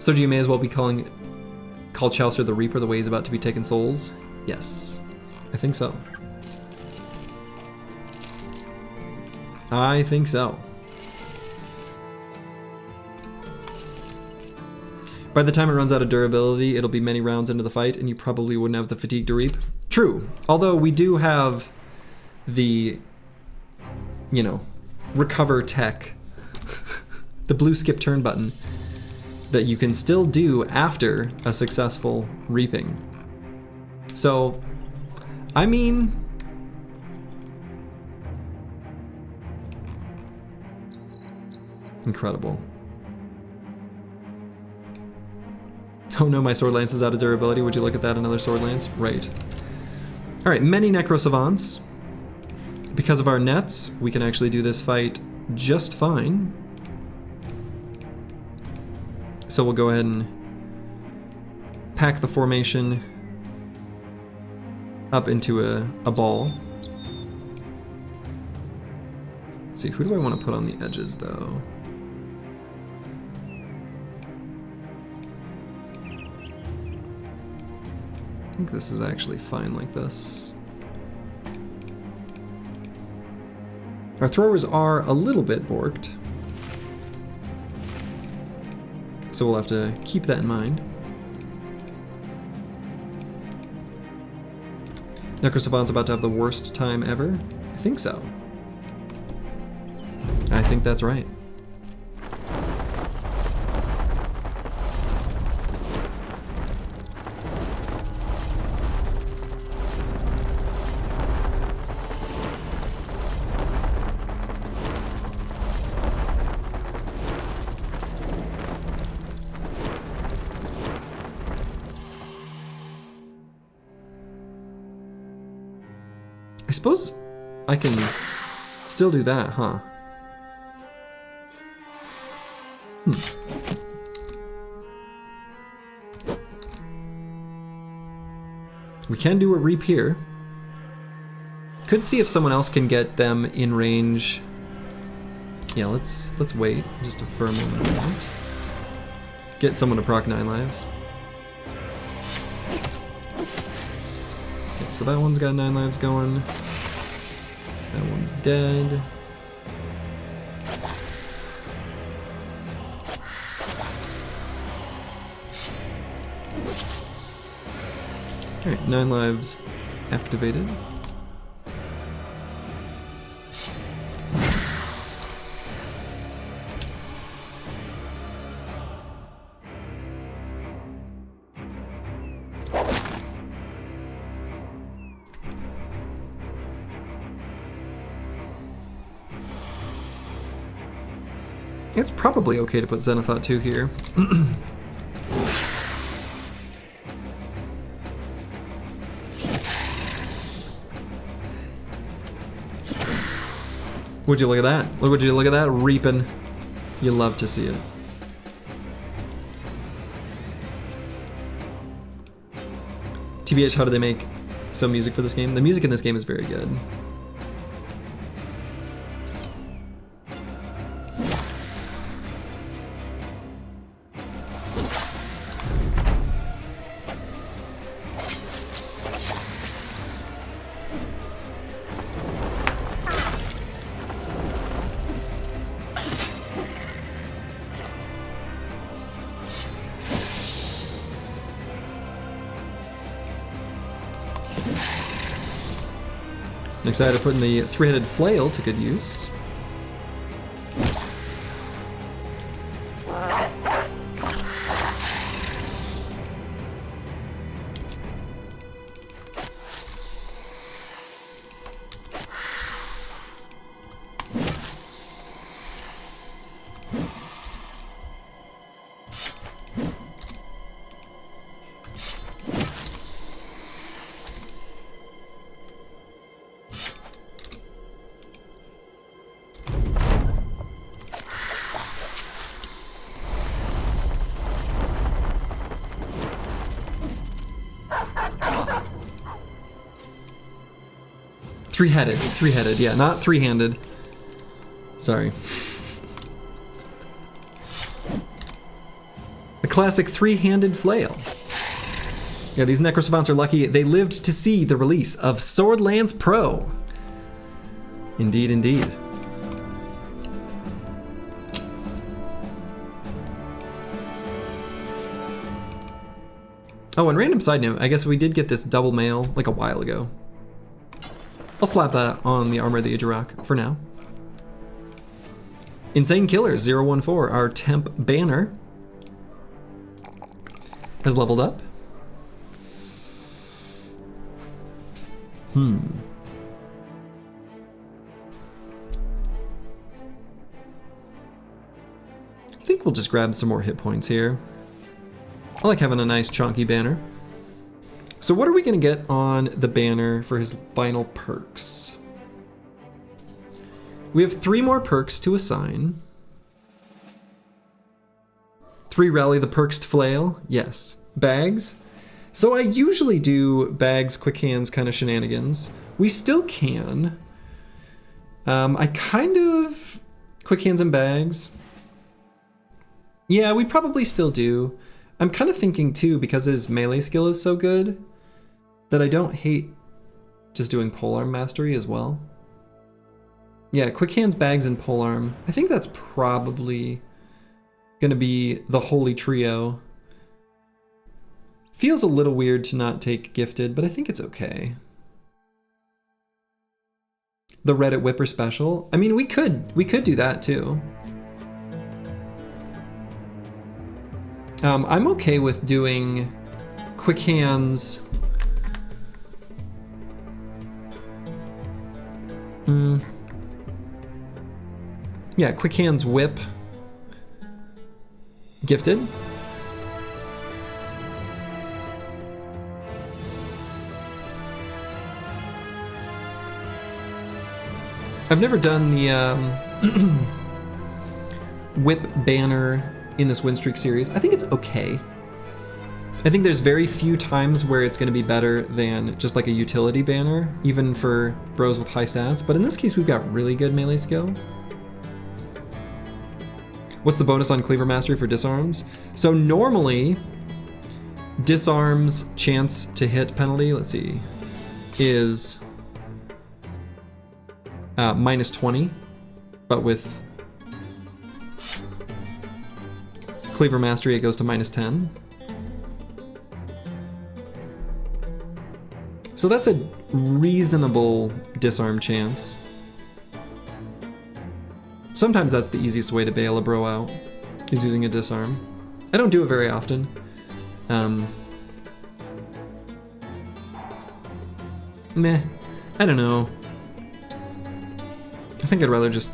So you may as well be call Chaucer the Reaper the way he's about to be taking souls? Yes, I think so. I think so. By the time it runs out of durability, it'll be many rounds into the fight, and you probably wouldn't have the fatigue to reap. True, although we do have the, you know, recover tech, the blue skip turn button, that you can still do after a successful reaping. So, I mean, incredible. Oh no, my sword lance is out of durability. Would you look at that, another sword lance? Right. All right, many necro savants. Because of our nets, we can actually do this fight just fine. So we'll go ahead and pack the formation up into a ball. Let's see, who do I want to put on the edges though? I think this is actually fine like this. Our throwers are a little bit borked, so we'll have to keep that in mind. Necrosavant's about to have the worst time ever? I think so. I think that's right. I suppose I can still do that, huh? We can do a reap here. Could see if someone else can get them in range. Yeah, let's wait just for a moment. Get someone to proc 9 lives. Okay, so that one's got 9 lives going. That one's dead. Alright, 9 lives activated. It's probably okay to put Xenothought 2 here. Would you look at that? Would you look at that? Reaping. You love to see it. TBH, how do they make some music for this game? The music in this game is very good. Excited to put in the three-headed flail to good use. Three-headed, yeah, not three-handed. Sorry. The classic three-handed flail. Yeah, these necrosavants are lucky they lived to see the release of Swordlance Pro. Indeed, indeed. Oh, and random side note, I guess we did get this double mail like a while ago. I'll slap that on the Armor of the Age of Rock for now. Insane Killers 014, our temp banner, has leveled up. I think we'll just grab some more hit points here. I like having a nice chunky banner. So what are we gonna get on the banner for his final perks? We have 3 more perks to assign. 3 rally the perked flail, yes. Bags. So I usually do bags, quick hands kind of shenanigans. We still can. I kind of quick hands and bags. Yeah, we probably still do. I'm kind of thinking too, because his melee skill is so good, that I don't hate just doing polearm mastery as well. Yeah, quick hands, bags, and polearm. I think that's probably gonna be the holy trio. Feels a little weird to not take gifted, but I think it's okay. The Reddit Whipper special. I mean, we could do that too. I'm okay with doing quick hands. Yeah, quick hands, whip, gifted. I've never done the whip banner in this Winstreak series. I think it's okay. I think there's very few times where it's going to be better than just like a utility banner, even for bros with high stats. But in this case, we've got really good melee skill. What's the bonus on Cleaver Mastery for disarms? So normally, disarms chance to hit penalty, let's see, is -20, but with Cleaver Mastery, it goes to -10. So that's a reasonable disarm chance. Sometimes that's the easiest way to bail a bro out, is using a disarm. I don't do it very often. Meh, I don't know. I think I'd rather just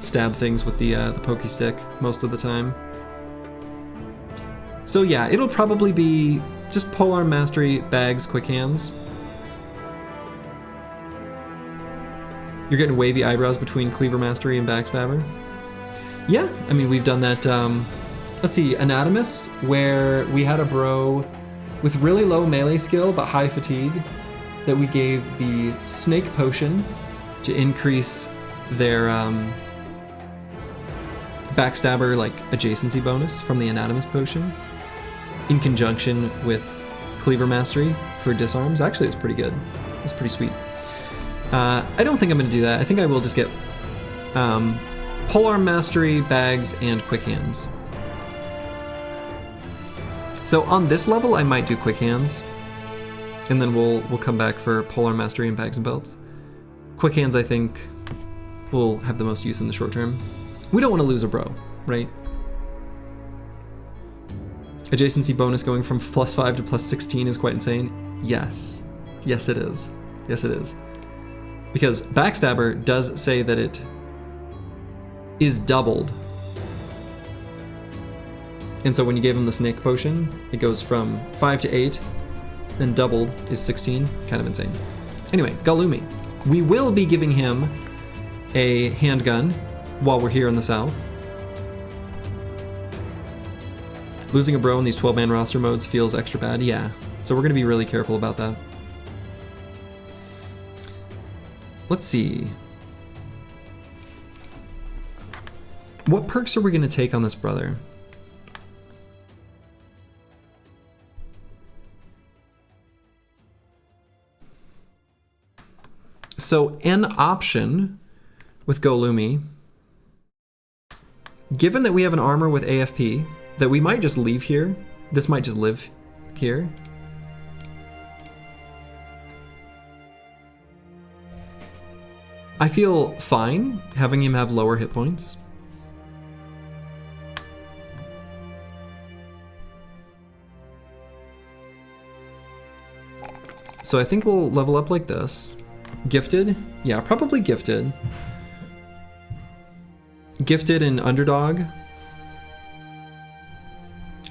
stab things with the pokey stick most of the time. So yeah, it'll probably be just polearm mastery, bags, quick hands. You're getting wavy eyebrows between cleaver mastery and backstabber. Yeah, I mean, we've done that. Let's see, anatomist, where we had a bro with really low melee skill but high fatigue that we gave the snake potion to increase their backstabber like adjacency bonus from the anatomist potion in conjunction with cleaver mastery for disarms. Actually, it's pretty good. It's pretty sweet. I don't think I'm going to do that. I think I will just get polearm mastery, bags, and quick hands. So on this level, I might do quick hands, and then we'll come back for polearm mastery and bags and belts. Quick hands, I think, will have the most use in the short term. We don't want to lose a bro, right? Adjacency bonus going from +5 to +16 is quite insane. Yes. Yes, it is. Yes, it is. Because backstabber does say that it is doubled. And so when you gave him the snake potion, it goes from 5 to 8, then doubled is 16. Kind of insane. Anyway, Galumi. We will be giving him a handgun while we're here in the south. Losing a bro in these 12-man roster modes feels extra bad. Yeah, so we're going to be really careful about that. Let's see. What perks are we going to take on this brother? So an option with Golumi, given that we have an armor with AFP, that we might just leave here. This might just live here. I feel fine having him have lower hit points. So I think we'll level up like this. Gifted? Yeah, probably gifted. Gifted and underdog.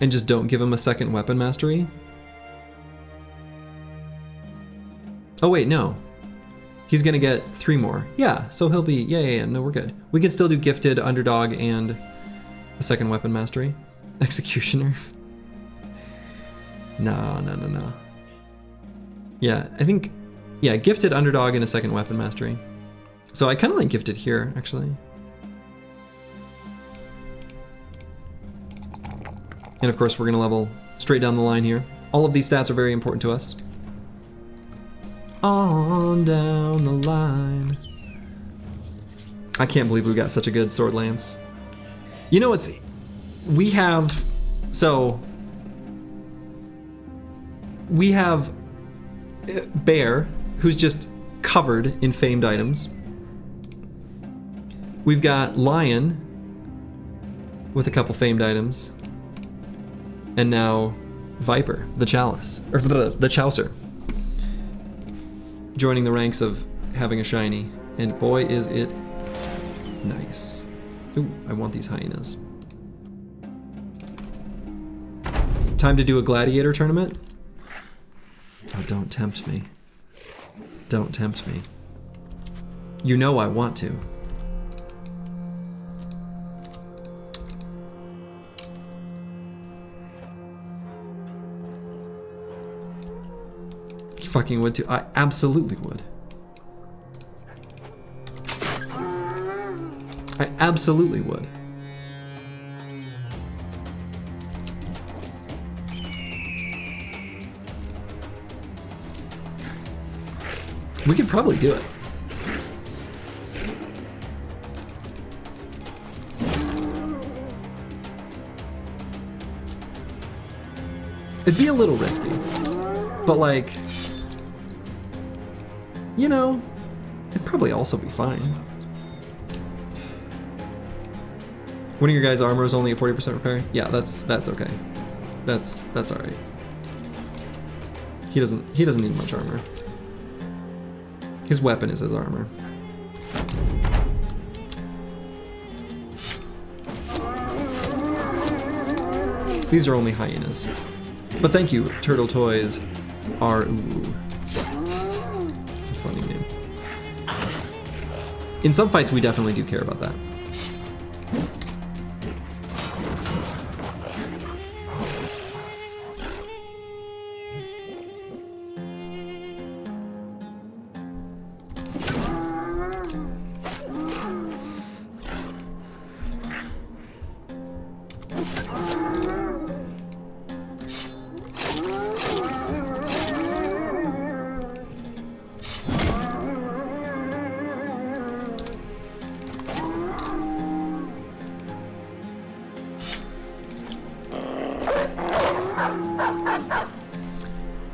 And just don't give him a second weapon mastery. Oh wait, no. He's gonna get 3 more. Yeah, so he'll be, yeah, no, we're good. We can still do gifted, underdog, and a second weapon mastery. Executioner. No. Yeah, I think, yeah, gifted, underdog, and a second weapon mastery. So I kind of like gifted here, actually. And of course, we're gonna level straight down the line here. All of these stats are very important to us. On down the line. I can't believe we got such a good sword lance. You know, we have Bear, who's just covered in famed items. We've got Lion with a couple famed items. And now Viper, the Chalice, or the Chaucer, joining the ranks of having a shiny, and boy is it nice. Ooh, I want these hyenas. Time to do a gladiator tournament? Oh, don't tempt me. Don't tempt me. You know I want to. Fucking would too. I absolutely would. I absolutely would. We could probably do it. It'd be a little risky, but like, you know, it'd probably also be fine. One of your guys' armor is only at 40% repair. Yeah, that's okay. That's all right. He doesn't need much armor. His weapon is his armor. These are only hyenas. But thank you, Turtle Toys R-Ooh. It's a funny name. In some fights, we definitely do care about that.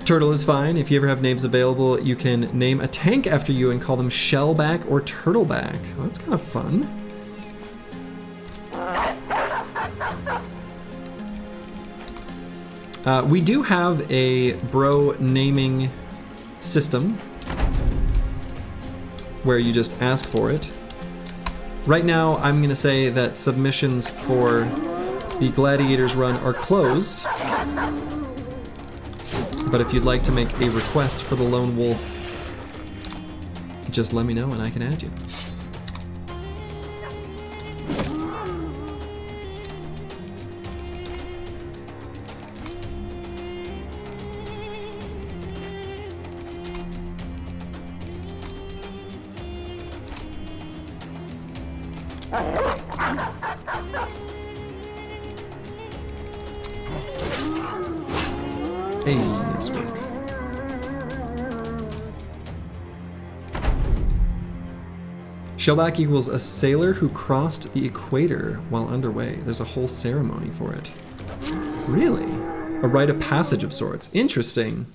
Turtle is fine. If you ever have names available, you can name a tank after you and call them Shellback or Turtleback. Well, that's kind of fun. We do have a bro naming system where you just ask for it. Right now, I'm going to say that submissions for the Gladiators run are closed. But if you'd like to make a request for the Lone Wolf, just let me know and I can add you. Hey, nice work. Shellback equals a sailor who crossed the equator while underway. There's a whole ceremony for it. Really? A rite of passage of sorts. Interesting.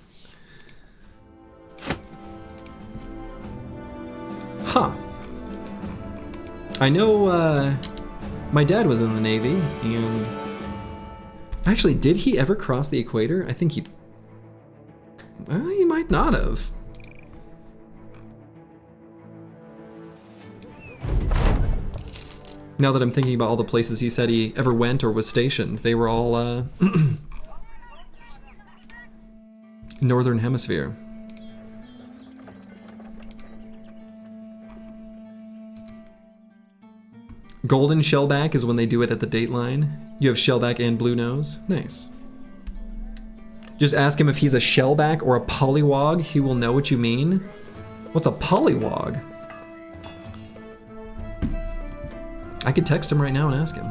Huh. I know my dad was in the Navy, and actually, did he ever cross the equator? I think he might not have. Now that I'm thinking about all the places he said he ever went or was stationed, they were all Northern Hemisphere. Golden shellback is when they do it at the dateline. You have shellback and blue nose. Nice. Just ask him if he's a shellback or a pollywog. He will know what you mean. What's a pollywog? I could text him right now and ask him.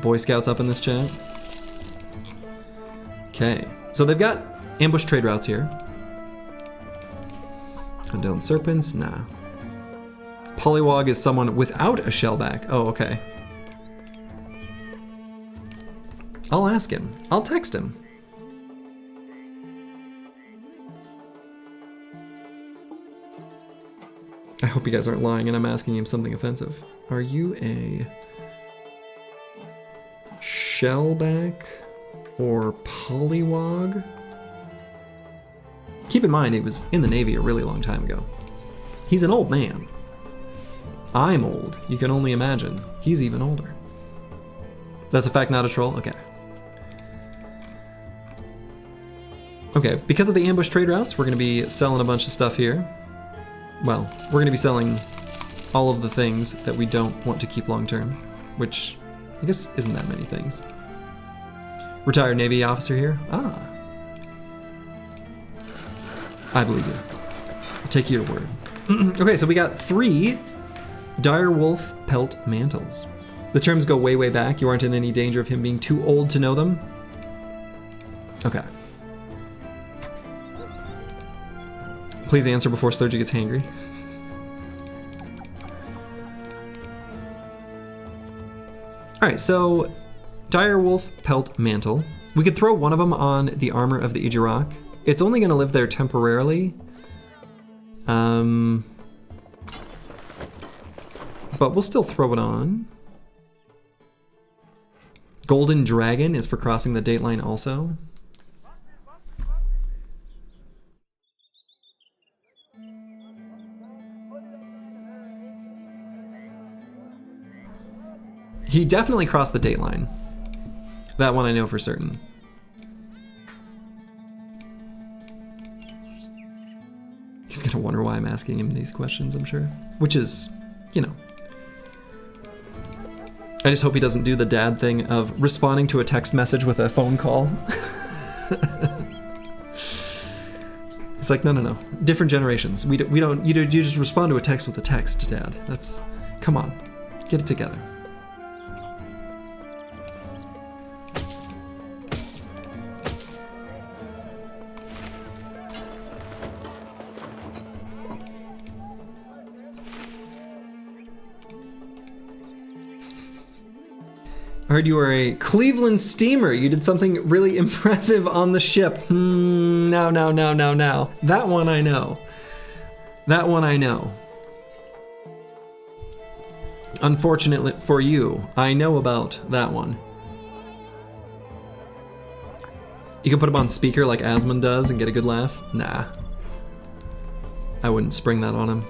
Boy Scouts up in this chat. Okay, so they've got ambush trade routes here. Hunt down serpents, nah. Pollywog is someone without a shellback. Oh, okay. I'll ask him. I'll text him. I hope you guys aren't lying and I'm asking him something offensive. Are you a shellback or pollywog? Keep in mind, he was in the Navy a really long time ago. He's an old man. I'm old. You can only imagine. He's even older. That's a fact, not a troll? Okay. Okay, because of the ambush trade routes, we're going to be selling a bunch of stuff here. Well, we're going to be selling all of the things that we don't want to keep long term, which I guess isn't that many things. Retired Navy officer here. Ah. I believe you. I'll take your word. Okay, so we got 3 dire wolf pelt mantles. The terms go way, way back. You aren't in any danger of him being too old to know them. Okay. Please answer before Sturgy gets hangry. Alright, so dire wolf pelt mantle. We could throw one of them on the armor of the Ijirak. It's only going to live there temporarily. But we'll still throw it on. Golden Dragon is for crossing the dateline also. He definitely crossed the date line. That one I know for certain. He's gonna wonder why I'm asking him these questions, I'm sure. Which is, you know. I just hope he doesn't do the dad thing of responding to a text message with a phone call. It's like, no. Different generations. We don't, you just respond to a text with a text, Dad. That's, come on, get it together. I heard you were a Cleveland steamer. You did something really impressive on the ship. Now. That one I know. That one I know. Unfortunately for you, I know about that one. You can put him on speaker like Asmund does and get a good laugh? Nah. I wouldn't spring that on him.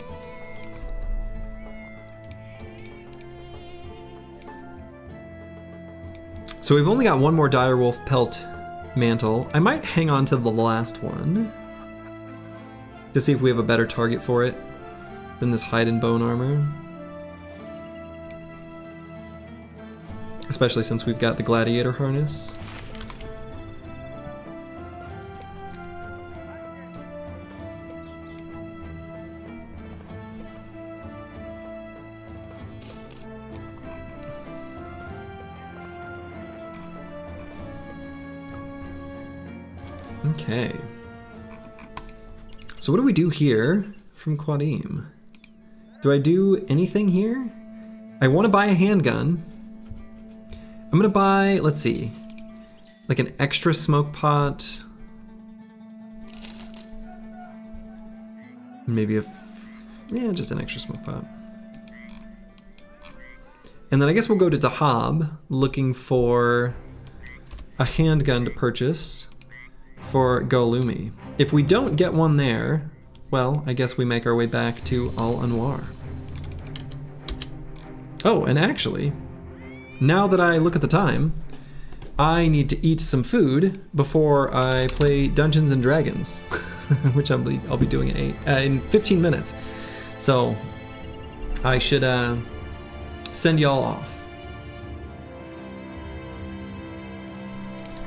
So we've only got one more direwolf pelt mantle. I might hang on to the last one to see if we have a better target for it than this hide and bone armor. Especially since we've got the gladiator harness. Okay. So what do we do here from Quadim? Do I do anything here? I want to buy a handgun. I'm gonna buy, let's see, like an extra smoke pot. Maybe just an extra smoke pot. And then I guess we'll go to Dahab looking for a handgun to purchase for Golumi. If we don't get one there, well, I guess we make our way back to Al Anwar. Oh, and actually, now that I look at the time, I need to eat some food before I play Dungeons and Dragons, which I'll be doing in 15 minutes. So I should send y'all off.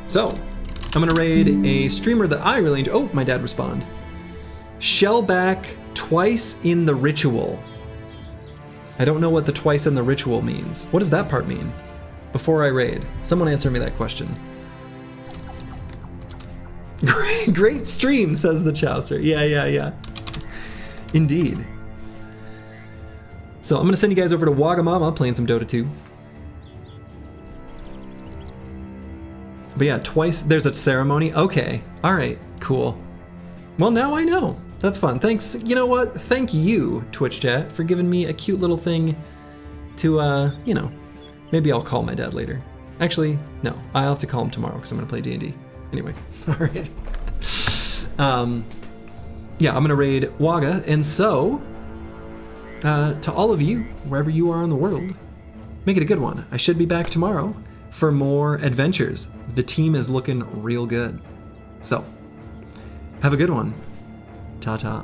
So I'm gonna raid a streamer that I really enjoy. Oh, my dad respond. Shellback twice in the ritual. I don't know what the twice in the ritual means. What does that part mean? Before I raid, someone answer me that question. Great stream, says the Chaucer. Yeah. Indeed. So I'm gonna send you guys over to Wagamama playing some Dota 2. But yeah, twice, there's a ceremony. Okay, all right, cool. Well, now I know. That's fun. Thanks, you know what? Thank you, Twitch chat, for giving me a cute little thing to, you know, maybe I'll call my dad later. Actually, no, I'll have to call him tomorrow because I'm gonna play D&D. Anyway, all right. Yeah, I'm gonna raid Waga, and so, to all of you, wherever you are in the world, make it a good one. I should be back tomorrow for more adventures. The team is looking real good. So, have a good one. Ta-ta.